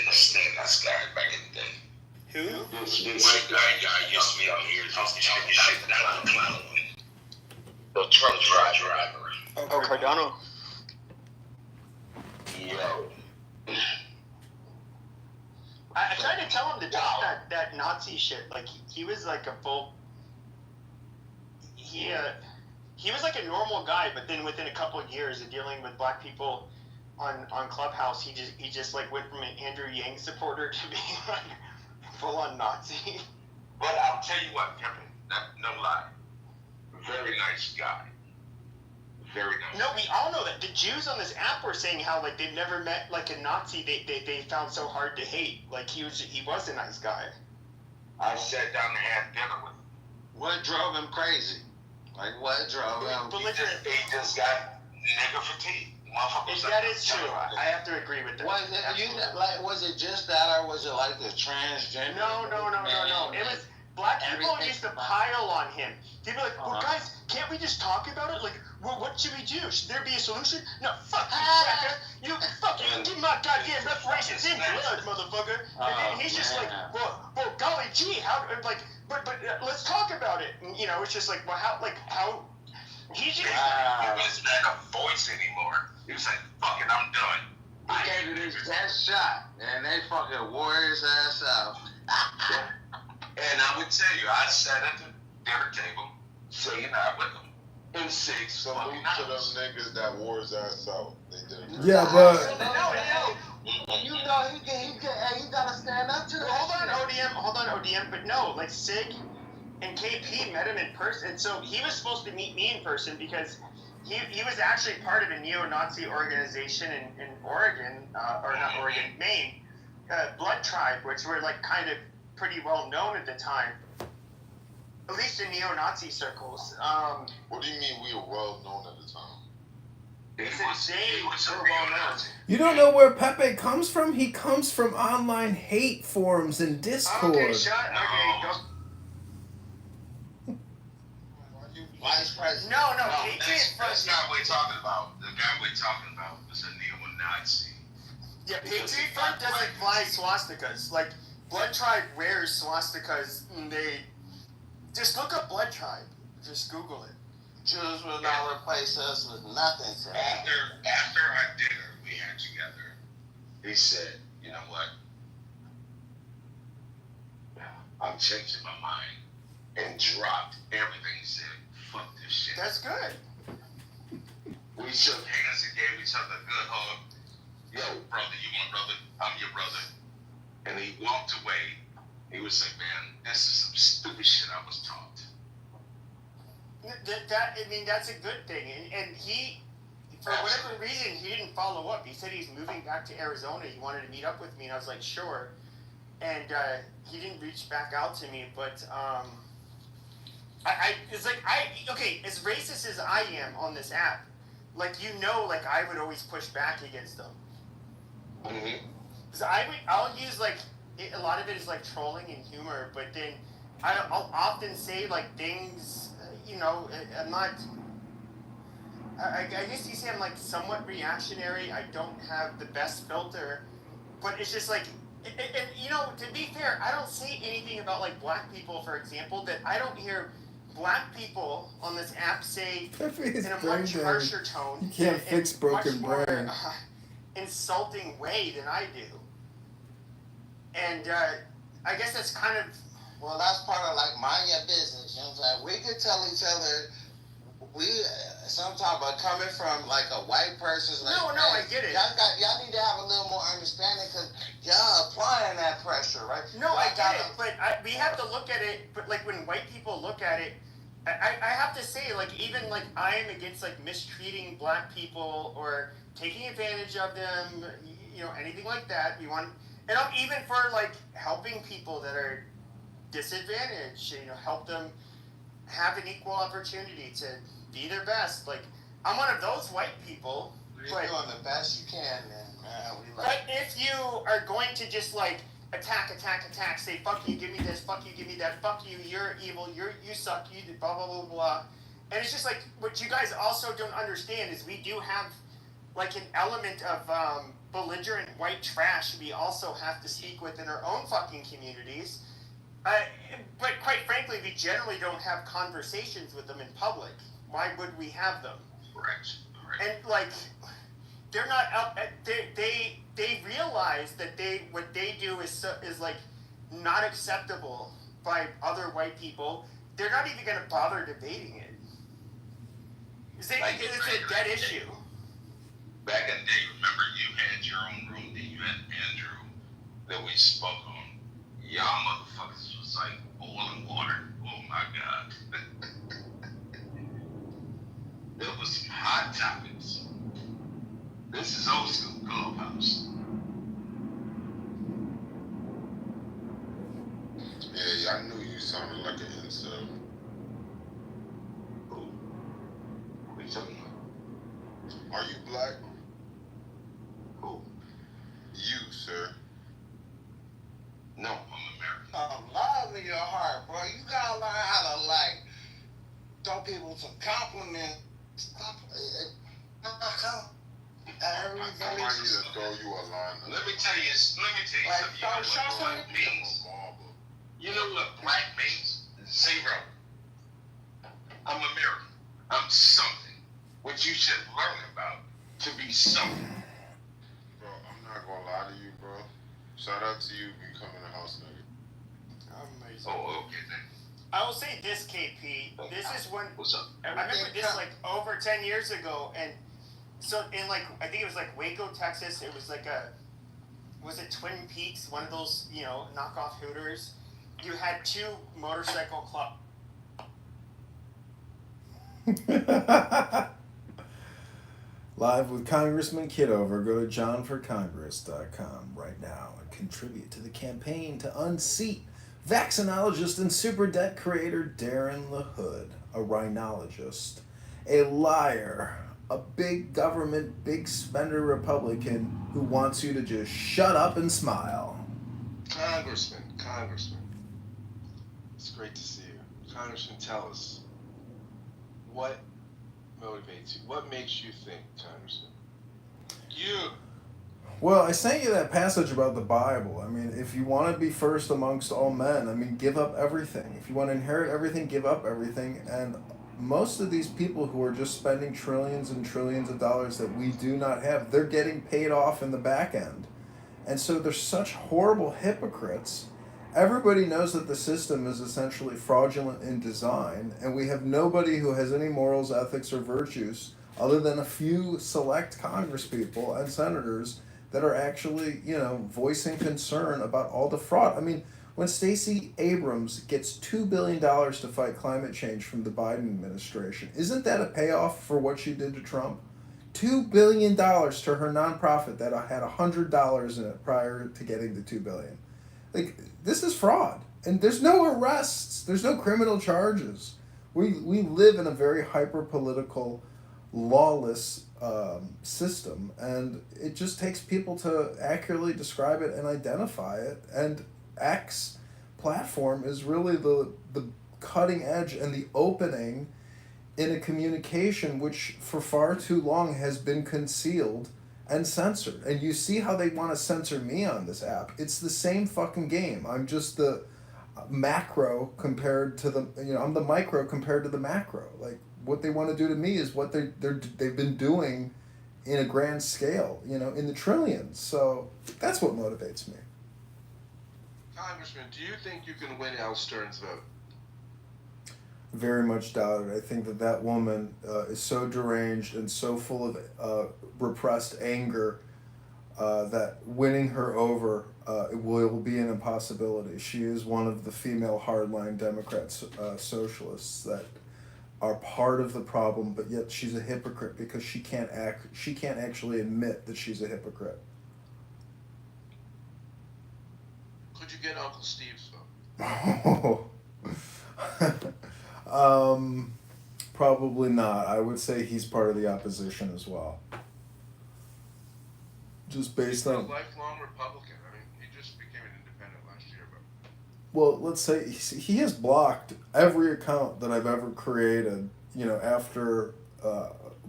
the state. That's guy back in the day. Who? This white guy used to be out here talking shit down the clown. The truck driver. Oh, Cardano. Yo. I tried to tell him to drop that Nazi shit. Like, he was like a full. He was like a normal guy, but then within a couple of years of dealing with black people on Clubhouse, he just like went from an Andrew Yang supporter to being like full on Nazi. But I'll tell you what, Kevin, no lie. Very nice guy. Very nice. No, we all know that. The Jews on this app were saying how, like, they've never met, like, a Nazi they found so hard to hate. Like, he was a nice guy. I sat down and had dinner with him. What drove him crazy? Like, what drove him? He just got nigger fatigue. That is true. I have to agree with that. Was it just that, or was it like the transgender? No. It was black people used to pile on him. They'd be like, well, guys, can't we just talk about it? Like, well, what should we do? Should there be a solution? No, fuck you, cracker. You fucking give my goddamn reparations in blood, motherfucker. And he's just like, well, golly gee, but let's talk about it. And, you know, it's just like, well, how? He just. He wasn't at a voice anymore. He was like, fuck it, I'm done. He gave it his best shot, and they fucking wore his ass out. And I would tell you, I sat at the dinner table, saying I with them. In six, salute to them niggas that wore his ass out. They did it. Yeah, but You know he gotta stand up to that. Hold on, ODM. But no, like, Sig and KP met him in person. And so he was supposed to meet me in person because he was actually part of a neo-Nazi organization in Oregon, or not Oregon, Maine, Blood Tribe, which were, like, kind of pretty well known at the time. At least in neo-Nazi circles. What do you mean we were well known at the time? They were well known. you don't know where Pepe comes from? He comes from online hate forums and Discord. Okay, go. Vice President. No, that's not what we're talking about. The guy we're talking about was a neo-Nazi. Yeah, Patriot Front doesn't fly swastikas. Like, Blood Tribe wears swastikas, and they... Just look up Blood Tribe. Just Google it. Jews will not replace us with nothing, sir. After our dinner we had together, he said, you know what? I'm changing my mind. And dropped everything. He said, fuck this shit. That's good. We shook hands and gave each other a good hug. Yo, brother, you my brother, I'm your brother. And he walked away. He was like, man, this is some stupid shit I was taught. That's a good thing. And for whatever reason, he didn't follow up. He said he's moving back to Arizona. He wanted to meet up with me, and I was like, sure. And he didn't reach back out to me, but it's like, okay, as racist as I am on this app, like, like, I would always push back against them. Because I'll use, like, a lot of it is, like, trolling and humor, but then I'll often say, like, things, I'm not... I guess you say I'm, like, somewhat reactionary. I don't have the best filter, but it's just, like... And, to be fair, I don't say anything about, like, black people, for example, that I don't hear black people on this app say in a much harsher tone. You can't fix broken brain. More, insulting way than I do. And I guess that's kind of... Well, that's part of, like, mind your business, you know what I'm saying? We could tell each other, sometimes, but coming from, like, a white person's like... No, I get it. Y'all need to have a little more understanding, because y'all applying that pressure, right? No, I get it, but we have to look at it, but, like, when white people look at it, I have to say, like, even, like, I am against, like, mistreating black people or taking advantage of them, anything like that. And I'm even for, like, helping people that are disadvantaged, help them have an equal opportunity to be their best. Like, I'm one of those white people. You're doing the best you can, man. But if you are going to just, like, attack, say, fuck you, give me this, fuck you, give me that, fuck you, you're evil, you suck, you blah, blah, blah, blah. And it's just like, what you guys also don't understand is we do have, like, an element of belligerent white trash we also have to speak with in our own fucking communities. But quite frankly, we generally don't have conversations with them in public. Why would we have them? Correct. And, like, they're not up. They realize that what they do is like not acceptable by other white people. They're not even going to bother debating it. It's a dead issue. Back in the day, remember you had your own room, then you had Andrew that we spoke on. Y'all motherfuckers was like oil and water. Oh my God. There was some hot topics. This is old school Clubhouse. Yeah, I knew you sounded like an incel. Who? What are you talking about? Are you black? Who? You, sir. No, I'm American. Love in your heart, bro. You gotta learn how to, like, throw people some compliments. Stop. I might need to throw you a line. Let me tell you something. You know what black means? You know what black means? Zero. I'm American. I'm something. What you should learn about to be something. Bro, I'm not gonna lie to you, bro. Shout out to you becoming a house nigga. Amazing. Oh, okay then. I will say this, KP. This is when... What's up? I remember this, like, over 10 years ago, and so in, like, I think it was, like, Waco, Texas, it was, like, was it Twin Peaks, one of those, knockoff Hooters? You had two motorcycle clubs. Live with Congressman Kitover. Go to johnforcongress.com right now and contribute to the campaign to unseat vaccinologist and super debt creator Darren LaHood, a rhinologist, a liar, a big government, big spender Republican who wants you to just shut up and smile. Congressman, it's great to see you. Congressman, tell us, what motivates you? What makes you think, Congressman? You. Well, I sent you that passage about the Bible. I mean, if you want to be first amongst all men, I mean, give up everything. If you want to inherit everything, give up everything. And most of these people who are just spending trillions and trillions of dollars that we do not have, they're getting paid off in the back end. And so they're such horrible hypocrites. Everybody knows that the system is essentially fraudulent in design, and we have nobody who has any morals, ethics, or virtues other than a few select congresspeople and senators that are actually, voicing concern about all the fraud. I mean, when Stacey Abrams gets $2 billion to fight climate change from the Biden administration, isn't that a payoff for what she did to Trump? $2 billion to her nonprofit that had $100 in it prior to getting the $2 billion. Like, this is fraud. And there's no arrests. There's no criminal charges. We live in a very hyper-political, lawless system, and it just takes people to accurately describe it and identify it. And X platform is really the cutting edge and the opening in a communication which for far too long has been concealed and censored. And you see how they want to censor me on this app. It's the same fucking game. I'm just the macro compared to the, I'm the micro compared to the macro. Like, what they want to do to me is what they've been doing in a grand scale, in the trillions. So that's what motivates me. Congressman, do you think you can win Al Stern's vote? Very much doubt it. I think that woman is so deranged and so full of repressed anger that winning her over will be an impossibility. She is one of the female hardline Democrats, socialists that are part of the problem, but yet she's a hypocrite because she can't actually admit that she's a hypocrite. Could you get Uncle Steve's vote? Probably not. I would say he's part of the opposition as well. Just based on... He's a lifelong Republican. I mean, he just became an independent last year, but... Well, let's say he has blocked every account that I've ever created, after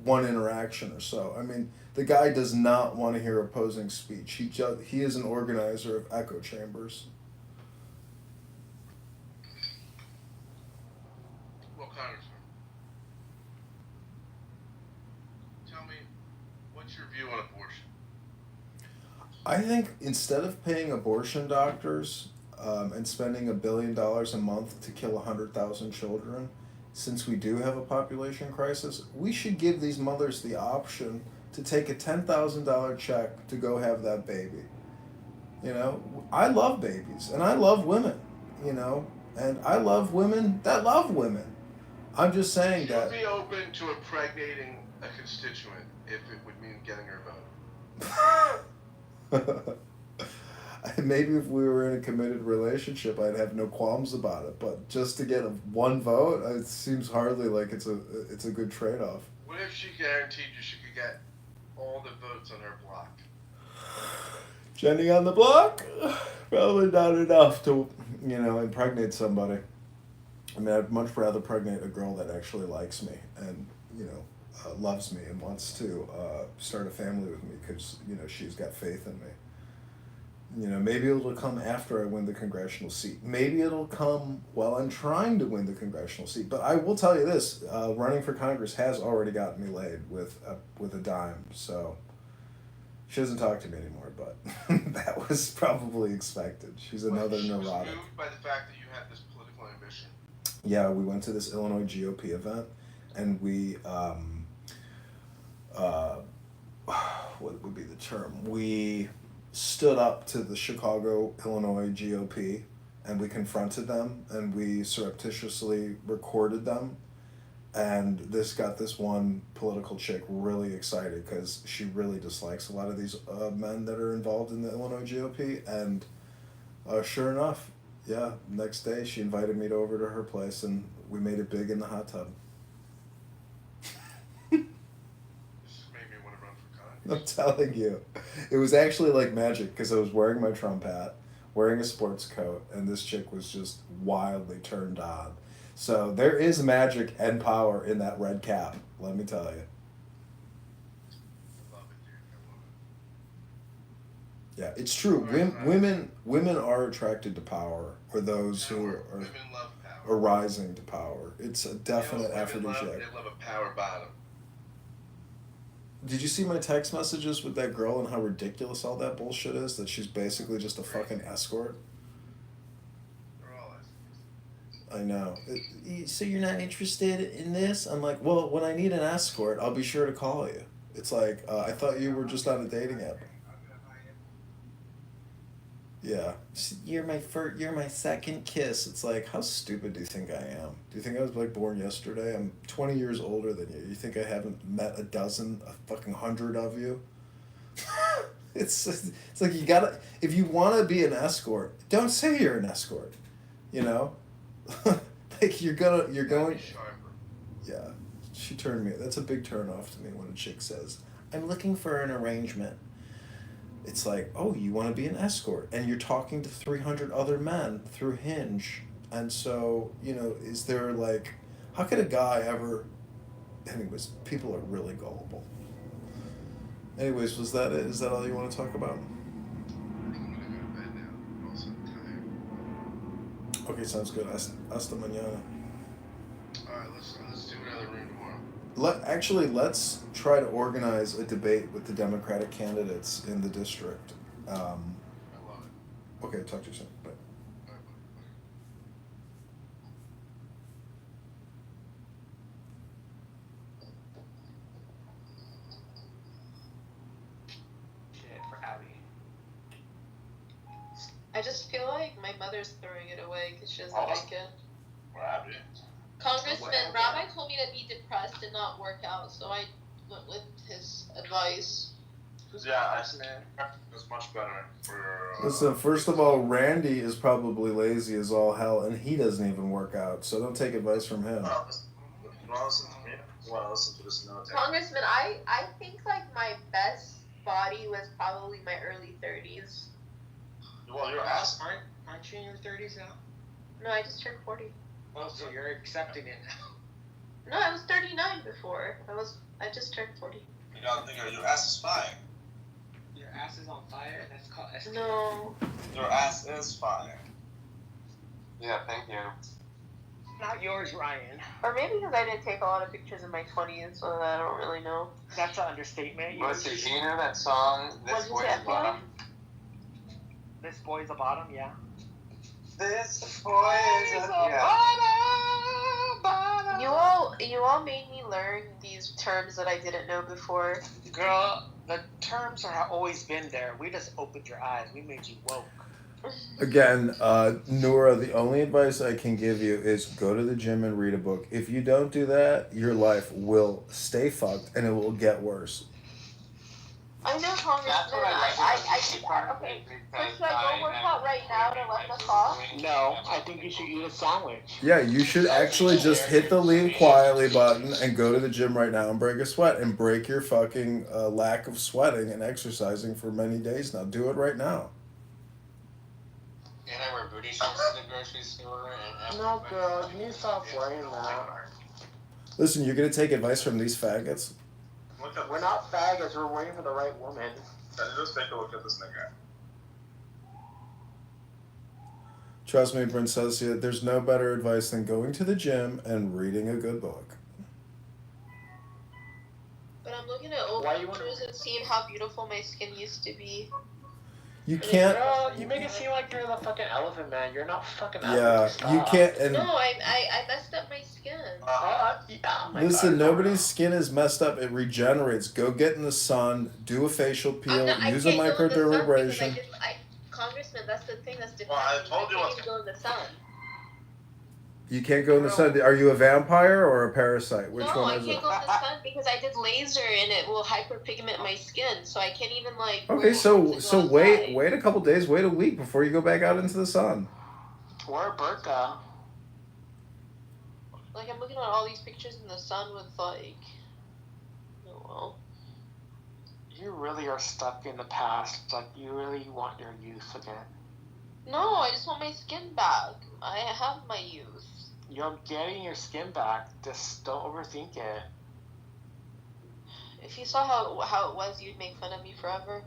one interaction or so. I mean, the guy does not want to hear opposing speech. He is an organizer of echo chambers. Well, Congressman, tell me, what's your view on abortion? I think instead of paying abortion doctors and spending $1 billion a month to kill 100,000 children, since we do have a population crisis, we should give these mothers the option to take a $10,000 check to go have that baby. I love babies and I love women, and I love women that love women. I'm just saying that... You'd be open to impregnating a constituent if it would mean getting her vote. Maybe if we were in a committed relationship, I'd have no qualms about it. But just to get one vote, it seems hardly like it's a good trade-off. What if she guaranteed you she could get all the votes on her block? Jenny on the block? Probably not enough to, impregnate somebody. I mean, I'd much rather pregnate a girl that actually likes me and, loves me and wants to start a family with me because, she's got faith in me. Maybe it'll come after I win the congressional seat. Maybe it'll come while I'm trying to win the congressional seat. But I will tell you this, running for Congress has already gotten me laid with a dime. So she doesn't talk to me anymore, but that was probably expected. She's another neurotic. Was moved by the fact that you had this political ambition? Yeah, we went to this Illinois GOP event, and we, what would be the term? We stood up to the Chicago, Illinois GOP, and we confronted them, and we surreptitiously recorded them. And this got this one political chick really excited because she really dislikes a lot of these men that are involved in the Illinois GOP. And sure enough, yeah, next day she invited me over to her place, and we made it big in the hot tub. I'm telling you. It was actually like magic because I was wearing my Trump hat, wearing a sports coat, and this chick was just wildly turned on. So there is magic and power in that red cap, let me tell you. Yeah, it's true. Women are attracted to power, or those who are rising to power. It's a definite aphrodisiac. They love a power bottom. Did you see my text messages with that girl and how ridiculous all that bullshit is? That she's basically just a fucking escort? I know. So you're not interested in this? I'm like, well, when I need an escort, I'll be sure to call you. It's like, I thought you were just on a dating app. Yeah, you're my second kiss. It's like, how stupid do you think I am? Do you think I was like born yesterday? I'm 20 years older than you. You think I haven't met a fucking 100 of you? It's like you gotta, if you want to be an escort, don't say you're an escort. You know, like you're going. Yeah, she turned me. That's a big turn off to me when a chick says, "I'm looking for an arrangement." It's like, oh, you want to be an escort, and you're talking to 300 other men through Hinge, and so is there like, how could a guy ever? Anyways, people are really gullible. Anyways, was that it? Is that all you want to talk about? Okay, sounds good. Hasta mañana. Alright, let's do another room tomorrow. Let's try to organize a debate with the Democratic candidates in the district. I love it. Okay, talk to you soon. Bye. Shit for Abby. I just feel like my mother's throwing it away because she doesn't like it. What happened? Congressman, Rabbi told me to be depressed and not work out, so I went with his advice. Yeah, it's much better for. Listen, first of all, Randy is probably lazy as all hell, and he doesn't even work out, so don't take advice from him. You want to listen to me? You want to listen to this note? Congressman, I think like my best body was probably my early 30s. Well, your ass. Aren't you in your 30s now? No, I just turned 40. Oh, so you're accepting it now. No, I was 39 before. I just turned 40. You gotta think your ass is fire. Your ass is on fire? That's called STD. No. Your ass is fire. Yeah, thank you. Not yours, Ryan. Or maybe because I didn't take a lot of pictures in my 20s, so I don't really know. That's an understatement. Listen, do you know that song, This Boy's a Bottom? This Boy's a Bottom, yeah. This boy is a bottom. You all made me learn these terms that I didn't know before. Girl, the terms have always been there. We just opened your eyes. We made you woke. Again, Nora, the only advice I can give you is go to the gym and read a book. If you don't do that, your life will stay fucked and it will get worse. I know, Congressman. I did that. Okay. So should I go work out right now to let us off? No, I think you should eat a sandwich. Yeah, you should actually just hit the leave quietly button and go to the gym right now and break a sweat and break your fucking lack of sweating and exercising for many days now. Do it right now. And I wear booty shorts to the grocery store. No, girl, you need to stop wearing that. Listen, you're going to take advice from these faggots? We're not faggots. We're waiting for the right woman. Just take a look at this nigga. Trust me, Princessia, there's no better advice than going to the gym and reading a good book. But I'm looking at old pictures and seeing how beautiful my skin used to be. You can't. Girl, you make it seem like you're the fucking elephant man. You're not fucking Yeah, you can't. And no, I messed up my skin. listen, nobody's skin is messed up. It regenerates. Go get in the sun. Do a facial peel. Use a microdermabrasion. Congressman, that's the thing that's different. Well, I told you I can't even go in the sun. You can't go in the sun. Are you a vampire or a parasite? Which no, one I is can't it? go in the sun because I did laser and it will hyperpigment my skin, so I can't even like. Okay, so wait a couple days, wait a week before you go back out into the sun. Wear a burqa. Like I'm looking at all these pictures in the sun with like. Oh well. You really are stuck in the past. Like you really want your youth again. No, I just want my skin back. I have my youth. You're getting your skin back. Just don't overthink it. If you saw how it was, you'd make fun of me forever.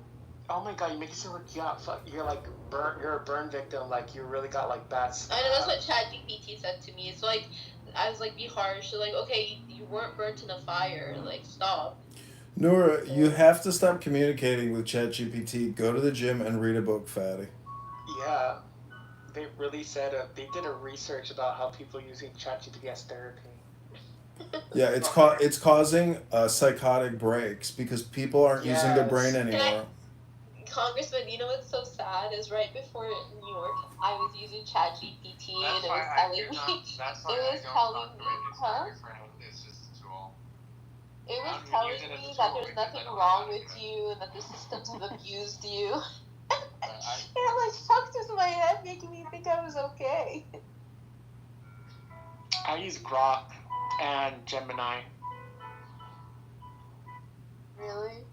Oh my god, you make it seem like you're like burnt. You're a burn victim. Like you really got like bad. I know that's what ChatGPT said to me. It's like I was like, be harsh. So like, okay, you weren't burnt in a fire. Like stop. Nora, you have to stop communicating with ChatGPT. Go to the gym and read a book, fatty. Yeah, they really said they did a research about how people using ChatGPT as therapy. Yeah, it's causing psychotic breaks because people aren't using their brain anymore. Congressman, you know what's so sad is right before New York, I was using ChatGPT and it was telling me, huh? It's just a tool. It was telling me that there's nothing wrong with you and that the systems have abused you. And it like fucked with my head, making me think I was okay. I use Grok and Gemini. Really?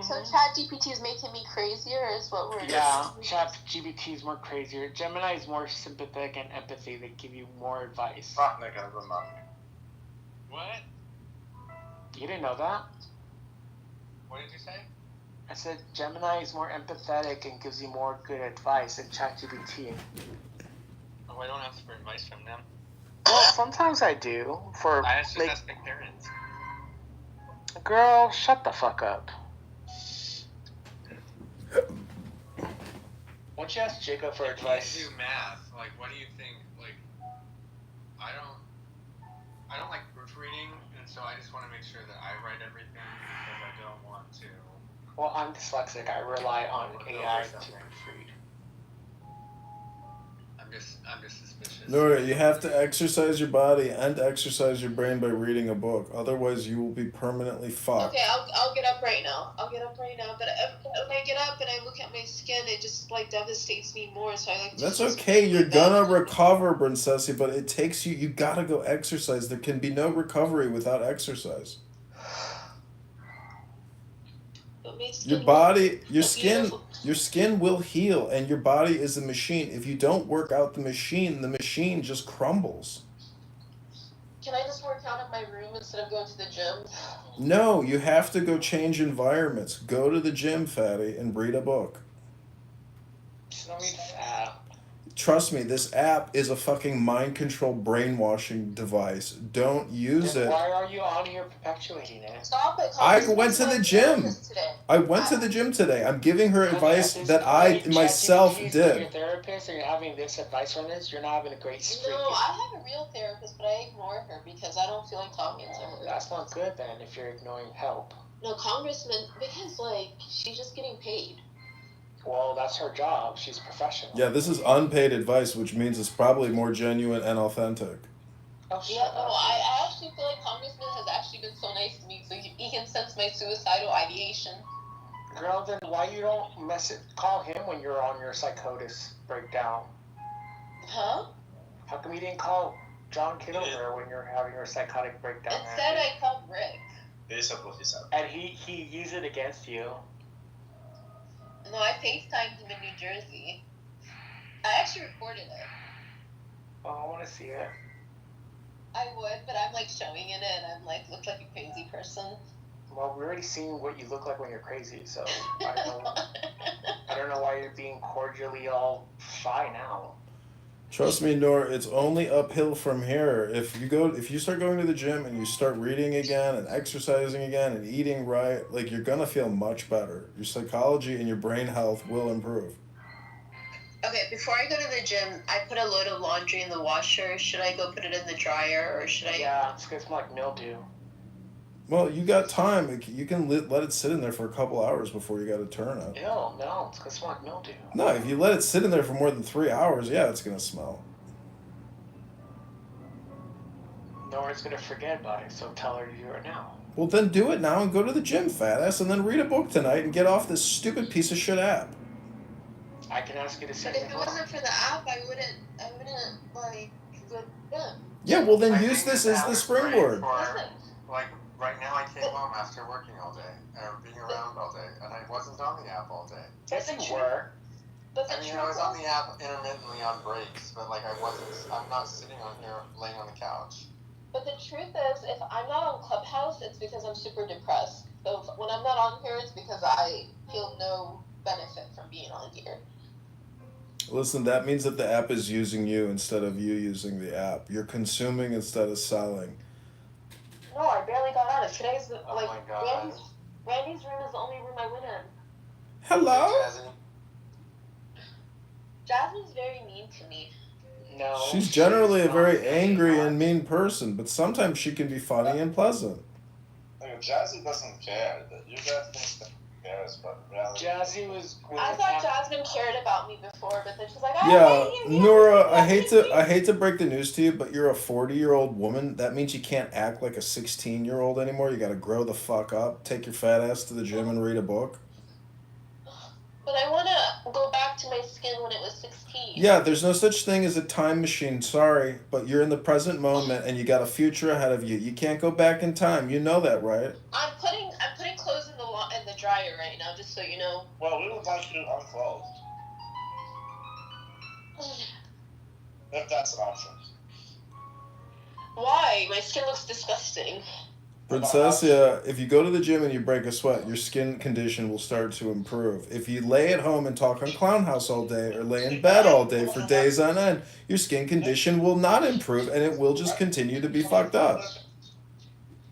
So ChatGPT is making me crazier, is what we're... Yeah, ChatGPT is more crazier. Gemini is more sympathetic and empathy. They give you more advice. What? You didn't know that? What did you say? I said Gemini is more empathetic and gives you more good advice than ChatGPT. Oh, I don't ask for advice from them. Well, sometimes I do. I just ask my parents. Girl, shut the fuck up. Why don't you ask Jacob for advice? I do math. Like, what do you think? Like, I don't like proofreading, and so I just want to make sure that I write everything because I don't want to. Well, I'm dyslexic. I rely on AI to proofread. I'm just suspicious. Nora, you have to exercise your body and exercise your brain by reading a book. Otherwise, you will be permanently fucked. Okay, I'll get up right now. But when I get up and I look at my skin, it just like devastates me more. So I like to. That's okay. You're gonna recover, Princessi, but it takes you. You gotta go exercise. There can be no recovery without exercise. Your body, your skin will heal, and your body is a machine. If you don't work out the machine just crumbles. Can I just work out in my room instead of going to the gym? No, you have to go change environments. Go to the gym, fatty, and read a book. Trust me, this app is a fucking mind control brainwashing device. Don't use it. Why are you on here perpetuating it? Stop it. I went to the gym. I went to the gym today. I'm giving her advice that I myself did. Your therapist, and you're having this advice from this. You're not having a great streak. No, I have a real therapist, but I ignore her because I don't feel like talking to her. That's not good then. If you're ignoring help. No, Congressman, because like she's just getting paid. Well, that's her job. She's professional. Yeah, this is unpaid advice, which means it's probably more genuine and authentic. Oh, yeah, no, I actually feel like Congressman has actually been so nice to me, so he can sense my suicidal ideation. Girl, then why you don't call him when you're on your psychosis breakdown? Huh? How come you didn't call John Kitover when you're having your psychotic breakdown? Instead, I called Rick. And he used it against you. No, I FaceTimed him in New Jersey. I actually recorded it. Oh, I want to see it. I would, but I'm like showing in it and I'm like, look like a crazy person. Well, we already seen what you look like when you're crazy, so I don't know why you're being cordially all shy now. Trust me, Nora, it's only uphill from here. If you start going to the gym and you start reading again and exercising again and eating right, like you're gonna feel much better. Your psychology and your brain health will improve. Okay, before I go to the gym, I put a load of laundry in the washer. Should I go put it in the dryer or should I? Yeah, it's gonna smell like mildew. Well, you got time. You can let it sit in there for a couple hours before you got to turn it. Ew, no, it's gonna smell like mildew. No, if you let it sit in there for more than 3 hours, yeah, it's gonna smell. Nora's gonna forget about it, so tell her to do it now. Well, then do it now and go to the gym, fat ass, and then read a book tonight and get off this stupid piece of shit app. I can ask you to send But if it wasn't for the app, I wouldn't like go to the gym. Yeah, well then use this as the springboard. Like, right now I came home after working all day, and being around all day, and I wasn't on the app all day. Yes, you were. I mean, I was on the app intermittently on breaks, but like I'm not sitting on here laying on the couch. But the truth is, if I'm not on Clubhouse, it's because I'm super depressed. So when I'm not on here, it's because I feel no benefit from being on here. Listen, that means that the app is using you instead of you using the app. You're consuming instead of selling. No, I barely got out of today's Oh my God. Randy's room is the only room I went in. Hello? Jasmine's very mean to me. No. She's generally a very angry and mean person, but sometimes she can be funny and pleasant. Jazzy doesn't care. You guys think that embarrassed, but reality. Jazzy was. I thought Jasmine cared about me before, but then she's like, Yeah, hey, Nora, I hate to break the news to you, but you're a 40-year-old woman. That means you can't act like a 16-year-old anymore. You got to grow the fuck up. Take your fat ass to the gym and read a book. But I want to go back to my skin when it was 16. Yeah, there's no such thing as a time machine. Sorry, but you're in the present moment and you got a future ahead of you. You can't go back in time. You know that, right? I'm putting clothes in the dryer right now, just so you know. Well, we would like you unclothed. If that's an option. Why? My skin looks disgusting. Princessia, if you go to the gym and you break a sweat, your skin condition will start to improve. If you lay at home and talk on Clown House all day or lay in bed all day for days on end, your skin condition will not improve and it will just continue to be fucked up.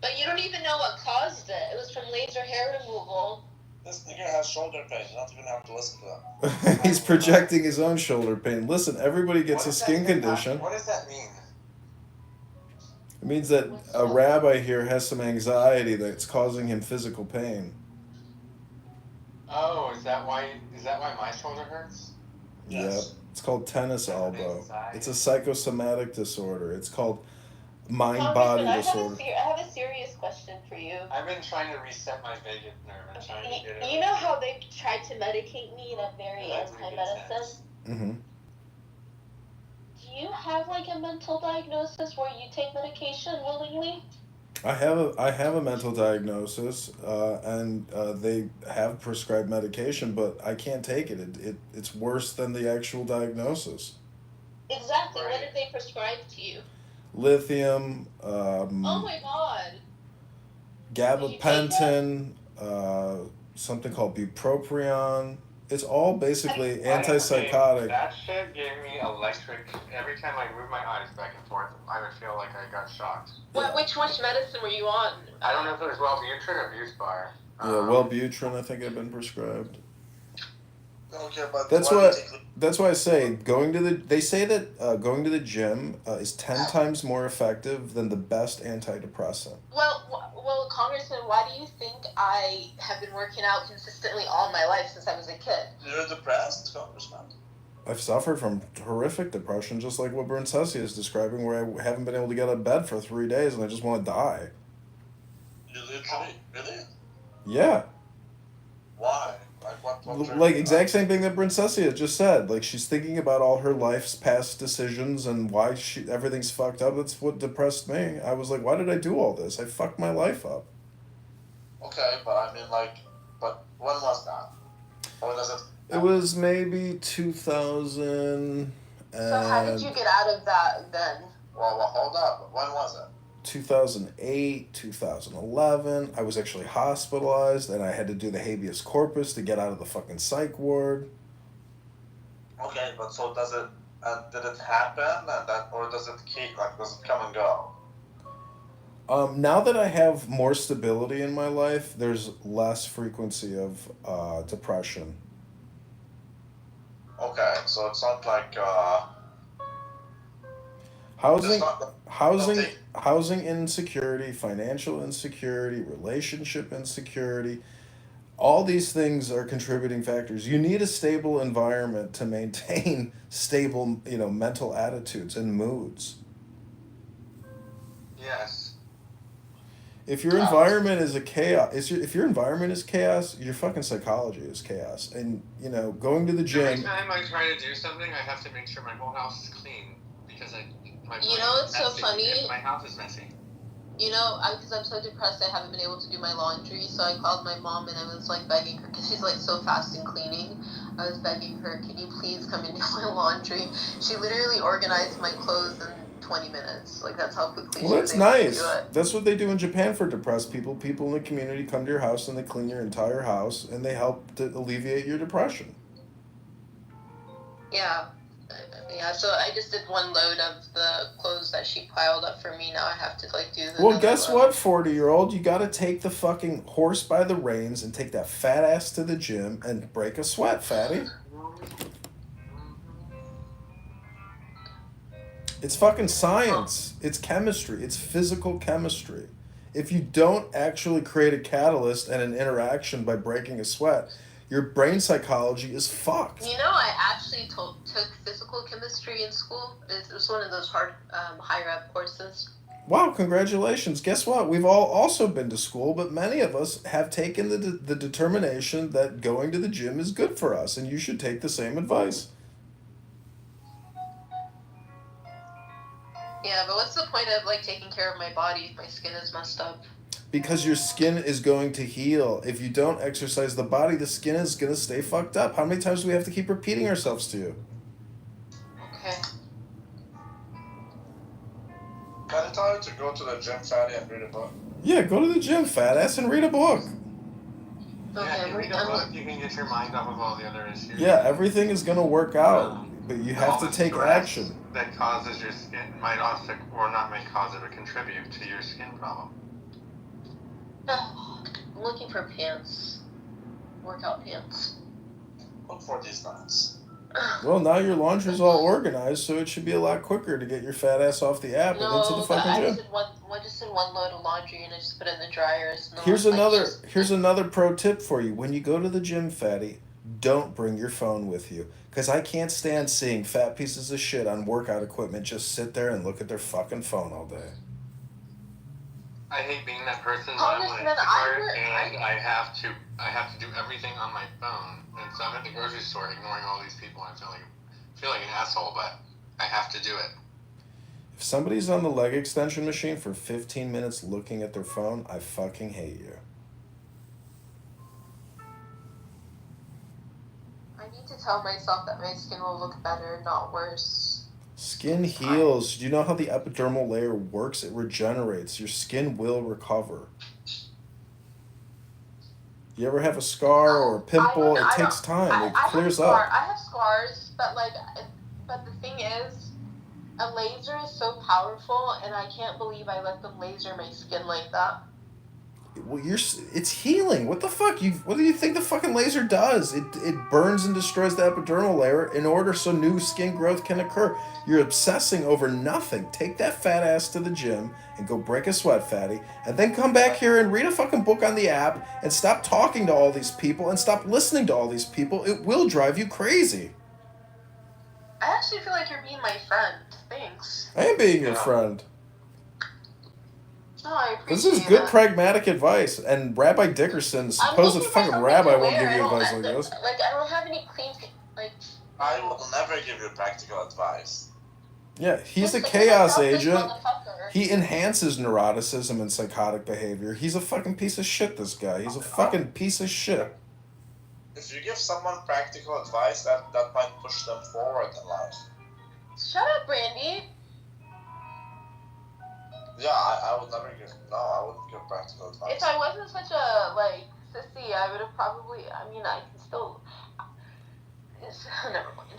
But you don't even know what caused it. It was from laser hair removal. This nigga has shoulder pain. You don't even have to listen to that. He's projecting his own shoulder pain. Listen, everybody gets a skin condition. What does that mean? It means that a rabbi here has some anxiety that's causing him physical pain. Oh, is that why my shoulder hurts? Yes. Yep. It's called tennis elbow. It's a psychosomatic disorder. It's called mind-body disorder. I have a serious question for you. I've been trying to reset my vagus nerve and trying to get it. You know how they tried to medicate me and I'm very anti-medicine? Mm-hmm. Do you have like a mental diagnosis where you take medication willingly? I have a mental diagnosis, and they have prescribed medication, but I can't take it. It's worse than the actual diagnosis. Exactly. What did they prescribe to you? Lithium. Oh my god. Gabapentin. Something called bupropion. It's all basically antipsychotic. That shit gave me electric. Every time I moved my eyes back and forth, I would feel like I got shocked. Which medicine were you on? I don't know if it was Wellbutrin or Buspar. Yeah, Wellbutrin, I think, had been prescribed. Okay, but that's why I say they say that going to the gym is 10 times more effective than the best antidepressant. Well, Congressman, why do you think I have been working out consistently all my life since I was a kid? You're depressed, Congressman? I've suffered from horrific depression, just like what Princessia is describing, where I haven't been able to get out of bed for 3 days and I just want to die. You literally? Really? Yeah. Why? Like exact same thing that Princessia just said. Like she's thinking about all her life's past decisions and why everything's fucked up. That's what depressed me. I was like, why did I do all this? I fucked my life up. Okay, but I mean, but when was that? Or does it? It was maybe 2000. So how did you get out of that then? Well, hold up. When was it? 2008, 2011. I was actually hospitalized and I had to do the habeas corpus to get out of the fucking psych ward. Okay, but so does it, did it happen or does it come and go? Now that I have more stability in my life, there's less frequency of depression. Okay, so it's not like, Housing insecurity, financial insecurity, relationship insecurity, all these things are contributing factors. You need a stable environment to maintain stable, mental attitudes and moods. Yes. If your environment is if your environment is chaos, your fucking psychology is chaos. And going to the gym. Every time I try to do something, I have to make sure my whole house is clean because it's so funny. If my house is messy. Because I'm so depressed, I haven't been able to do my laundry. So I called my mom and I was like begging her, because she's like so fast in cleaning. I was begging her, can you please come and do my laundry? She literally organized my clothes in 20 minutes. Like that's how quickly. Well, that's nice. That's what they do in Japan for depressed people. People in the community come to your house and they clean your entire house and they help to alleviate your depression. Yeah. Yeah, so I just did one load of the clothes that she piled up for me. Now I have to do the. Well, guess what, 40-year-old? You got to take the fucking horse by the reins and take that fat ass to the gym and break a sweat, fatty. It's fucking science. It's chemistry. It's physical chemistry. if you don't actually create a catalyst and an interaction by breaking a sweat, your brain psychology is fucked. You know, I actually took physical chemistry in school. It was one of those hard, higher up courses. Wow, congratulations. Guess what? We've all also been to school, but many of us have taken the determination that going to the gym is good for us, and you should take the same advice. Yeah, but what's the point of like taking care of my body if my skin is messed up? Because your skin is going to heal. If you don't exercise the body, the skin is going to stay fucked up. How many times do we have to keep repeating ourselves to you? Okay. Can I tell you to go to the gym, Fatty, and read a book? Yeah, go to the gym, fat ass, and read a book. Yeah, if you read a book, you can get your mind off of all the other issues. Yeah, everything is going to work out, but you have to take action. That causes your skin, might also, or not may cause it, but contribute to your skin problem. I'm looking for pants. Workout pants. Look for these nuts. Well, now your laundry's all organized, so it should be a lot quicker to get your fat ass off the app and into the fucking I gym. just did one load of laundry and I just put it in the dryer. Here's another pro tip for you. When you go to the gym, fatty, don't bring your phone with you. Because I can't stand seeing fat pieces of shit on workout equipment just sit there and look at their fucking phone all day. I hate being that person when I'm like and I have to do everything on my phone. And so I'm at the grocery store ignoring all these people and I feel like an asshole, but I have to do it. If somebody's on the leg extension machine for 15 minutes looking at their phone, I fucking hate you. I need to tell myself that my skin will look better, not worse. Skin heals. Do you know how the epidermal layer works? It regenerates. Your skin will recover. You ever have a scar or a pimple? It takes time. It clears up. I have scars, but the thing is, a laser is so powerful, and I can't believe I let them laser my skin like that. Well, it's healing. What the fuck? What do you think the fucking laser does? It burns and destroys the epidermal layer in order so new skin growth can occur. You're obsessing over nothing. Take that fat ass to the gym and go break a sweat, fatty, and then come back here and read a fucking book on the app and stop talking to all these people and stop listening to all these people. It will drive you crazy. I actually feel like you're being my friend. Thanks. I am being your friend. Oh, I appreciate This is good that. pragmatic advice, and Rabbi Dickerson, supposed fucking rabbi, won't give you advice like this. Like, I don't have any clean, like... I will never give you practical advice. Yeah, he's a chaos agent. He enhances neuroticism and psychotic behavior. He's a fucking piece of shit, this guy. He's a fucking piece of shit. If you give someone practical advice, that might push them forward in life. Shut up, Brandy. Yeah, I would never give... No, I wouldn't give practical advice. If I wasn't such a, sissy, I would have probably... I mean, I can still... Never mind.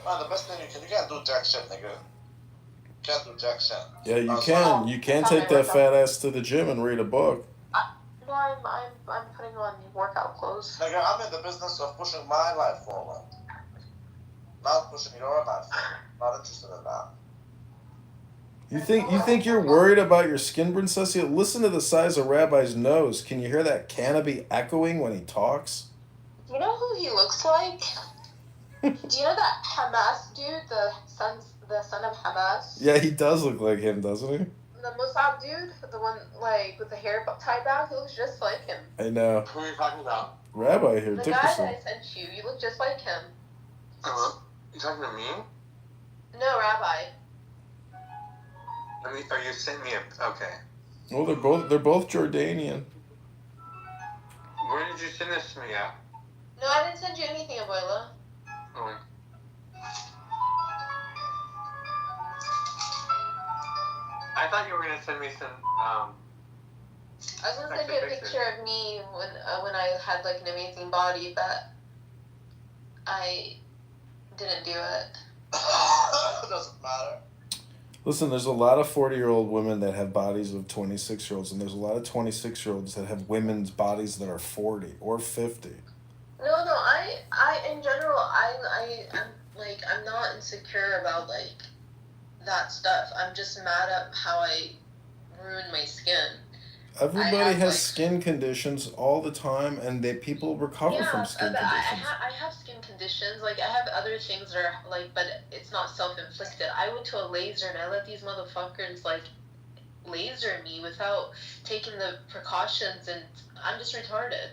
Man, the best thing you can't do jack shit, nigga. You can't do jack shit. Yeah, you can. You can take that fat ass to the gym and read a book. No, I'm putting on workout clothes. Nigga, I'm in the business of pushing my life forward. Not pushing your life forward. Not interested in that. You think you're worried about your skin, Princessia? Listen to the size of Rabbi's nose. Can you hear that canopy echoing when he talks? Do you know who he looks like? Do you know that Hamas dude, the son of Hamas? Yeah, he does look like him, doesn't he? The Mossad dude, the one with the hair tied back, he looks just like him. I know. Who are you talking about? Rabbi here, The Dickerson. guy that I sent you look just like him. You talking to me? No, Rabbi. Oh, you sent me okay. Well, they're both Jordanian. Where did you send this to me at? No, I didn't send you anything, Abuela. Oh. I thought you were gonna send me some. I was gonna send you a picture of me when I had like an amazing body, but I didn't do it. It doesn't matter. Listen, there's a lot of 40-year-old women that have bodies of 26-year-olds, and there's a lot of 26-year-olds that have women's bodies that are 40 or 50. No, I in general, I'm not insecure about like that stuff. I'm just mad at how I ruined my skin. Everybody has skin conditions all the time, and people recover from skin but conditions. I have skin conditions. Like, I have other things that are, like, but it's not self-inflicted. I went to a laser, and I let these motherfuckers, like, laser me without taking the precautions, and I'm just retarded.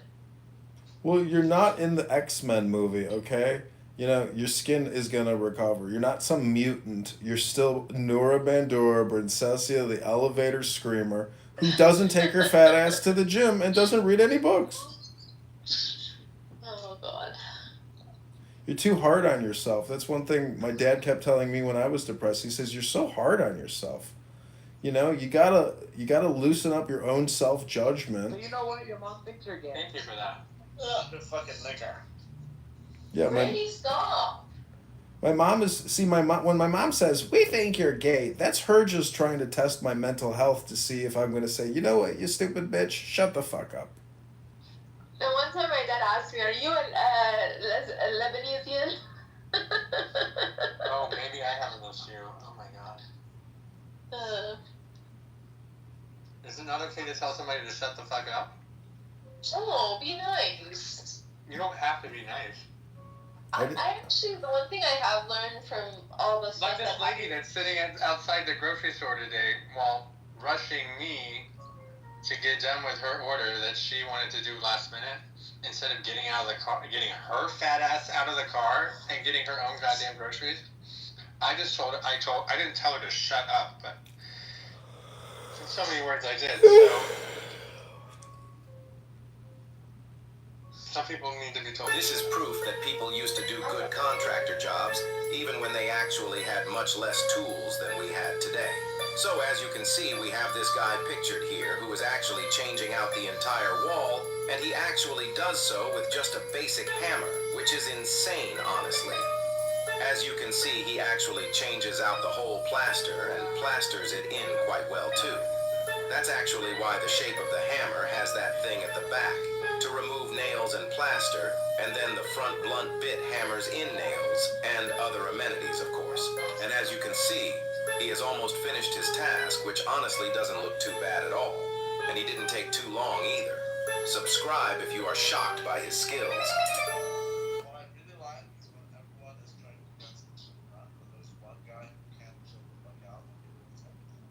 Well, you're not in the X-Men movie, okay? You know, your skin is gonna recover. You're not some mutant. You're still Nora Bandura, Princessia, the elevator screamer, who doesn't take her fat ass to the gym and doesn't read any books. Oh, God. You're too hard on yourself. That's one thing my dad kept telling me when I was depressed. He says, you're so hard on yourself. You know, you gotta loosen up your own self-judgment. So you know what? Your mom thinks you're gay. Thank you for that. Ugh, you fucking nigger. Yeah, Randy, stop. My mom is when my mom says we think you're gay, that's her just trying to test my mental health to see if I'm going to say, you know what, you stupid bitch, shut the fuck up. And one time my dad asked me, "Are you a Lebanese?" Oh, maybe I have an issue. Oh my god. Is it not okay to tell somebody to shut the fuck up? Oh, be nice. You don't have to be nice. I actually, the one thing I have learned from all the stuff like this lady that's sitting outside the grocery store today while rushing me to get done with her order that she wanted to do last minute, instead of getting out of the car, getting her fat ass out of the car and getting her own goddamn groceries. I just told her, I didn't tell her to shut up, but in so many words I did. So some people need to be told. This is proof that people used to do good contractor jobs, even when they actually had much less tools than we had today. So as you can see, we have this guy pictured here who is actually changing out the entire wall, and he actually does so with just a basic hammer, which is insane, honestly. As you can see, he actually changes out the whole plaster and plasters it in quite well too. That's actually why the shape of the hammer has that thing at the back, to remove nails and plaster, and then the front blunt bit hammers in nails, and other amenities, of course. And as you can see, he has almost finished his task, which honestly doesn't look too bad at all. And he didn't take too long either. Subscribe if you are shocked by his skills. What I really like is when everyone is trying to get something done, but there's one guy who can't chill the fuck out and he ruins everything.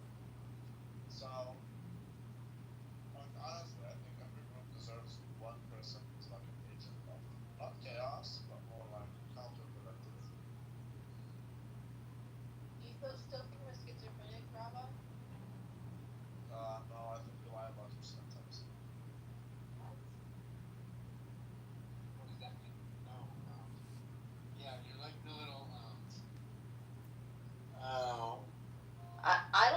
So, like, honestly, I think every group deserves one person who's like an agent of not chaos, but more like counterproductive. Do you still think we're schizophrenic, Bravo? No, I think you lie about your symptoms. What does that mean? No. Yeah, you're like the little, oh. I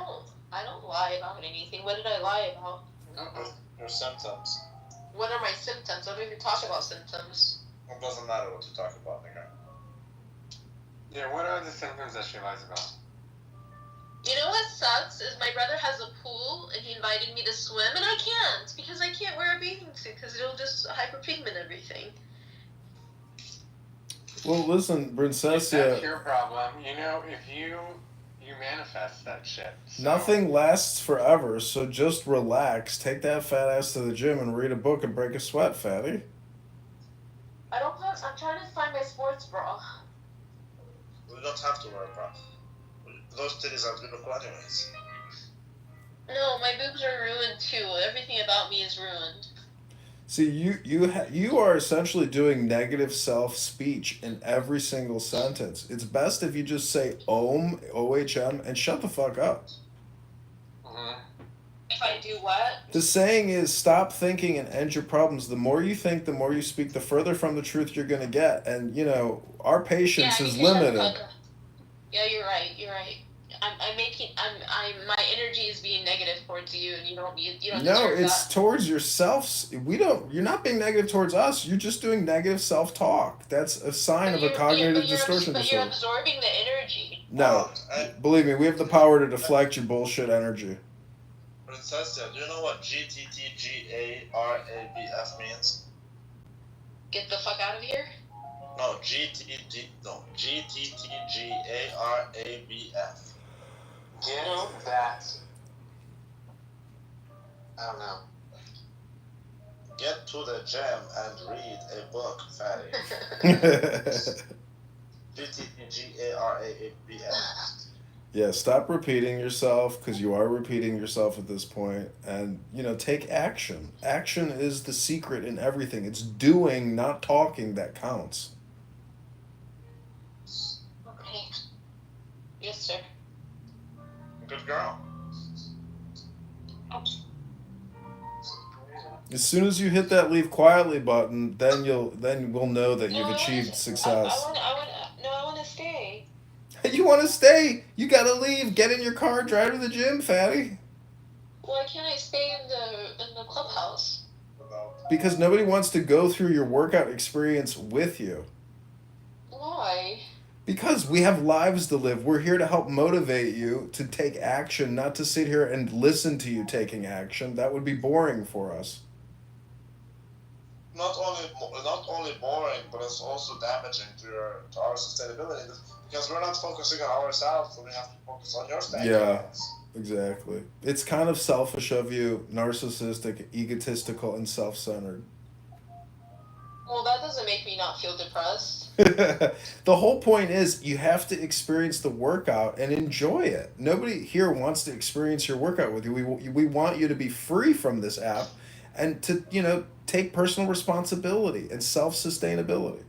don't lie about anything. What did I lie about? Your symptoms. What are my symptoms? I don't even talk about symptoms. It doesn't matter what you talk about, nigga. Yeah, what are the symptoms that she lies about? You know what sucks is my brother has a pool and he invited me to swim and I can't because I can't wear a bathing suit because it'll just hyperpigment everything. Well, listen, Princessia. That's your problem. You know, if you manifest that shit. So. Nothing lasts forever, so just relax. Take that fat ass to the gym and read a book and break a sweat, fatty. I'm trying to find my sports bra. We don't have to wear a bra. Those titties are beautiful anyways. No, my boobs are ruined too. Everything about me is ruined. See, you are essentially doing negative self-speech in every single sentence. It's best if you just say OM, OHM, and shut the fuck up. If I do what? The saying is stop thinking and end your problems. The more you think, the more you speak, the further from the truth you're going to get. And, you know, our patience is limited. Yeah, you're right. My energy is being negative towards you, and you don't No, it's that. towards yourself. You're not being negative towards us. You're just doing negative self-talk. That's a sign of a cognitive distortion disorder. But you're absorbing the energy. No, believe me, we have the power to deflect your bullshit energy. Princessia, do you know what GTTGARABF means? Get the fuck out of here? No, GTTGARABF. Get that. I don't know. Get to the gym and read a book, fatty. GTGARAABN. Yeah, stop repeating yourself, because you are repeating yourself at this point, and take action. Action is the secret in everything. It's doing, not talking, that counts. Okay. Yes, sir. Good girl. As soon as you hit that leave quietly button, then we'll know that you've achieved success. I want to stay. You want to stay? You gotta leave. Get in your car, drive to the gym, fatty. Why can't I stay in the clubhouse? Because nobody wants to go through your workout experience with you. Why? Because we have lives to live. We're here to help motivate you to take action, not to sit here and listen to you taking action. That would be boring for us. Not only boring, but it's also damaging to our sustainability, because we're not focusing on ourselves, so we have to focus on your standards. Yeah, exactly. It's kind of selfish of you, narcissistic, egotistical, and self-centered. Well, that doesn't make me not feel depressed. The whole point is you have to experience the workout and enjoy it. Nobody here wants to experience your workout with you. We want you to be free from this app and to, take personal responsibility and self-sustainability.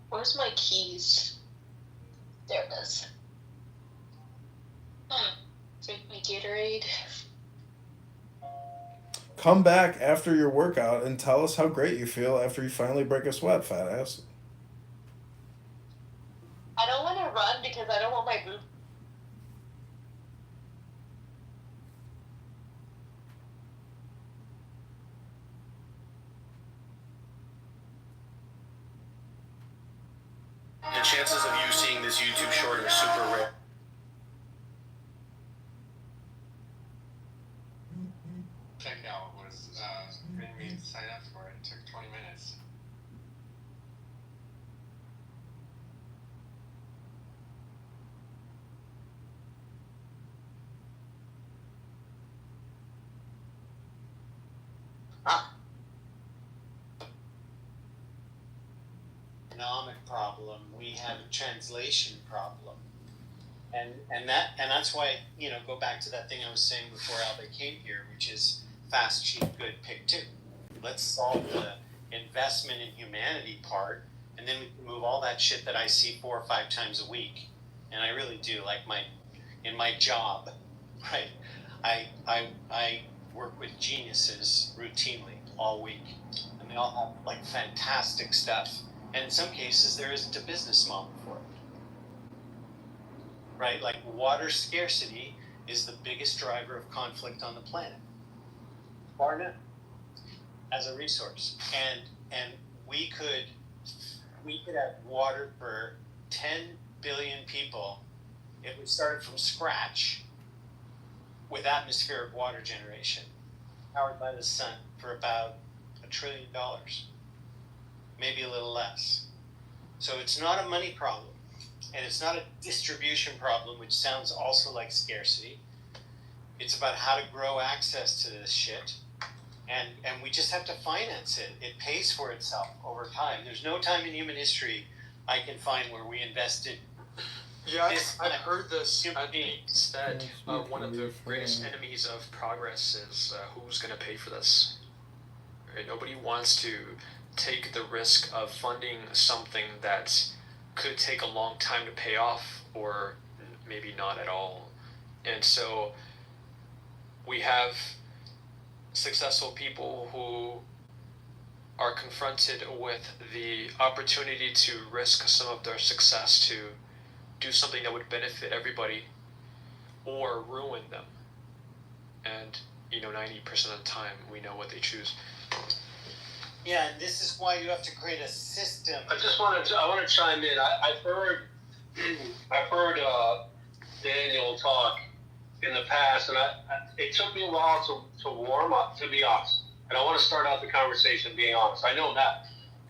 Where's my keys? There it is. Drink my Gatorade. Come back after your workout and tell us how great you feel after you finally break a sweat, fat ass. I don't want to run because I don't want my boob. The chances of you seeing this YouTube short are super rare. Checkout was getting me to sign up for it. It took 20 minutes. Economic problem, we have a translation problem, and that's why go back to that thing I was saying before Albert came here, which is fast, cheap, good, pick two. Let's solve the investment in humanity part, and then we can move all that shit that I see 4 or 5 times a week, and I really do, like in my job, right? I work with geniuses routinely all week, and they all have like fantastic stuff. And in some cases, there isn't a business model for it. Right? Like water scarcity is the biggest driver of conflict on the planet. Bar none. As a resource. And we could have water for 10 billion people if we started from scratch with atmospheric water generation, powered by the sun, for about $1 trillion. Maybe a little less. So it's not a money problem, and it's not a distribution problem, which sounds also like scarcity. It's about how to grow access to this shit, and we just have to finance it. It pays for itself over time. There's no time in human history I can find where we invested. Yeah, I've heard this being said. One of the greatest enemies of progress is who's going to pay for this. Right? Nobody wants to take the risk of funding something that could take a long time to pay off, or maybe not at all. And so we have successful people who are confronted with the opportunity to risk some of their success to do something that would benefit everybody or ruin them. And 90% of the time we know what they choose. Yeah, and this is why you have to create a system. I want to chime in. I've heard Daniel talk in the past, and it took me a while to warm up, to be honest. And I want to start out the conversation being honest. I know that.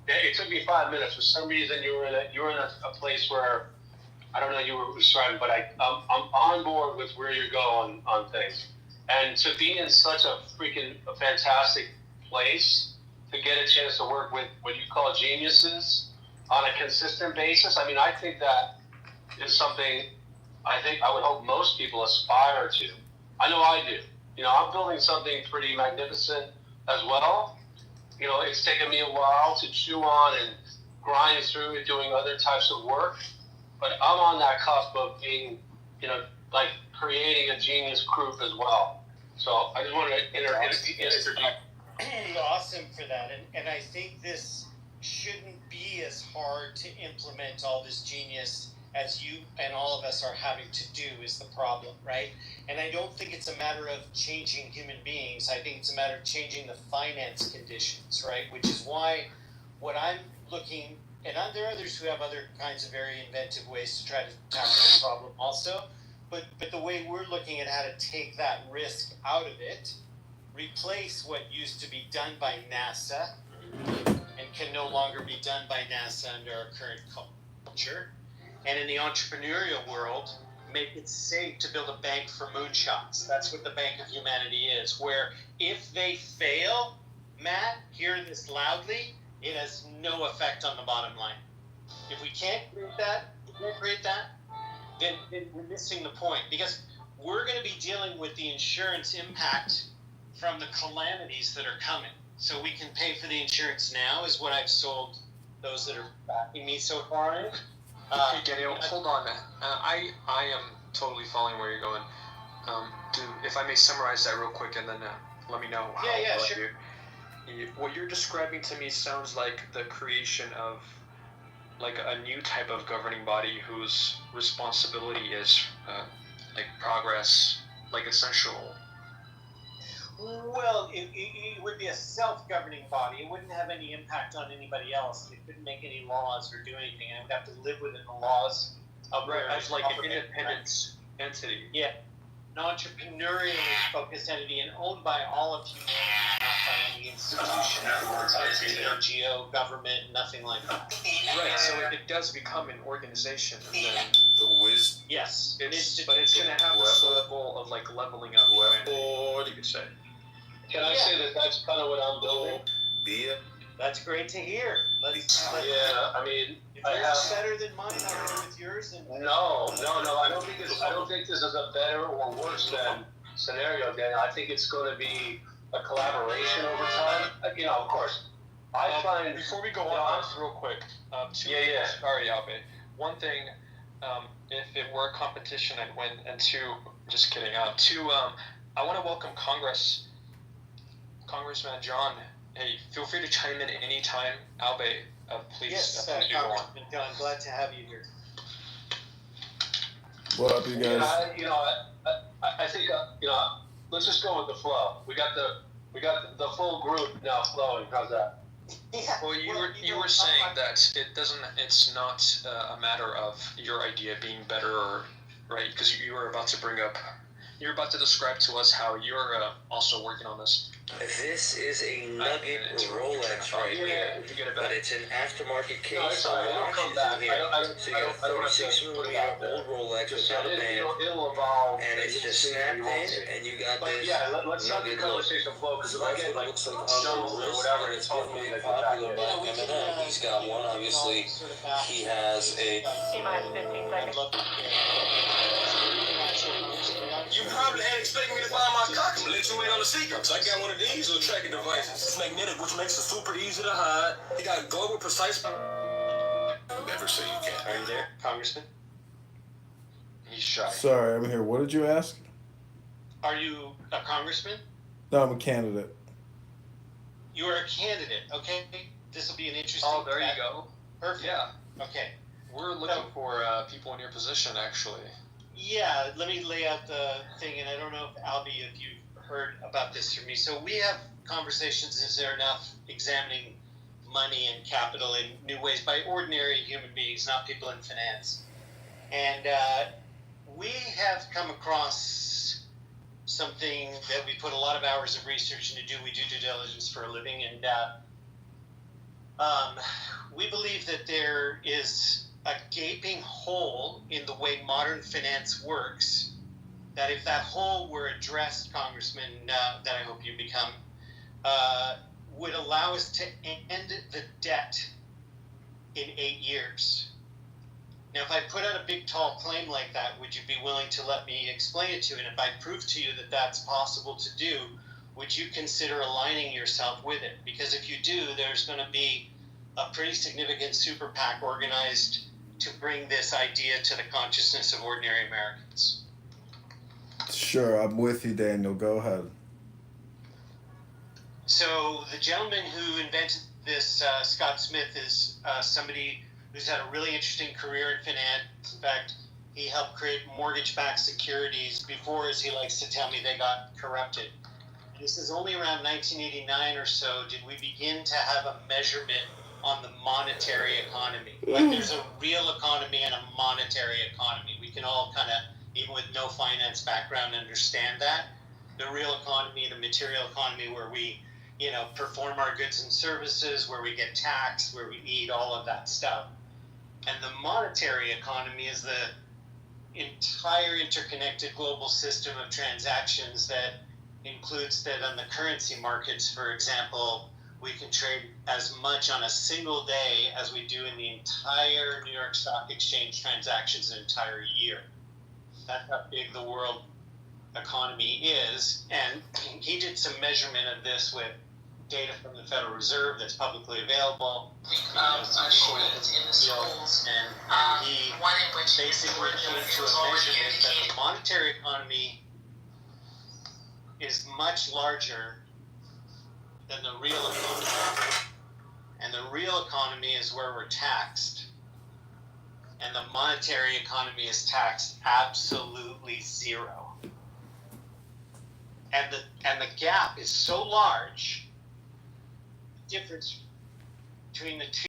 It took me 5 minutes. For some reason, you were in a place where I don't know you were describing, but I'm on board with where you're going on things. And to be in such a freaking fantastic place, to get a chance to work with what you call geniuses on a consistent basis, I mean, I think that is something I would hope most people aspire to. I know I do. You know, I'm building something pretty magnificent as well. You know, it's taken me a while to chew on and grind through it, doing other types of work. But I'm on that cusp of being, you know, like creating a genius group as well. So I just wanted to interject. Awesome for that. And I think this shouldn't be as hard to implement all this genius as you and all of us are having to do is the problem, right? And I don't think it's a matter of changing human beings. I think it's a matter of changing the finance conditions, right? Which is why what I'm looking, and there are others who have other kinds of very inventive ways to try to tackle the problem also, but the way we're looking at how to take that risk out of it, replace what used to be done by NASA and can no longer be done by NASA under our current culture, and in the entrepreneurial world, make it safe to build a bank for moonshots. That's what the Bank of Humanity is, where if they fail, Matt, hear this loudly, it has no effect on the bottom line. If we can't create that, then we're missing the point, because we're going to be dealing with the insurance impact from the calamities that are coming. So we can pay for the insurance now, is what I've sold those that are backing me so far in. Hey, Daniel, hold on, man. I am totally following where you're going. If I may summarize that real quick, and then let me know how sure. What you're describing to me sounds like the creation of like a new type of governing body whose responsibility is like progress, like essential. Well, it would be a self-governing body. It wouldn't have any impact on anybody else. It couldn't make any laws or do anything. It would have to live within the laws of as like an independent entity. Yeah, an entrepreneurially focused entity and owned by all of humanity, not by any institution, NGO, government, nothing like that. Right. So it does become an organization, and then yes, but it's going to have the sole goal of like leveling up humanity, you could say. Can I say that that's kind of what I'm building? That's great to hear. I mean, if yours better than mine, I'll agree with yours. No. I don't think this is a better or worse than scenario, Daniel. I think it's going to be a collaboration over time. You know, of course. I find before we go on this real quick. Sorry, Abe. One thing, if it were a competition, I'd win. And two, just kidding. I want to welcome Congressman John. Hey, feel free to chime in anytime. Abe, please. Yes, please go on. Congressman John, glad to have you here. What up, you guys? I think let's just go with the flow. We got the full group now flowing. How's that? Yeah. Well, you were saying that it's not a matter of your idea being better, or right? Because you were about to describe to us how you're also working on this. This is a Nugget Rolex right here, but it's an aftermarket case, so watch is in here. So you got a 36mm old Rolex without a band, and it's just snapped in, and you got this Nugget look. So that's what it looks like on the wrist, and it's been made popular by Eminem. He's got one, obviously. He has a... You probably ain't expecting me to buy my cock, but let you in on the secrets. I got one of these little tracking devices. It's magnetic, which makes it super easy to hide. It got global precise. Never say you can't. Are you there, Congressman? He's shy. Sorry, I'm here. What did you ask? Are you a congressman? No, I'm a candidate. You are a candidate, okay? This will be an interesting... Oh, there you go. Perfect. Yeah. Okay. We're looking for people in your position, actually. Yeah, let me lay out the thing, and I don't know if Albie, if you've heard about this from me. So we have conversations, is there enough, examining money and capital in new ways by ordinary human beings, not people in finance. And we have come across something that we put a lot of hours of research into. We do due diligence for a living, and We believe that there is a gaping hole in the way modern finance works, that if that hole were addressed, Congressman, that I hope you become, would allow us to end the debt in 8 years. Now, if I put out a big, tall claim like that, would you be willing to let me explain it to you? And if I prove to you that that's possible to do, would you consider aligning yourself with it? Because if you do, there's going to be a pretty significant super PAC organized to bring this idea to the consciousness of ordinary Americans. Sure, I'm with you, Daniel. Go ahead. So the gentleman who invented this, Scott Smith, is somebody who's had a really interesting career in finance. In fact, he helped create mortgage-backed securities before, as he likes to tell me, they got corrupted. This is only around 1989 or so did we begin to have a measurement on the monetary economy. Like there's a real economy and a monetary economy. We can all kind of, even with no finance background, understand that. The real economy, the material economy where we, perform our goods and services, where we get taxed, where we eat, all of that stuff. And the monetary economy is the entire interconnected global system of transactions that includes that on the currency markets, for example, we can trade as much on a single day as we do in the entire New York Stock Exchange transactions an entire year. That's how big the world economy is. And he did some measurement of this with data from the Federal Reserve that's publicly available. And he basically came to a measurement that the monetary economy is much larger than the real economy. And the real economy is where we're taxed. And the monetary economy is taxed absolutely zero. And the gap is so large, the difference between the two